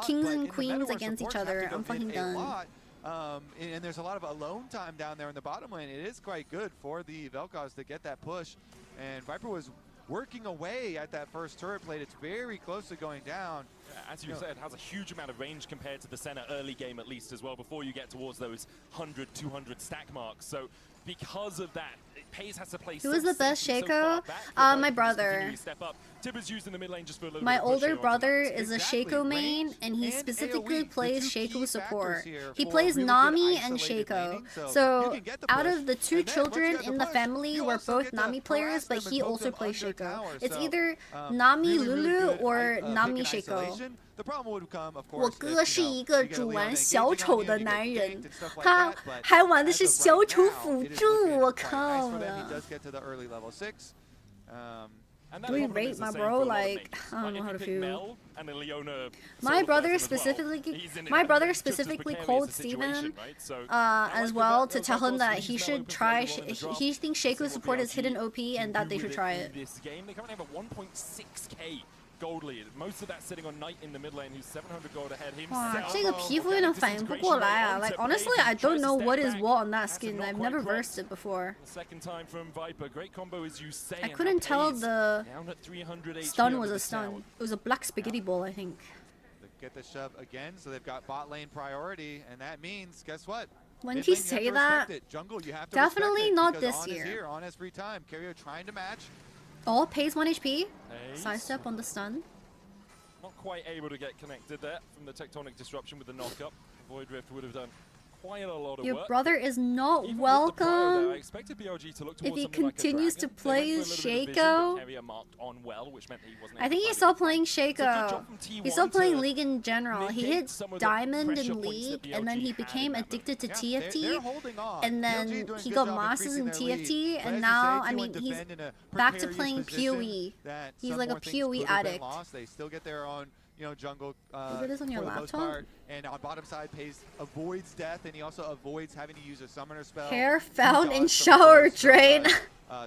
kings and queens against each other. I'm fucking done. And there's a lot of alone time down there in the bottom lane. It is quite good for the Vel'Koz to get that push. And Viper was working away at that first turret plate. It's very close to going down. As you said, it has a huge amount of range compared to the center early game at least as well, before you get towards those 100, 200 stack marks. So because of that, Paze has to play. Who is the best Shaco? My brother. My older brother is a Shaco main, and he specifically plays Shaco support. He plays Nami and Shaco. So out of the 2 children in the family, we're both Nami players, but he also plays Shaco. It's either Nami Lulu or Nami Shaco. 我哥是一个只玩小丑的男人，他还玩的是小丑辅助，我靠了。Do we rate my bro? Like, I don't know how to feel. My brother specifically called Steven as well to tell him that he should try. He thinks Shaco support is hidden OP and that they should try it. Gold lead. Most of that sitting on Knight in the mid lane, who's 700 gold ahead himself. 哇，这个皮肤有点反应不过来啊。Like honestly, I don't know what is what on that skin. I've never versed it before. Second time from Viper. Great combo as you say. I couldn't tell the stun was a stun. It was a black spaghetti ball, I think. They get the shove again, so they've got bot lane priority, and that means, guess what? When he say that, definitely not this year. Here on his free time, Kerio trying to match. Oh, Paze 1 HP. Sidestep on the stun. Not quite able to get connected there from the tectonic disruption with the knockup. Void Rift would have done quite a lot of Your work. brother is not Even with the welcome. Pyro there, I expected BLG to look If towards he something like a continues dragon. to play They went for a little bit of vision, Shaco. but Carrier marked on well, which meant that he wasn't I able think to he find stopped it. playing It's a good Shaco. job from He T1 stopped playing to League in general. He negate hit some of the Diamond pressure in points that League, and then BLG he had became in that addicted to they're TFT, holding on. and BLG then doing a he good got job masters in increasing their lead. TFT, But and as you now, say, I T1 mean, he's defend in a back to precarious playing position PoE. that He's some like a more things PoE could have been addict. lost. They still get their own, jungle Look at this on your for the most laptop. part. And on bottom side, Pace avoids death, and he also avoids having to use a summoner spell. Hair to found dodge in some of shower those, drain.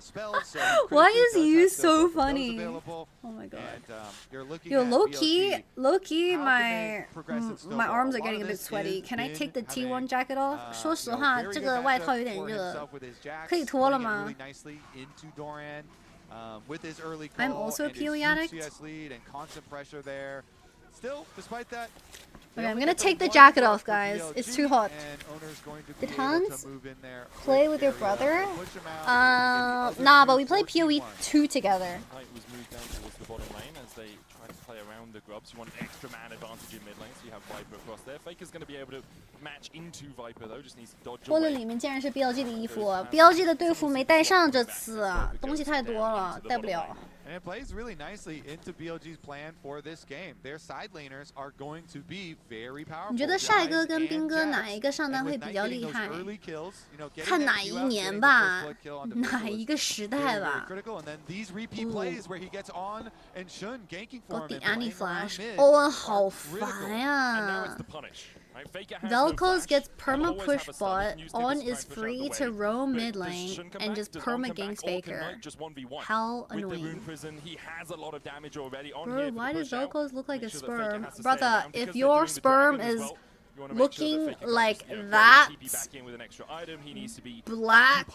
spells, so Why critically is does you have still so both of those funny? available. Oh my god. And you're looking Yo, at low BLG. key, How can they progress and still my go? arms A are lot getting a of bit this sweaty. is Can I been take the having, T1 jacket off? 说实话， very 这 good 个外套有 matchup 点 for 热 himself with his jacks, 可以脱了 playing it 吗 really nicely into Doran, with his early I'm call also a and his PoE huge addict. CS lead and constant pressure there. Still, despite that, Okay, I'm gonna take the jacket off, guys. It's too hot. Did Hans play with your brother? Nah, but we played PoE 2 together. Knight was moved down towards the bottom lane as they try to play around the grubs. You want an extra man advantage in mid lane, so you have Viper across there. Faker's going to be able to match into Viper though, just needs to dodge 脱了 away. 里面竟然是 BLG 的衣服 ，BLG 的队服没带上，这次东西太多了，带不了。 And it plays really nicely into BLG's plan for this game. Their side laners are going to be very powerful. 你觉得帅哥跟兵哥哪一个上单会比较厉害？看哪一年吧，哪一个时代吧。got the anti flash， 欧文好烦呀。Vel'Koz gets perma push bot, On is free to roam mid lane and just perma ganks Faker. How annoying. Bro, why does Vel'Koz look like a sperm? Brother, if your sperm is looking like that, black,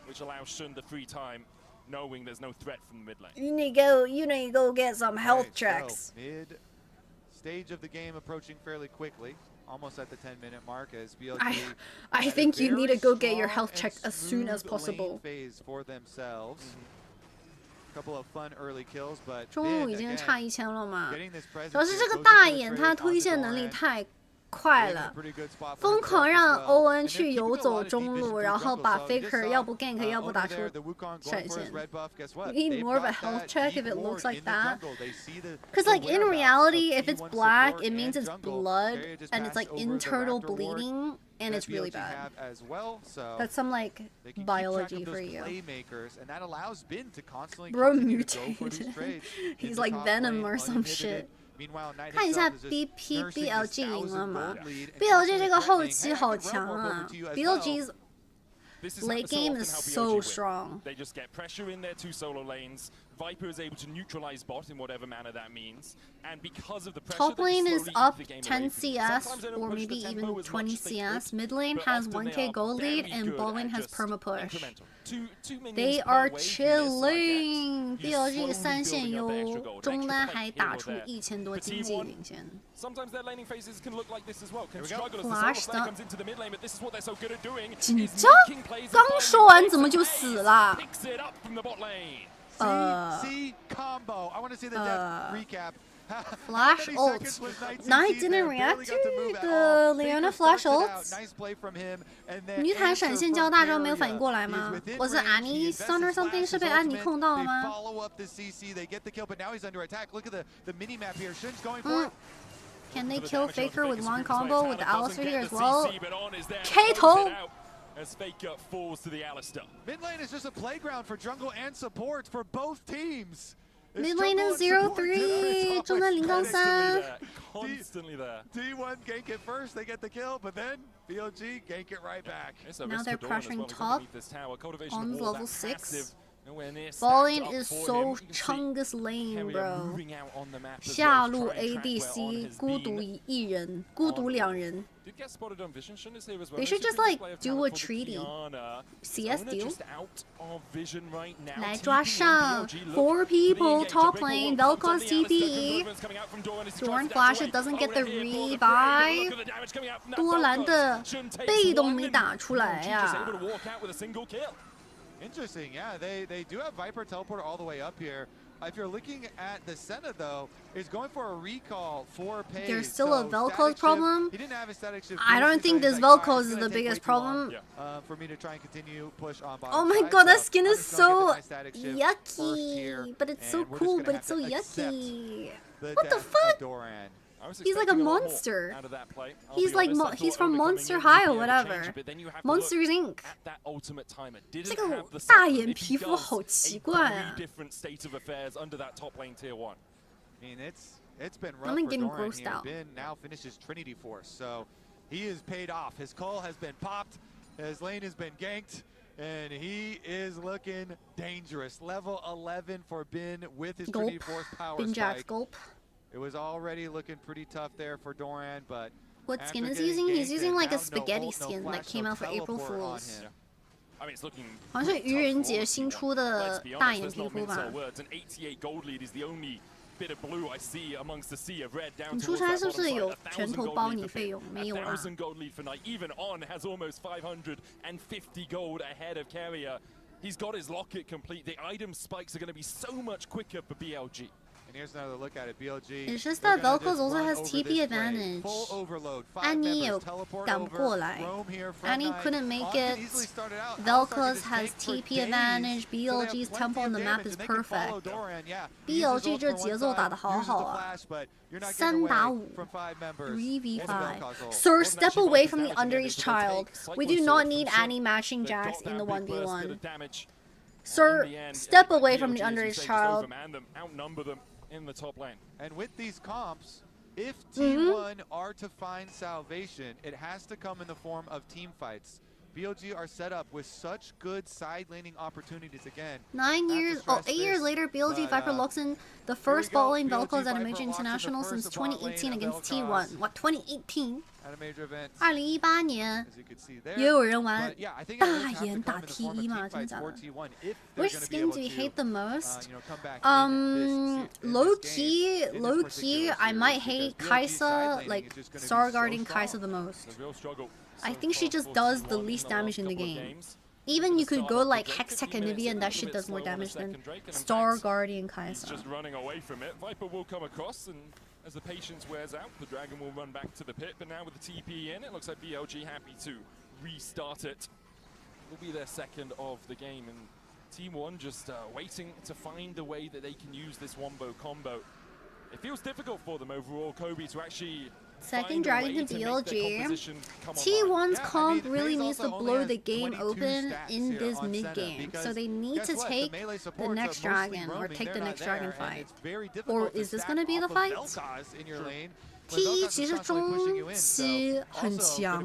which allows Shun the free time, knowing there's no threat from the mid lane. you need to go get some health checks. Mid stage of the game approaching fairly quickly. Almost at the 10-minute mark as BLG. I think you need to go get your health check as soon as possible. Phase for themselves. Couple of fun early kills, but 中路已经差1000了嘛？ getting this presence 主要是这个大眼他推线能力太快了，疯狂让欧文去游走中路，然后把 Faker 要不 gank 要不打出闪现。You need more of a health check if it looks like that. Because like in reality, if it's black, it means it's blood and it's like internal bleeding and it's really bad. That's some like biology for you. Bro mutated. He's like Venom or some shit. 看一下 BP BLG 赢了吗 ？BLG 这个后期好强啊 ！BLG's late game is so strong. They just get pressure in their two solo lanes. Viper is able to neutralize bot in whatever manner that means, and because of the pressure, Top lane is up 10 CS or maybe even 20 CS. Mid lane has 1k gold lead and bot lane has perma push. They are chilling. BLG 3线优，中单还打出1000多经济领先。 Sometimes their laning phases can look like this as well. Can struggle as the Flash solo play comes into the mid lane, but this is what they're so good at doing. 紧张，刚说完怎么就死了？ Picks it up from the bot lane. C combo. I want to see the depth recap. Flash ult. Knight didn't react to the LYON flash ult. 女坦闪现交大招没有反应过来吗？我是安妮 stun or something 是被安妮控到了吗？ Can they kill Faker with one combo with the Alistar here as well? K头。 As Faker falls to the Alistar. Mid lane is just a playground for jungle and support for both teams. Mid lane is 0-3, 中单0杠3。 Constantly there. T1 gank it first, they get the kill, but then BLG gank it right back. Now they're pressuring top. On level 6. Ball lane is so Chungus lane, bro. 下路 ADC 孤独一人，孤独2人。 They should just like do a treaty, CS deal. 来抓上 4 people top lane, Vel'Koz TP. Doran flash it doesn't get the revive. 多兰的被动没打出来呀。 Interesting, yeah. They do have Viper teleport all the way up here. if you're looking at the Senna, though, is going for a recall for Paige. There's still a Velcros problem. He didn't have his static shift. I don't think this Velcros is the biggest problem. For me to try and continue push on bottom Oh my side, god, that so skin I'm is just gonna so get the nice static shift first here, yucky. But it's so and we're just cool, gonna but have it's so to accept yucky. the What the death fuck? of Doran. He's like a monster. He's like he's from Monster High or whatever. Monsters Inc. Didn't 这个 have the 大 same, 眼 and if 皮 he 肤 does, 好奇 a 怪 very 啊。 different state of affairs under that top lane tier 1. I mean, it's been rough I'm for getting Doran grossed here. out. Ben now finishes Trinity Force, so he is paid off. His call has been popped, his lane has been ganked, and he is looking dangerous. Level 11 for Ben with his Trinity Force power Ben Jack's spike. gulp. It was already looking pretty tough there for Doran, but What skin after is he using? getting He's ganked using and like a now no spaghetti ult, no skin that flash, came no out for April teleport on Fools. him. I mean, it's looking 好像是愚人节 tough for 新 Furia. 出的 Let's be 大 honest, 眼 let's 皮 not 肤 mince 吧 our。words. An 88 gold lead is the only bit of blue I see amongst the sea of red down 你 towards 出差 that 是不 bottom 是 side. 有 A 拳 1,000 头 gold 包 lead 你 for 费用？没有 a 啊。 1,000 gold lead for Knight. Even On has almost 550 gold ahead of Carrier. He's got his locket complete. The item spikes are going to be so much quicker for BLG. And here's another look at it. BLG. It's just they're that gonna Velcros just also run has over TP this wave. advantage. Full overload. 安妮 5 members 有 teleport 赶不 over. 过来 Roam here from ，Annie Knight. couldn't make On it. can easily start it out. Velcros Outside has can just tank for TP days. advantage. So they have BLG's plenty tempo on of the map damage, is and they can follow perfect. Doran, yeah. BLG Uses 这 ult for 节 one 奏打 side, 得好 uses 好 the 啊。 flash, but you're not getting 3打 away 5 from 5 members. 3v5. Sir, step away from the underage child. We do not need Annie matching Jax in the 1v1. Sir, step away from the underage child. Outnumber them in the top lane. And with these comps, if T1 are to find salvation, it has to come in the form of team fights. BLG are set up with such good side laning opportunities again. 8 years later, BLG Viper locks in the first ball lane Velcros at a major international since 2018 against T1. What, 2018? At a major event. 2018年 As you can see there. 也有人玩 But yeah, I think it 大 does have to 眼 come 打 in the form of T1 吗？ team 真的 fights 假 for 的 T1 if they're？Which going to be skin able do you to, hate the most? come back Low key, I might hate Kaisa, like Star guarding Kaisa the most. I think she just does the least damage in the game. Even you could go like Hextech Anivia and that shit does more damage than Star Guardian Kaisa. Just running away from it. Viper will come across, and as the patience wears out, the Dragon will run back to the pit. But now with the TP in, it looks like BLG happy to restart it. Will be their second of the game, and Team 1 just waiting to find the way that they can use this wombo combo. It feels difficult for them overall, Kobe, to actually Second Dragon to BLG. T1's comp really needs to blow the game open in this mid game, so they need to take the next dragon or take the next dragon fight. Or is this gonna be the fight? T1 其实中期很强。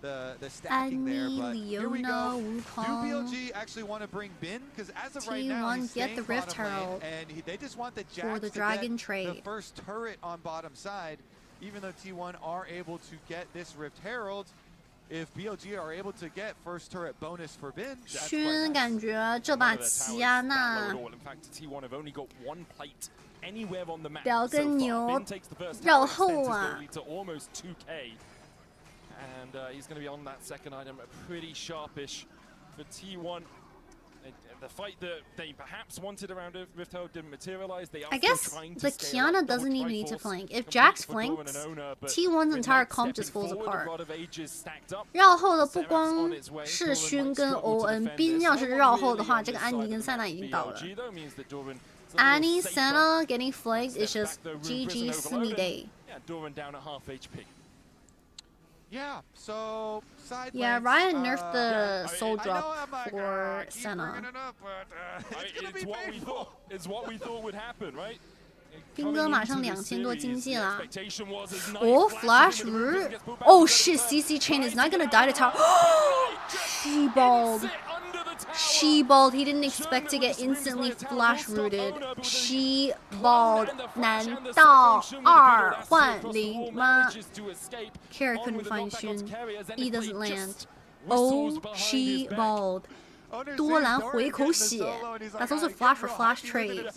The stacking there, but here we go. Do BLG actually want to bring Bin? Because as of right now, he's get the staying Rift bottom lane, Herald and they just want the for Jax the to dragon get trade. the first turret on bottom side. Even though T1 are able to get this Rift Herald, if BLG are able to get first turret bonus for Bin, that's quite 勋 nice. 感觉这把奇亚娜 表跟牛绕后啊。 And he's going to be on that second item, pretty sharpish for T1. The fight that they perhaps wanted around Rift Herald didn't materialize. They are I guess the Kiana doesn't even need to flank. If Jax flanks, T1's entire comp just falls apart. 绕后的不光是勋跟 ON， 斌要是绕后的话，这个安妮跟塞娜已经倒了。Annie, Senna getting flanked is just GG sunny day. Yeah, Doran down at half HP. Yeah, so side Yeah, lanes, Ryan nerfed the soul drop for Senna. It's what we thought would happen, right? 兵哥马上2000多经济啦。Oh, Flash Root. Oh shit, CC Chain is not gonna die to tower. She balled. She balled. He didn't expect to get instantly flash rooted. She balled. 难道2换0吗 Kara couldn't find Xun. E doesn't land. Oh, she balled. 多兰回口血。That's also flash for flash trade.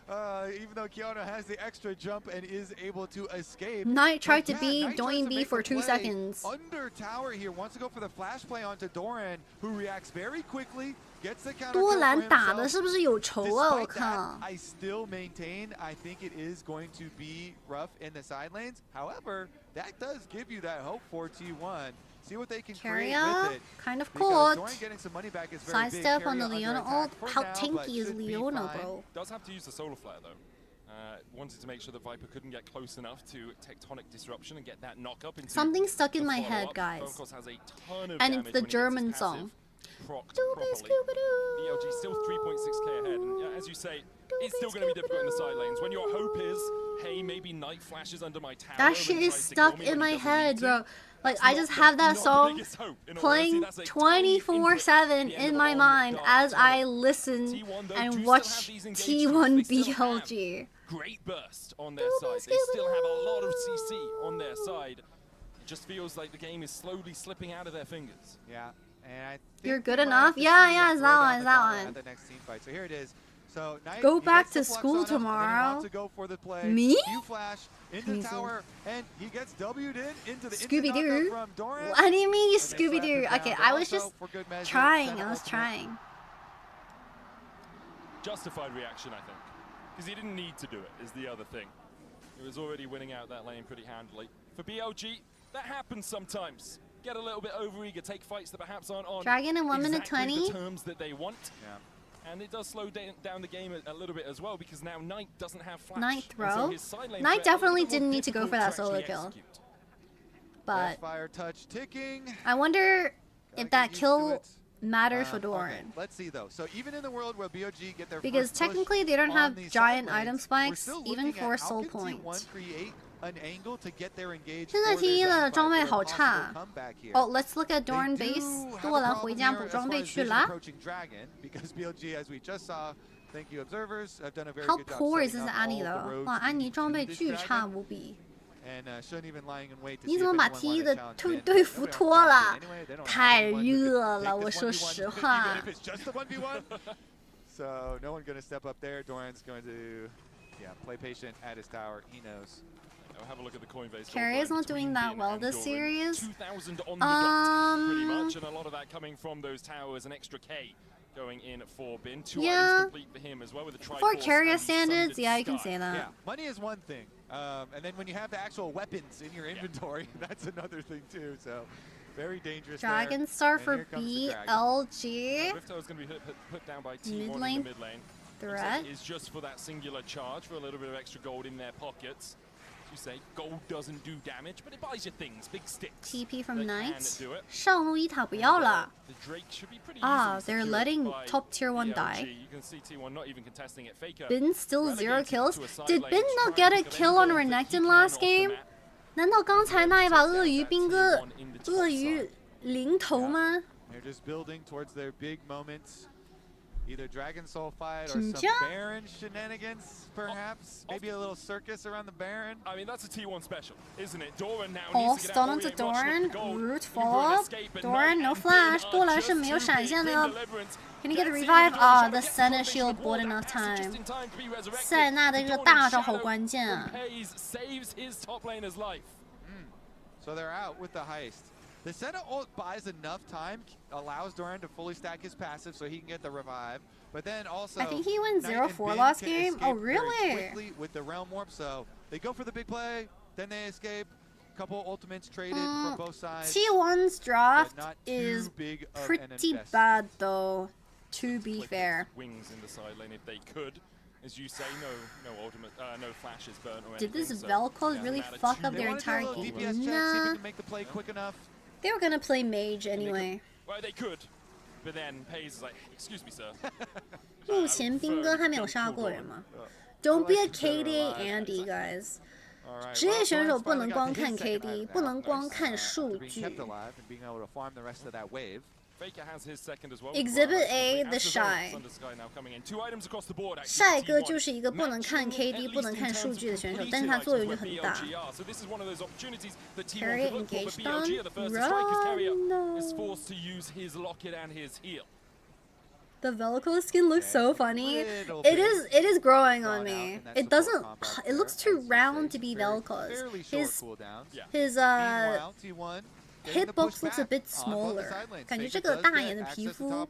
Even though Kiana has the extra jump and is able to escape. Knight tried to B, doing B for 2 seconds. Under tower here, wants to go for the flash play onto Doran, who reacts very quickly, gets the counter. 多兰打的是不是有仇啊？我看。I still maintain, I think it is going to be rough in the side lanes. However, that does give you that hope for T1. See what they can create with it. Kind of caught. Doran getting some money back is very big. Sidestep on the LYON ult. How tanky is LYON, bro? Does have to use the solar flare though. Wanted to make sure that Viper couldn't get close enough to tectonic disruption and get that knock up into. Something stuck in my head, guys. And it's the German song. BLG still 3.6k ahead, and as you say, it's still going to be difficult in the side lanes. When your hope is, hey, maybe Knight flashes under my tower. That shit is stuck in my head, bro. Like, I just have that song playing 24/7 in my mind as I listen and watch T1 BLG. Great burst on their side. They still have a lot of CC on their side. It just feels like the game is slowly slipping out of their fingers. Yeah, and I think you're good enough. Yeah, it's that one. It's that one. The next team fight. So here it is. So Knight, go back to school tomorrow. To go for the play. Me? You flash into the tower, and he gets W'd into the Scooby-Doo. from Doran. What do you mean, you Scooby-Doo? Okay, I was just trying. I was trying. Justified reaction, I think. Because he didn't need to do it, is the other thing. He was already winning out that lane pretty handily. For BLG, that happens sometimes. Get a little bit overeager, take fights that perhaps aren't on Dragon in 1 minute 20. The terms that they want. Yeah. And it does slow down the game a little bit as well, because now Knight doesn't have flash. Knight throw. So Knight definitely didn't need to go for that solo kill. But fire touch ticking. I wonder if that kill matters for Doran. Okay. Let's see though. So even in the world where BLG get their because technically they don't have giant item spikes even for soul point. An angle to get their engaged. 现在 T1 的装备好差。Oh, let's look at Doran base. 多兰回家补装备去了。How poor is this Annie though? 哇，安妮装备巨差无比。你怎么把 T1 的队服脱了？太热了，我说实话。So no one going to step up there. Doran's going to, play patient at his tower. He knows. Have a look at the Coinbase. Carry is not doing that well this series. 2,000 on the dot, pretty much, and a lot of that coming from those towers. An extra K going in for Bin. 2 items complete for him as well with the for carrier standards, yeah, you can say that. Yeah, money is one thing, and then when you have the actual weapons in your inventory, that's another thing too. So very dangerous. Dragon Star for BLG. Rifto is going to be put down by T1 in the mid lane. Threat is just for that singular charge for a little bit of extra gold in their pockets. You say gold doesn't do damage, but it buys you things, big sticks. TP from Knight. 上路一塔不要了。They're letting top tier 1 die. Bin still 0 kills. Did Bin not get a kill on Renekton last game? 难道刚才那一把鳄鱼兵哥鳄鱼零头吗？ They're just building towards their big moments. Either Dragon Soul fight or some Baron shenanigans, perhaps. Maybe a little circus around the Baron. I mean, that's a T1 special, isn't it? Doran now needs to get stun onto Doran. Root follow. Doran, no flash. 多兰是没有闪现的。Can you get a revive? The Senate shield bought enough time. 塞纳的这个大招好关键啊。So they're out with the heist. The Senna ult buys enough time, allows Doran to fully stack his passive so he can get the revive. But then also, I think he went 0-4 last game. Oh, really? Quickly with the realm warp, so they go for the big play, then they escape. Couple ultimates traded from both sides. T1's draft is pretty bad though, to be fair. Wings in the side lane if they could. As you say, no ultimate, no flashes burnt or anything. Did this Velcro really fuck up their entire game? Nah. They were gonna play mage anyway. Well, they could, but then Pays is like, excuse me, sir. 目前兵哥还没有杀过人吗 ？Don't be a KD Andy, guys. 职业选手不能光看 KD， 不能光看数据。Exhibit A, the Shy. 帅哥就是一个不能看 KD、不能看数据的选手，但是他作用就很大。Carry engaged on. Run. The Velcro skin looks so funny. It is growing on me. It doesn't. It looks too round to be Velcro's. His hitbox looks a bit smaller. 感觉这个大眼的皮肤。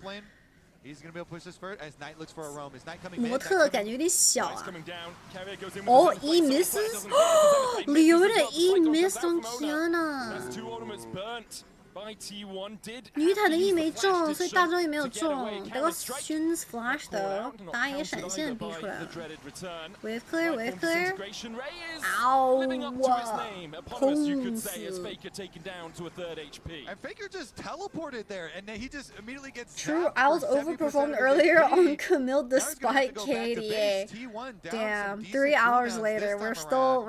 模特感觉有点小啊。哦 ，E misses， LYON E missed on Kiana。女坦的 E 没中，所以大招也没有中。得个 Shun's flash though， 打野闪现逼出来了。Wave clear, wave clear。嗷哇！砰死！ And Faker just teleported there, and he just immediately gets. True, I was overperformed earlier on Camille despite KDA. Damn, 3 hours later, we're still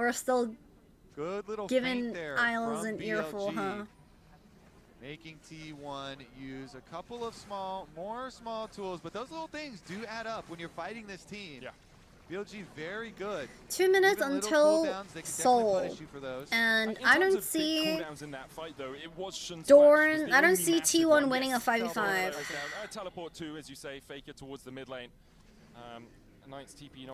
giving Isles an earful, huh? Making T1 use a couple of more small tools, but those little things do add up when you're fighting this team. Yeah. BLG very good. 2 minutes until Seoul, and I don't see Doran. I don't see T1 winning a 5v5. Teleport 2, as you say, Faker towards the mid lane.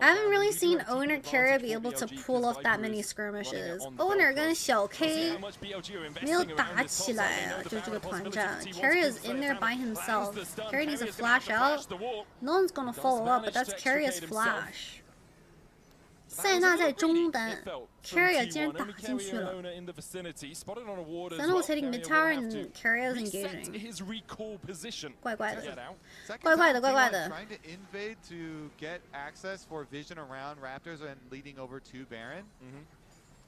I haven't really seen Owner Carrier be able to pull off that many skirmishes. Owner 跟小 K 没有打起来啊，就这个团战。Carrier is in there by himself. Carrier needs to flash out. No one's gonna follow up, but that's Carrier's flash. 塞纳在中单 ，Carrier 竟然打进去了。Senna was hitting mid tower and Carrier was engaging. 怪怪的，怪怪的，怪怪的。 Trying to invade to get access for vision around Raptors and leading over to Baron.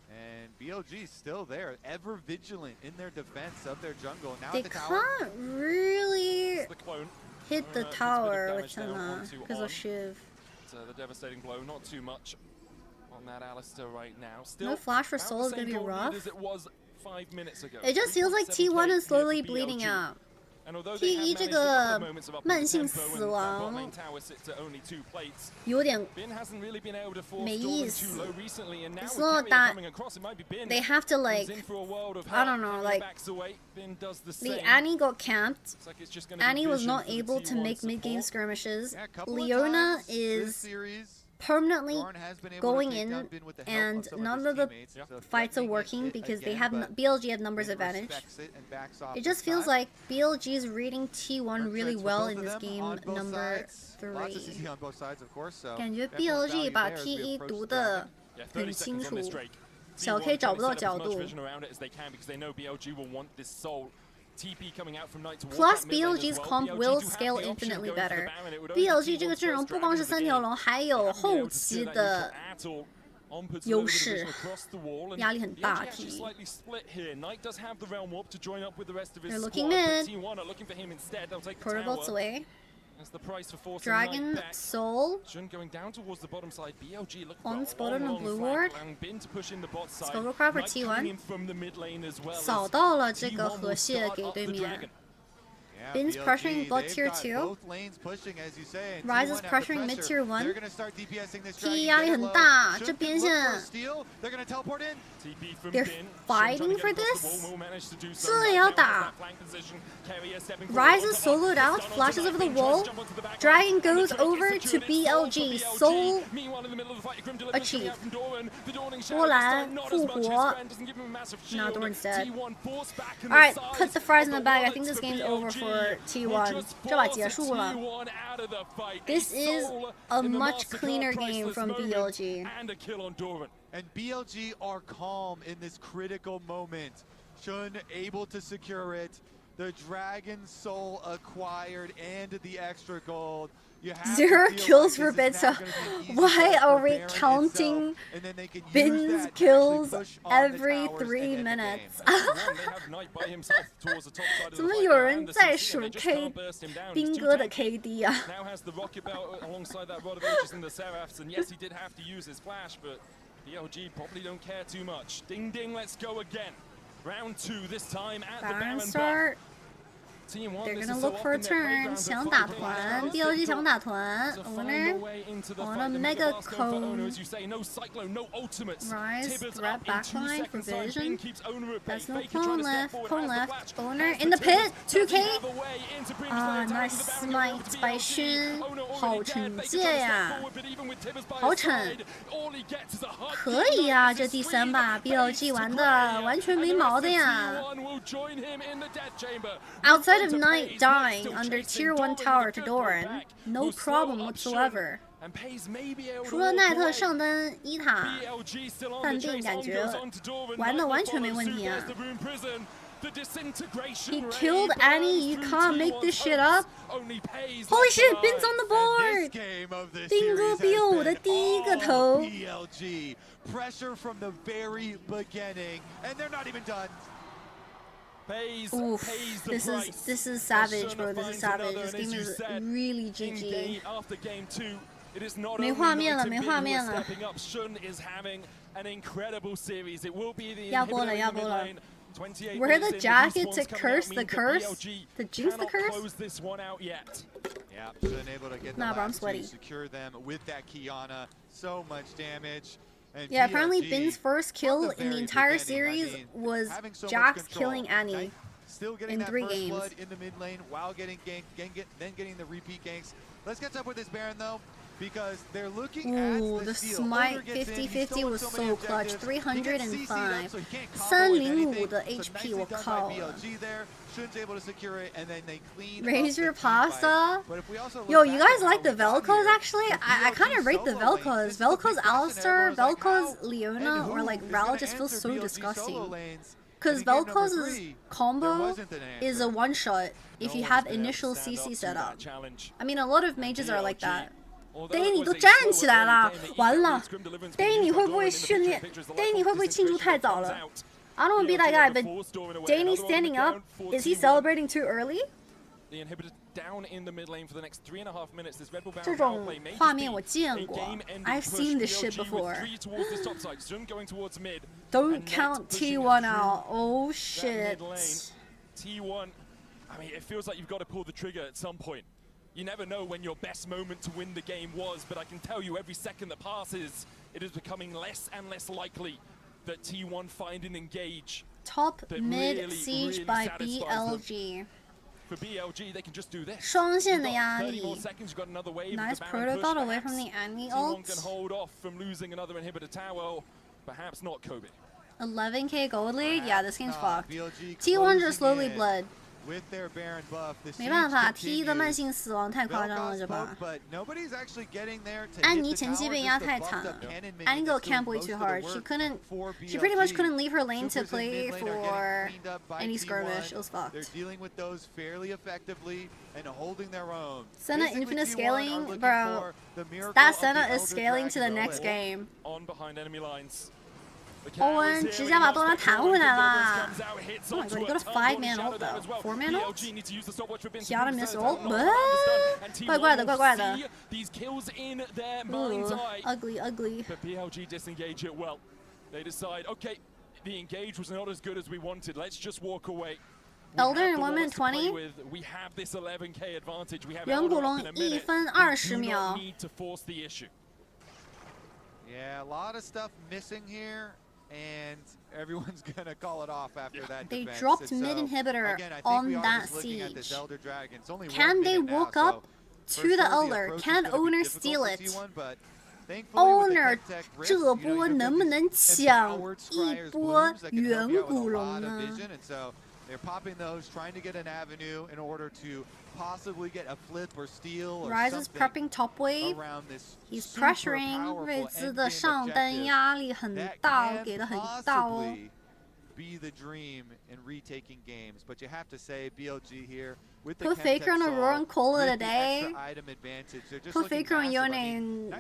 And BLG still there, ever vigilant in their defense of their jungle. Now they at the tower. Can't really hit the tower with Senna because of Shiv. The devastating blow, not too much. On that Alistair right now. Still, no flash for Soul is gonna be rough. As it was 5 minutes ago. It just feels like T1 is slowly bleeding out. T1 这个慢性死亡有点没意思。It's not that they have to like I don't know like the Annie got camped. Annie was not able to make mid-game skirmishes. Leona is permanently going in, and none of the fights are working because they have BLG have numbers advantage. It just feels like BLG is reading T1 really well in this game number 3. 感觉 BLG 把 T1 读得很清楚，小 K 找不到角度。 Plus, BLG's comp will scale infinitely better. BLG 这个阵容不光是3条龙，还有后期的优势，压力很大。They're looking mid. Portable away. Dragon Soul on spotted on blue ward. Silvercraft for T1 扫到了这个河蟹给对面。Bin's pressuring bot tier 2. Rise is pressuring mid tier 1. T 压力很大，这边线 They're fighting for this. 这也要打。Rise is soloed out, flashes over the wall. Dragon goes over to BLG. Soul achieved. 波兰复活。Now Doran's dead. Alright, put the fries in the bag. I think this game's over for T1. 这把结束了。This is a much cleaner game from BLG. And BLG are calm in this critical moment. Shun able to secure it. The Dragon Soul acquired and the extra gold. 0 kills for Binsa. Why are we counting Bin's kills every 3 minutes? 怎么有人在数 冰哥的 KD 啊？ BLG probably don't care too much. Ding ding, let's go again. Round 2 this time at the Baron Baron start. They're gonna look for a turn. 想打团 ，BLG 想打团。Owner on a mega cone. Rise, grab backline for vision. That's no cone left. Cone left. Owner in the pit. 2K. Nice smite by Xun. 好惩戒呀！好惩。可以呀，这第3把 BLG 玩的完全没毛的呀。Outside of Knight dying under Tier 1 tower to Doran, no problem whatsoever. 除了奈特上单1塔犯病，感觉玩的完全没问题啊。He killed Annie. You can't make this shit up. Holy shit! Bin's on the board. 斌哥bio我的第一个头。BLG pressure from the very beginning, and they're not even done. Oof, this is savage, bro. This is savage. This game is really GG. 没画面了，没画面了。要播了，要播了。Wear the jacket to curse the curse? To jinx the curse? Yeah, been able to get the last two, secure them with that Kiana. So much damage. And yeah, apparently Bin's first kill in the entire series was Jax killing Annie in 3 games. Blood in the mid lane while getting ganked, then getting the repeat ganks. Let's catch up with this Baron though, because they're looking at the smite 50-50 was so clutch. 305 305的 HP， 我靠！ Raise your pasta. Yo, you guys like the Vel'Koz actually? I kind of rate the Vel'Koz. Vel'Koz Alistar, Vel'Koz Leona, or like Ral just feels so disgusting. Because Vel'Koz's combo is a one-shot if you have initial CC set up. I mean, a lot of mages are like that. Danny 都站起来了，完了 ！Danny 会不会训练 ？Danny 会不会庆祝太早了 ？I don't want to be that guy, but Danny standing up, is he celebrating too early? 这种画面我见过 ，I've seen this shit before. Don't count T1 out. Oh shit. T1, I mean, it feels like you've got to pull the trigger at some point. You never know when your best moment to win the game was, but I can tell you every second that passes, it is becoming less and less likely that T1 find and engage. Top mid siege by BLG. For BLG, they can just do this. 双线的压力 Nice protocol away from the Annie ult. Can hold off from losing another inhibitor tower, perhaps not Kobe. 11k gold lead? Yeah, this game's fucked. T1 just slowly bled. 没办法 ，T1 的慢性死亡太夸张了，这把。安妮前期被压太惨了 ，Annie go camp way too hard. She pretty much couldn't leave her lane to play for any skirmish. It was fucked. Senna infinite scaling, bro. That Senna is scaling to the next game. 欧文直接把多兰弹回来了 ！Oh my god, you got a 5-man ult though. 4-man ult? Kiana missed ult? What? 怪怪的，怪怪的。Ugly, ugly. But BLG disengage it well. They decide, okay, the engage was not as good as we wanted. Let's just walk away. Elder in 1-20. We have this 11k advantage. We have 远古龙1分20秒。 need to force the issue. Yeah, a lot of stuff missing here. And everyone's gonna call it off after that. They defense. dropped mid inhibitor on that siege. Can they walk up to the Elder? Can Owner steal it? Owner 这波能不能抢一波远古龙呢？ They're popping those, trying to get an avenue in order to possibly get a flip or steal or Rise is prepping top wave. He's pressuring 瑞兹的上单压力很大，给的很大哦。 Be the dream in retaking games, but you have to say BLG here with the Put Faker on Aurora and call it a day. Item advantage. Put Faker on Yone and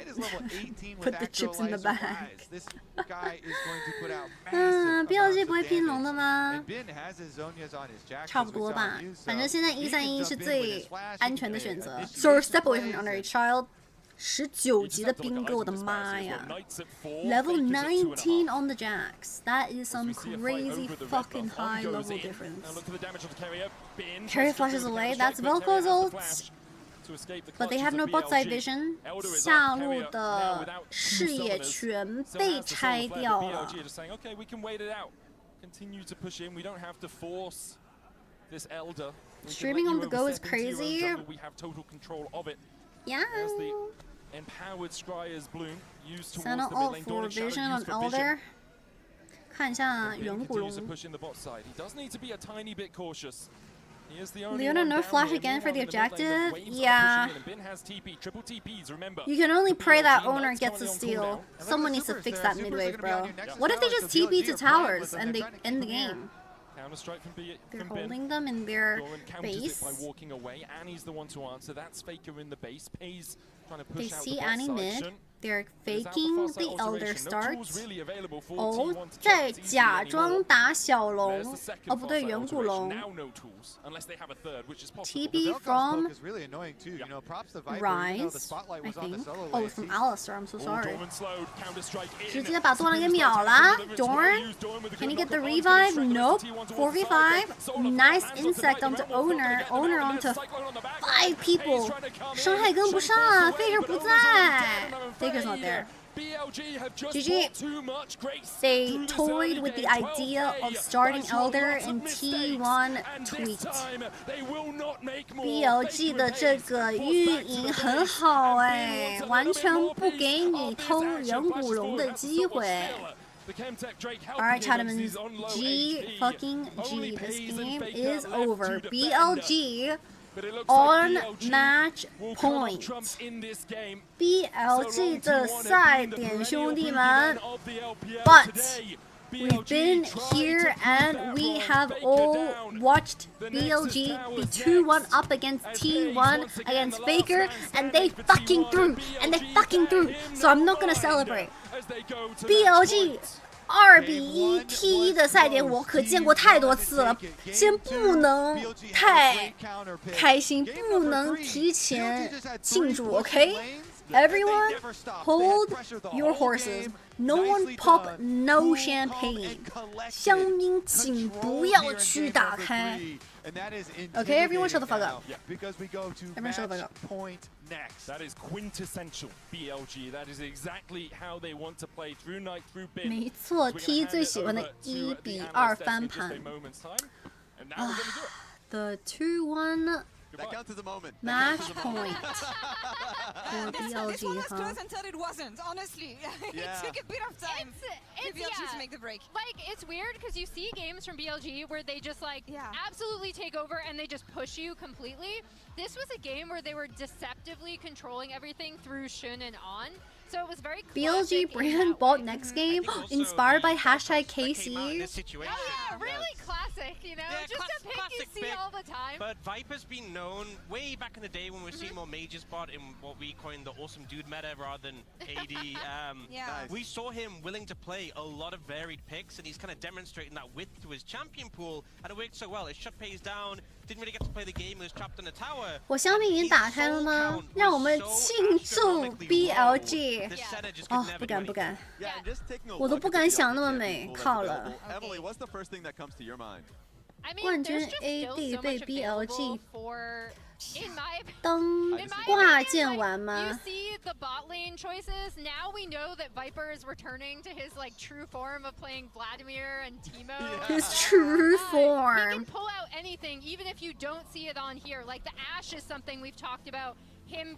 put the chips in the bag. This guy is going to put out massive BLG 不会拼龙的吗？ Ben has his Zonias on his jack. 差不多吧，反正现在131是最安全的选择。So step away from the underage child. 19级的兵哥，我的妈呀 ！Level 19 on the Jax. That is some crazy fucking high level difference. Carry flashes away. That's Velcro's ult. But they have no bot side vision. 下路的视野全被拆掉了。 Continue to push in. We don't have to force this elder. Streaming on the go is crazy. We have total control of it. Yeah. As the empowered Scryer's bloom used towards Senna the ult mid lane. for Dawn vision Shadow on used for vision. elder. 看一下远古龙。 Continues to push in the bot side. He does need to be a tiny bit cautious. He is the only Leona, one no down flash here. again for the Meanwhile, in mid lane, objective. the waves are Yeah. pushing in, and Bin has TP, triple TPs, remember. You can only pray that BLG owner Knights gets a currently on steal. cooldown. Someone needs to fix that mid wave, bro. What if they just TP to towers and they end the game? Counter strike from They're from Bin. holding them in their Doran counters it by base. walking away. Annie's the one to answer. That's Faker in the base. Pays trying to They push out see the bot Annie side. mid. Shun They're is out faking the far side the elder alteration. No start. tools really available for 哦 T1 to， 在 check it's easy 假装 anymore. 打小 There's 龙 the second， 哦不对， far side 远古 alteration. 龙。 Now no tools, unless they have a third, which is possible. TB from is really annoying too. You know, props to Viper. Even though the Rise, spotlight I was on the think. solo Oh, lane. from Alistair. I'm so sorry. Doran slowed, counter strike in. 直接把多人给秒了。Dorn, can he get the revive? Nope. 4v5. Nice insect onto owner. Owner onto 5 people. 伤害跟不上啊 ，Faker 不在。Faker's not there. BLG have just GG. bought too much. Great They through the toyed zone. with the They idea 12K. of starting Guys, were Elder lots of in mistakes. T1 And this tweet. time, they will not make more. BLG 的这个运营很好哎，完全不给你偷远古龙的机会。Alright, Chatterman's G fucking G. This game is over. BLG on match point. BLG 的赛点，兄弟们。But we've been here and we have all watched BLG be 2-1 up against T1 against Faker, and they fucking threw, and they fucking threw. So I'm not gonna celebrate. BLG 2-1 T1的赛点我可见过太多次了，先不能太开心，不能提前庆祝 ，OK？ Everyone, hold your horses. No one pop no champagne. 香槟请不要去打开。Okay, everyone shut the fuck up. Everyone shut the fuck up. That is quintessential BLG. That is exactly how they want to play through night, through bin. 没错 ，T 最喜欢的1-2翻盘。The 2-1 That counts as a moment. match point for This BLG, one was huh? close until it wasn't, honestly. Yeah. It took a bit of time for BLG to make the break. Like, it's weird because you see games from BLG where they just, like, absolutely take over and they just push you completely. This was a game where they were deceptively controlling everything through Shun and On. So it was very BLG brand bought next game, inspired by #KC. Yeah, really classic, you know? Just a pick you see all the time. But Viper's been known way back in the day when we were seeing more major spot in what we coined the awesome dude meta rather than AD. We saw him willing to play a lot of varied picks, and he's kind of demonstrating that width to his champion pool, and it worked so well. His shot pays down, didn't really get to play the game, he was trapped in a tower. 我香槟已经打开了吗？让我们庆祝 BLG。哦，不敢不敢，我都不敢想那么美，靠了。 Emily, what's the first thing that comes to your mind? I mean, 冠军 there's just still AD so 被 much BLG available for, in my 灯挂件玩吗 You see the bot lane choices. Now we know that Viper is returning to his like true form of playing Vladimir and Teemo. His true He form. can pull out anything, even if you don't see it on here. Like the Ashe is something we've talked about. Him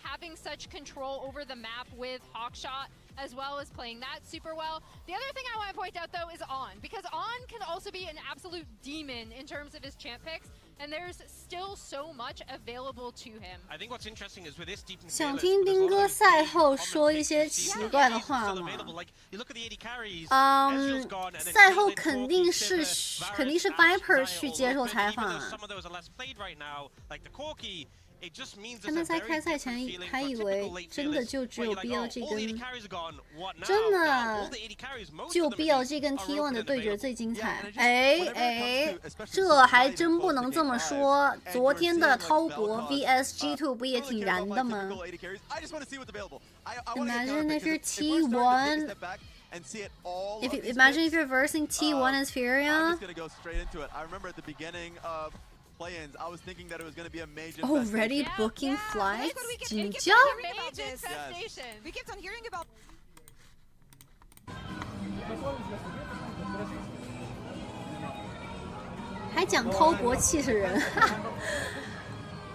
having such control over the map with Hawkshot, as well as playing that super well. The other thing I want to point out though is On, because On can also be an absolute demon in terms of his champ picks, and there's still so much available to him. I think what's interesting is with this deep 想听兵哥赛后说一些奇怪的话吗？赛后肯定是 Viper 去接受采访啊。It just means他们在开赛前还以为真的就只有 BLG 跟真的就 BLG 跟 T1 的对决最精彩。哎，这还真不能这么说。昨天的滔博 VS G2 不也挺燃的吗 ？Imagine if you're T1. Imagine if you're versing T1 as Furia. I'm just gonna go straight into it. I remember at the beginning of play-ins, I was thinking that it was going to be a major already booking flights? 진짜? We kept on hearing about. 还讲滔博气势人，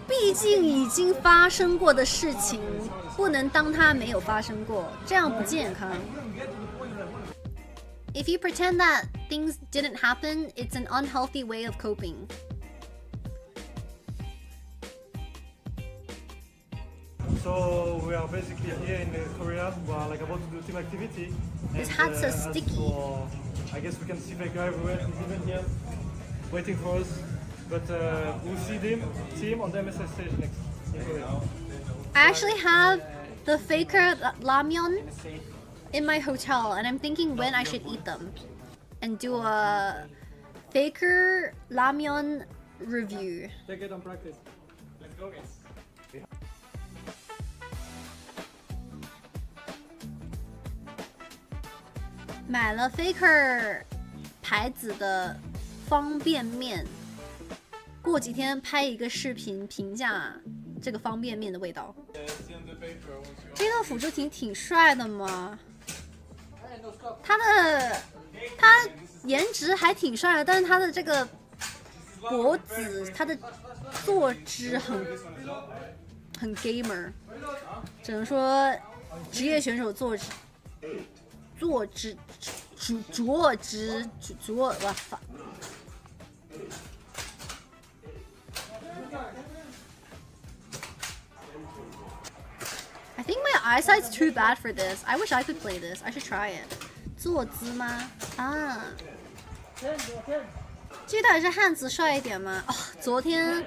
毕竟已经发生过的事情，不能当它没有发生过，这样不健康。If you pretend that things didn't happen, it's an unhealthy way of coping. So we are basically here in Korea. We are like about to do team activity. His hats are sticky. So I guess we can see Faker everywhere. He's even here, waiting for us. But we'll see team on the MSI stage next. I actually have the Faker LYON in my hotel, and I'm thinking when I should eat them and do a Faker LYON review. Take it on practice. Let's go, guys. 买了 Faker 牌子的方便面，过几天拍一个视频评价这个方便面的味道。这个辅助挺帅的嘛，他颜值还挺帅的，但是他的这个脖子，他的坐姿很 gamer， 只能说职业选手坐姿。I think my eyesight's too bad for this. I wish I could play this. I should try it. 坐姿吗？啊，这到底是汉子帅一点吗？哦，昨天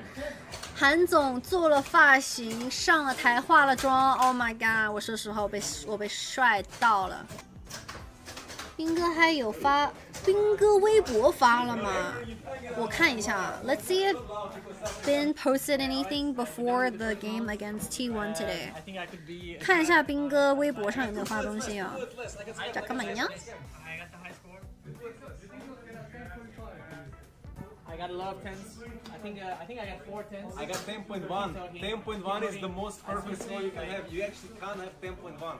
韩总做了发型，上了台化了妆。Oh my god！ 我说实话，我被帅到了。斌哥还有发，斌哥微博发了吗？我看一下。Let's see if Ben posted anything before the game against T1 today. 看一下斌哥微博上有没有发东西啊？잠깐만요. I got a lot of tens. I think I got 4 tens. I got 10.1. 10.1 is the most perfect score you can have. You actually can't have 10.1.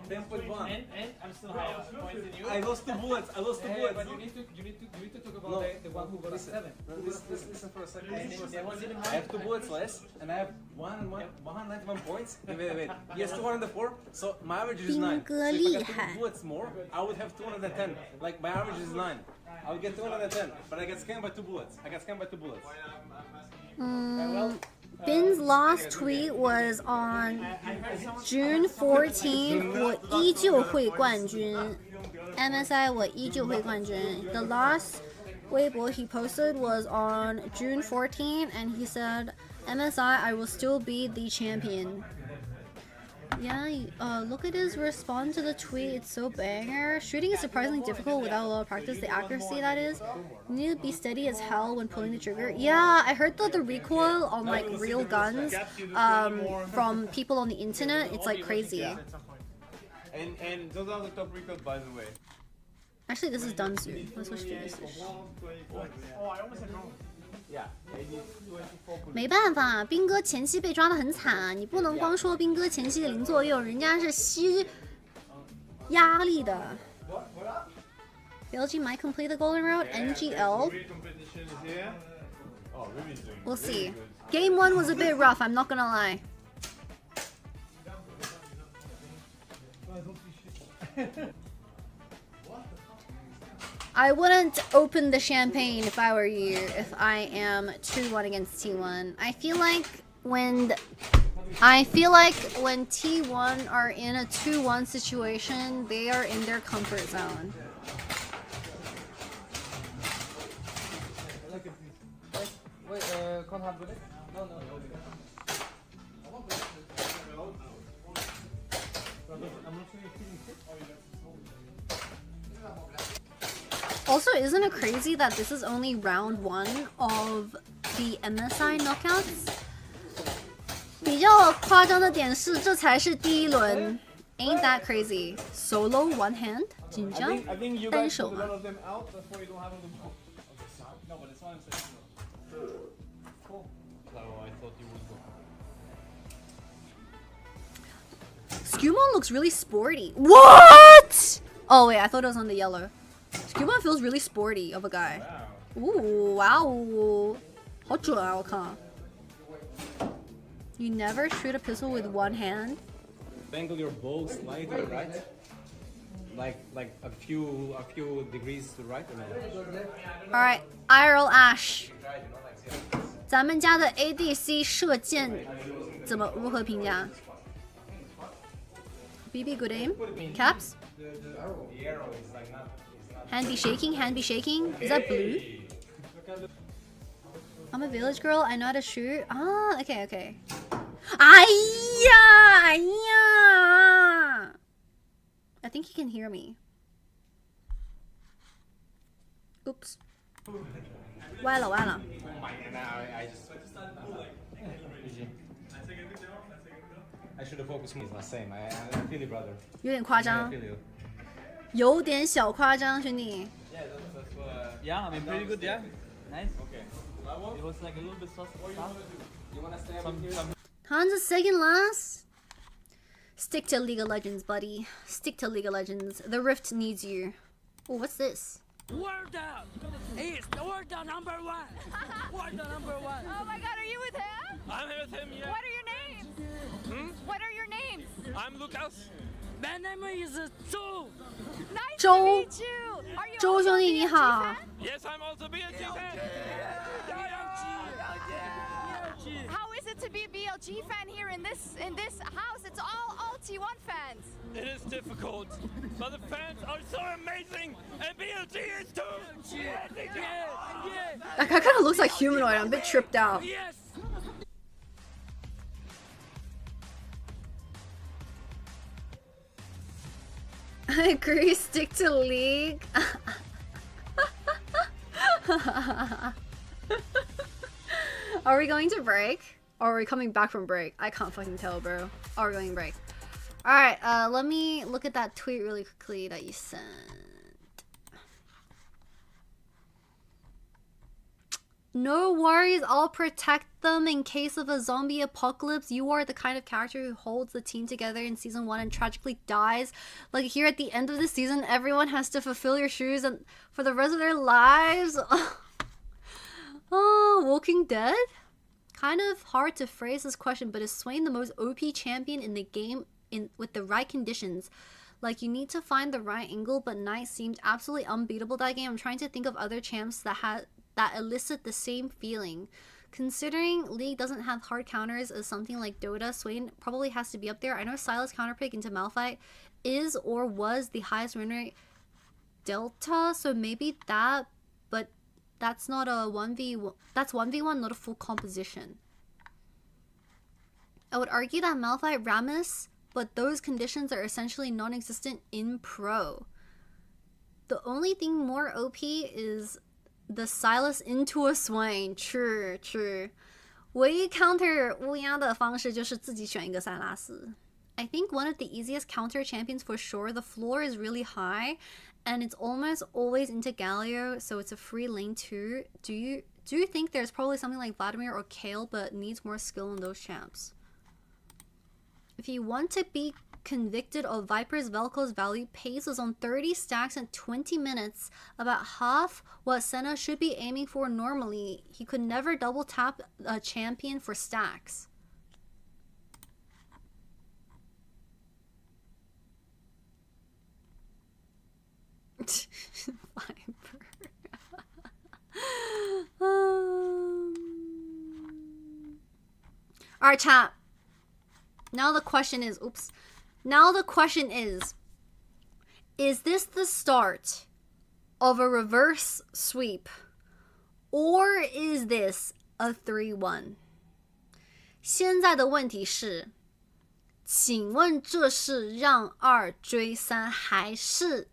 10.1. And I'm still higher points than you. I lost 2 bullets. But you need to talk about the one who got 7. Listen for a second. I have 2 bullets less, and I have 191 points. Wait. He has 204, so my average is 9. So if I got 2 bullets more, I would have 210. Like my average is 9. I would get 210, but I got scammed by 2 bullets. Ben's last tweet was on June 14. 我依旧会冠军 MSI 我依旧会冠军 The last 微博 he posted was on June 14, and he said, MSI, I will still be the champion. Yeah, look at his response to the tweet. It's so banger. Shooting is surprisingly difficult without a lot of practice. The accuracy, that is. You need to be steady as hell when pulling the trigger. Yeah, I heard that the recoil on like real guns from people on the internet, it's like crazy. And those are the top recoil, by the way. Actually, this is done soon. Let's switch to this. Oh, I almost had wrong. 没办法，兵哥前期被抓得很惨啊！你不能光说兵哥前期的零作用，人家是吸压力的。BLG might complete the golden road. NGL. We'll see. Game 1 was a bit rough, I'm not gonna lie. I wouldn't open the champagne if I were you, if I am 2-1 against T1. I feel like when T1 are in a 2-1 situation, they are in their comfort zone. Wait, can't have with it? No. Also, isn't it crazy that this is only round 1 of the MSI knockouts? 比较夸张的点是，这才是第一轮。Ain't that crazy? Solo one hand? 진짜? I think you guys took a lot of them out, that's why you don't have them. No, but it's fine. Cool. So I thought you would go. Skewmon looks really sporty. What? Oh wait, I thought it was on the yellow. Skewmon feels really sporty of a guy. Ooh, wow. 好准啊，我看。You never shoot a pistol with one hand? Angle your bow slightly to the right. Like a few degrees to the right or no? Alright, IRL Ash. 咱们家的 ADC 射箭如何评价 BB good aim? Caps? Hand be shaking, hand be shaking. Is that blue? I'm a village girl, I know how to shoot. Ah, okay, okay. Aiya! I think he can hear me. Oops. 歪了歪了。I should have focused more. It's not same. I feel you, brother. 有点夸张。I feel you. 有点小夸张，兄弟。 Yeah, I mean, pretty good, yeah. Nice. Okay. It was like a little bit saucy. You wanna stay up here? Hans is second last. Stick to League of Legends, buddy. Stick to League of Legends. The Rift needs you. Oh, what's this? Word down! He's the word down number 1! Word down number 1! Oh my god, are you with him? I'm here with him, yeah. What are your names? What are your names? I'm Lucas. My name is Zhou! Nice Zhou. to meet you! Are you 周 also 兄弟 a 你 BLG 好 fan?。 Yes, I'm also BLG fan. How is it to be a BLG fan here in this house? It's all T1 fans. It is difficult, but the fans are so amazing, and BLG is too. That guy kind of looks like humanoid. I'm a bit tripped out. Yes! I agree. Stick to League. Are we going to break? Or are we coming back from break? I can't fucking tell, bro. Are we going to break? Alright, let me look at that tweet really quickly that you sent. No worries, I'll protect them in case of a zombie apocalypse. You are the kind of character who holds the team together in season 1 and tragically dies. Like here at the end of the season, everyone has to fulfill your shoes and for the rest of their lives. Oh, Walking Dead? Kind of hard to phrase this question, but is Swain the most OP champion in the game with the right conditions? Like, you need to find the right angle, but Knight seemed absolutely unbeatable that game. I'm trying to think of other champs that elicit the same feeling. Considering League doesn't have hard counters as something like Dota, Swain probably has to be up there. I know Silas counterpick into Malphite is or was the highest win rate Delta, so maybe that, but that's not a 1v1, that's 1v1, not a full composition. I would argue that Malphite Rammus, but those conditions are essentially non-existent in Pro. The only thing more OP is the Silas into a Swain. True, true. 唯一 counter 乌鸦的方式就是自己选一个塞拉斯. I think one of the easiest counter champions for sure. The floor is really high, and it's almost always into Galio, so it's a free lane too. Do you think there's probably something like Vladimir or Kale, but needs more skill in those champs? If you want to be convicted of Viper's Velko's value, pace was on 30 stacks in 20 minutes, about half what Senna should be aiming for normally. He could never double tap a champion for stacks. Viper. Alright, chat. Now the question is, is this the start of a reverse sweep? Or is this a 3-1? 现在的问题是请问这是让2追3，还是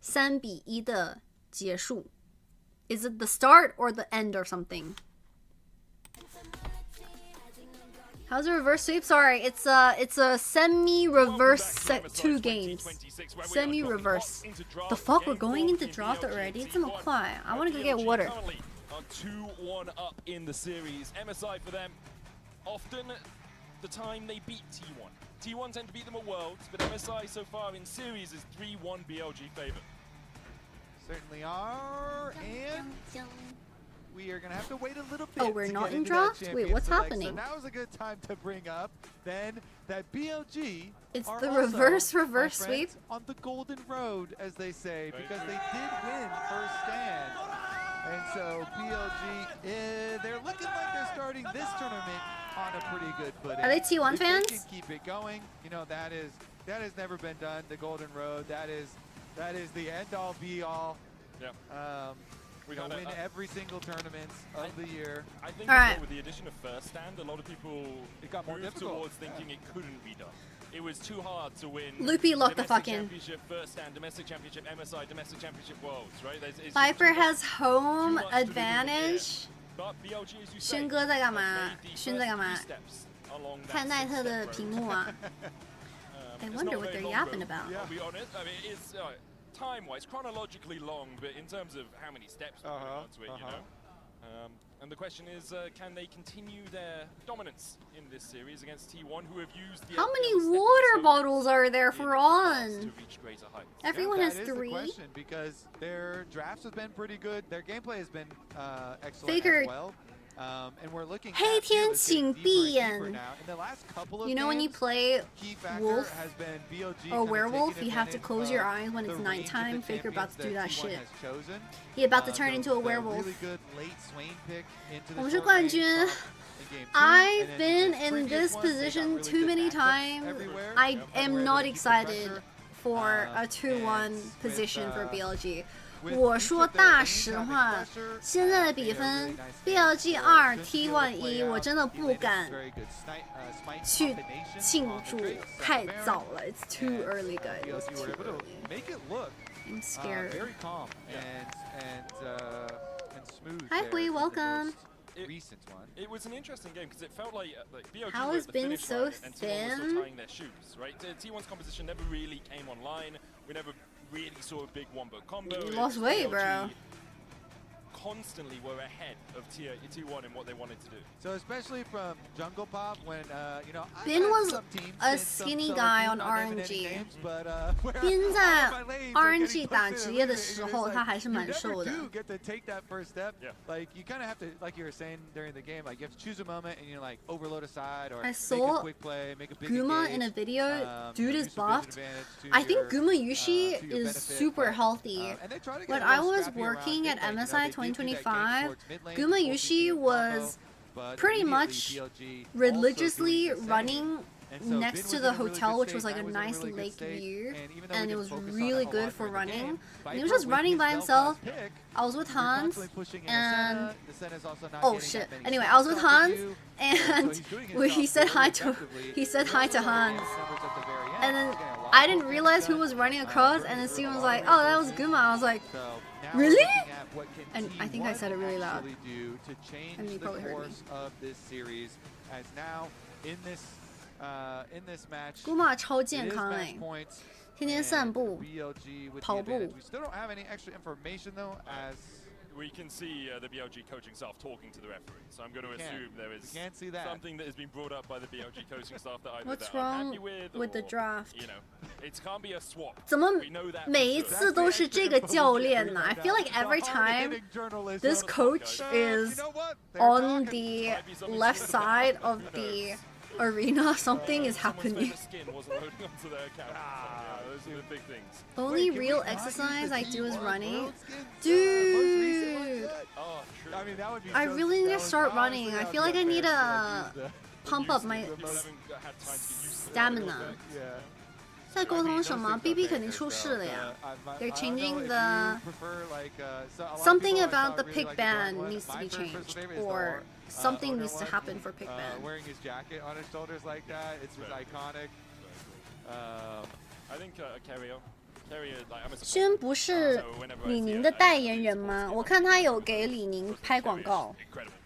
3-1的结束 ？Is it the start or the end or something? How's a reverse sweep? Sorry, it's a semi-reverse set 2 games. Semi-reverse. The fuck, we're going into draft already? 这么快? I want to go get water. 2-1 up in the series. MSI for them, often the time they beat T1. T1 tend to beat them at Worlds, but MSI so far in series is 3-1 BLG favor. Certainly are, and we are going to have to wait a little bit. Oh, we're not in draft? Wait, what's happening? So now is a good time to bring up then that BLG it's are the also, reverse sweep on the golden road, as they say, because they did win first stand. And so BLG, they're looking like they're starting this tournament on a pretty good footing. Are they T1 fans? They can keep it going. You know, that has never been done. The golden road, that is the end all be all. Yeah. We win every single tournament of the year. I think right. with the addition of first stand, a lot of people moved towards thinking it couldn't be done. It was too hard to win. Loopy, lock the fuck in. Championship, first stand, domestic championship, MSI, domestic championship, worlds, right? It's Viper has home advantage. But BLG, as you say, 轩哥在干嘛？轩在干嘛？看奈特的屏幕啊。I wonder what they're yapping about. I'll be honest. I mean, it's time-wise, chronologically long, but in terms of how many steps we're going onto it, you know. And the question is, can they continue their dominance in this series against T1, who have used the... How many water bottles are there for on? Everyone has 3. That is the question, because their drafts have been pretty good. Their gameplay has been excellent Figured. as well. And we're looking 黑天请闭眼. in the last couple of You know when you games, play Wolf Wolf BLG or Werewolf, you have to close your eyes when it's nighttime. Faker about to do that shit. He about to turn into a werewolf. 我们是冠军. I've been in this position too many times. I am not excited for a 2-1 position for BLG. 我说大实话，现在的比分 BLG 2 T1 1，我真的不敢去庆祝，太早了。It's too early, guys. It's too early. I'm scared. Hi, Hui, welcome. It was an interesting game because it felt like BLG How were has at the been finish so line and T1 were still thin? tying their shoes, right? T1's composition never really came online. We never really saw a big wombo combo. You lost weight, bro. Constantly were ahead of T1 in what they wanted to do. So especially from Jungle Pop, when you know, Bin was a skinny guy on RNG. Bin 在 RNG 打职业的时候，他还是蛮瘦的。 get to take that first step. Like you kind of have to, like you were saying during the game, like you have to choose a moment and you like overload a side or I make saw a quick play, make a big Guma engage. in a video. Dude is use some buffed. disadvantage to I think your, Guma Yushi to your is benefit, super but, healthy. and they try to get When a I little was scrappy around working at mid lane. MSI You know, they do that game 2025, towards mid lane, Guma full Yushi CC was but pretty immediately much BLG religiously also doing the same. running And so next Bin to was the in a really hotel, good which was state, like a I was in a nice really good lake state, view, and even though and we it didn't was focus on really it a good lot for during the game, running. Viper He was just with running his by himself. Belfast pick, I was with we're Hans, constantly pushing in a and Senna. The Senna's also not oh getting shit. that many Anyway, shots I was with off of Hans, you. and So he's doing his when job he said really hi to effectively. he said He's hi also to getting Hans, numbers at the very end. and then He's getting a lot I more didn't damage realize who done, was running across, and then Steven was like, "Oh, that was Guma." I was like, So now "Really?" we're looking at what can And I think I said it really T1 loud. actually do to change And you the probably heard me. course of this series, as now in this match, Guma 超 it 健 is 康 match 哎， points. 天天散步 BLG with the 跑步 advantage. We still don't have any extra information though, as We can see the BLG coaching staff talking to the referee, so I'm going to assume there is something that has been brought up by the BLG coaching staff that either What's they're unhappy wrong with the or, draft? you know, it can't be a swap. 怎么 We know that 每一 for 次 sure. 都是这个教练呢？I feel like every time this coach is on the left side of the arena, something is happening. Skin wasn't loading onto their account. Those are the big things. Only real exercise I do is running. Dude, Oh, true. I mean, that would be I so- really need that to would- start honestly, running. that I would feel be like I unfair need to, to like, use pump up my People haven't had time to get used to the stamina. Yeah. 在沟通什么 ？BB 肯定出事了呀。They're changing the something about the pick ban needs to be changed, or Something needs to happen for Pigman. Wearing his jacket on his shoulders like that, it's just iconic. I think Carrier, like I'm a 轩不是李宁的代言人吗？我看他有给李宁拍广告。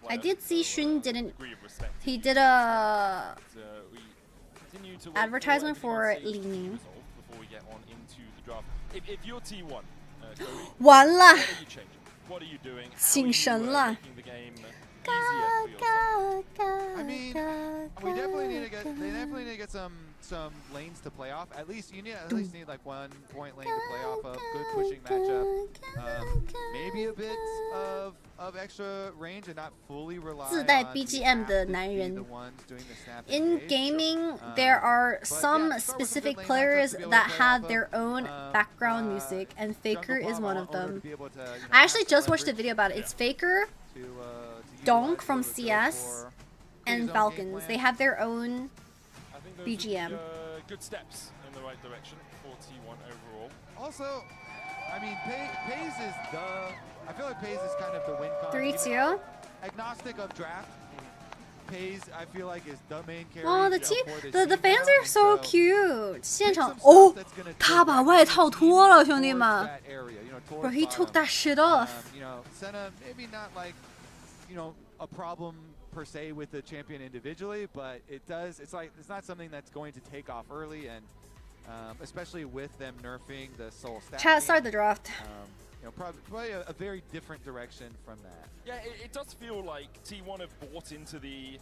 I did see Xun didn't. He did a advertisement for 李宁。完了，醒神了。I mean, we definitely need to get. They definitely need to get some lanes to play off. At least you need like 1 point lane to play off of. Good pushing matchup. Maybe a bit of extra range and not fully rely on 自带 BGM 的男人。In gaming, there are some specific players that have their own background music, and Faker is one of them. I actually just watched a video about it. It's Faker, Donk from CS, and Falcons. They have their own BGM. Good steps in the right direction for T1 overall. Also, I mean, Pays is the. I feel like Pays is kind of the win con. 3-2. Agnostic of draft. Pays, I feel like, is the main character. Oh, the fans are so cute. 现场哦，他把外套脱了，兄弟们。Bro, he took that shit off. You know, Senna maybe not like, you know, a problem per se with the champion individually, but it does. It's like it's not something that's going to take off early, and especially with them nerfing the soul stack. Chat, start the draft. You know, probably a very different direction from that. Yeah, it does feel like T1 have bought into the.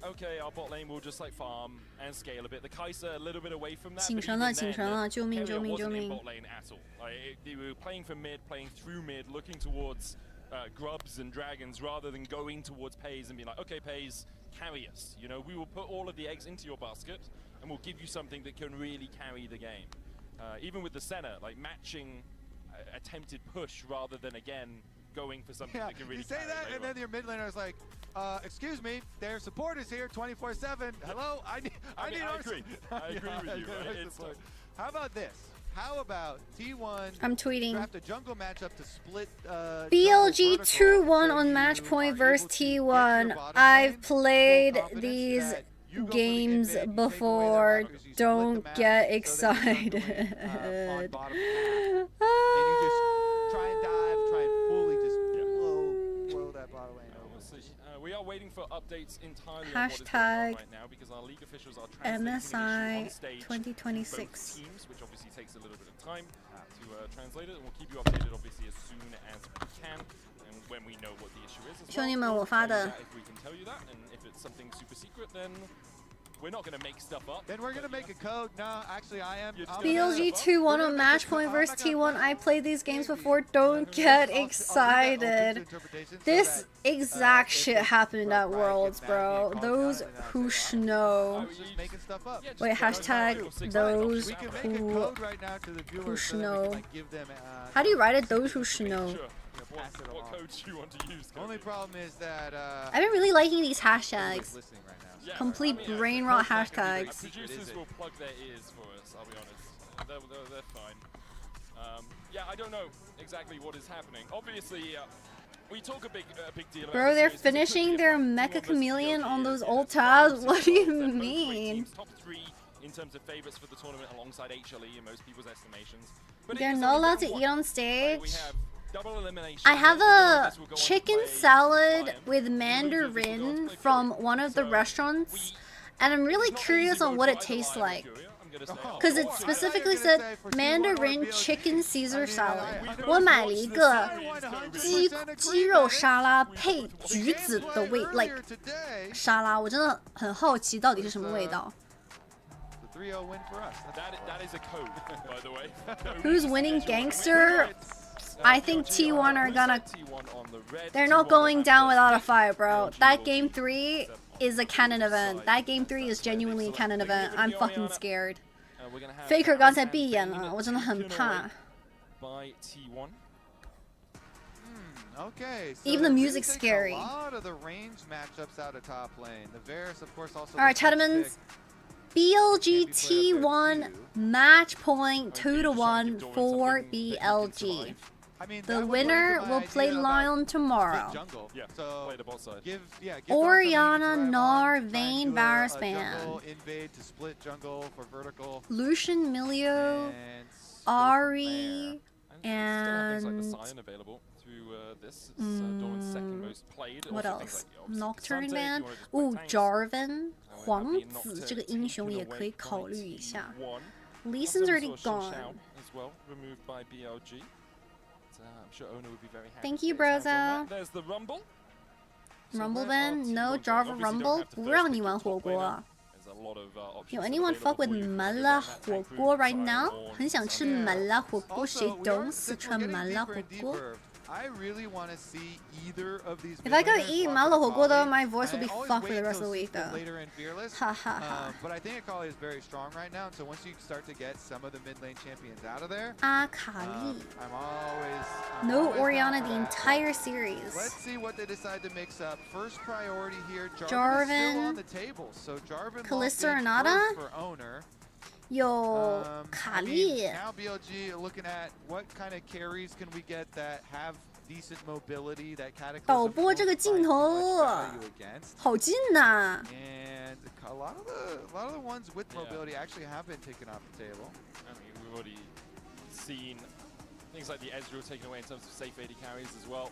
Okay, our bot lane will just like farm and scale a bit. The Kai'Sa a little bit away from that. 醒神了，醒神了，救命，救命，救 wasn't 命 in bot lane at all. Like, they were playing for mid, playing through mid, looking towards grubs and dragons rather than going towards Pays and being like, okay, Pays, carry us. You know, we will put all of the eggs into your basket and we'll give you something that can really carry the game. Even with the Senna, like matching attempted push rather than again going for something that can really. You say that, and then your mid laner is like, "Excuse me, their support is here 24/7. Hello, I need. I agree. I agree with you. Right? How about this? How about T1? I'm tweeting. Draft a jungle matchup to split. BLG 2-1 on match point versus T1. I've played these games before. Don't get excited. We are waiting for updates entirely on what is going Hashtag on right now because our league officials are translating MSI on stage 2026. teams, which obviously takes a little bit of time to translate it, and we'll keep you updated obviously as soon as we can and when we know what the issue is as well. 兄弟们，我发的 If we can tell you that, and if it's something super secret, then we're not going to make stuff up. Then we're going to make a code. No, actually, I am. BLG 2-1 on match point versus T1. I played these games before. Don't get excited. This exact shit happened at Worlds, bro. Those who know. Wait, hashtag those who know. How do you write it? Those who know. What code do you want to use? Only problem is that I've been really liking these hashtags. Complete brain rot hashtags. Producers will plug their ears for us, I'll be honest. They're fine. Yeah, I don't know exactly what is happening. Obviously, we talk a big deal about Bro, they're finishing their Mecha Chameleon on those old tabs. What do you mean? Top 3 in terms of favorites for the tournament alongside HLE in most people's estimations. But They're not allowed to eat on stage. We have double elimination. I have a chicken salad with mandarin from one of the restaurants, and I'm really curious on what it tastes like. Because it specifically said mandarin chicken Caesar salad. 我买了一个鸡肉沙拉配橘子的味 like 沙拉，我真的很好奇到底是什么味道。 3-0 win for us. That is a code, by the way. Who's winning, Gangster? I think T1 are gonna. They're not going down without a fight, bro. That game 3 is a canon event. That game 3 is genuinely a canon event. I'm fucking scared. Faker 刚才闭眼了，我真的很怕。 Okay, so even the music's takes scary. A lot of the range matchups out of top lane. The Varus, of course, also. All right, Chedamans. BLG T1 match point 2-1 for BLG. I mean, The winner will play LYON tomorrow. Jungle. Yeah, so play the bot side. give Oriana, Nar, Vayne, Vayne, Varus, jungle Ban. invade to split jungle for vertical. Lucian, Milio, Ari, and Things like the Sion available through this. It's Doran's second most played. what Also else? things like, Nocturne Sante, if Ban. you wanna just play Oh, tanks. Jarvan, That 皇 would be 子 Nocturne 这个英雄 taken 也可以 away 考 by 虑一下。 T1. Lee Also Sin's already saw Shin gone. Shao as well, removed by BLG. I'm sure Owner would be very happy. Thank to you, get his hands on Brozo. that. There's the Rumble. Rumble where ban? are No, T1 Java going? Obviously, don't Rumble. have to 不 first 让 pick 你 your 玩 top 火锅 laner. 啊 There's a lot of options 有 available anyone fuck with for you. 麻 There's 辣 that 火 tank 锅 food, right Sion, now？ Ornn, 很想吃 Sunday. 麻辣火锅，谁 Also, we 懂 are, 四 since we're 川 getting 麻辣 deeper 火 and 锅 deeper, I really want to see either of these. If I go mid-laners eat walk麻辣 with 火锅 though, Akali. my voice will I be always fucked for wait the rest of until the week super though. later and fearless. Ha ha ha. But I think Akali is very strong right now, and so once you start to get some of the mid lane champions out of there, 阿卡丽 I'm always No always down Oriana for the that. entire series. Let's see what they decide to mix up. First priority here, Jarvan is still Jarvan, on the table, so Jarvan Kalista locked in Renata? first for owner. 有 I 卡 mean, 丽 now BLG looking at what kind of carries can we get that have decent mobility that 导 cataclysm 播这个 won't 镜 find 头 much value against. 好近呐、 And a lot of the ones with mobility actually have been taken off the table. I mean, we've already seen things like the Ezreal taken away in terms of safe AD carries as well.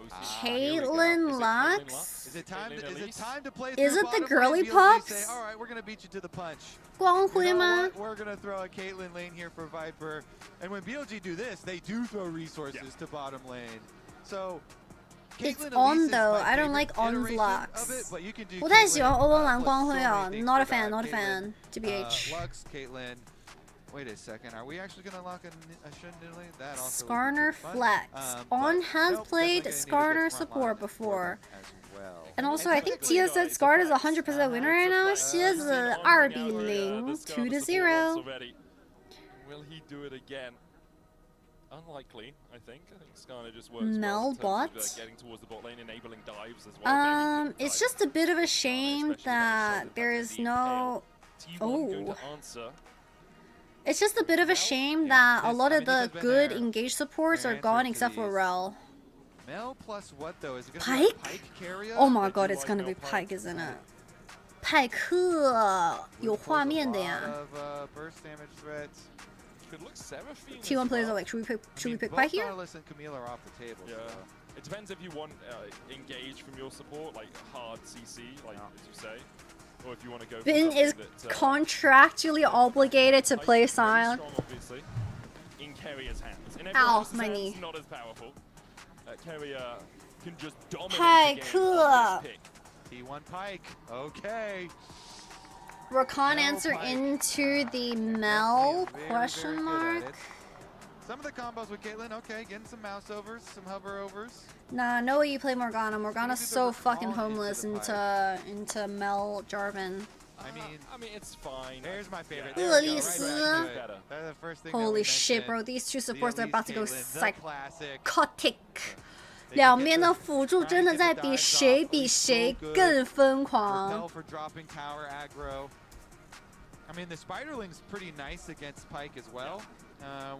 We've seen- Caitlyn Lux. Is it time to play Is through it the bottom girly lane? BLG say, pops? all right, we're going to beat you to the punch. 光 You 辉 know 吗 what? We're going to throw a Caitlyn lane here for Viper. And when BLG do this, they do throw resources to bottom lane. So It's Caitlyn on Elise is though. my I don't like favorite on iteration vlogs. of it, but you can do 不太喜欢 Caitlyn, 欧文蓝 plus 光 so 辉 many 啊 things，not a for fan, that. not a Caitlyn, fan. TBH. Lux, Caitlyn. Wait a second, are we actually going to lock a Shin lane? That also would be Skarner fun. Flex. On But has nope, played definitely gonna need a Skarner good front line support for before. them as well. And also, I think Tia said Skarner is 100% winner right now. 蝎子2比0 2 to 0. Will he do it again? Unlikely, I think. I think Skarner just works Mel well in terms bot? of, getting towards the bot lane, enabling dives as well. It's just a bit of a shame that there is no. Oh. It's just a bit of a shame that a lot of the good engaged supports are gone except for Rel. Mel plus what though? Is it gonna be a Pike? Pike carry? Oh my god, it's gonna be Pike, isn't it? 派克有画面的呀。 burst damage threats. Could look Seraphine. T1 players are like, should we pick Pike here? Nautilus and Camille are off the table. Yeah. It depends if you want engage from your support, like hard CC, like as you say, or if you want to go. Bin for is that, contractually obligated to play Sion. strong, obviously, in Carrier's hands. In Ow, everyone else's my hands, knee. not as powerful. Carrier can just dominate Pike, the game on this pick. T1 Pike. Okay. Rakan answer into the Mel Very, question very good mark. at it. Some of the combos with Caitlyn, okay, getting some mouse overs, some hover overs. Nah, no way you play Morgana. Morgana's so fucking homeless into Mel Jarvan. I mean, it's fine. There's my favorite. There we go, right back to it. Better. That's the first thing that we Holy shit, mentioned. bro! These two The supports are Elise about to go Caitlyn, the classic. psychotic. 两边的辅助真的在比谁比谁更疯狂。 Repel for dropping tower aggro. I mean, the Spiderling's pretty nice against Pike as well.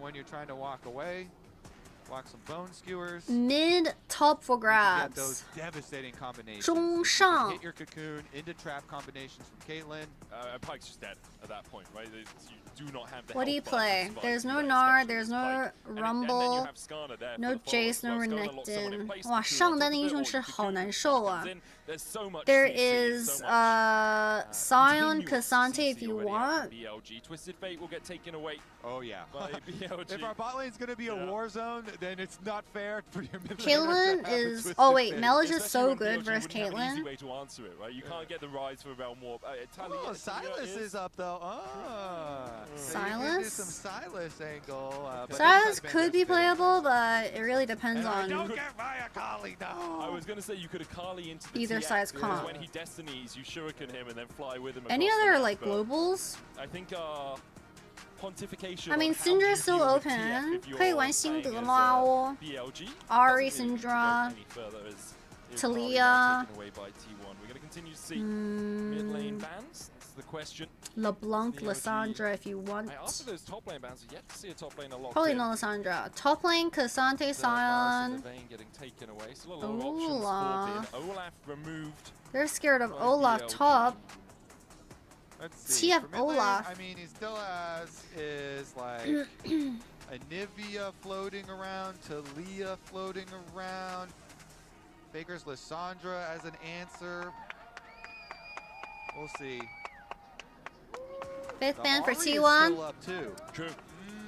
When you're trying to walk away, walk some bone skewers. Mid top for Get grabs. those devastating combinations. 中 You 上 can hit your cocoon into trap combinations from Caitlyn. Pike's just dead at that point, right? You do not have the What do you health bar play? to survive There's no that, Nard, especially there's with no Pike. And then you Rumble, have Skarner there for no the follow-up Jace, no as well. Skarner locks someone in Renekton. place, 哇， Cocoon 上 on 单 top 的 of 英 it, 雄 or 池 you 好 Cocoon 难受啊。 comes in. There's so much There CC, so is much, Sion, continuous Cassante if CC you already want. out from BLG. Twisted Fate will get taken away. Oh yeah. By BLG. If our bot lane's gonna be a war zone, then it's not fair for your mid laner to Caitlyn have a is. Twisted Oh wait, Fate. Mel is just Especially so when good BLG versus wouldn't have an easy Caitlyn. way to answer it, right? You can't get the rise for Realm Warp. Oh, Silas is up though. So you can do Silas? some Silas angle. But Silas that's not could be been playable, but it really depends And I on. don't get my Akali, no. I was going to say you could Akali into the Either TF, side's because comp. when he destinies, you shuriken him and then fly with him. Any across the other map, like but globals? I think pontification. I mean, on how you Syndra's still deal with open. TF if you're 可以玩 playing 辛德 as, 啦哦。 BLG. Ari, Doesn't really Syndra, go any further as is Talia. now taken away by T1. We're going to continue to see mid lane bans. the question. LeBlanc, Lissandra, if you want. After those top lane bans, yet to see a top lane a lot. Probably not Lissandra. Top lane, Cassante, Sion. Getting taken away. Still a lot of options for Olaf removed. They're scared of Olaf top. Let's see. TF Olaf. I mean, he still has is like a Nivea floating around, Talia floating around. Faker's Lissandra as an answer. We'll see. 5th ban for Ari is T1. still up too. True.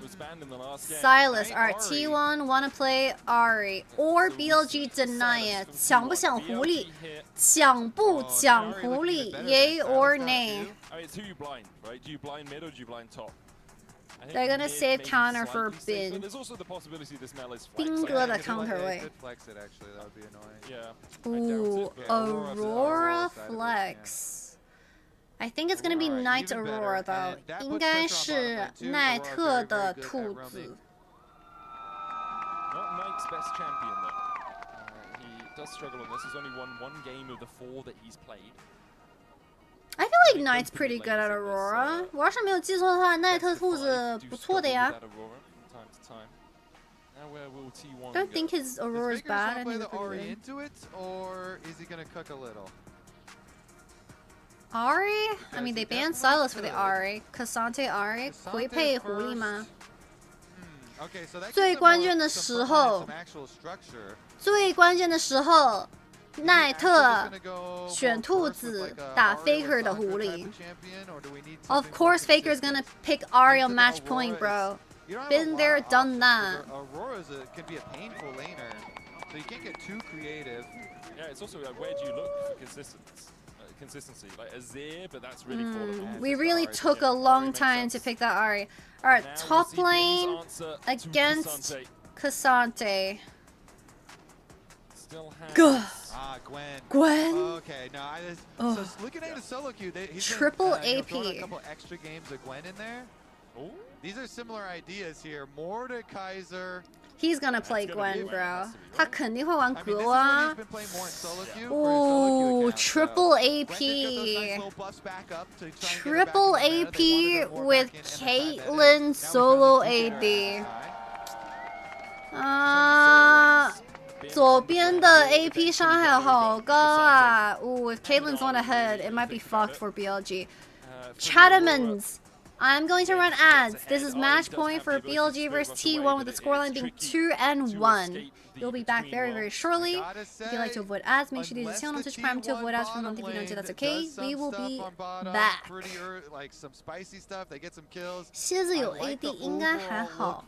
Was banned in the last game. Silas, alright, T1 wanna play Ari or BLG deny it. 想不想狐狸？想不想狐狸 ？Yay or nay? I mean, it's who you blind, right? Do you blind mid or do you blind top? They're gonna save counter for Bin. But there's also the possibility this Mel is Bin哥的 counter 位。 Could flex it actually. That would be annoying. Yeah. Ooh, Aurora flex. I think it's gonna be Knight Aurora though. 应该是奈特的兔子。 Not Knight's best champion though. He does struggle on this. He's only won 1 game of the 4 that he's played. I feel like Knight's pretty good at Aurora. 我要是没有记错的话，奈特兔子不错的呀。Don't think his Aurora's bad. I think it's pretty good. Into it, or is he gonna cook a little? Ari? I mean, they banned Silas for the Ari. Cassante Ari 回配狐狸吗？ Okay, so that 最关键的时候，最关键的时候，奈特选兔子打 Faker 的狐狸。Of course, Faker is gonna pick Ari on match point, bro. Been there, done that. Aurora can be a painful laner, so you can't get too creative. Yeah, it's also like, where do you look for consistency? Like Azir, but that's really fallen. We really took a long time to pick that Ari. Alright, top lane against Cassante. Gwen. Gwen. Okay, no, so looking at the solo queue, he's triple been, AP. A couple extra games of Gwen in there. Ooh. These are similar ideas here. Mordekaiser. He's gonna play Gwen, bro. 他肯定会玩格啊。Ooh, triple AP. Triple AP with Caitlyn solo AD. 左边的 AP 伤害好高啊。Ooh, if Caitlyn's on ahead, it might be fucked for BLG. Chattermans. I'm going to run ads. This is match point for BLG versus T1 with the scoreline being 2-1. We'll be back very, very shortly. If you'd like to avoid ads, make sure to use the channel on Twitch Prime to avoid ads for a month. If you don't do that's okay. We will be back. 蝎子有 AD 应该还好，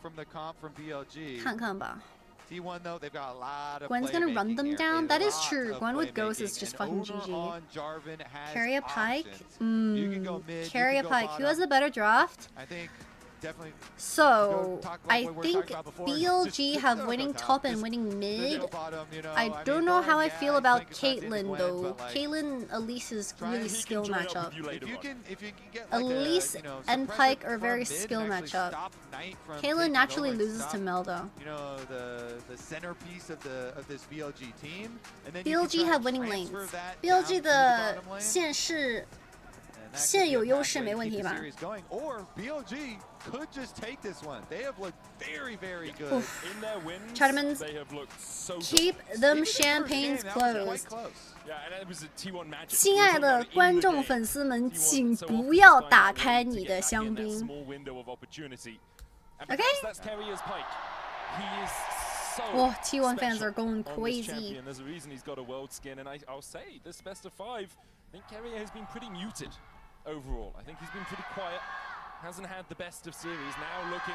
看看吧。Gwen's gonna run them down. That is true. Gwen with Ghost is just fucking GG. Carry a Pike? Carry a Pike. Who has the better draft? So, I think BLG have winning top and winning mid. I don't know how I feel about Caitlyn though. Caitlyn, Elise's really skill matchup. Elise and Pike are very skill matchup. Caitlyn naturally loses to Mel though. You know, the centerpiece of this BLG team. And then BLG have winning lanes. BLG 的线有优势没问题吧？ Or BLG could just take this one. They have looked very, very good. In their wins, Chattermans, they have looked so keep them champagnes closed. Yeah, and it was a T1 magic. 亲爱的观众粉丝们，请不要打开你的香槟。Okay. That's Carrier's Pike. He is so Oh, T1 fans are going crazy. There's a reason he's got a world skin, and I'll say this best of 5. I think Carrier has been pretty muted overall. I think he's been pretty quiet. Hasn't had the best of series. Now looking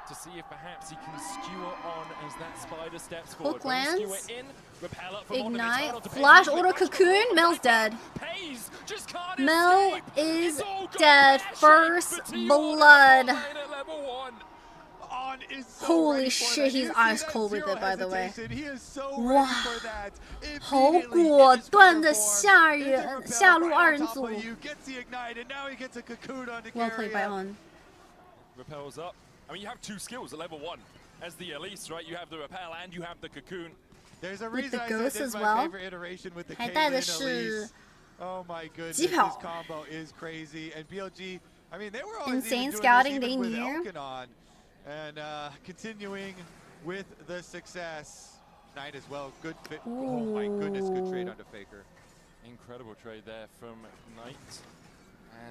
to see if perhaps he can skewer on as that spider steps forward. Hook lands. In, repel up from Ignite. Flash order cocoon. Mel's dead. Mel is dead. First blood. Holy shit, he's ice cold with it, by the way. 哇，好果断的下路二人组。Well played by On. Repels up. I mean, you have 2 skills at level 1. As the Elise, right? You have the repel and you have the cocoon. There's a With reason the I ghost said this as is well. my favorite iteration with the 还带的 Caitlyn 是 Oh my goodness, 疾 this 跑 combo is crazy. And BLG, I mean, they were always Insane even doing scouting, this even they with knew. Elkin on. And continuing with the success. Knight as well, good fit. Oh my goodness, good trade onto Faker. Incredible trade there from Knight.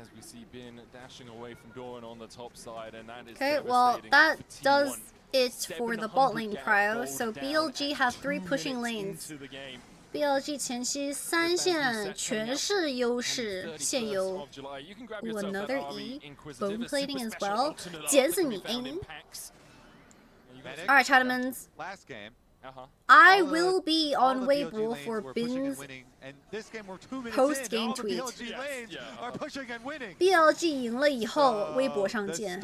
As we see Bin dashing away from Doran on the top side, and that is Okay, well, devastating that for does T1. it for the bot lane cryo. So BLG have 3 pushing lanes. BLG 前期3线全是优势，现有 another E, bone plating as well. 剪死你 aim. Alright, Chattermans. Last game. I will be on Weibo for Bin's post-game tweet. BLG 赢了以后，微博上见。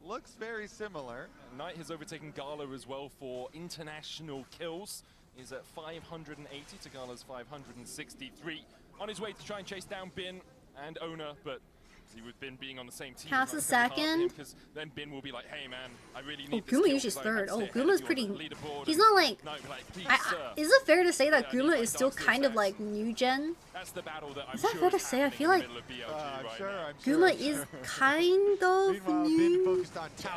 Looks very similar. Knight has overtaken Gala as well for international kills. He's at 580 to Gala's 563. On his way to try and chase down Bin and Owner, but see with Bin being on the same team, Pass a second. because then Bin will be like, hey man, I really Oh, need Guma this usually kill, third. so I Oh, have to Guma's stay pretty. ahead of you on the leaderboard." He's not like. Knight will be like, "Please, I, sir." is it fair to say that Guma is still kind of like new gen? That's the battle that I'm Is that sure fair to is say? I happening feel in like the middle of BLG right sure, now. I'm sure. Guma is kind of new.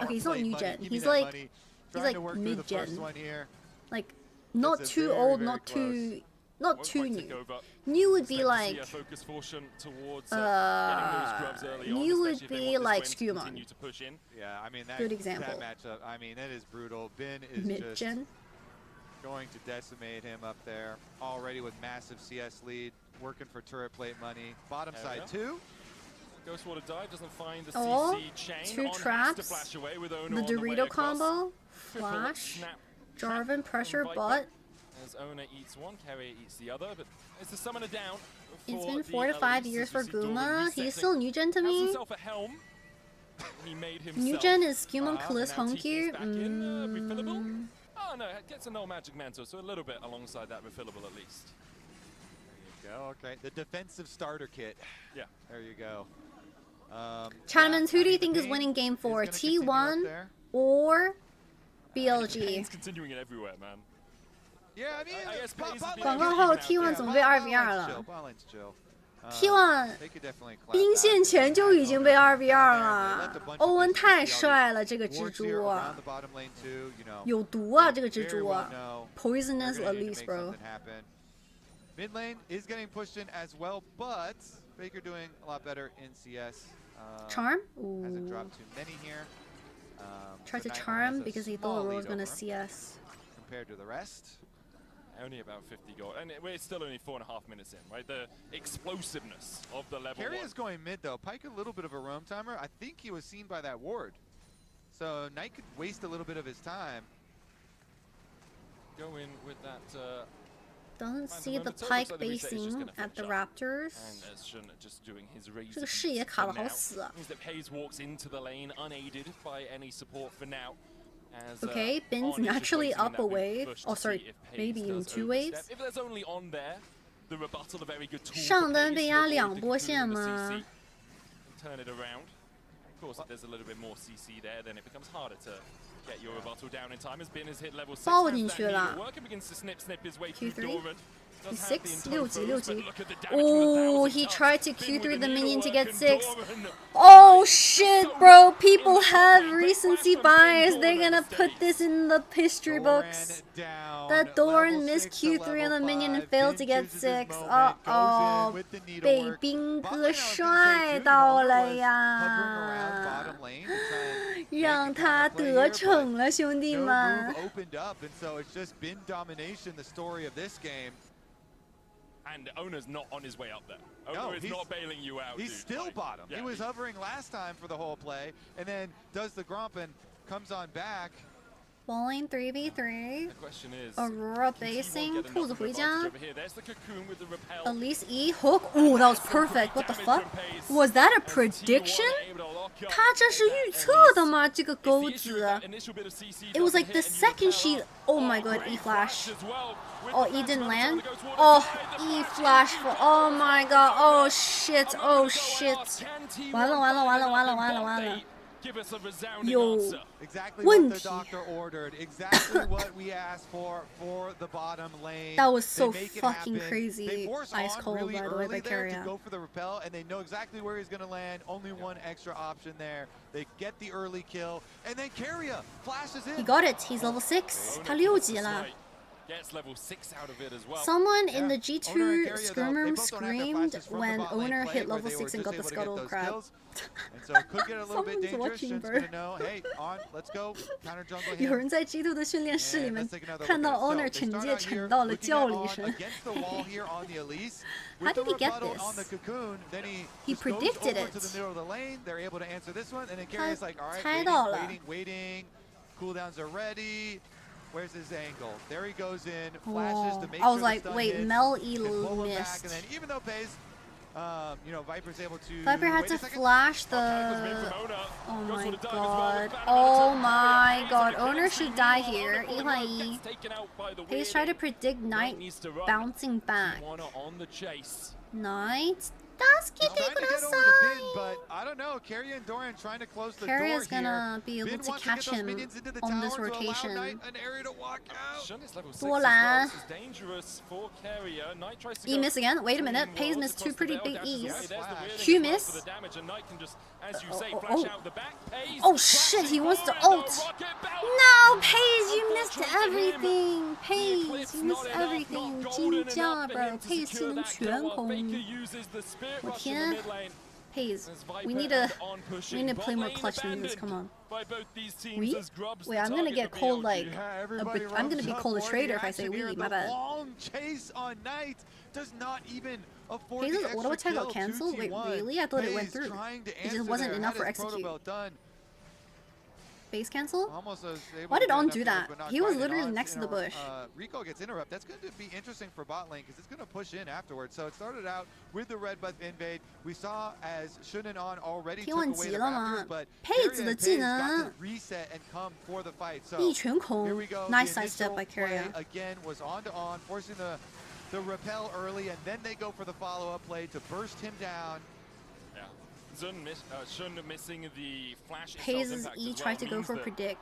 Okay, he's not new gen. He's like mid gen. Like not too old, not too new. New would be like new would be like Skumon. Yeah, I mean that Good example. That matchup. I mean it is brutal. Bin is Mid just gen. going to decimate him up there. Already with massive CS lead, working for turret plate money. Bottom side too. Ghostwater dive doesn't find the Oh, CC chain. 2 On has to traps. flash away with Owner The on the way Dorito across. combo. Triple Flash. snap Jarvan pressure from butt. As Owner eats one, Carrier eats the other, but it's the summoner down. It's for been the 4 to 5 Elites. years As we for see Doran Guma. resetting. He's still new gen to Has me. himself a helm. He made himself. New gen is Skumon Kalis now home TP's gear. back in, refillable. Oh no, it gets a null magic mantle, so a little bit alongside that refillable at least. There you go. Okay, the defensive starter kit. Yeah. There you go. Chattermans, who do you think is winning game 4? T1 or BLG? He's continuing it everywhere, man. Yeah, I mean, I guess Pace is being 广告后 T1 怎么被2v2了 ？T1 兵线前就已经被2v2了。欧文太帅了，这个蜘蛛啊，有毒啊，这个蜘蛛啊 ，poisonous at least, bro. Mid lane is getting pushed in as well, but Faker doing a lot better in CS. Charm? Hasn't dropped too many here. Tried so to Knight charm has a because he small thought we were lead gonna over him CS. compared to the rest. Only about 50 gold, and we're still only 4.5 minutes in, right? The explosiveness of the level Carry 1. is going mid though. Pike a little bit of a roam timer. I think he was seen by that ward, so Knight could waste a little bit of his time. Go in with that. Doesn't see the Pike basing at the Raptors. And as Shun just doing his raise 这个视野卡得好死啊 means that Paze walks into the lane unaided by any support for now. As, Okay, Bin's On is just naturally waiting in up that a big wave. push Oh, to sorry, see if Paze maybe in does 2 overstep. waves. If there's only on there, the rebuttal a very good tool. 上单 for 被 Paze 压 to 2 avoid the 波 cocoon 线 and the 吗 CC and turn it around. Of course, if there's a little bit more CC there, then it becomes harder to get your rebuttal down in time. As Bin has hit level 6, 爆 has 进 that 去 needle 了 work and begins to snip his way through Q3 Doran. Does have the He's 6 info 6级 first, 6 but级 look at the damage from 哦 1,000 he cuts. tried to Bin Q3 with the minion to needlework get and 6 Doran oh shit bro people have recency bias they're gonna put this in the history books that Doran missed Q3 on the minion and failed to get 6 oh 被兵哥帅到了呀让他得逞了兄弟们 opened up, and so it's just been domination, the story of this game. And Owner's not on his way up there. No, Owner is not bailing you out. He's dude. still Like, bottom. yeah, he was hovering last time for the whole play, and then does the grump and comes on back. Balling 3v3 The question is, Aurora can T1 basing get enough 兔子 of 回 an 家 advantage over here? There's the cocoon with the repel. Elise E hook oh that was perfect what the fuck was that a prediction 他这是预测的吗这个钩子 it was like the second she oh my god E flash oh E didn't land oh E flash for oh my god oh shit 完了完了完了完了完了完了 Give us a resounding Yo. answer. Exactly what the doctor ordered. Exactly what we asked for the bottom lane. That was They so make it fucking happen. crazy. They force Ice on cold, really by the way, early by there to Furia. go for the repel, and they know exactly where he's going to land. Only one extra option there. They get the early kill, and then Furia flashes in. He got it. He's level 6.他6级了。 Gets level 6 out of it as well. Someone in the Owner and G2 Furia, scrim though, they room both don't have their screamed flashes from the when bot lane Owner play, hit where level they 6 were and got the just able to get scuttle those crab. kills. And so it could get a little bit Someone's dangerous. watching, Shin's bro. gonna know, hey, on, let's go, counter jungle 有 him. 人在 G2 的训练室里面 And let's take another 看到 look at Owner it. So, they 惩 start 戒 out here 惩到了 looking 叫 at 了 on 一声。 against the wall here on the Elise. How With the did he get rebuttal this? on the cocoon, then he just predicted goes over it. to the middle of the lane. They're able to answer this one, and then Carrier's like, all right, 猜到了。 waiting. Cooldowns are ready. Where's his angle? There he goes in, flashes to make I was sure like, the stun wait, hits, Mel can pull him back, missed. and then even though Pays, Viper's able to. Viper had wait a to second. flash the. Oh my god. Oh my god. Owner should die here. 1换1. Pays tried to predict Knight bouncing back. Knight? 助けてくださ But I don't know. Carrier and Dorian trying to close the Carrier's door gonna be able Bin to wants catch get those him minions into the on this tower to allow rotation. Knight an area to walk out. 多蓝。 E E miss again. Wait a minute. Pays missed 2 pretty big E's. Q miss. Oh shit, he wants to ult. No, Pays, you missed everything. Pays, you missed everything. 金价 bro. Pays 技能全空。我天。Pays, we need to play more clutch than this. Come on. We? Wait, I'm gonna get cold like I'm gonna be cold a traitor if I say we. My bad. Long chase on Knight does not even afford Pays' the auto extra attack got kill. cancelled? Wait, 2T1. really? I thought it went Pays through. trying to It just answer wasn't there, enough had for his execute. protobelt done. Base cancel? Almost was able Why to did get On enough do kills, that? but not He was quite. And literally On's, next to the bush. Rico gets interrupt. That's going to be interesting for bot lane because it's going to push in afterwards. So it started out with the red buff invade. We saw as Shun and On already took away the Raptors, but Carrier and Pays got to reset and come for the fight. So 一拳空 here we go. Nice The sidestep by initial play Carrier. again was on to On, forcing the repel early, and then they go for the follow-up play to burst him down. Shun missing the flash. Pays' E tried to go for predict.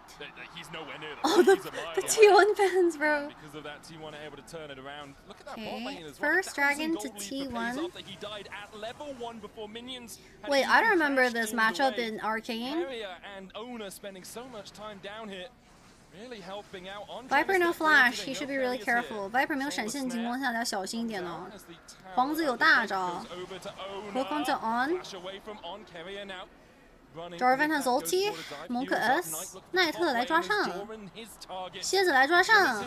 He's nowhere near Oh, the T1 fans, bro. Because of that, T1 are able to turn it around. Look at that bot Okay, lane as well. first 1,000 dragon to gold lead for Pays T1. after he died at level 1 before minions had Wait, I don't even remember crashed this all the matchup way. in Arcane. Carrier and Owner spending so much time down here, really helping out on Viper no flash, he should be really careful. Viper 没有闪现的情况下，要小心一点哦。皇子有大招，何况这 On。Jarvan has ulti, Monka S, 奈特来抓上，蝎子来抓上。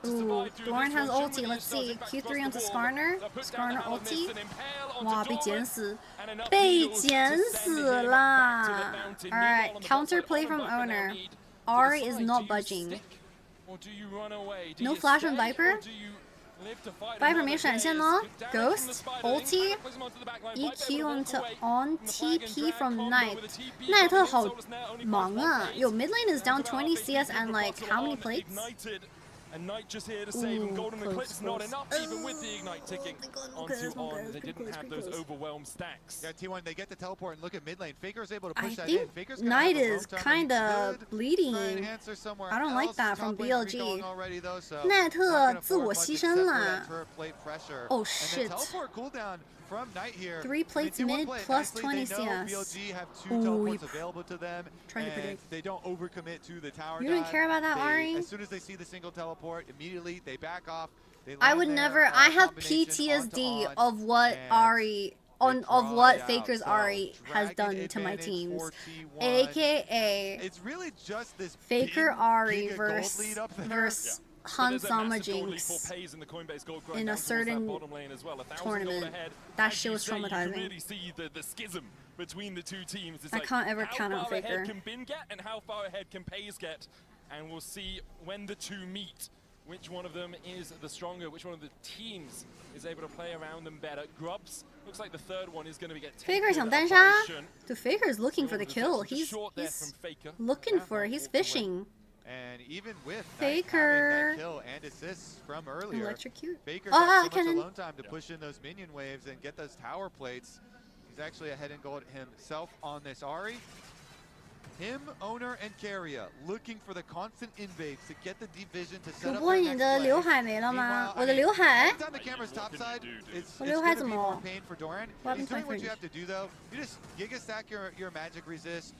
Ooh, Doran has ulti. Let's see. Q3 onto Skarner. Skarner ulti. 哇，被剪死，被剪死啦 Alright, counter play from Owner. Ari is not budging. No flash on Viper. Viper 没闪现呢 Ghost, ulti, EQ onto On, TP from Knight. 奈特好忙啊 Yo, mid lane is down 20 CS and like how many plates? And Knight just here to save him. Golden Eclipse not enough, even with the Ignite ticking onto On. They didn't have those overwhelmed stacks. Yeah, T1, they get the teleport and look at mid lane. Faker's able to push that I in. think Faker's gonna Knight have a is long time kind of and bleeding. try and answer somewhere I don't like else. that from Top lane's BLG. regoing already, though, so 奈特 not gonna 自我 afford much 牺 except 牲 for 啦 that turret plate pressure. Oh And shit. the teleport cooldown from Knight here. 3 plates They do mid play it plus nicely. 20 They know CS. BLG have 2 Ooh, teleports available to them, Trying to and predict. they don't overcommit to the tower You don't dive. care about that, They- Ari? As soon as they see the single teleport, immediately they back off. They I land would their, never. I have combination onto PTSD On, of what and Ari of draw what it out. Faker's So, Ari has dragon done to my advantage teams, for T1. aka It's really just this Faker big Ari giga gold versus lead up there. versus Hansama Jinx in a certain tournament. That shit was You traumatizing. really see the schism between the two teams. It's I like, can't ever how count out far Faker. ahead can Bin get and how far ahead can Pays get? And we'll see when the two meet, which one of them is the stronger, which one of the teams is able to play around them better. Grubs, looks like the third one is going to get Faker 想单杀 Dude, Faker is looking for the kill. He's looking for it. He's fishing. And even with Knight Faker. having that kill and assists from earlier, Electrocute. Faker Oh, got so much cannon. alone time to push in those minion waves and get those tower plates. He's actually ahead in gold himself on this Ahri. Him, Owner, and Keria looking for the constant invades to get the division to set 主 up 播， their 你 next 的 play. 刘海没了吗？ Meanwhile, 我的刘海。 anytime the camera's topside, it's 我 going 刘海 to 怎 be 么 more pain for Doran. What He's happened to my doing what you fringe? have to do though. You just giga stack your magic resist.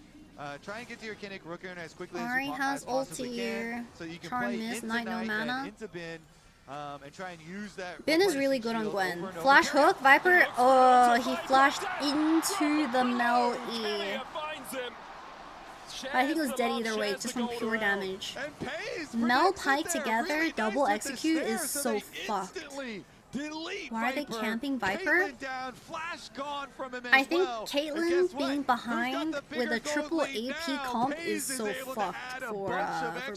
Try and get to your Kinnick Rooker as quickly Ahri as has you possibly ulti can, here. so you can Charm play miss, into Knight no Knight mana. and into Bin, and try and use that. Ben is really good on Gwen. Flash hook, Viper. Oh, he flashed into the Mel E. I think it was dead either way, just from pure damage. Mel Pike together, double execute is so fucked. Why are they camping Viper? I think Caitlyn being behind with a triple AP comp is so fucked for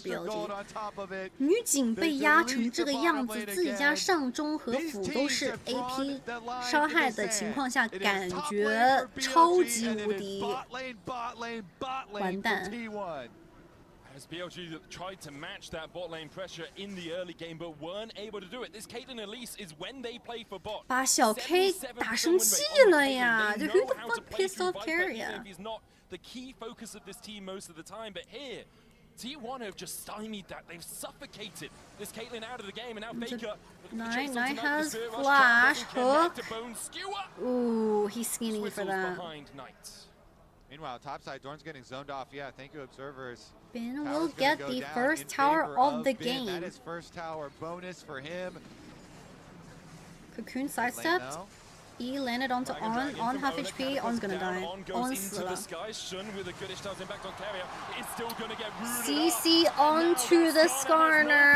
BLG. 女警被压成这个样子，自己家上中和辅都是 AP 伤害的情况下，感觉超级无敌，完蛋。 As BLG tried to match that bot lane pressure in the early game, but weren't able to do it. This Caitlyn Elise is when they play for bot. 把小 K 打生气了呀！就 Who the fuck pissed off Keria? He's not the key focus of this team most of the time, but here, T1 have just stymied that. They've suffocated this Caitlyn out of the game, and now Baker. Nine has flash hook. Ooh, he's skinny for that. Meanwhile, topside, Dorn's getting zoned off. Yeah, thank you, observers. Ben will get the first tower of the game. That is first tower bonus for him. Cocoon sidestepped. E landed onto on half HP. On's gonna die. On Scylla. CC onto the Skarner.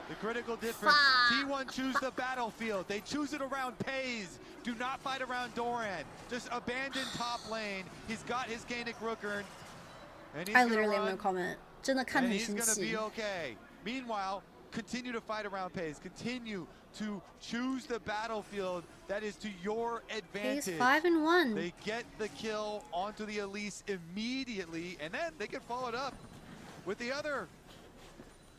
The critical difference. T1 choose the battlefield. They choose it around Pays. Do not fight around Doran. Just abandon top lane. He's got his Gainic Rooker. I literally have no comment. 真的看得很生气。 And he's gonna be okay. Meanwhile, continue to fight around Pays. Continue to choose the battlefield that is to your advantage. He's 5-1. They get the kill onto the Elise immediately, and then they can follow it up with the other.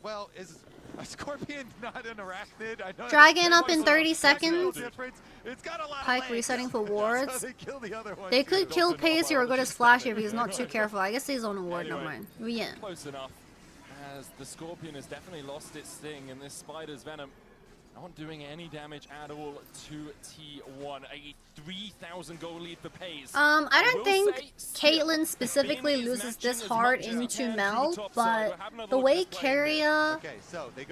Well, is a Scorpion not an arachnid? I know Dragon up in 30 seconds. It's got a lot Pike of resetting for wards. So they kill the other one They too. could kill Pays here or go to Splash if he's not too careful. I guess he's on a ward, never mind. Yeah. Close enough, as the Scorpion has definitely lost its sting, and this Spider's Venom not doing any damage at all to T1. A 3,000 gold lead for Pays. I don't think Caitlyn specifically loses this hard into Mel, but the way Keria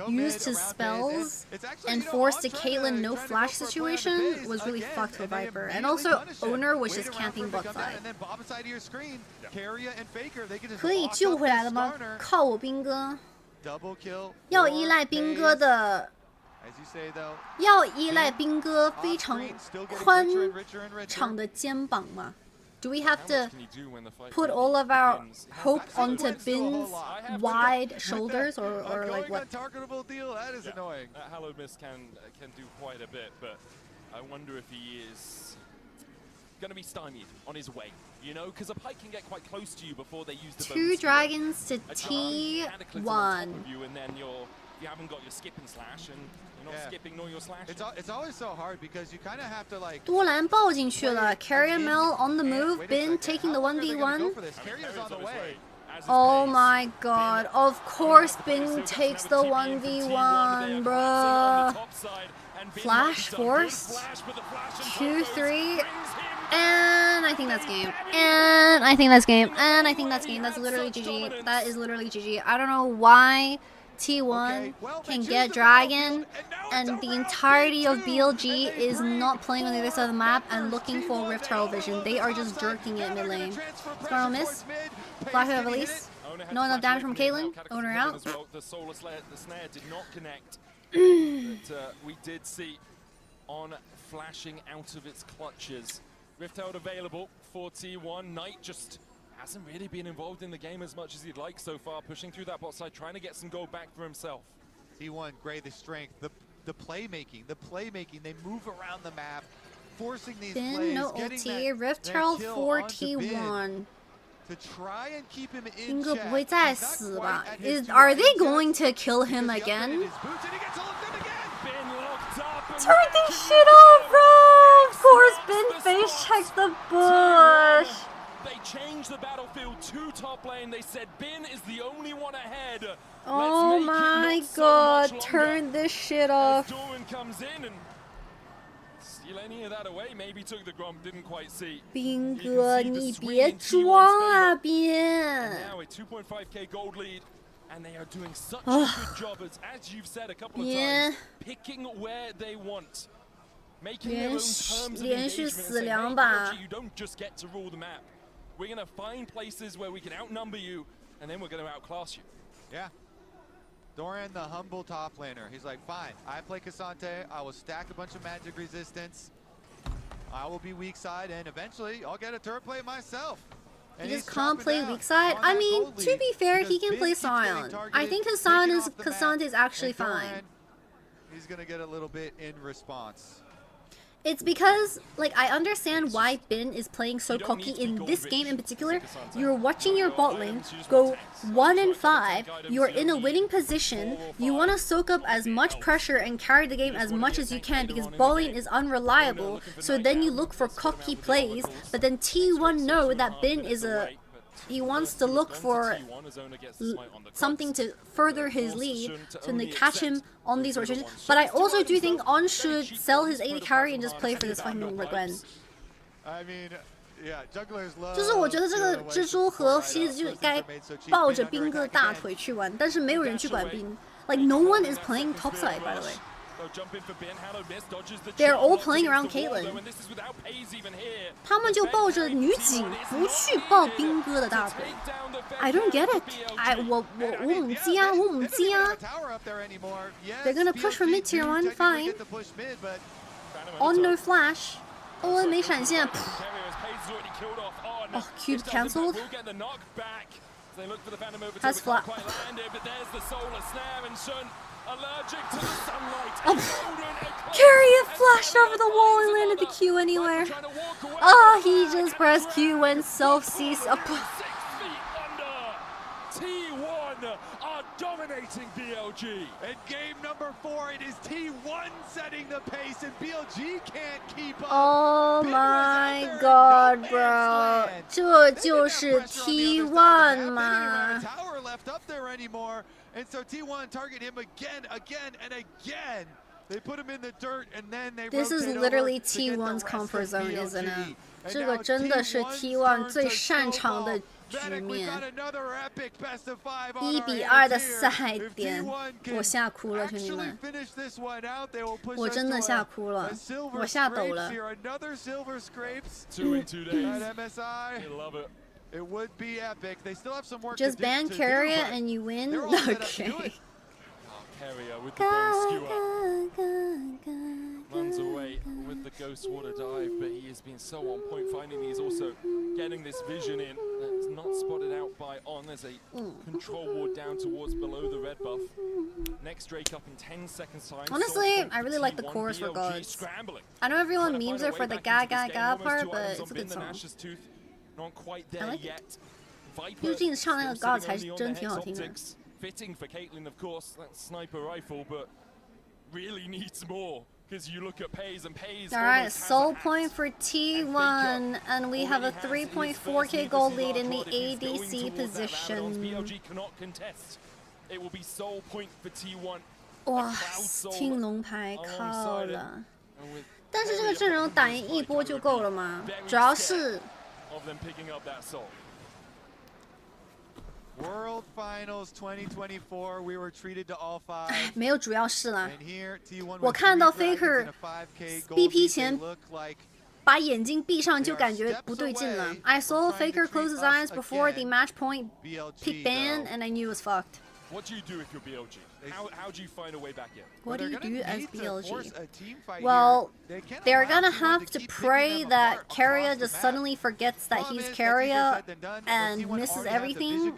used his spells and forced a Caitlyn no flash situation was really fucked for Viper. And also Owner was just camping bot side. 可以救回来了吗？靠我兵哥！要依赖兵哥的。 要依赖兵哥非常宽敞的肩膀吗 Do we have to put all of our hope onto Bin's wide shoulders or like what? That Hallowed Mist can do quite a bit, but I wonder if he is going to be stymied on his way. You know, because a Pike can get quite close to you before they use the 2 dragons to T1. And then you haven't got your skip and slash, and you're not skipping nor your slash. It's always so hard because you kind of have to like. 多兰爆进去了 Keria Mel on the move. Bin taking the 1v1. Oh my god. Of course Bin takes the 1v1, bruh. Flash forced. 2-3. And I think that's game. And I think that's game. And I think that's game. That's literally GG. That is literally GG. I don't know why T1 can get Dragon and the entirety of BLG is not playing on the other side of the map and looking for Rift Herald vision. They are just jerking it mid lane. Scarlet miss. Flash of Elise. No enough damage from Caitlyn. Owner out. The snare did not connect. But we did see on flashing out of its clutches. Rift Herald available for T1. Knight just hasn't really been involved in the game as much as he'd like so far, pushing through that bot side, trying to get some gold back for himself. T1, Gray, the strength, the playmaking, they move around the map, forcing these plays, no ulti, Rift Herald for T1. To try and keep him in check. 不会再死吧? Are they going to kill him again? Been locked up. turned this shit off, bro! Of course, Ben face checked the bush. They changed the battlefield to top lane. They said Bin is the only one ahead. Oh my god, turn this shit off. Dorwin comes in and steal any of that away. Maybe took the Gromp, didn't quite see. 斌哥，你别装啊，斌。 Now a 2.5k gold lead. And they are doing such a good job, as you've said a couple of times, picking where they want. Making their own terms of engagement and saying, hey, BLG, you don't just get to rule the map. We're going to find places where we can outnumber you, and then we're going to outclass you. Yeah. Doran, the humble top laner. He's like, fine, I play Cassante. I will stack a bunch of magic resistance. I will be weak side, and eventually I'll get a turret plate myself. He just can't play weak side. I mean, to be fair, he can play Sion. I think his Sion is Cassante is actually fine. He's gonna get a little bit in response. It's because, like, I understand why Bin is playing so cocky in this game in particular. You're watching your bot lane go 1-5. You're in a winning position. You want to soak up as much pressure and carry the game as much as you can because bot lane is unreliable. So then you look for cocky plays. But then T1 know that Bin is a... He wants to look for something to further his lead, so they catch him on these rotations. But I also do think On should sell his AD carry and just play for this fucking Gwen. I mean, yeah, jugglers love. 就是我觉得这个蜘蛛和蝎子就该抱着兵哥的大腿去玩，但是没有人去管兵。Like no one is playing topside, by the way. They're all playing around Caitlyn. 他们就抱着女警，不去抱兵哥的大腿。I don't get it. 我唔知啊，我唔知啊。They're gonna push for mid tier 1, fine. On no flash. Oh, 没闪现。Oh, cube cancelled. Has flat. Carrier flashed over the wall and landed the Q anywhere. Oh, he just pressed Q when self-cease up. T1 are dominating BLG. In game number 4, it is T1 setting the pace, and BLG can't keep up. Oh my god, bro. 这就是 T1 嘛。 Tower left up there anymore, and so T1 target him again, and again. They put him in the dirt, and then they. This is literally T1's comfort zone, isn't it? 这个真的是 T1 最擅长的局面。1-2的赛点，我吓哭了，兄弟们！我真的吓哭了，我吓抖了。 It would be epic. They still have some work Just to ban do, Carrier and you win? Okay. Carrier with the bone skewer. Runs away with the Ghost Water dive, but he has been so on point finding these, also getting this vision in. That's not spotted out by On. There's a control ward down towards below the red buff. Next Drake up in 10 seconds time. Honestly, I really like the chorus for gods. I know everyone memes it for the ga ga ga part, but it's a good song. I like it. 毕竟唱那个 God 才是真挺好听的。 Fitting for Caitlyn, of course, that sniper rifle, but really needs more because you look at Pays and Pays. All right, soul point for T1, and we have a 3.4k gold lead in the ADC position. BLG cannot contest. It will be soul point for T1. 哇，青龙牌靠了。但是这个阵容打赢一波就够了吗？主要是。 Of them picking up that soul. World Finals 2024, we were treated to all 5. 没有主要是啦。我看到 Faker BP 前把眼睛闭上就感觉不对劲了。I saw Faker close his eyes before the match point pick ban, and I knew it was fucked. What do you do if you're BLG? How do you find a way back in? What do you do as BLG? Well, they're gonna have to pray that Carrier just suddenly forgets that he's Carrier and misses everything,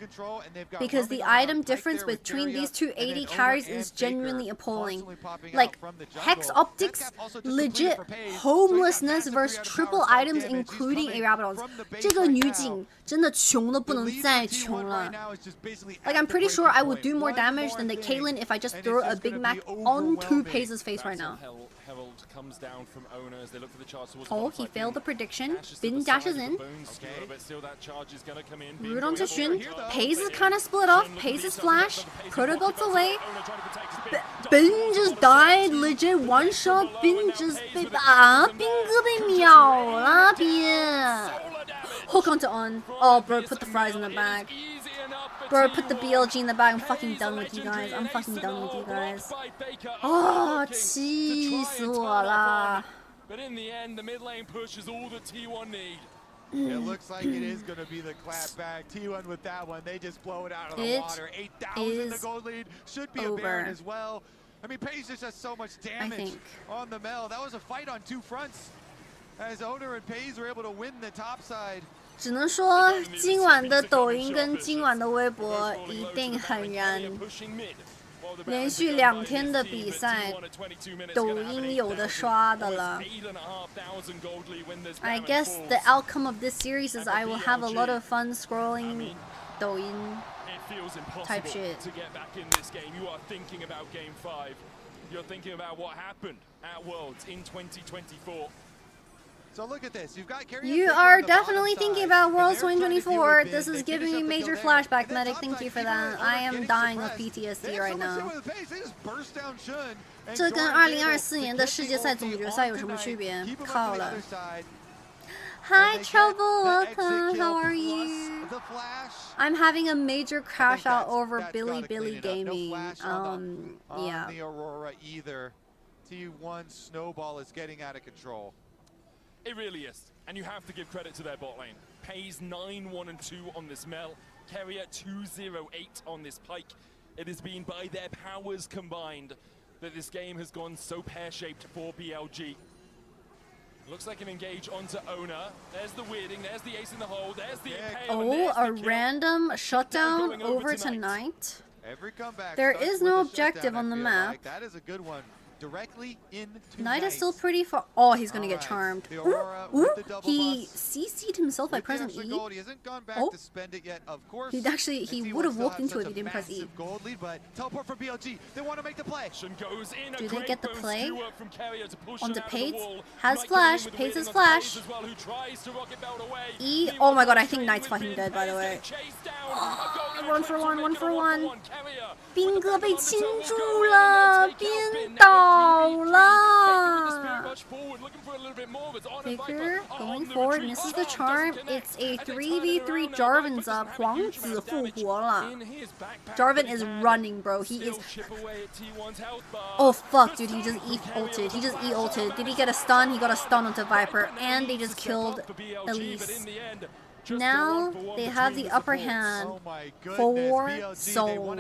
because the item difference between these two AD carries is genuinely appalling. Like, Hex Optics, legit homelessness versus triple items including a Rabadons. 这个女警真的穷的不能再穷了。Like, I'm pretty sure I would do more damage than the Caitlyn if I just throw a Big Mac onto Pace's face right now. Herald comes down from Owner as they look for the charge towards Oh, he failed the prediction. Bin dashes in. But still that charge is gonna come in. Root onto Xun. Pays is kind of split off. Pays is flash. Protobelt's away. Bin just died. Legit one shot. Bin just 被啊，斌哥被秒了，bin. Hook onto on. Oh, bro, put the fries in the bag. Bro, put the BLG in the bag. I'm fucking done with you guys. I'm fucking done with you guys. Oh, 气死我了。 But in the end, the mid lane push is all that T1 need. It looks like it is going to be the clap back. T1 with that one, they just blow it out of the water. 8,000 the gold lead. Should be a Baron as well. I mean, Paige just has so much damage on the Mel. That was a fight on two fronts. As Owner and Paige were able to win the top side. 只能说今晚的抖音跟今晚的微博一定很燃。连续2天的比赛，抖音有的刷的了。I guess the outcome of this series is I will have a lot of fun scrolling 抖音 type shit. To get back in this game, you are thinking about Game 5. You're thinking about what happened at Worlds in 2024. So look at this. You've got You are definitely thinking about Worlds 2024. This is giving me major flashback, medic. Thank you for that. I am dying of PTSD right now. 这跟2024年的世界赛总决赛有什么区别？靠了。Hi Trouble, welcome. How are you? I'm having a major crash out over Billy Gaming. Yeah. The Aurora either. T1 Snowball is getting out of control. It really is, and you have to give credit to their bot lane. Pays 9-1-2 on this Mel, Carrier 2-0-8 on this Pike. It has been by their powers combined that this game has gone so pear-shaped for BLG. Looks like an engage onto Owner. There's the weirding, there's the ace in the hole, there's the impale. Oh, a random shutdown over tonight. There is no objective on the map. That is a good one. Directly into Knight is still pretty far. Oh, he's gonna get charmed. Ooh, he CC'd himself by pressing E. He hasn't gone back to spend it yet, of course. He would have walked into it if he didn't press E. Gold lead, but teleport for BLG. They want to make the play. Do they get the play? On the Pates. Has flash. Pates has flash. E. Oh my god, I think Knight's fucking dead, by the way. Oh, 1 for 1, 1 for 1. 斌哥被亲住了，边倒了。Faker going forward, misses the charm. It's a 3v3. Jarvan's up. 皇子复活了。Jarvan is running, bro. He is. Oh fuck, dude. He just E-ulted. He just E-ulted. Did he get a stun? He got a stun onto Viper, and they just killed Elise. Now they have the upper hand for Soul.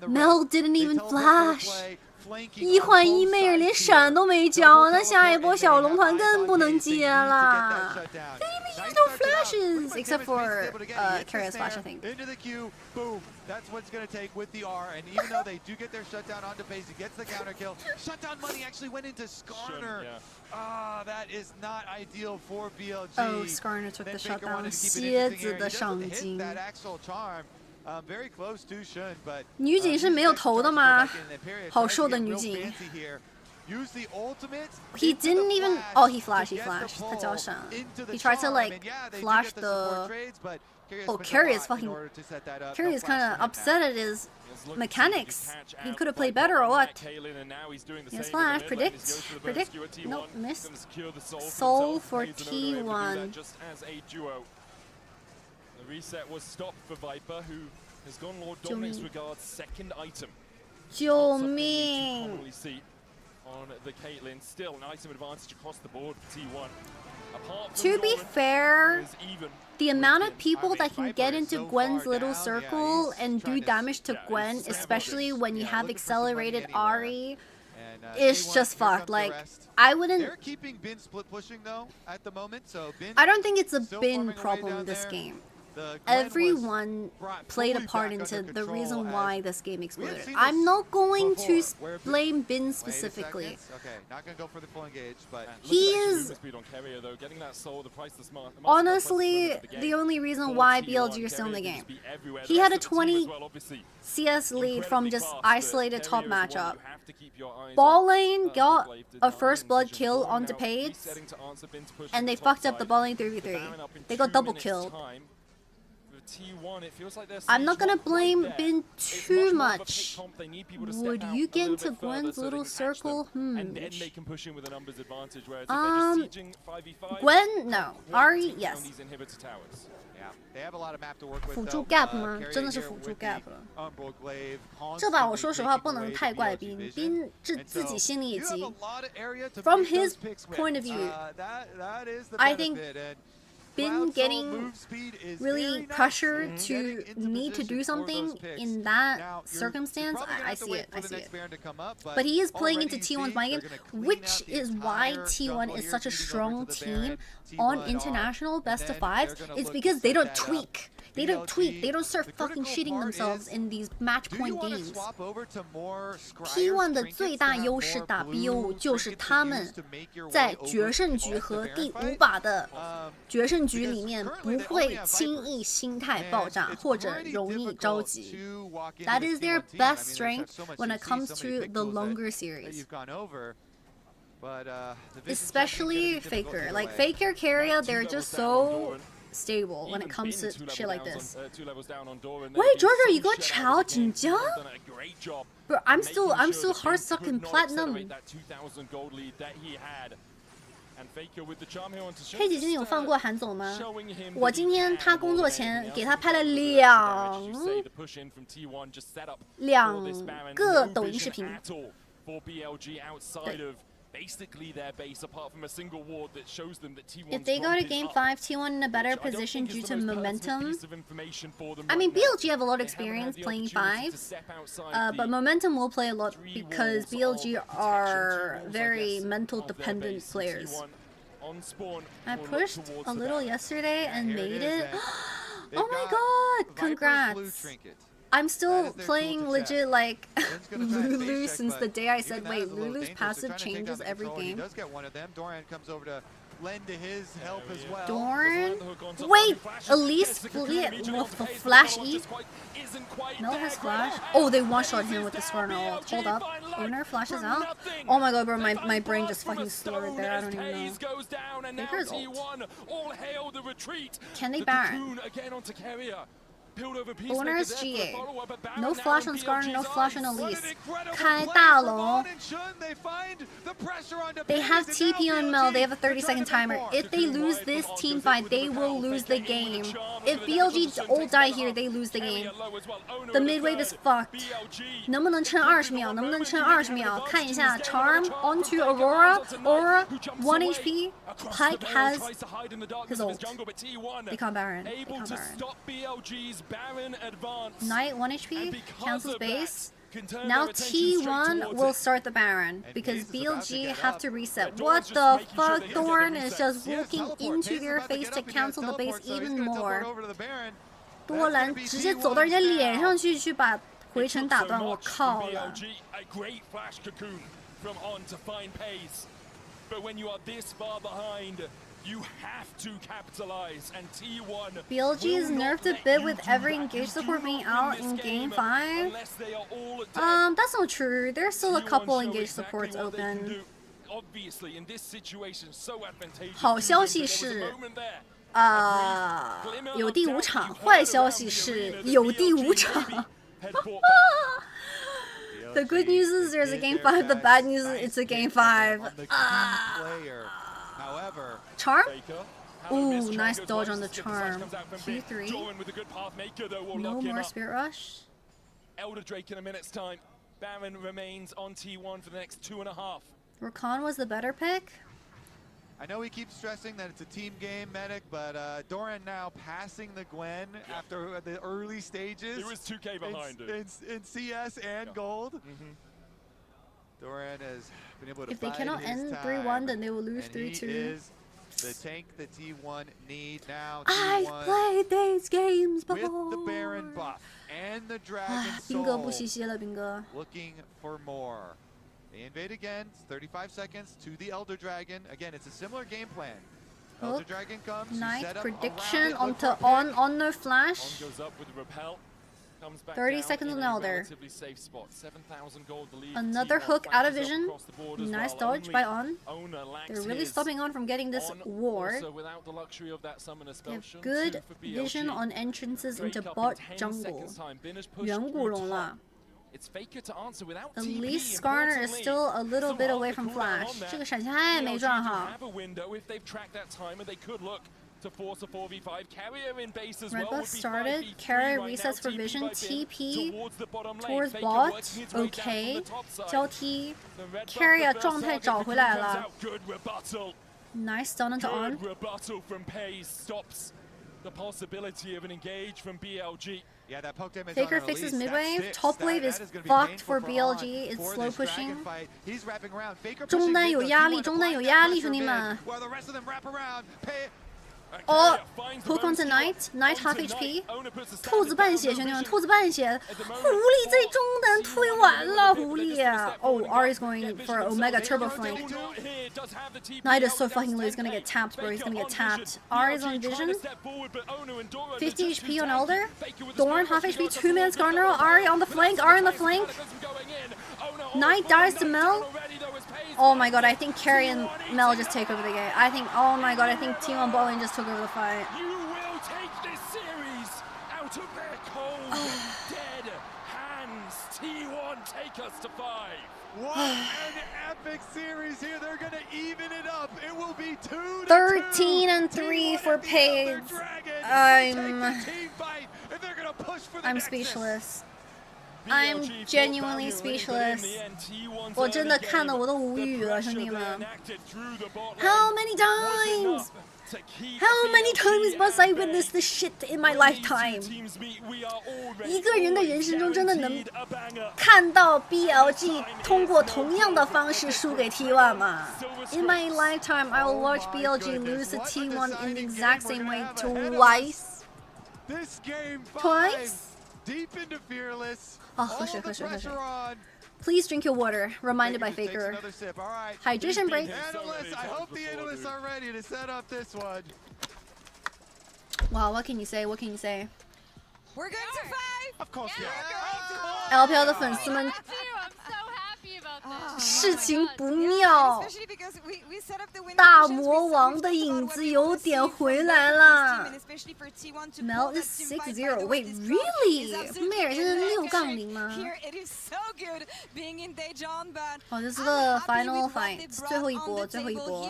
Mel didn't even flash. 一换一妹儿连闪都没交，那下一波小龙团更不能接了。They even use no flashes except for Carrier's flash, I think. Into the queue, boom. That's what's going to take with the R. And even though they do get their shutdown onto Pace, he gets the counter kill. Shutdown money actually went into Skarner. That is not ideal for BLG. Oh, Skarner took the shutdown. 蝎子的赏金。 That actual charm. Very close to Shun, but 女警是没有头的吗？好瘦的女警。He didn't even. Oh, he flashed. 他交闪。He tried to like flash the. Oh, Carrie is fucking. Carrie is kind of upset at his mechanics. He could have played better or what? He has flash. Predict. Nope, missed. Soul for T1. The reset was stopped for Viper, who has gone Lord Dominic's regards second item. 救命! On the Caitlyn, still an item advantage across the board for T1. To be fair, the amount of people that can get into Gwen's little circle and do damage to Gwen, especially when you have accelerated Ahri, is just fucked. Like, I wouldn't. They're keeping Bin split pushing though at the moment, so Bin. I don't think it's a Bin problem this game. everyone played a part into the reason why this game exploded. I'm not going to blame Bin specifically. Okay, not gonna go for the full engage, but he is honestly the only reason why BLG is still in the game. He had a 20 CS lead from just isolated top matchup. Ball lane got a first blood kill onto Paige, and they fucked up the ball lane 3v3. They got double killed. I'm not gonna blame Bin too much. Would you get into Gwen's little circle? Gwen, no. Ahri, yes. They have a lot of map to work with. 辅助 gap 吗？真的是辅助 gap 了。这把我说实话不能太怪冰，冰自己心里也急。From his point of view, I think Bin getting really pressured to need to do something in that circumstance, I see it. But he is playing into T1's mind game, which is why T1 is such a strong team on international best of fives. It's because they don't tweak. They don't tweak. They don't start fucking shitting themselves in these match point games. T1 的最大优势打 BO5 就是他们在决胜局和第5把的决胜局里面不会轻易心态爆炸或者容易着急。That is their best strength when it comes to the longer series. Especially Faker. Like Faker, Carrier, they're just so stable when it comes to shit like this. Wait, Georgia, you got Chow 진짜? Bro, I'm still hard stuck in platinum. 黑姐今天有放过韩总吗？我今天他工作前给他拍了两个抖音视频。对。 Basically their base, apart from a single ward that shows them that T1's if they go to game 5, T1 in a better position due to momentum. I mean, BLG have a lot of experience playing 5s, but momentum will play a lot because BLG are very mental dependent players. I pushed a little yesterday and made it. Oh my god! Congrats! I'm still playing legit like Lulu since the day I said, wait, Lulu's passive changes every game. Dorn? Wait, Elise Flash E? Mel has Flash? Oh, they one-shot him with the Skarner ult. Hold up. Owner flashes out? Oh my god, bro, my brain just fucking slurred there. I don't even know. Baker's ult. Can they Baron? Owner's GA. No flash on Skarner, no flash on Elise. 开大龙. They have TP on Mel, they have a 30-second timer. If they lose this team fight, they will lose the game. If BLG ult die here, they lose the game. The mid wave is fucked. 能不能撑20秒？能不能撑20秒？看一下 Charm onto Aurora. Aurora 1 HP. Pike has his ult. They can't Baron. They can't Baron. Knight 1 HP, cancels base. Now T1 will start the Baron because BLG have to reset. What the fuck? Thorn is just walking into their face to cancel the base even more. 多兰直接走到人家脸上去把回城打断，我靠了。You have to capitalize, and T1 BLG is nerfed a bit with every engage support being out in game 5. That's not true. There's still a couple engage supports open. 好消息是，有第5场。坏消息是，有第5场。The good news is there's a game 5. The bad news is it's a game 5. Charm? Ooh, nice dodge on the charm. Q3. No more Spirit Rush. Elder Drake in a minute's time. Baron remains on T1 for the next 2.5. Rakan was the better pick. I know he keeps stressing that it's a team game, Medic, but Doran now passing the Gwen after the early stages. There was 2K behind it. In CS and Gold. Doran has been able to If they cannot end 3-1, then they will lose 3-2. The tank the T1 need now. I've played these games before. With the Baron buff and the Dragon 兵哥 Soul. 不惜歇了，兵哥。 Looking for more. They invade again. It's 35 seconds to the Elder Dragon. Again, it's a similar game plan. Oh, Elder Dragon comes. nice set up prediction around it, onto on no flash. Goes up with the repel. Comes back 30 down seconds in on a Elder. relatively safe spot. 7,000 gold, the lead. Another T1 hook out of flashes up vision. across the board as Nice well. dodge Only by On. Owner lacks They're really his stopping On from getting this On ward. also without the luxury of that summoner They spell. have Shun good 2 for BLG. vision on entrances into Drake up bot in 10 jungle. seconds time. Bin has pushed 远古 through 龙 top. 了。 It's Faker to answer without At TP, least Skarner is importantly. still a little bit Still away half the from cooldown flash. on that. 这个闪现还没转 BLG do 好。 have a window if they've tracked that timer. They could look to force a 4v5. Carrier in base as Red well. buff Would be started. 5v3 Carrier right resets now. for TP vision. by Bin TP towards the bottom lane. towards Faker bot. working his way down from OK. the top side. 交踢。The red buff, Carrier the first 状态 target 找 for 回 Crew 来 comes 了。 out. Good rebuttal. Nice stun into On. Good rebuttal from Pays stops the possibility of an engage from BLG. Yeah, that poke damage Faker on fixes release, mid that's wave. six. Top wave That is is gonna be fucked painful for On BLG. It's for slow this dragon pushing. fight. He's wrapping around. Faker 中 pushing 单 mid, 有 though. 压力， T1 中单有 applying 压 that 力， pressure 兄弟 mid, 们。 while the rest of them wrap around. Pay 哦 ，hook onto Knight half HP， 兔子半血，兄弟们，兔子半血，狐狸这中单推完了，狐狸。Oh, Ari's going for Omega Turbo Flank. Knight is so fucking low. He's gonna get tapped, bro. He's gonna get tapped. Ari's on vision. 50 HP on Elder. Thorn half HP. 2-man Skarner. Ari on the flank. Ari on the flank. Knight dies to Mel. Oh my god, I think Carrie and Mel just take over the game. I think, oh my god, I think T1 bot lane just took over the fight. You will take this series out of their cold, dead hands. T1 take us to 5. What an epic series here. They're going to even it up. It will be 2-2. 13-3 for Paige. I'm speechless. I'm genuinely speechless. 我真的看得我都无语了，兄弟们。How many times? How many times must I witness this shit in my lifetime? 一个人的人生中真的能看到 BLG 通过同样的方式输给 T1 吗 ？In my lifetime, I will watch BLG lose to T1 in the exact same way twice. This game Twice? Deep into Fearless. 哦，喝水，喝水，喝水。Please drink your water. Reminded by Faker. Hydration break. Analysts, I hope the analysts are ready to set up this one. Wow, what can you say? What can you say? We're going to 5. Of course, yeah. LPL 的粉丝们，事情不妙。大魔王的影子有点回来了。Mel is 6-0. Wait, really? 妹儿现在6-0吗？哦，这是个 final fight，最后一波，最后一波。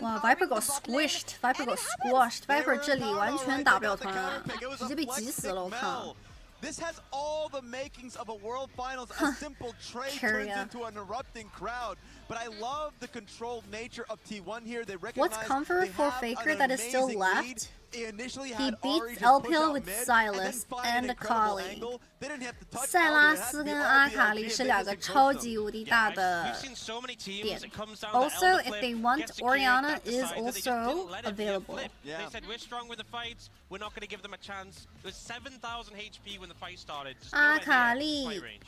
哇 ，Viper got squished. Viper got squashed. Viper 这里完全打不了团啊，直接被挤死了，我靠。 This has all the makings of a World Finals. A simple trade turns into an erupting crowd. But I love the controlled nature of T1 here. They recognize What's comfort for Faker that is still left? He beats LPL LPL with Silas and Kali. 塞拉斯跟阿卡丽是两个超级无敌大的点。Also, if they want, Orianna is also available. They said we're strong with the fights. We're not going to give them a chance. There's 7,000 HP when the fight started. 阿卡丽。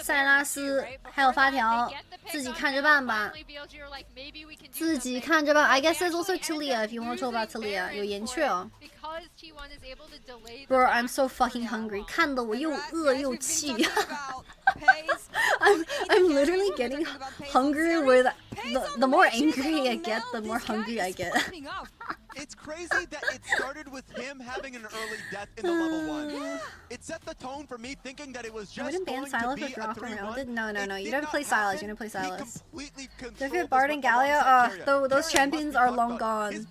塞拉斯还有发条，自己看着办吧。自己看着办。I guess there's also Talia if you want to talk about Talia. 有岩雀哦。Bro, I'm so fucking hungry. 看得我又饿又气。I'm literally getting hungry with the more angry I get, the more hungry I get. It's crazy that it started with him having an early death in the level 1. It set the tone for me thinking that it was just wouldn't ban going to Silas be with a Rock 3-1. No. You don't play Silas. You don't play Silas. Completely If Bard and Galio, those champions are long gone.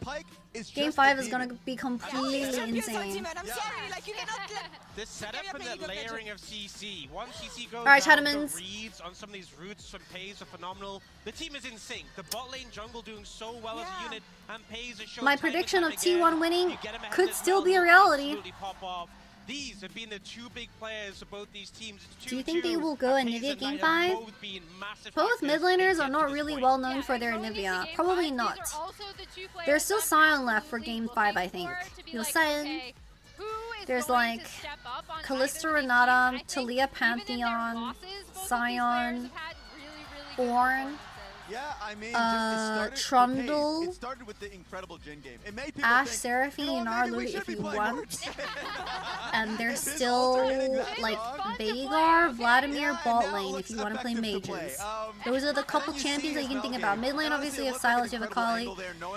Game 5 is gonna be completely insane. This setup and the layering of CC. One CC goes Alright, down, the Chadamans. reads on some of these roots from Pays are phenomenal. The team is in sync. The bot lane jungle doing so well as a unit, and Pays is showing My prediction of T1 winning could still be a reality. Pop off. these have been the two big players for both these teams. Do you think they will go Anivia Game 5? Both mid laners are not really well known for their Anivia. Probably not. There's still Sion left for Game 5, I think. Sion. There's like Kalista Renata, Talia Pantheon, Sion, Ornn. Yeah, I mean, Trundle, it started with the incredible Jhin game. It made people Ashe, think, Seraphine, Narlu if you want. And there's still like Veigar, Vladimir bot lane if you want to play mages. Those are the couple champions that you can think about. Mid lane obviously you have Sylas, you have Akali.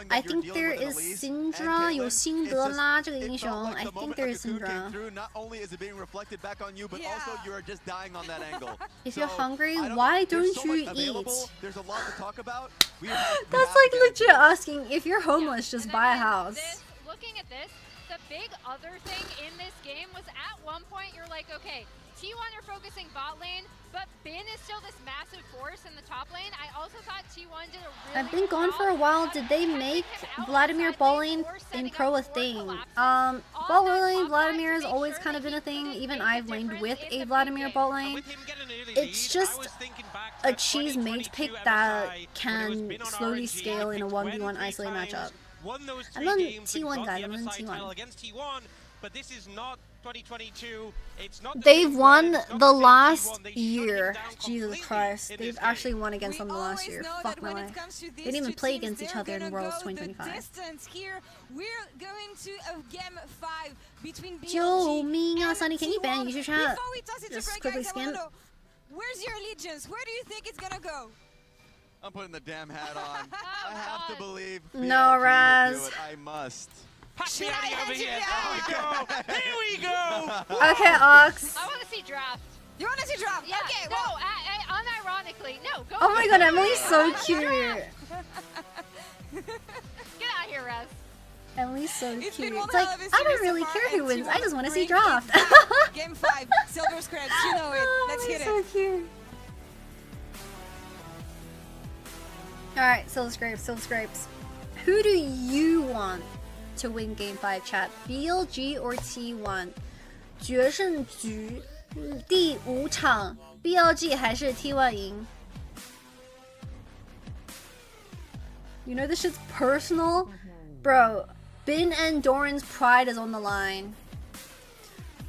I think there is Syndra, 有辛德拉这个英雄. I think there is Syndra. Not only is it being reflected back on you, but also you are just dying on that angle. If you're hungry, why don't you eat? There's a lot to talk about. That's like legit asking if you're homeless, just buy a house. Looking at this, the big other thing in this game was at one point you're like, okay, T1 are focusing bot lane, but Bin is still this massive force in the top lane. I also thought T1 did a really I've been gone for a while. Did they make Vladimir bot lane in pro a thing? Bot lane Vladimir has always kind of been a thing. Even I've laned with a Vladimir bot lane. It's just a cheese mage pick that can slowly scale in a 1v1 isolated matchup. I'm on T1 guys, I'm on T1. But this is not 2022. It's not They've won the last year. Jesus Christ. They've actually won against them the last year. Fuck my life. They didn't even play against each other in Worlds 2025. Here, we're going to a game 5 between BLG 救命啊 Sunny, can you T1. ban user chat? Before we toss it to Just Greg, quickly guys, I wanna skim. know, where's your allegiance? Where do you think it's gonna go? I'm putting the damn hat on. I have to believe. No, Raz. Do it. I must. Pass me out over here. There we go. Here we go. Okay, Ox. I want to see draft. You want to see draft? Yeah, okay, no, well. unironically, no. Go. Oh my god, Emily's so cute. Get out of here, Raz. Emily's so cute. Been one It's like, hell of a I don't series really so far, care who and wins. T1 I just want to see bring it draft. back. Game 5, Silver Scraps, you know it. Let's hit it. So cute. Alright, Silver Scrapes. Who do you want to win Game 5 chat? BLG or T1? 决胜局第5场 BLG 还是 T1 赢? You know this shit's personal? Bro, Bin and Doran's pride is on the line.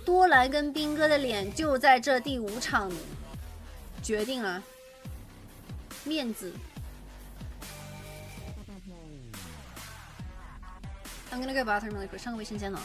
多兰跟斌哥的脸就在这第5场决定了。面子。I'm gonna go bathroom really quick. 上个卫生间了。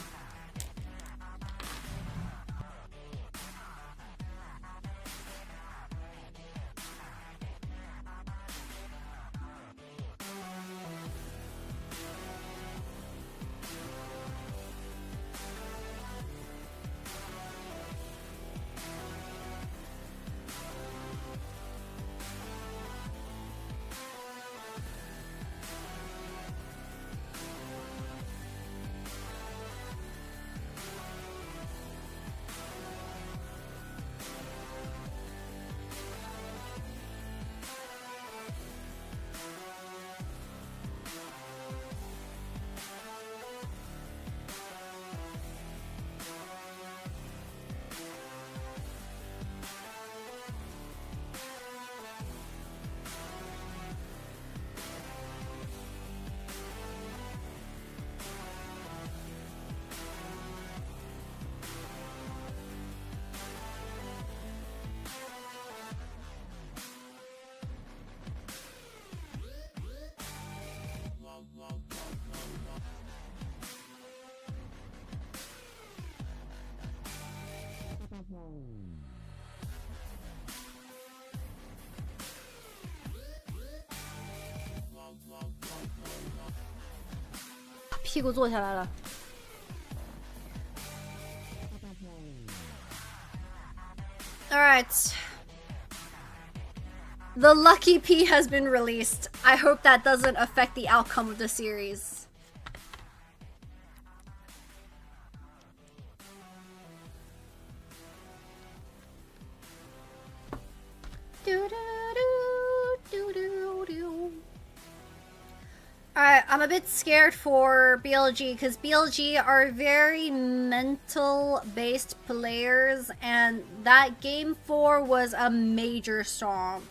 屁股坐下来了。Alright. The Lucky P has been released. I hope that doesn't affect the outcome of the series. I'm a bit scared for BLG because BLG are very mental-based players, and that game 4 was a major stomp.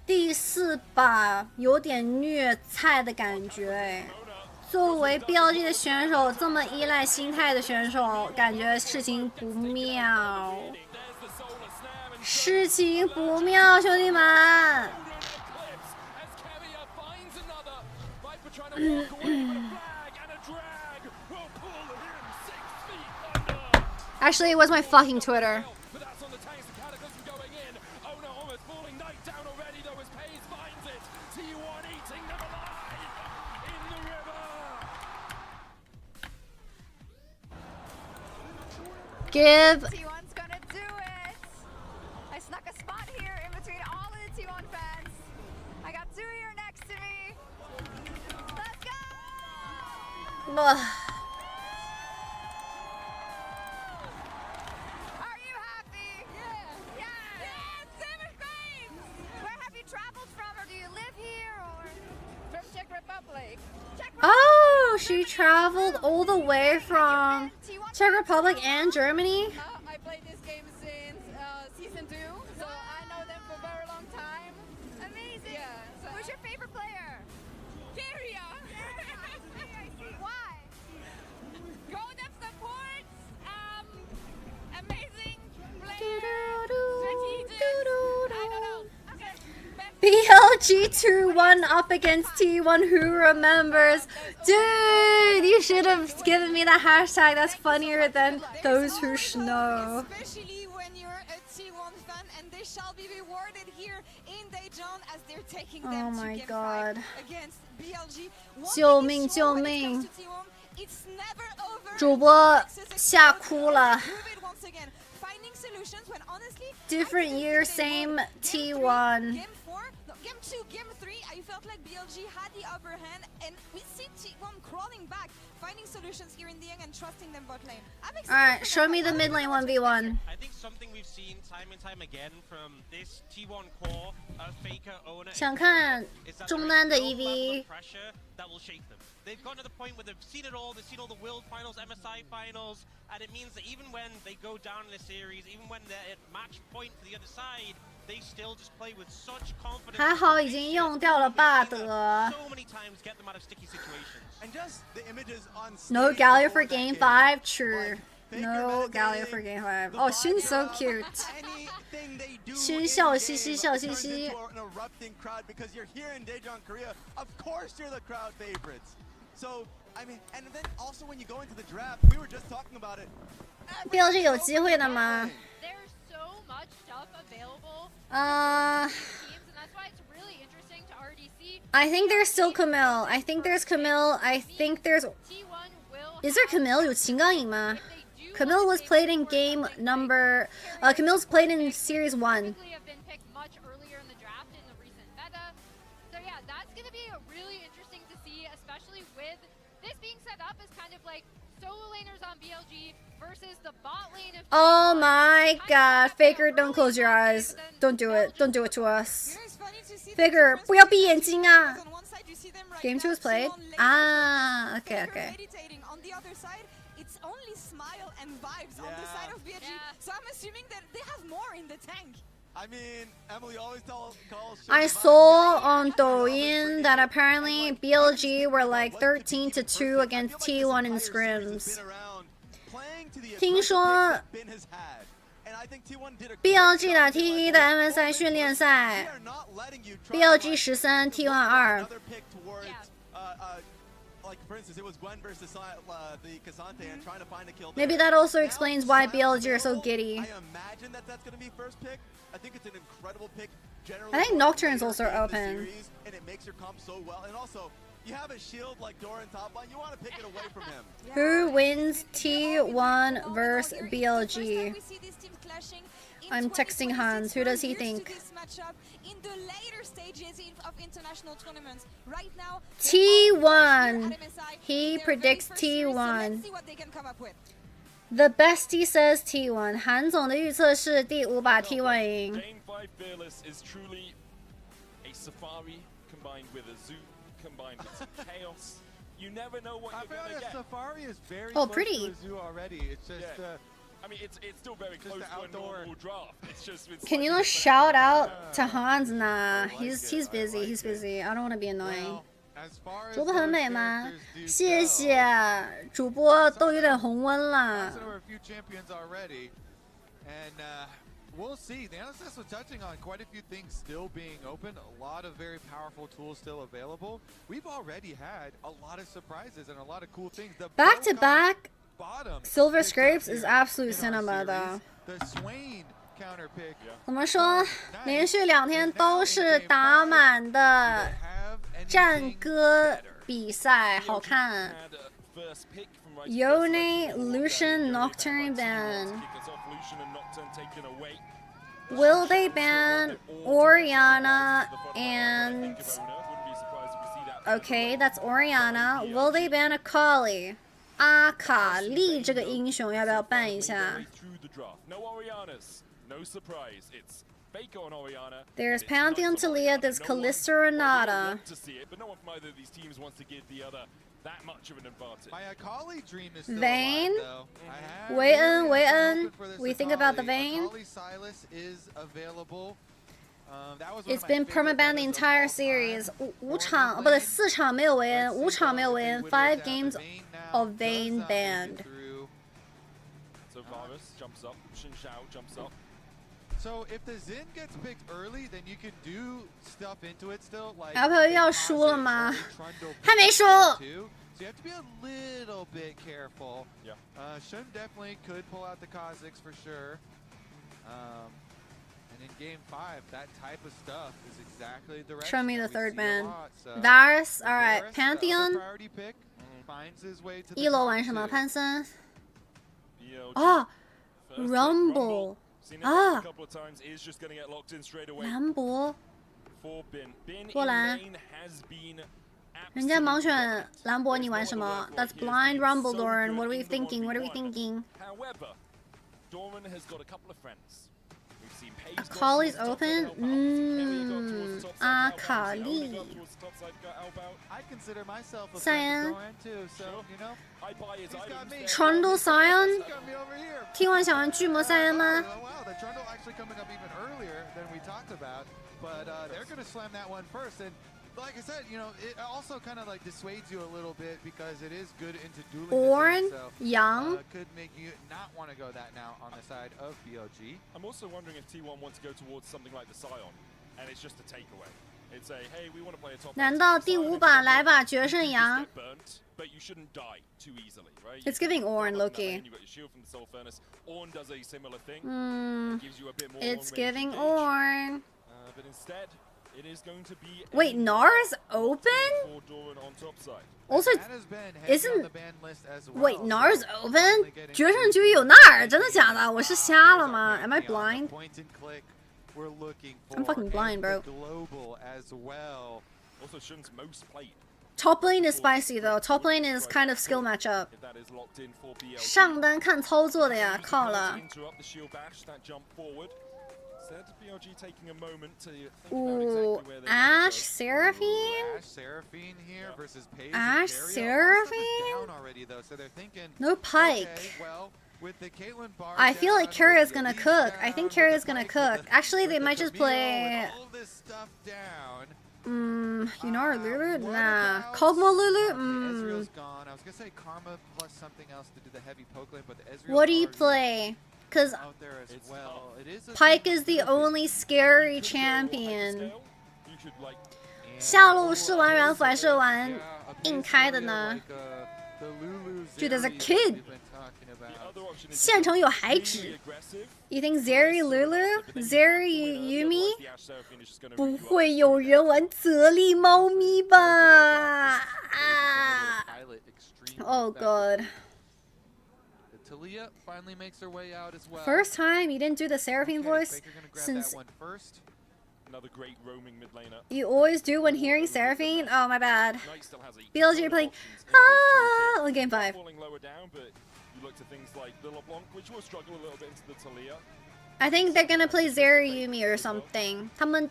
第4把有点虐菜的感觉哎。作为 BLG 的选手，这么依赖心态的选手，感觉事情不妙。事情不妙，兄弟们。Actually, it was my fucking Twitter. Give. T1's gonna do it. I snuck a spot here in between all of the T1 fans. I got 2 here next to me. Let's go! Are you happy? Yeah. Yeah. Simmer Queens! Where have you traveled from, or do you live here, or? From Czech Republic. Oh, she traveled all the way from Czech Republic and Germany. I played this game since season 2, so I know them for a very long time. Amazing. Yeah. So who's your favorite player? Furia. Why? Golden supports. Amazing player. Strategic. I don't know. BLG 2-1 up against T1, who remembers? Dude, you should have given me the hashtag. That's funnier than those who know. Especially when you're a T1 fan, and they shall be rewarded here in Daejeon as they're taking them Oh to my game God. 5 against BLG. 救命救命 It's never over. 主播吓哭了 Prove it once again. Finding solutions when honestly Different year, same T1. Game 4, no, Game 2, Game 3, I felt like BLG had the upper hand, and we see T1 crawling back, finding solutions here in the end and trusting them bot lane. I'm excited. Alright, show me the mid lane 1v1. I think something we've seen time and time again from this T1 core Faker owner 想看 is that 中 there 单的 is no level EV of pressure that will shake them. They've gotten to the point where they've seen it all. They've seen all the World Finals, MSI Finals, and it means that even when they go down in a series, even when they're at match point for the other side, they still just play with such confidence. 还好已经用掉了霸德 So many times get them out of sticky situations. And just the images on No Galio for game 5? True. No Galio for game 5. Oh, Xun's so cute. 勋笑嘻嘻笑嘻嘻 an erupting crowd because you're here in Daejeon, Korea. Of course you're the crowd favorites. So, I mean, and then also when you go into the draft, we were just talking about it. BLG 有机会的吗 There's so much stuff available. Uh, Teams, and that's why it's really interesting to RDC. I think there's still Camille. I think there's Camille. I think there's... Is there Camille? 有秦刚颖吗 Camille was played in game number... Camille's played in series 1. Have been picked much earlier in the draft in the recent meta. So yeah, that's going to be really interesting to see, especially with this being set up as kind of like solo laners on BLG versus the bot lane of Oh my god. Faker, don't close your eyes. Don't do it. Don't do it to us. Faker, 不要闭眼睛啊 Game 2 was played? Ah, okay, okay. On the other side, it's only Smile and Vibes on the side of BLG. So I'm assuming that they have more in the tank. I mean, Emily always calls I saw on Douyin that apparently BLG were like 13-2 against T1 in scrims. 听说 BLG 打 T1 的 MSI 训练赛 BLG 13 T1 2 Like for instance, it was Gwen versus the Cassante and trying to find a kill. Maybe that also explains why BLG are so giddy. I imagine that that's going to be first pick. I think it's an incredible pick. Generally, I think Nocturne's also open. Series, and it makes your comp so well. And also, you have a shield like Doran top line. You want to pick it away from him. Who wins T1 versus BLG? I'm texting Hans. Who does he think? In the later stages of international tournaments, right now, T1. He predicts T1. The bestie says T1. 韩总的预测是第5把 T1 赢。 Game 5 Fearless is truly a safari combined with a zoo combined with chaos. You never know what you're going to get. Safari is very Oh, close pretty. to Zoo already. It's just I mean, it's still very close to a normal draft. It's just Can you shout out to Hans? Nah, he's busy. He's busy. I don't want to be annoying. 主播很美吗？谢谢，主播都有点红温了。 We'll see. The analysts were touching on quite a few things still being open. A lot of very powerful tools still available. We've already had a lot of surprises and a lot of cool things. The Back to back silver scrapes is absolute cinema though. The Swain counter pick. 怎么说？连续2天都是打满的战歌比赛，好看。Yone, Lucian, Nocturne ban. Will they ban Oriana and... Okay, that's Oriana. Will they ban Akali? 阿卡丽这个英雄要不要ban一下？ There's Pantheon Talia, there's Kalista Renata. Vayne, Wei-En, we think about the Vayne. It's been permabanned the entire series. 5场，不对，4场没有Wei-En，5场没有Wei-En, 5 games of Vayne banned. So Varus jumps up, Xin Shao jumps up. So if the Xin gets picked early, then you can do stuff into it still. Like 要不要输了吗？还没输。 So you have to be a little bit careful. Yeah. Shun definitely could pull out the Kazakhs for sure. And in game 5, that type of stuff is exactly the direction. Show me the we third see ban. a lot, so. Varus, alright. Varus, Pantheon. priority pick, finds his way to the 1楼 top 玩什么？ two. 潘森。哦 ，Rumble。 啊，兰博。过来。 人家盲选兰博，你玩什么 ？That's blind Rumble, Doran. What are we thinking? What are we thinking? Akali's open. Akali. Cyan. Trundle Cyan. T1 想玩巨魔赛恩吗？ But they're going to slam that one first. And like I said, you know, it also kind of like dissuades you a little bit because it is good into dueling. Ornn, so, Young. Could make you not want to go that now on the side of BLG. I'm also wondering if T1 wants to go towards something like the Scion, and it's just a takeaway. It's a, hey, we want to play a top. 难道第5把来把决胜羊 But you shouldn't die too easily, right? It's giving Ornn, Loki. You've got your shield from the Soul Furnace. Ornn does a similar thing. Hmm. Gives you a bit more It's long-range giving engage. Ornn. But instead, it is going to be. Wait, Nara's open? Also, isn't wait Nara's open? 决胜局有那儿，真的假的？我是瞎了吗 ？Am I blind? We're looking for I'm fucking blind, bro. Global as well. Also, Shun's most played. Top lane is spicy though. Top lane is kind of skill matchup. 上单看操作的呀，靠了。Ooh, Ashe Seraphine? Ashe Seraphine? No Pike. I feel like Kyria's gonna cook. I think Kyria's gonna cook. Actually, they might just play... Yunara Lulu? Nah. Kog'Maw Lulu? What do you play? Because Pike is the only scary champion. 下路是玩软辅还是玩硬开的呢？ Dude, there's a kid. 县城有海纸。You think Zeri Lulu? Zeri Yumi? 不会有人玩泽利猫咪吧？啊 ！Oh god. Talia finally makes her way out as well. First time you didn't do the Seraphine voice since Another great roaming mid laner. you always do when hearing Seraphine. Oh my bad. BLG you're playing on game 5. Falling lower down, but you look to things like the LeBlanc, which will struggle a little bit into the Talia. I think they're gonna play Zeri Yumi or something. 他们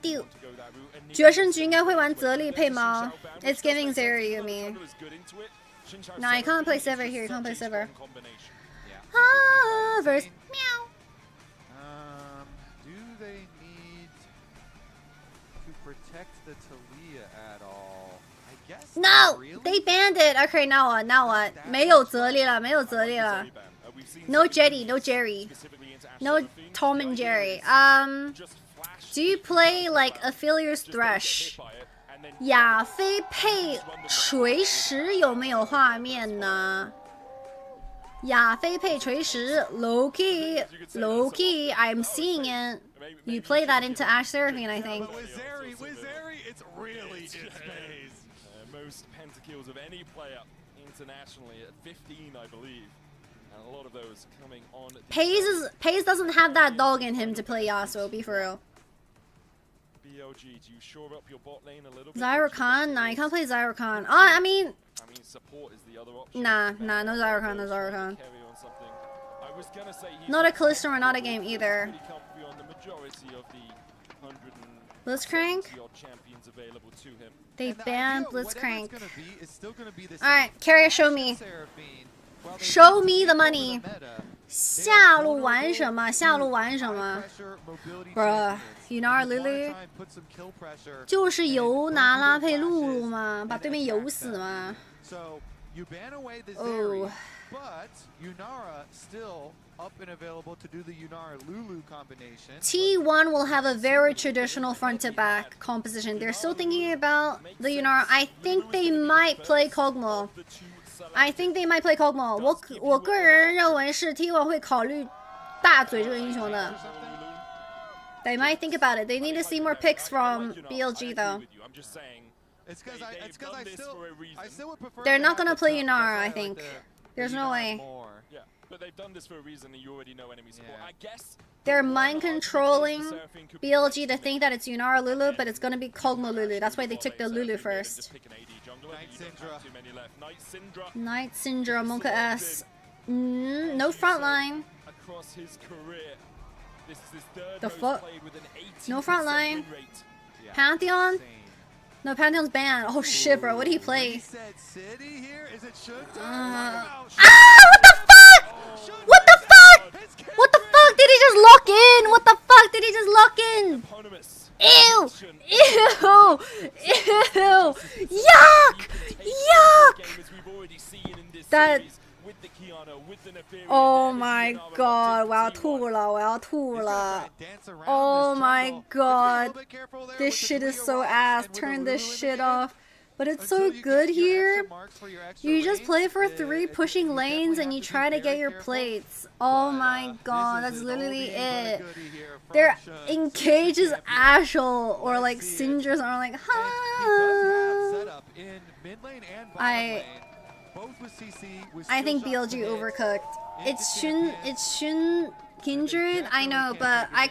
决胜局应该会玩泽利配猫。It's giving Zeri Yumi. Nah, you can't play Sivir here. You can't play Sivir. Ah, verse meow. Do they need to protect the Talia at all? I guess. No, really? they banned it. Okay, now what? Now what? 没有泽利了，没有泽利了。No Jetty, no Jerry, no Tom and Jerry. Do you play like Affilia's Thresh? 亚飞配锤石有没有画面呢？亚飞配锤石 low key, I'm seeing it. You play that into Ash Seraphine, I think. With Zeri, it's really just Faze. Most pentakills of any player internationally at 15, I believe. And a lot of those coming on. Paze doesn't have that dog in him to play Yasuo, be for real. BLG, do you shore up your bot lane a little bit? Zyrocon? Nah, you can't play Zyrocon. I mean, support is the other option. nah, no Zyrocon, no Zyrocon. I was gonna say Not a Callisto or not a game either. Blitzcrank? They banned Blitzcrank. Alright, Carrier, show me. Show me the money. 下路玩什么？下路玩什么 ？Bruh, Yunar Lulu 就是油拿拉配露露嘛，把对面油死嘛。Oh. But Yunara still up and available to do the Yunara Lulu combination. T1 will have a very traditional front to back composition. They're still thinking about the Yunara. I think they might play Kog'Maw. 我个人认为是 T1 会考虑大嘴这个英雄的。They might think about it. They need to see more picks from BLG though. They're not gonna play Yunara, I think. There's no way. Yeah, but they've done this for a reason and you already know enemy support. I guess they're mind controlling BLG to think that it's Yunara Lulu, but it's gonna be Kog'Maw Lulu. That's why they took the Lulu first. Night Syndra, Monka S. No frontline. Across his career, this is his third The fuck? with an 80% No frontline. win rate. Pantheon? No, Pantheon's banned. Oh shit, bro. What did he play? What the fuck? What the fuck? What the fuck did he just lock in? What the fuck did he just lock in? Ew! Ew! Ew! Yuck! Yuck! That. Oh my god! 我要吐了！我要吐了！ Oh my god! This shit is so ass. Turn this shit off. But it's so good here. You just play for 3 pushing lanes and you try to get your plates. Oh my god, that's literally it. Their engages Ashel or like Syndras are like, ha. I think BLG overcooked. It's Shun Kindred, I know, but I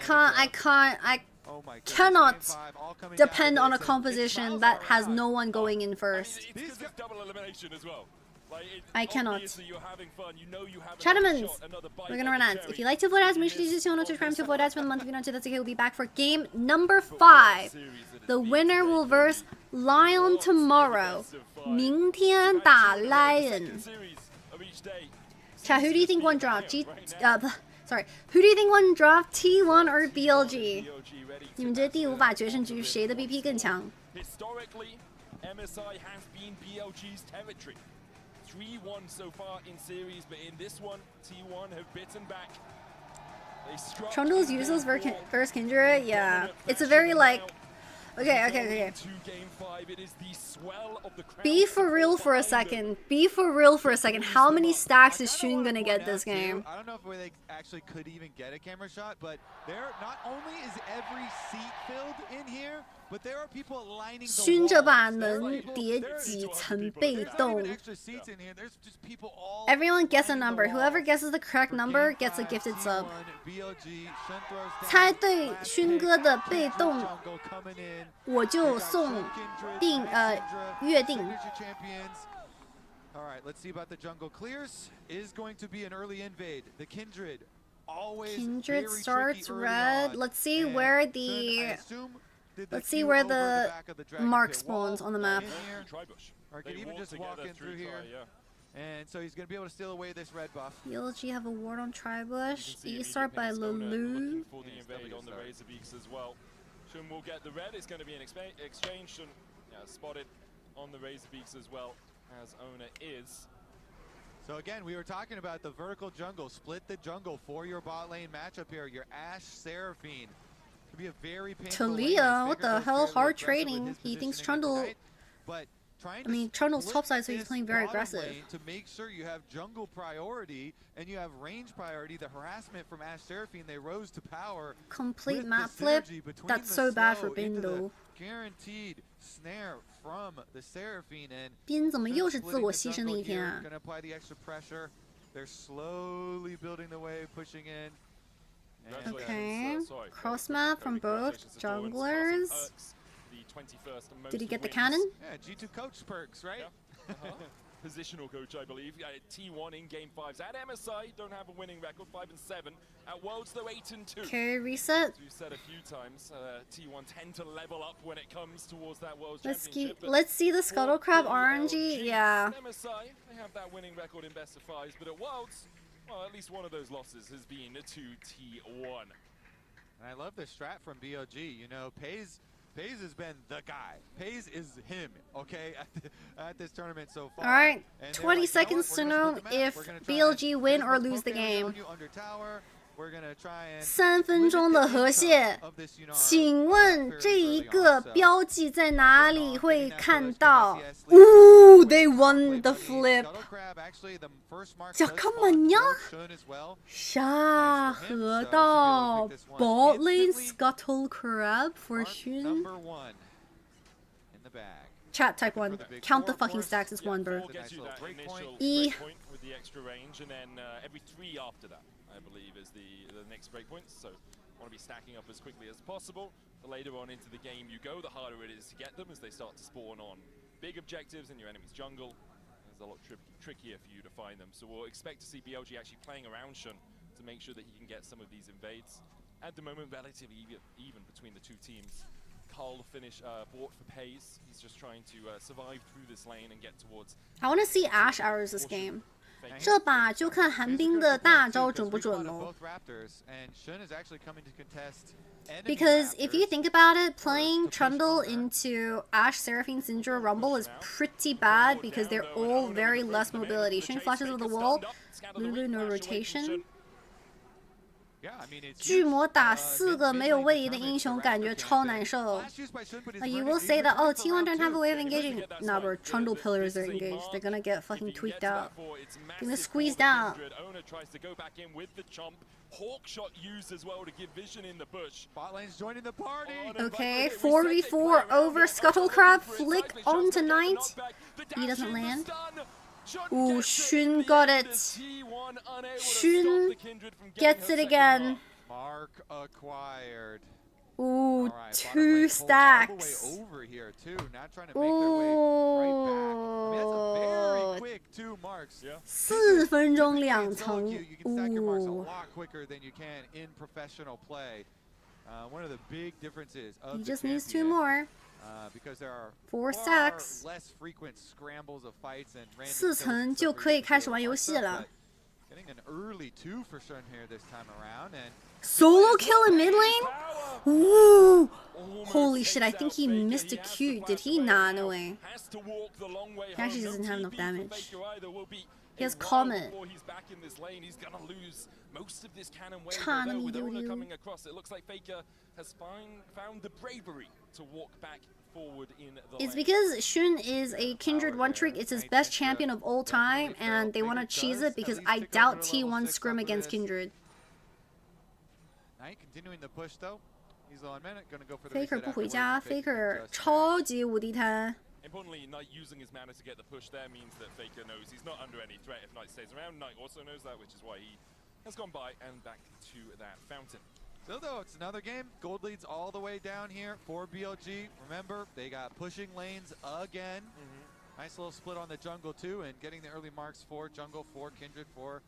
cannot depend on a composition that has no one going in first. I cannot. Chattermans, we're gonna run ads. If you like to avoid ads, make sure to use your subscribe to avoid ads for the month. If you don't do that, we'll be back for game number 5. The winner will verse LYON tomorrow. 明天打 LYON. Chat, who do you think won draft? Sorry, who do you think won draft? T1 or BLG? 你们觉得第5把决胜局谁的 BP 更强？ Historically, MSI has been BLG's territory. 3-1 so far in series, but in this one, T1 have bitten back. Trundle's useless versus Kindred? Yeah. It's a very like... Okay. Be for real for a second. Be for real for a second. How many stacks is Shun gonna get this game? I don't know if they actually could even get a camera shot, but there not only is every seat filled in here, but there are people lining the Shun 这把能叠几层被动 Everyone gets a number. Whoever guesses the correct number gets a gifted sub. 猜对勋哥的被动，我就送约定。 All right, let's see about the jungle clears. Is going to be an early invade. The Kindred always Kindred very starts tricky early red. on. Let's see And where Shun, I the assume, did let's queue see where over the back of the Dragon mark Pit spawns wall, on the map. in here, or They could even walk just walk together in through Tri, here. And so he's going to be able to steal away this red buff. BLG have a ward on Tribush. See E start by Immediate Ping's owner Lulu. looking for the invade on the Razor Beaks as well. Shun will get the red. It's going to be an exchange. Shun spotted on the Razor Beaks as well, as owner is. So again, we were talking about the vertical jungle. Split the jungle for your bot lane matchup here. Your Ashe Seraphine. Could be a very painful lane. Talia, what the Faker hell? goes Hard fairly aggressive trading. with his He thinks positioning Trundle. tonight, but trying I mean, to Trundle's split topside, so he's this playing very bottom aggressive. lane to make sure you have jungle priority and you have range priority. The harassment from Ashe Seraphine, they rose to power. Complete with map the flip. synergy between That's the so bad for slow Bin into the though. Guaranteed snare from the Seraphine, and 斌怎么又是自我 splitting 牺 the 牲的 jungle 一天 here, 啊？ gonna apply the extra pressure. They're slowly building the wave, pushing in. And, Okay. Cross map from both junglers. Did he get the cannon? Yeah, G2 coach perks, right? Positional coach, I believe. T1 in game 5s at MSI don't have a winning record, 5 and 7. At Worlds, though, 8 and 2. Okay, reset. As we've said a few times, T1 tend to level up when it comes towards that Worlds Let's Championship. let's see the Scuttle Crab RNG. Yeah. At MSI, they have that winning record in best of 5s, but at Worlds, well, at least one of those losses has been to T1. And I love the strat from BLG. You know, Pays has been the guy. Pays is him, okay, at this tournament so far. All right. And 20 like, seconds to know if BLG win or lose the game. We're gonna try and 3分钟的河蟹，请问这一个标记在哪里会看到？Ooh, they won the flip. 잠깐만요. 下河道 bot lane Scuttle Crab for Shun. Chat type 1. Count the fucking stacks. It's 1, bro. E. With the extra range, and then every 3 after that, I believe, is the next breakpoints. So want to be stacking up as quickly as possible. The later on into the game you go, the harder it is to get them as they start to spawn on big objectives in your enemy's jungle. It's a lot trickier for you to find them. So we'll expect to see BLG actually playing around Shun to make sure that he can get some of these invades. At the moment, relatively even between the two teams. Carl bought for Pays. He's just trying to survive through this lane and get towards. I want to see Ashe hours this game. 这把就看寒冰的大招准不准喽。Because if you think about it, playing Trundle into Ashe Seraphine Syndra Rumble is pretty bad because they're all very less mobility. Shun flashes of the wall, Lulu no rotation. 巨魔打4个没有位移的英雄，感觉超难受。You will say that, oh, T1 don't have a way of engaging. Nah, bro, Trundle pillars are engaged. They're gonna get fucking tweaked out. Gonna squeeze down. Hawkshot used as well to give vision in the bush. Bot lane's joining the party. Okay, 4v4 over Scuttle Crab. Flick onto Knight. He doesn't land. Ooh, Shun got it. Shun gets it again. Mark acquired. Ooh, right, 2 stacks. Over here too, not trying to make their way right back. I mean, that's a very quick 2 marks. 4分钟2层。 You can stack your marks a lot quicker than you can in professional play. One of the big differences of He the just needs 2 champion, more. because there are 4 far stacks. less frequent scrambles of fights and random 4层就可以开始玩游戏了。 Getting an early 2 for Shun here this time around, and Solo kill in mid lane? Ooh! Holy shit, I think he missed a Q. Did he? Nah, no way. He actually doesn't have enough damage. He has Comet. Most of this cannon wave, although with Owner coming across, it looks like Faker has found the bravery to walk back forward in the It's lane. because Shun is a Kindred 1-trick. It's his best champion of all time, and they want to cheese it because I doubt T1 scrim against Kindred. Knight continuing the push though. He's low on mana, gonna go for the Faker reset 不回 afterwards. 家 ，Faker 超级无敌贪。 Importantly, Knight using his mana to get the push there means that Faker knows he's not under any threat if Knight stays around. Knight also knows that, which is why he has gone by and back to that fountain. Still though, it's another game. Gold leads all the way down here for BLG. Remember, they got pushing lanes again. Nice little split on the jungle too, and getting the early marks for jungle, for Kindred, for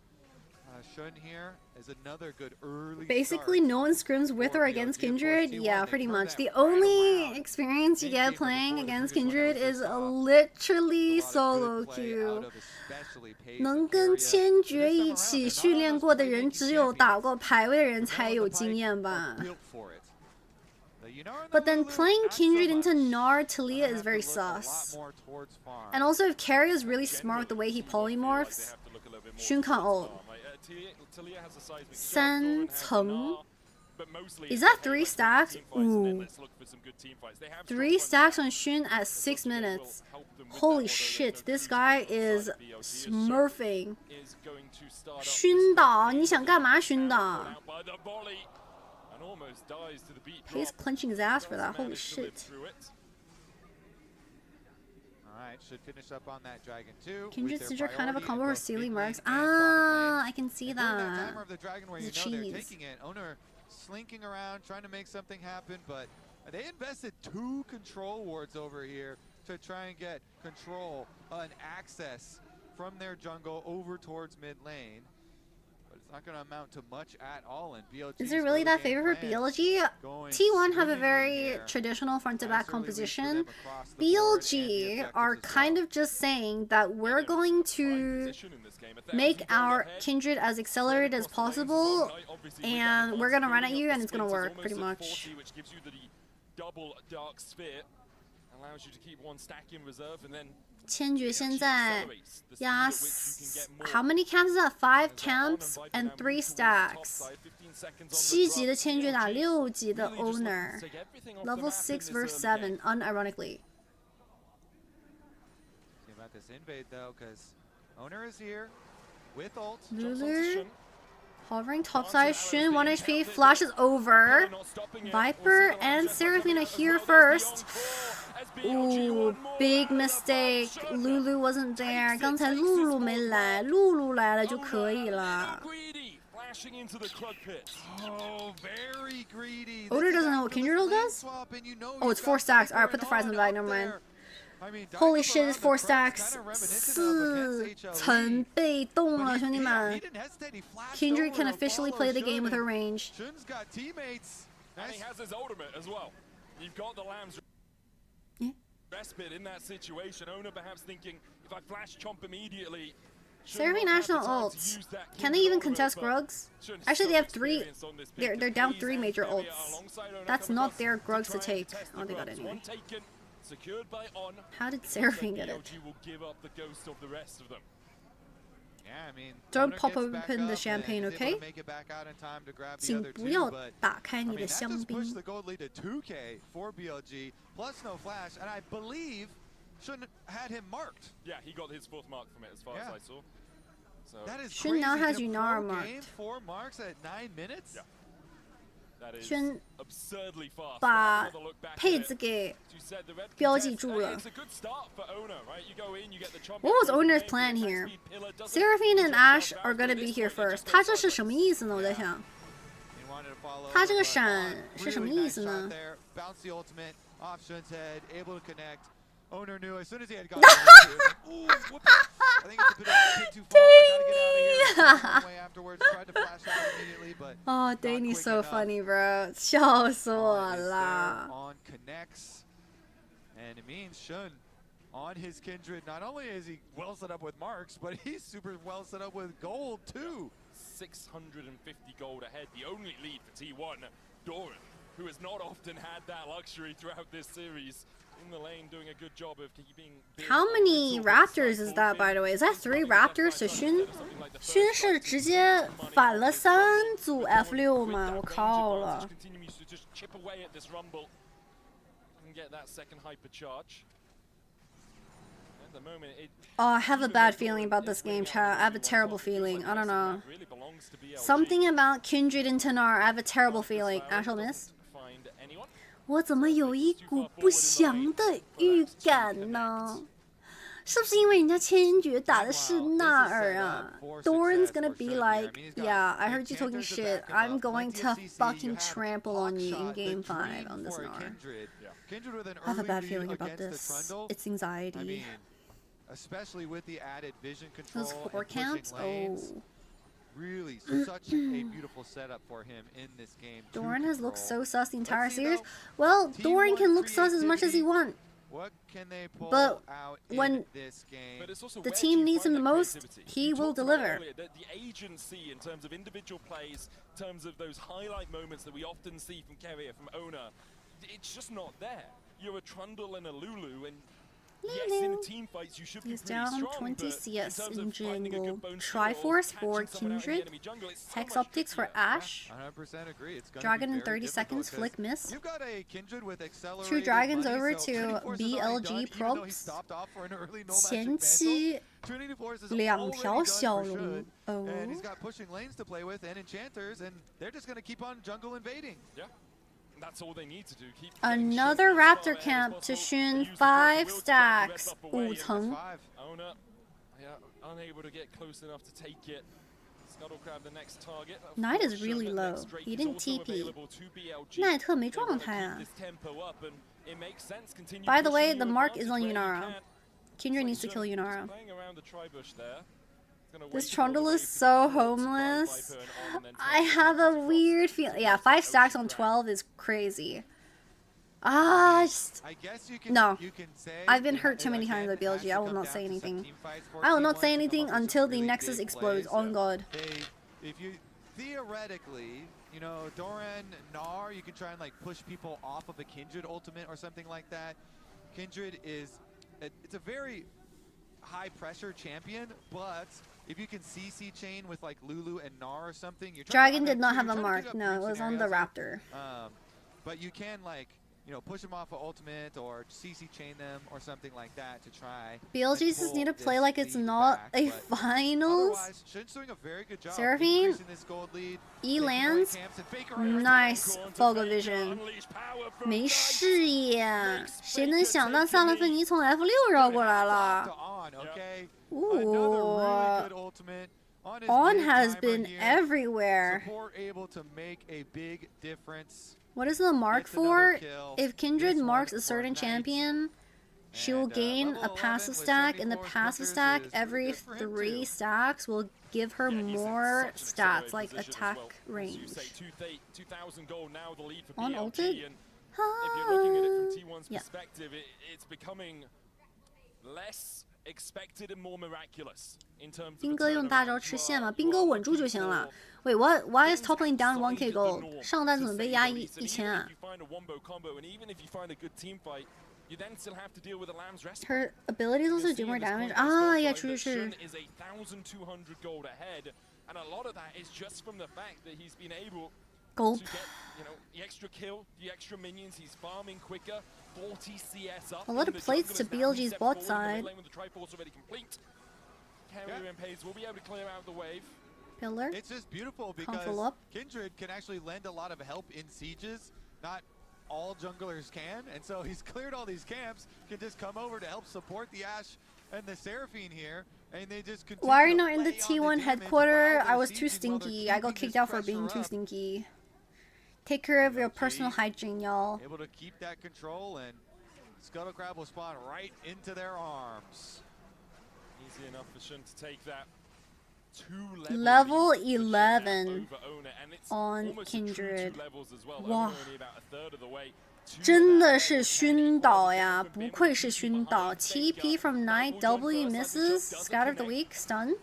Shun here is another good early Basically, start no one scrims with for or against BLG. Kindred. Of course, Yeah, T1, pretty they much. turned The that right only around. experience you In get game playing before the against previous one, that Kindred was is just, literally a lot of solo good play queue. out of especially Paige 能 and 跟 Furia. 千 But 珏 this 一 time around, 起 they're 训 not 练 those 过的人， playmaking 只有 champions. 打过排位的人 The 才 Noah and 有 the 经 Pike 验 are 吧。 built for it. The Yunara and the But then Lulu, playing not so Kindred much. into Gnar Talia Gonna is have very to look a lot sus. more towards farm. And also, if Carry is really smart with the way he polymorphs, Shun can't ult. 三层. Is that 3 stacks? Ooh. 3 stacks on Shun at 6 minutes. Holy shit, this guy is smurfing. 熏导，你想干嘛熏导? He's clenching his ass for that, holy shit. Alright, should finish up on that Dragon too. Kindred with Siege their are kind of a priority combo in for both ceiling mid lane marks. and bottom lane. I can see And during that that. timer of the Dragon where you The know they're cheese. taking it, Owner slinking around, trying to make something happen, but they invested 2 control wards over here to try and get control and access from their jungle over towards mid lane. But it's not going to amount to much at all in BLG. Is it really that favor for BLG? T1 have a very traditional front-to-back composition. BLG are kind of just saying that we're going to make our Kindred as accelerated as possible, and we're going to run at you, and it's going to work, pretty much. Double dark sphere allows you to keep 1 stack in reserve and then 千珏现在压 how many camps is that? 5 camps and 3 stacks. 7级的千珏打6级的 Owner. Level 6 versus 7, unironically. See about this invade though, because Owner is here with ult. Lulu hovering topside. Shun 1 HP. Flashes over. Viper and Seraphina here first. Ooh, big mistake. Lulu wasn't there. 刚才露露没来，露露来了就可以了。Oda doesn't know what Kindred ult does? Oh, it's 4 stacks. Alright, put the fries in the bag, never mind. Holy shit, it's 4 stacks. 4层被动了，兄弟们。Kindred can officially play the game with her range. Shun's got teammates. And he has his ultimate as well. You've got the Lamb's respite in that situation. Owner perhaps thinking, if I flash chomp immediately. Seraphine national ults. Can they even contest Grugs? Actually, they have 3. They're down 3 major ults. That's not their Grugs to take. Oh, they got it anyway. How did Seraphine get it? Yeah, I mean, Don't pop open the champagne, okay? 请不要打开你的香槟。 Push the gold lead to 2K for BLG plus no flash, and I believe Shun had him marked. Yeah, he got his 4th mark from it as far as I saw. So that is Shun now has crazy. Yunara Pro marked. game, 4 marks at 9 minutes. Yeah. That is 轩 absurdly fast. 把佩子给标记住了。 It's a good start for Owner, right? You go in, you get the chomp. What was Owner's plan here? Seraphine and Ashe are gonna be here first. 他这是什么意思呢？我在想，他这个闪是什么意思呢？ Bounce the ultimate off Shun's head, able to connect. Owner knew as soon as he had gotten it, ooh, whoops. I think it's a bit too far. I gotta get out of here. Way afterwards, tried to flash out immediately, but Oh, Danny's so funny, bro. 笑死我了。 On connects, and it means Shun on his Kindred. Not only is he well set up with marks, but he's super well set up with gold too. 650 gold ahead. The only lead for T1, Doran, who has not often had that luxury throughout this series. In the lane, doing a good job of keeping. How many Raptors is that, by the way? Is that 3 Raptors to Shun? Shun 是直接反了3组 F6 吗？我靠了。 Oh, I have a bad feeling about this game, chat. I have a terrible feeling. I don't know. Something about Kindred and Gnar. I have a terrible feeling. Actual miss. 我怎么有一股不祥的预感呢？是不是因为人家千珏打的是纳尔啊 ？Doran's gonna be like, yeah, I heard you talking shit. I'm going to fucking trample on you in game 5 on this Gnar. I have a bad feeling about this. It's anxiety. Especially with the added vision control. Those 4 counts? Oh. really such a beautiful setup for him in this game. Doran has looked so sus the entire series. Well, Doran can look sus as much as he wants. What can they pull But out when in this game? the team needs him the most, he will deliver. The agency in terms of individual plays, in terms of those highlight moments that we often see from Keria, from Ona, it's just not there. You're a Trundle and a Lulu, and yes, in team fights you should be He's pretty down strong, 20 but CS in terms in of finding a jungle. good bone Triforce skill or for catching someone out in the Kindred. enemy jungle, it's so Hex much Optics for trickier. Ashe. 100% agree. It's gonna Dragon be in very 30 difficult seconds, 'cause flick miss. You've got a Kindred with accelerated 2 dragons money, over so to Trinity Force is already done, BLG even though he probes. stopped off for an early no 前 magic 期 mantle. Trinity Force is 2 already 条 done 小 for 龙 sure. And he's got pushing lanes to play with and enchanters, and they're just going to keep on jungle invading. Yeah. That's all they need to do. Keep Another Raptor camp to Xun 5 stacks 5层 Ona, yeah, unable to get close enough to take it. Scuttle crab the next target. Knight is really low. He didn't TP. 奈特没状态啊。By the way, the mark is on Yunara. Kindred needs to kill Yunara. This Trundle is so homeless. I have a weird feeling. Yeah, 5 stacks on 12 is crazy. No. I've been hurt too many times by BLG. I will not say anything. I will not say anything until the Nexus explodes. On God. If you theoretically, you know, Doran, Gnar, you can try and like push people off of a Kindred ultimate or something like that. Kindred is, it's a very high pressure champion, but if you can CC chain with like Lulu and Gnar or something, you're Dragon did not have a mark. No, it was on the Raptor. But you can like, you know, push them off of ultimate or CC chain them or something like that to try. BLGs just need to play like it's not a finals. Seraphine, E lands, nice Fogo Vision. 没事呀，谁能想到萨勒芬尼从 F6 绕过来了？ Ooh, On has been everywhere. What is the mark for? If Kindred marks a certain champion, she will gain a passive stack, and the passive stack every 3 stacks will give her more stats, like attack range. On ulted? If you're looking at it from T1's perspective, it's becoming less expected and more miraculous in terms of 兵哥用大招吃线吗？兵哥稳住就行了。Wait, what? Why is top lane down 1k gold? 上单怎么被压1000啊？ Her abilities also do more damage. Ah, yeah, true, true. Is 1,200 gold ahead, and a lot of that is just from the fact that he's been able Gulp. to get, you know, the extra kill, the extra minions. He's farming quicker. 40 CS up. A lot of plates to BLG's bot side. Will be able to clear out the wave. Pillar. It's just beautiful because Kindred can actually lend a lot of help in sieges. Not all junglers can, and so he's cleared all these camps, can just come over to help support the Ashe and the Seraphine here, and they just continue. Why are you not in the T1 headquarter? I was too stinky. I got kicked out for being too stinky. Take care of your personal hygiene, y'all. Able to keep that control, and Scuttle Crab will spawn right into their arms. Easy enough for Xun to take that. Level 11 on Kindred. Wow. 真的是熏导呀，不愧是熏导。TP from Knight, W misses, Scatter of the Weak, stun.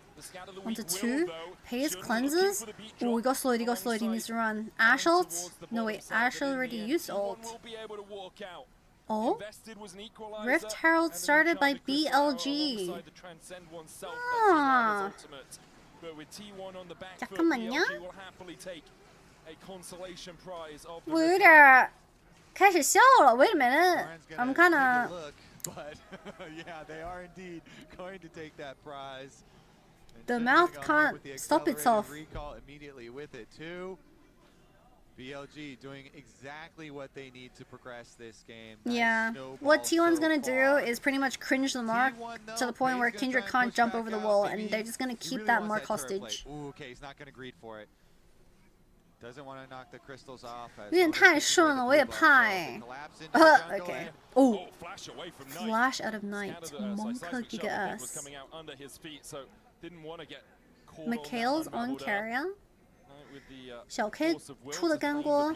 Onto 2, Pays cleanses. Oh, he got slowed, he needs to run. Ashe ult? No wait, Ashe already used ult. Oh? Rift Herald started by BLG. Ah. 잠깐만요. 我有点开始笑了. Wait a minute. I'm kinda... But yeah, they are indeed going to take that prize. The mouth can't stop itself. Recall immediately with it too. BLG doing exactly what they need to progress this game. Yeah, what T1's gonna do is pretty much cringe the mark to the point where Kindred can't jump over the wall, and they're just gonna keep that mark hostage. Ooh, okay, he's not gonna greed for it. Doesn't want to knock the crystals off. 有点太顺了，我也怕哎。Okay. Oh, flash out of night. Monka Giga S. Coming out under his feet, so didn't want to get Mikhail's on carry. 小 K 出的干锅。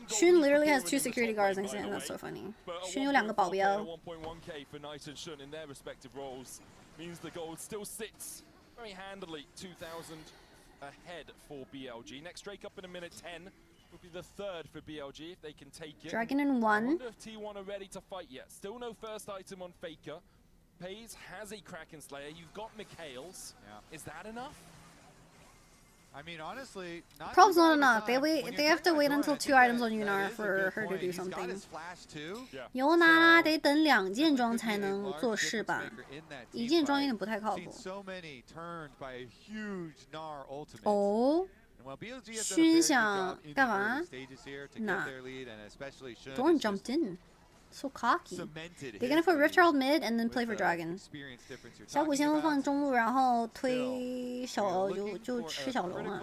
Shun literally has 2 security guards in his hand. That's so funny. Shun 有2个保镖。Means the gold still sits very handily 2,000 ahead for BLG. Next Drake up in a minute 10 will be the 3rd for BLG if they can take it. Dragon in 1. I wonder if T1 are ready to fight yet. Still no first item on Faker. Pays has a Kraken Slayer. You've got Mikhail's. Yeah. Is that enough? I mean, honestly, Probably not enough. They have to wait until 2 items on Yunar for her to do something. 尤娜得等2件装才能做事吧？1件装有点不太靠谱。哦，勋想干嘛？哪？Dorn jumped in. So cocky. They're gonna put Rift Herald mid and then play for Dragon. 小骨仙会放中路，然后推小鹅就吃小龙啊。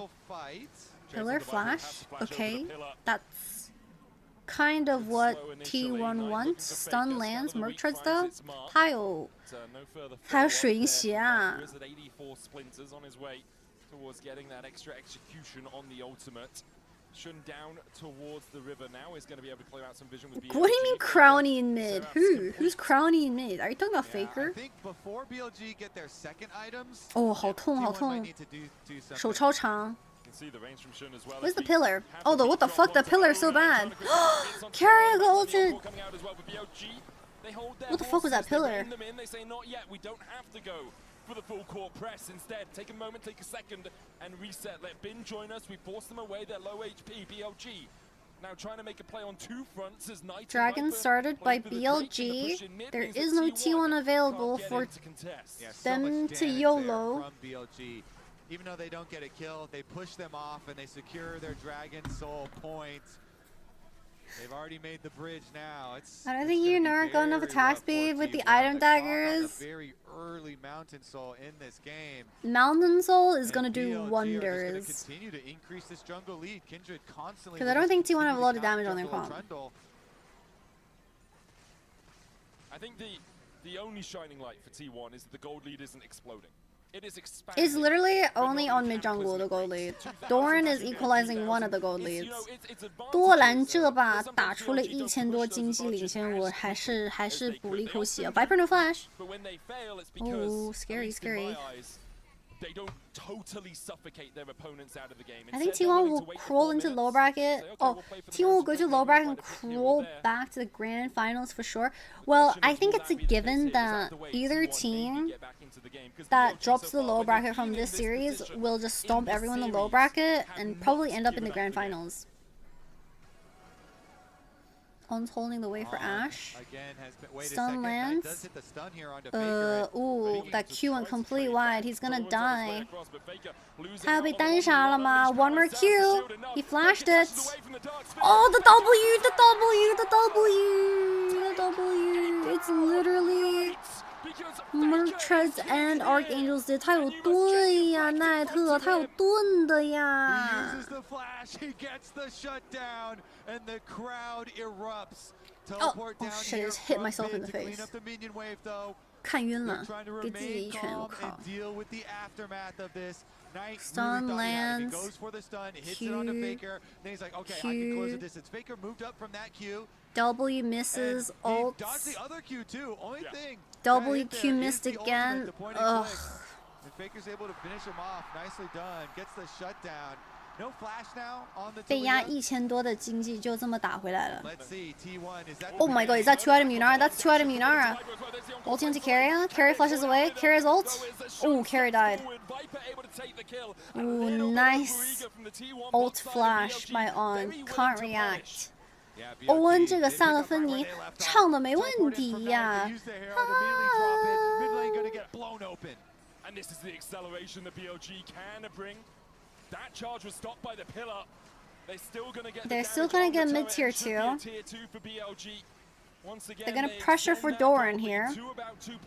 Pillar flash. Okay, that's kind of what T1 wants. Stun lands. Merc treads though. 他有水银鞋啊。Shun down towards the river now is going to be able to play out some vision with BLG. What do you mean Crowny in mid? Who's Crowny in mid? Are you talking about Faker? I think before BLG get their second items. 哦，好痛，好痛！手超长。Where's the pillar? Oh, what the fuck? The pillar is so bad. Carry got ulted. What the fuck was that pillar? They say not yet. We don't have to go for the full court press. Instead, take a moment, take a second, and reset. Let Bin join us. We force them away. They're low HP. BLG now trying to make a play on 2 fronts as Knight. Dragon started by BLG. There is no T1 available for them to YOLO. From BLG. Even though they don't get a kill, they push them off and they secure their Dragon Soul points. They've already made the bridge now. I don't think Yunar got enough attack speed with the item daggers. Very early Mountain Soul in this game. Mountain Soul is gonna do wonders. Continue to increase this jungle lead. Kindred constantly. Because I don't think T1 have a lot of damage on their comp. I think the only shining light for T1 is that the gold lead isn't exploding. It's literally only on mid jungle the gold lead. Doran is equalizing one of the gold leads. 多兰这把打出了1000多经济领先，我还是补了一口血。Viper no flash. Oh, scary, scary. They don't totally suffocate their opponents out of the game. I think T1 will crawl into low bracket. Oh, T1 will go to low bracket and crawl back to the grand finals for sure. Well, I think it's a given that either team that drops the low bracket from this series will just stomp everyone in the low bracket and probably end up in the grand finals. On's holding the way for Ash. Stun lands. Ooh, that Q went complete wide. He's gonna die. 他要被单杀了吗？ One more Q. He flashed it. Oh, the W, the W, the W, the W. It's literally Merchants and Archangels did. 他有盾呀，奈特，他有盾的呀。 He uses the flash. He gets the shutdown, and the crowd erupts. Oh shit! I just hit myself in the face. 看晕了，给自己一拳，我靠。 Stun lands. W misses ult. WQ missed again. Ugh. Faker's able to finish him off. Nicely done. Gets the shutdown. No flash now on the 被压1000多的经济就这么打回来了。 Let's see, T1, is that Oh my god, is that 2 item Yunar? That's 2 item Yunar. Ult into Carry. Carry flashes away. Carry's ult. Oh, Carry died. Ooh, nice ult flash by On. Can't react. 欧文这个萨勒芬妮唱的没问题呀。 And this is the acceleration that BLG can bring. That charge was stopped by the pillar. They're still gonna get mid tier 2. Tier 2 for BLG. Once again, they're gonna pressure for Doran here.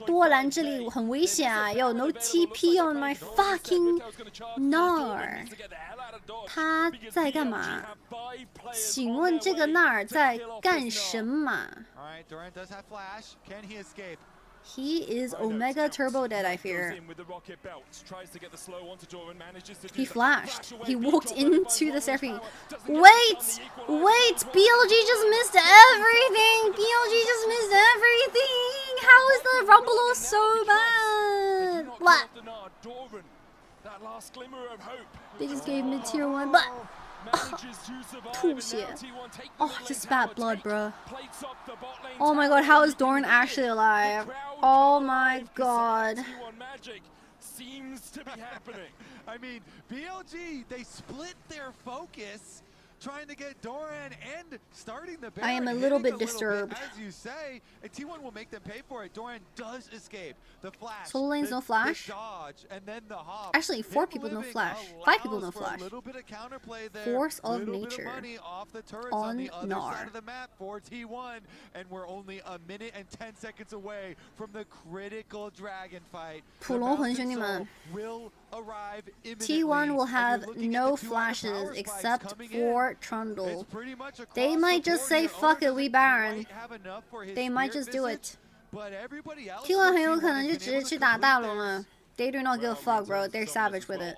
多兰这里很危险啊！ Yo, no TP on my fucking Gnar. 他在干嘛？请问这个 Gnar 在干什么？ All right, Doran does have flash. Can he escape? He is Omega Turbo Dead, I fear. He flashed. He walked into the Seraphine. Wait! Wait! BLG just missed everything! BLG just missed everything! How is the Rumble so bad? What? They just gave mid tier 1, but... Oh, just bad blood, bro. Oh my god, how is Doran actually alive? Oh my god. Seems to be happening. I mean, BLG, they split their focus trying to get Doran and starting the Baron. I am a little bit disturbed. As you say, and T1 will make them pay for it. Doran does escape. The flash. Solo lanes no flash. The dodge, and then the hop. Actually, 4 people no flash. 5 people no flash. A little bit of counterplay there. Force of nature. Money off the turrets on the other Gnar. side of the map for T1, and we're only a minute and 10 seconds away from the critical dragon fight. 普龙魂兄弟们 T1 will have no flashes except for Trundle. They might just say fuck it, we Baron. They might just do it. T1 很有可能就直接去打大龙了。They do not give a fuck, bro. They're savage with it.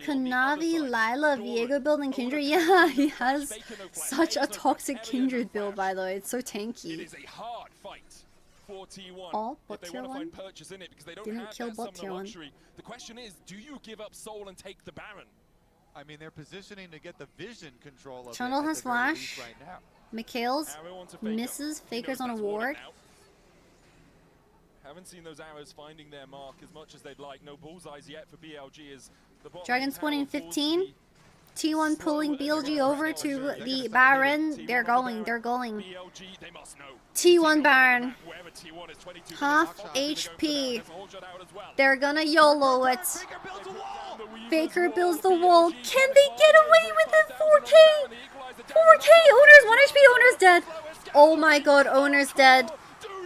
Kanavi来了 Viego building Kindred. Yeah, he has such a toxic Kindred build, by the way. It's so tanky. Oh, bot tier 1 didn't kill bot tier 1. The question is, do you give up soul and take the Baron? I mean, they're positioning to get the vision control of Trundle it has flash. right now. Mikhail's misses. Faker's on a ward. Haven't seen those arrows finding their mark as much as they'd like. No bullseyes yet for BLG as the Dragon spawning 15. T1 pulling BLG over to the Baron. They're going. T1 Baron. Half HP. They're gonna YOLO it. Faker builds the wall. Can they get away with it? 4K! 4K! Owner's 1 HP. Owner's dead. Oh my god, Owner's dead.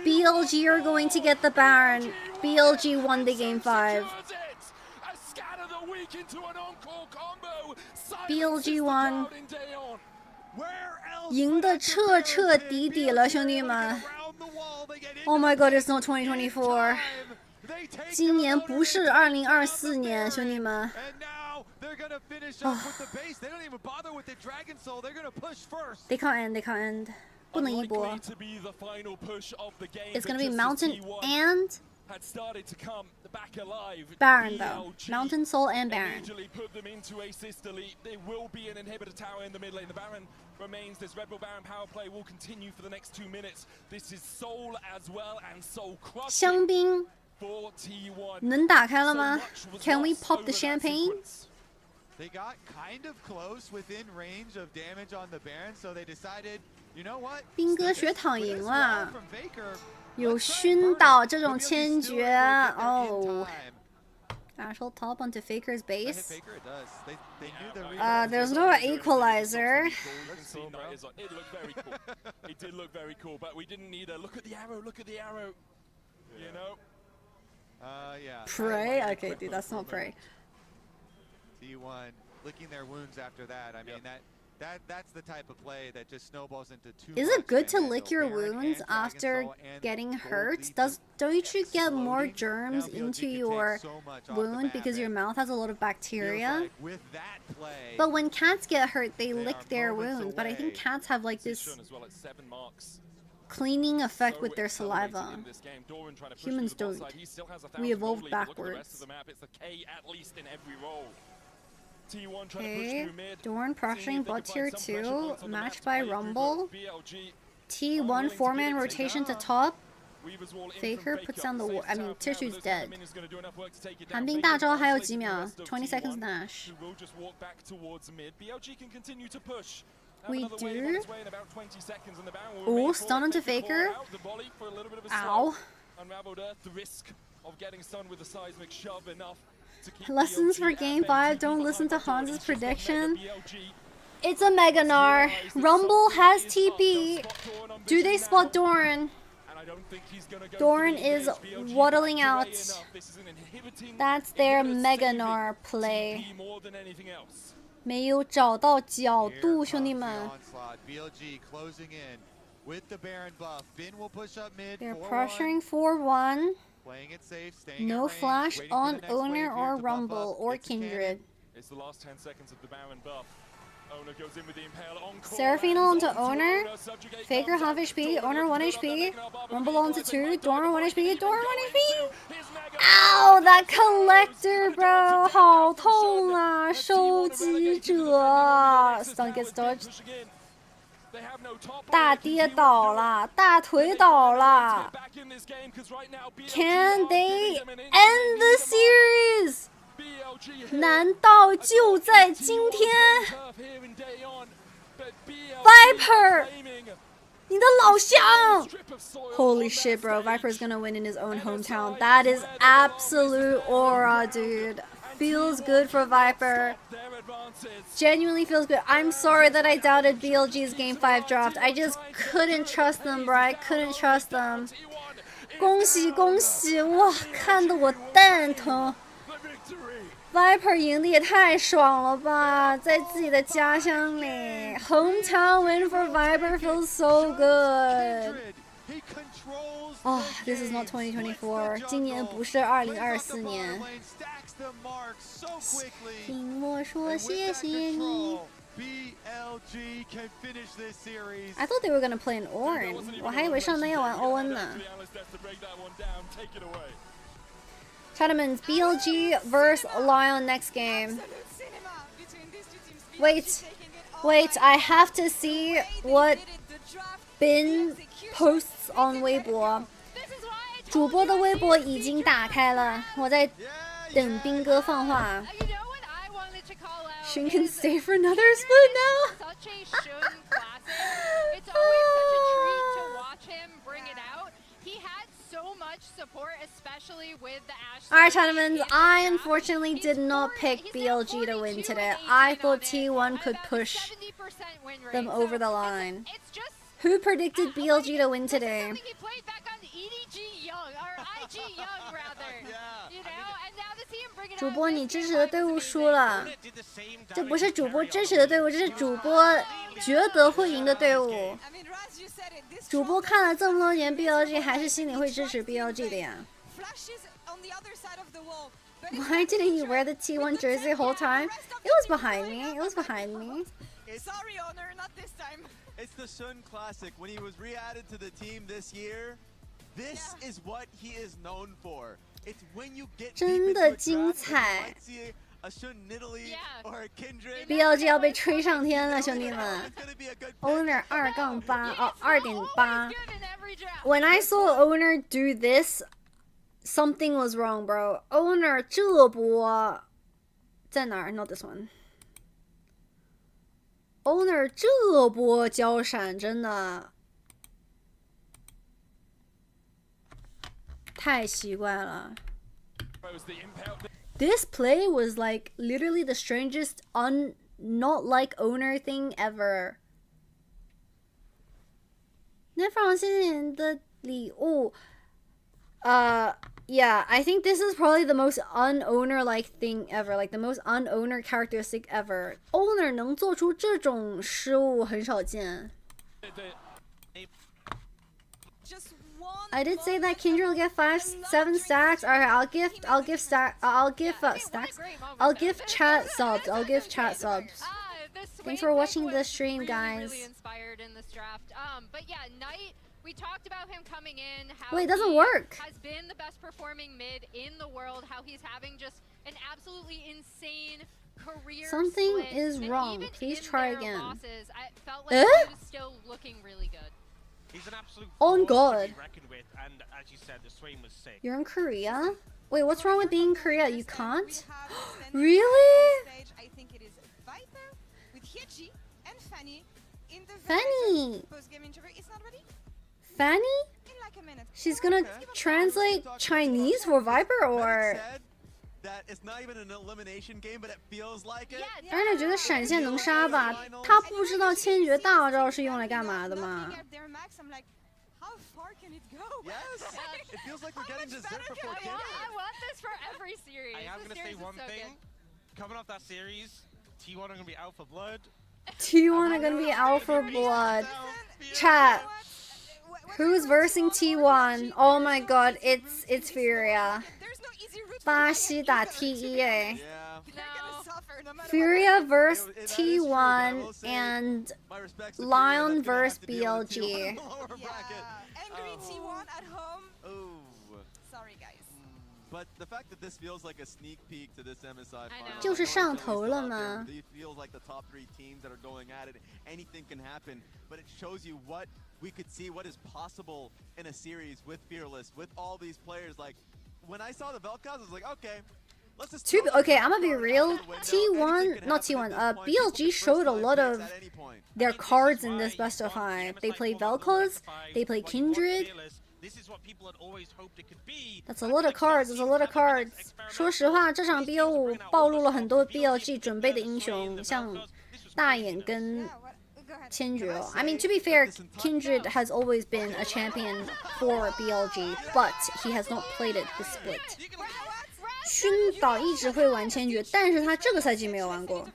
BLG are going to get the Baron. BLG won the game 5. BLG won. 赢得彻彻底底了，兄弟们。Oh my god, it's not 2024. 今年不是2024年，兄弟们。They can't end. 不能一波。It's gonna be Mountain and Baron though. Mountain, Soul, and Baron. Put them into a sister lead. There will be an inhibitor tower in the mid lane. The Baron remains. This Red Bull Baron power play will continue for the next 2 minutes. This is Soul as well, and Soul crushing. 香槟能打开了吗 Can we pop the champagne? They got kind of close within range of damage on the Baron, so they decided, you know what? 兵哥血躺赢了。有熏到这种千绝哦。Ashel top onto Faker's base. There's no equalizer. It looked very cool. It did look very cool, but we didn't need a look at the arrow. Look at the arrow. You know. Yeah. Pray? Okay, dude, that's not pray. T1 licking their wounds after that. I mean that's the type of play that just snowballs into too Is it good to lick your wounds after getting hurt? Don't you get more germs into your wound because your mouth has a lot of bacteria? But when cats get hurt, they lick their wounds. But I think cats have like this cleaning effect with their saliva. Humans don't. We evolved backwards. Okay, Dorn pressuring bot tier 2, matched by Rumble. T1 4-man rotation to top. Faker puts down the wall. I mean, tier 2's dead. 寒冰大招还有几秒 20 seconds dash. We do. Oh, stun into Faker. Ow. Lessons for game 5, don't listen to Hans's prediction. It's a Mega Gnar. Rumble has TP. Do they spot Doran? Doran is waddling out. That's their Mega Gnar play. 没有找到角度，兄弟们。with the Baron buff. Bin will push up mid. They're 4-1. pressuring 4-1. Playing it safe, staying No in range, flash waiting for on the next Owner wave here or to buff Rumble up. or It's a cannon. Kindred. It's the last 10 seconds of the Baron buff. Owner goes in with the Impale on Seraphine onto Owner. Faker half HP. Owner 1 HP. Rumble onto 2. Dormer 1 HP. Dormer 1 HP. Ow, that collector, bro. 好痛啊，收集者。Stun gets dodged. 大跌倒了，大腿倒了。Can they end the series? 难道就在今天 ？Viper， 你的老乡 ！Holy shit, bro! Viper's gonna win in his own hometown. That is absolute aura, dude. Feels good for Viper. Genuinely feels good. I'm sorry that I doubted BLG's Game 5 draft. I just couldn't trust them, bro. I couldn't trust them. 恭喜恭喜！哇，看得我蛋疼。Viper 赢的也太爽了吧，在自己的家乡里 ，hometown win for Viper feels so good. Oh, this is not 2024. 今年不是2024年。听我说谢谢你。I thought they were gonna play an Orin. 我还以为上单要玩欧恩呢。Tournaments BLG versus LYON next game. Wait, I have to see what Bin posts on 微博。主播的微博已经打开了，我在等斌哥放话。Shun can stay for another split now. Such a Shun classic. It's always such a treat to watch him bring it out. He had so much support, especially with the Ashe. Alright, Tournaments, I unfortunately did not pick BLG to win today. I thought T1 could push them over the line. Who predicted BLG to win today? He played back on EDG Young, or IG Young rather. You know, and now to see him bring it out. 主播，你支持的队伍输了，这不是主播支持的队伍，这是主播觉得会赢的队伍。主播看了这么多年 BLG， 还是心里会支持 BLG 的呀。Why didn't you wear the T1 jersey the whole time? It was behind me. It was behind me. Sorry, Owner, not this time. It's the Shun Classic. When he was re-added to the team this year, this is what he is known for. It's when you get 真的精彩。 a Shun Nidalee or a Kindred. BLG 要被吹上天了，兄弟们。Owner 2-8哦2.8。When I saw Owner do this, something was wrong, bro. Owner 这波在哪儿 ？Not this one. Owner 这波交闪真的太奇怪了。This play was like literally the strangest not like Owner thing ever. 那放新年的礼物 yeah, I think this is probably the most un-owner-like thing ever, like the most un-owner characteristic ever. Owner 能做出这种失误很少见。I did say that Kindred will get 5-7 stacks. Alright, I'll give stacks. I'll give chat subs. I'll give chat subs. Thanks for watching the stream, guys. Really inspired in this draft. But yeah, Knight. We talked about him coming in. How Wait, it doesn't work. Has been the best performing mid in the world. How he's having just an absolutely insane career. Something split. is And wrong. even Please in try their again. Losses, I felt like he was still looking really good. He's an absolute On God. to be reckoned with, and as you said, the swing was sick. You're in Korea? Wait, what's wrong with being in Korea? You can't? Really? I think it is Viper with Hyeji and Fanny in the Fanny. post-game interview. It's not ready? Fanny? In like a minute. She's gonna translate Chinese for Viper or? That it's not even an elimination game, but it feels like it. 而且觉得闪现能杀吧？他不知道千绝大招是用来干嘛的吗？ How far can it go? Yes, it feels like we're getting dessert before dinner. I want this for every series. I am This going to say series is one so thing. good. Coming off that series, T1 are going to be out for blood. T1 are gonna be out for blood. Chat. Who's versing T1? Oh my god, it's Furia. 巴西打 T1 哎。Furia vs T1 and LYON vs BLG. Angry T1 at home. Sorry guys. But the fact that this feels like a sneak peek to this MSI final, 就是上头了吗？ It feels like the top 3 teams that are going at it. Anything can happen, but it shows you what we could see, what is possible in a series with Fearless, with all these players. Like when I saw the Vel'Koz, I was like, okay. Okay, I'm gonna be real. Not T1. BLG showed a lot of their cards in this best of 5. They play Vel'Koz, they play Kindred. That's a lot of cards. That's a lot of cards. 说实话，这场 BO5 暴露了很多 BLG 准备的英雄，像大眼跟千珏。I mean, to be fair, Kindred has always been a champion for BLG, but he has not played it the split. 熏导一直会玩千珏，但是他这个赛季没有玩过，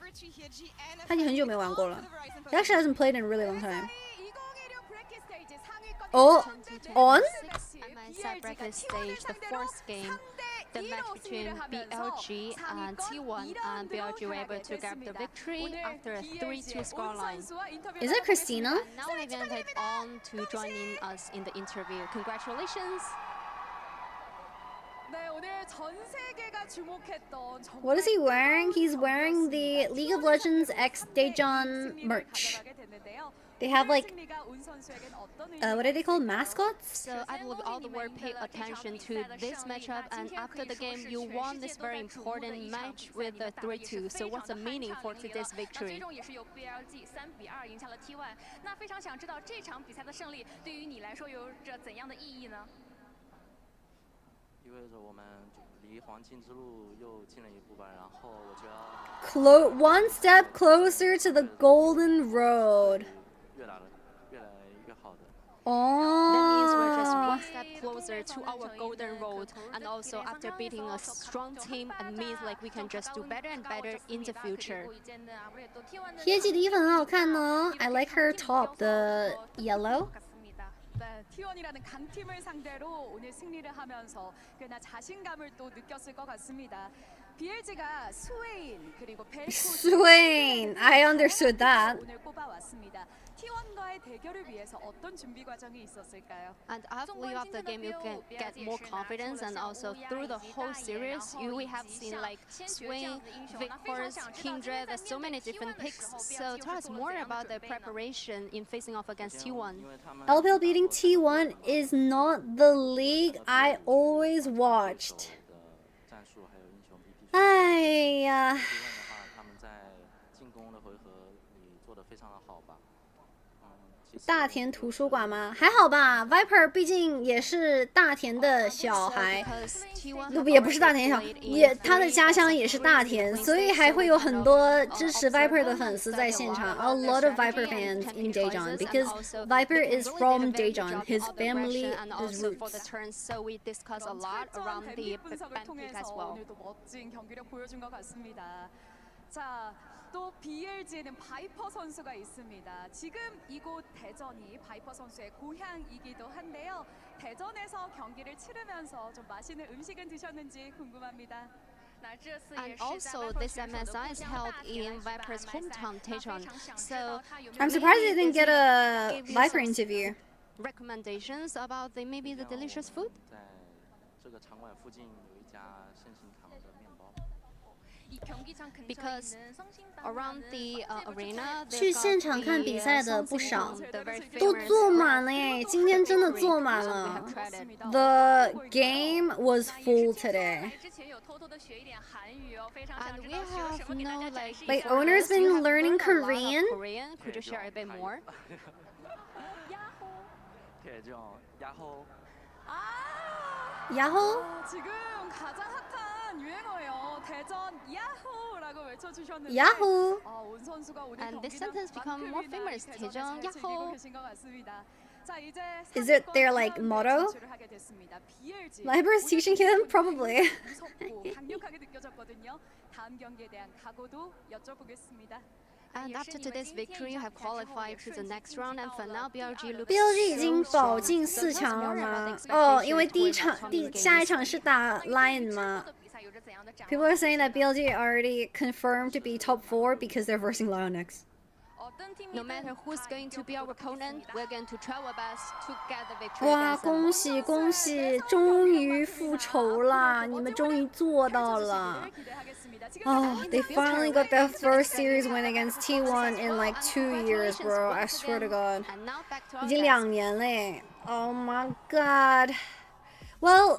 他已经很久没玩过了。He actually hasn't played in a really long time. Oh, on? MSI bracket stage, the fourth game, the match between BLG and T1, and BLG were able to grab the victory after a 3-2 scoreline. Is that Christina? Now we invited On to join in us in the interview. Congratulations. What is he wearing? He's wearing the League of Legends X Daejeon merch. They have like, what are they called? Mascots? So I believe all the world paid attention to this matchup, and after the game, you won this very important match with a 3-2. So what's the meaning for today's victory? One step closer to the golden road. That means we're just one step closer to our golden road, and also after beating a strong team, it means like we can just do better and better in the future. 贴记的衣服很好看呢 I like her top, the yellow. T1이라는 강팀을 상대로 오늘 승리를 하면서 꽤나 자신감을 또 느꼈을 것 같습니다. BLG가 스웨인 그리고 Swain, I understood that. 오늘 뽑아왔습니다. T1과의 대결을 위해서 어떤 준비 과정이 있었을까요? And I believe after the game you can get more confidence, and also through the whole series we have seen like Swing, Victors, Kindred, there's so many different picks. So tell us more about the preparation in facing off against T1. LPL beating T1 is not the league I always watched. 哎呀。大田图书馆吗？还好吧 ，Viper 毕竟也是大田的小孩，也不是大田小，他的家乡也是大田，所以还会有很多支持 Viper 的粉丝在现场。A lot of Viper fans in Daejeon because Viper is from Daejeon. His family is roots. So we discuss a lot around the pick as well. 멋진 경기력 보여준 것 같습니다. 자. 또 BLG에는 바이퍼 선수가 있습니다. 지금 이곳 대전이 바이퍼 선수의 고향이기도 한데요. 대전에서 경기를 치르면서 좀 맛있는 음식은 드셨는지 궁금합니다. And also, this MSI is held in Viper's hometown, Daejeon. So I'm surprised they didn't get a Viper interview. Recommendations about maybe the delicious food? Because around the arena, 去现场看比赛的不少，都坐满了耶！今天真的坐满了。The game was full today. And we have no like. Wait, owner's been learning Korean? Could you share a bit more? 야호? 지금 가장 핫한 유행어예요. 대전 야호라고 외쳐주셨는데. 야호. 온 선수가 오늘 And this sentence become more famous. 대전 야호. Is it their like motto? Liber is teaching him? Probably. 강력하게 느껴졌거든요. 다음 경기에 대한 각오도 여쭤보겠습니다. And after today's victory, you have qualified to the next round, and for now, BLG looks BLG 已经 so 保 strong. 进 So 4 tell us 强 more 了 about 吗？ the 哦，因为 expectations 下一场是打 LYON 嘛。People are saying that BLG already confirmed to be top 4 because they're versing LYON next. No matter who's going to be our opponent, we're going to try our best to get the victory. 哇，恭喜恭喜，终于复仇啦！你们终于做到了。Oh, they finally got their first series win against T1 in like 2 years, bro. I swear to God. 已经2年嘞。Oh my God. Well,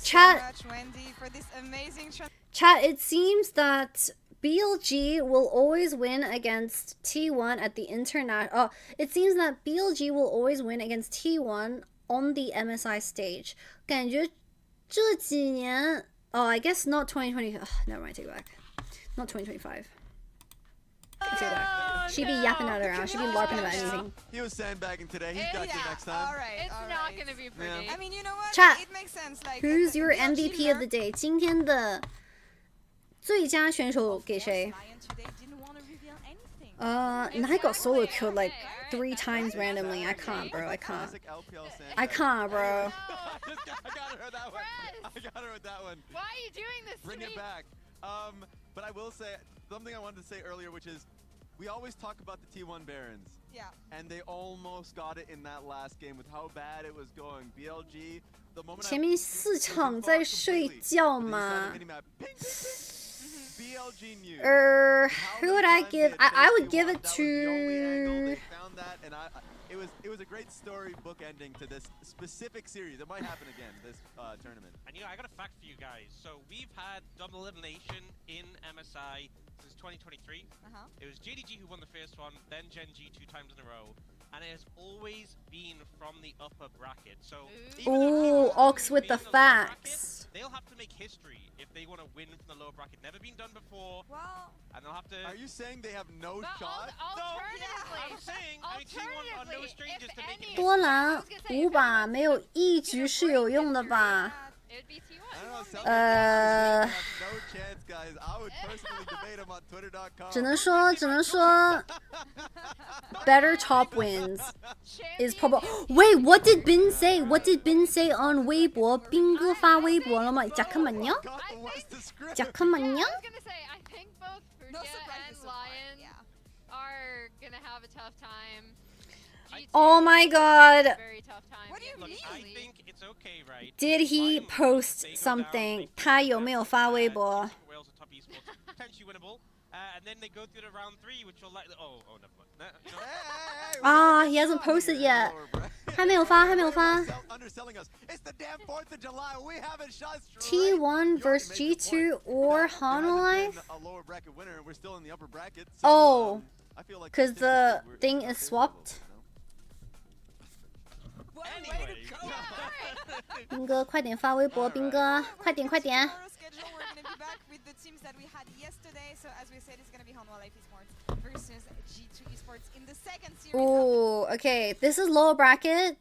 chat, it seems that BLG will always win against T1 at the international. It seems that BLG will always win against T1 on the MSI stage. 感觉这几年 I guess not 2020. Never mind, take it back. Not 2025. Take it back. She'd be yapping at her around. She'd be larping about anything. He was sandbagging today. He's got you next time. Alright, It's not gonna be pretty. I mean, you know what? Chat. It makes sense. Like, Who's your MVP of the day? 今天的最佳选手给谁？ I got solo killed like 3 times randomly. I can't, bro. I can't. I can't, bro. I got her with that one. I got her with that one. Why are you doing this Bring to me? it back. But I will say something I wanted to say earlier, which is we always talk about the T1 Barons. Yeah. And they almost got it in that last game with how bad it was going. BLG, the moment 前面4场在睡觉吗？ BLG knew. Who would I give? I would give it to. They found that, and it was a great story book ending to this specific series. It might happen again this tournament. And you know, I got a fact for you guys. So we've had double elimination in MSI since 2023. It was JDG who won the first one, then Gen G 2 times in a row. And it has always been from the upper bracket. So Ooh, Ox with the facts. They'll have to make history if they want to win from the lower bracket. Never been done before. Well, and they'll have to. Are you saying they have no shot? Alternatively, I'm saying, I mean, T1 are no strangers to making 多蓝5把没有一局是有用的吧？ It'd be T1. No chance, guys. I would personally debate them on Twitter.com. 只能说 better top wins is probably. Wait, what did Bin say? What did Bin say on 微博？斌哥发微博了吗？잠깐만요? 잠깐만요? I was gonna say, I think both Furia and LYON are gonna have a tough time. Oh my God. Very tough time. What do you mean? I think it's okay, right? Did he post something? 他有没有发微博？ Wales are top esports, potentially winnable. And then they go through to round 3, which will likely. Oh, never mind. He hasn't posted yet. 还没有发。 Underselling us. It's the damn 4th of July. We haven't shot T1 versus G2 or Hanolife? A lower bracket winner, and we're still in the upper bracket. So, Oh, I feel like because the thing is swapped. 斌哥，快点发微博！斌哥，快点！ Ooh, okay. This is lower bracket.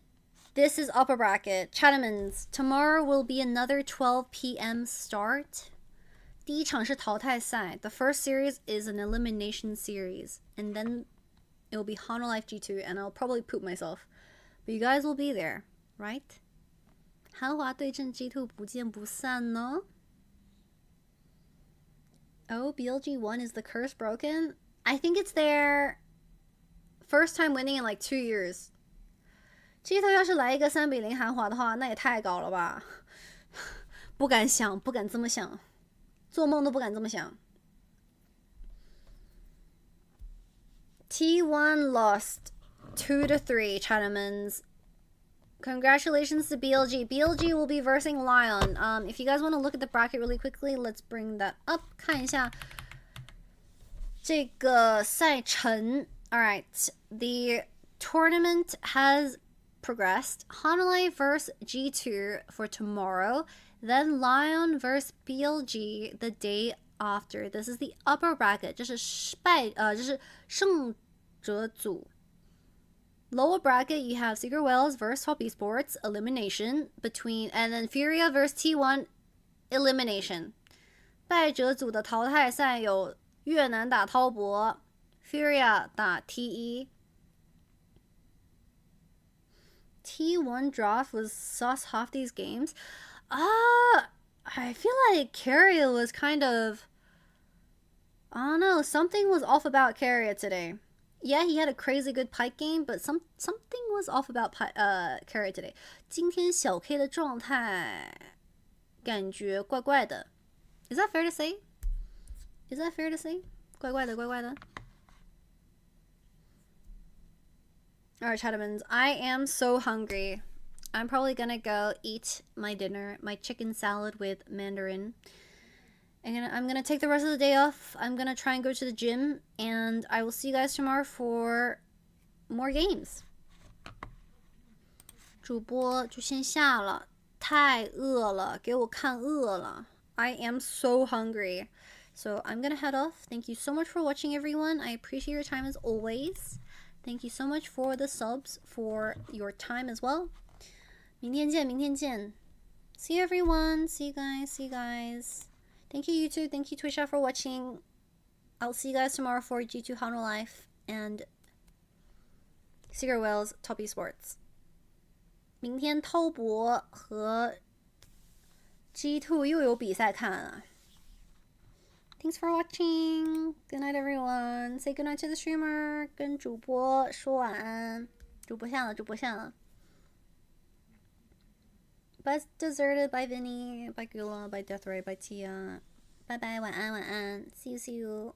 This is upper bracket. Chattermans, tomorrow will be another 12 p.m. start. 第一场是淘汰赛. The first series is an elimination series, and then it will be Hanolife G2, and I'll probably poop myself. But you guys will be there, right? 韩华对阵 G2 不见不散呢? Oh, BLG1 is the curse broken? I think it's their first time winning in like 2 years. G2 要是来一个3比0韩华的话，那也太高了吧？不敢想，不敢这么想，做梦都不敢这么想。T1 lost 2-3, Chattermans. Congratulations to BLG. BLG will be versing LYON. If you guys want to look at the bracket really quickly, let's bring that up. 看一下这个赛程. Alright, the tournament has progressed. Hanolife vs G2 for tomorrow. Then LYON vs BLG the day after. This is the upper bracket. 这是胜者组. Lower bracket, you have Secret Whales vs Top Esports, elimination between, and then Furia vs T1, elimination. 败者组的淘汰赛有越南打滔博 Furia 打 T1 T1 draft was sus half these games. I feel like Carrier was kind of, I don't know, something was off about Carrier today. Yeah, he had a crazy good Pike game, but something was off about Carrier today. 今天小 K 的状态感觉怪怪的。Is that fair to say? Is that fair to say? 怪怪的，怪怪的。Alright, Chattermans, I am so hungry. I'm probably gonna go eat my dinner, my chicken salad with mandarin. I'm gonna take the rest of the day off. I'm gonna try and go to the gym, and I will see you guys tomorrow for more games. 主播就先下了，太饿了，给我看饿了。I am so hungry. So I'm gonna head off. Thank you so much for watching, everyone. I appreciate your time as always. Thank you so much for the subs, for your time as well. 明天见，明天见。See you, everyone. See you guys. See you guys. Thank you, YouTube. Thank you, Twitch, for watching. I'll see you guys tomorrow for G2 Hano Life and Secret Whales Top Esports. 明天滔博和 G2 又有比赛看啊。Thanks for watching. Good night, everyone. Say good night to the streamer. 跟主播说晚安。主播下了，主播下了。By Deserted, by Vinny, by Gula, by Deathray, by Tia. Bye bye, 晚安，晚安。See you, see you.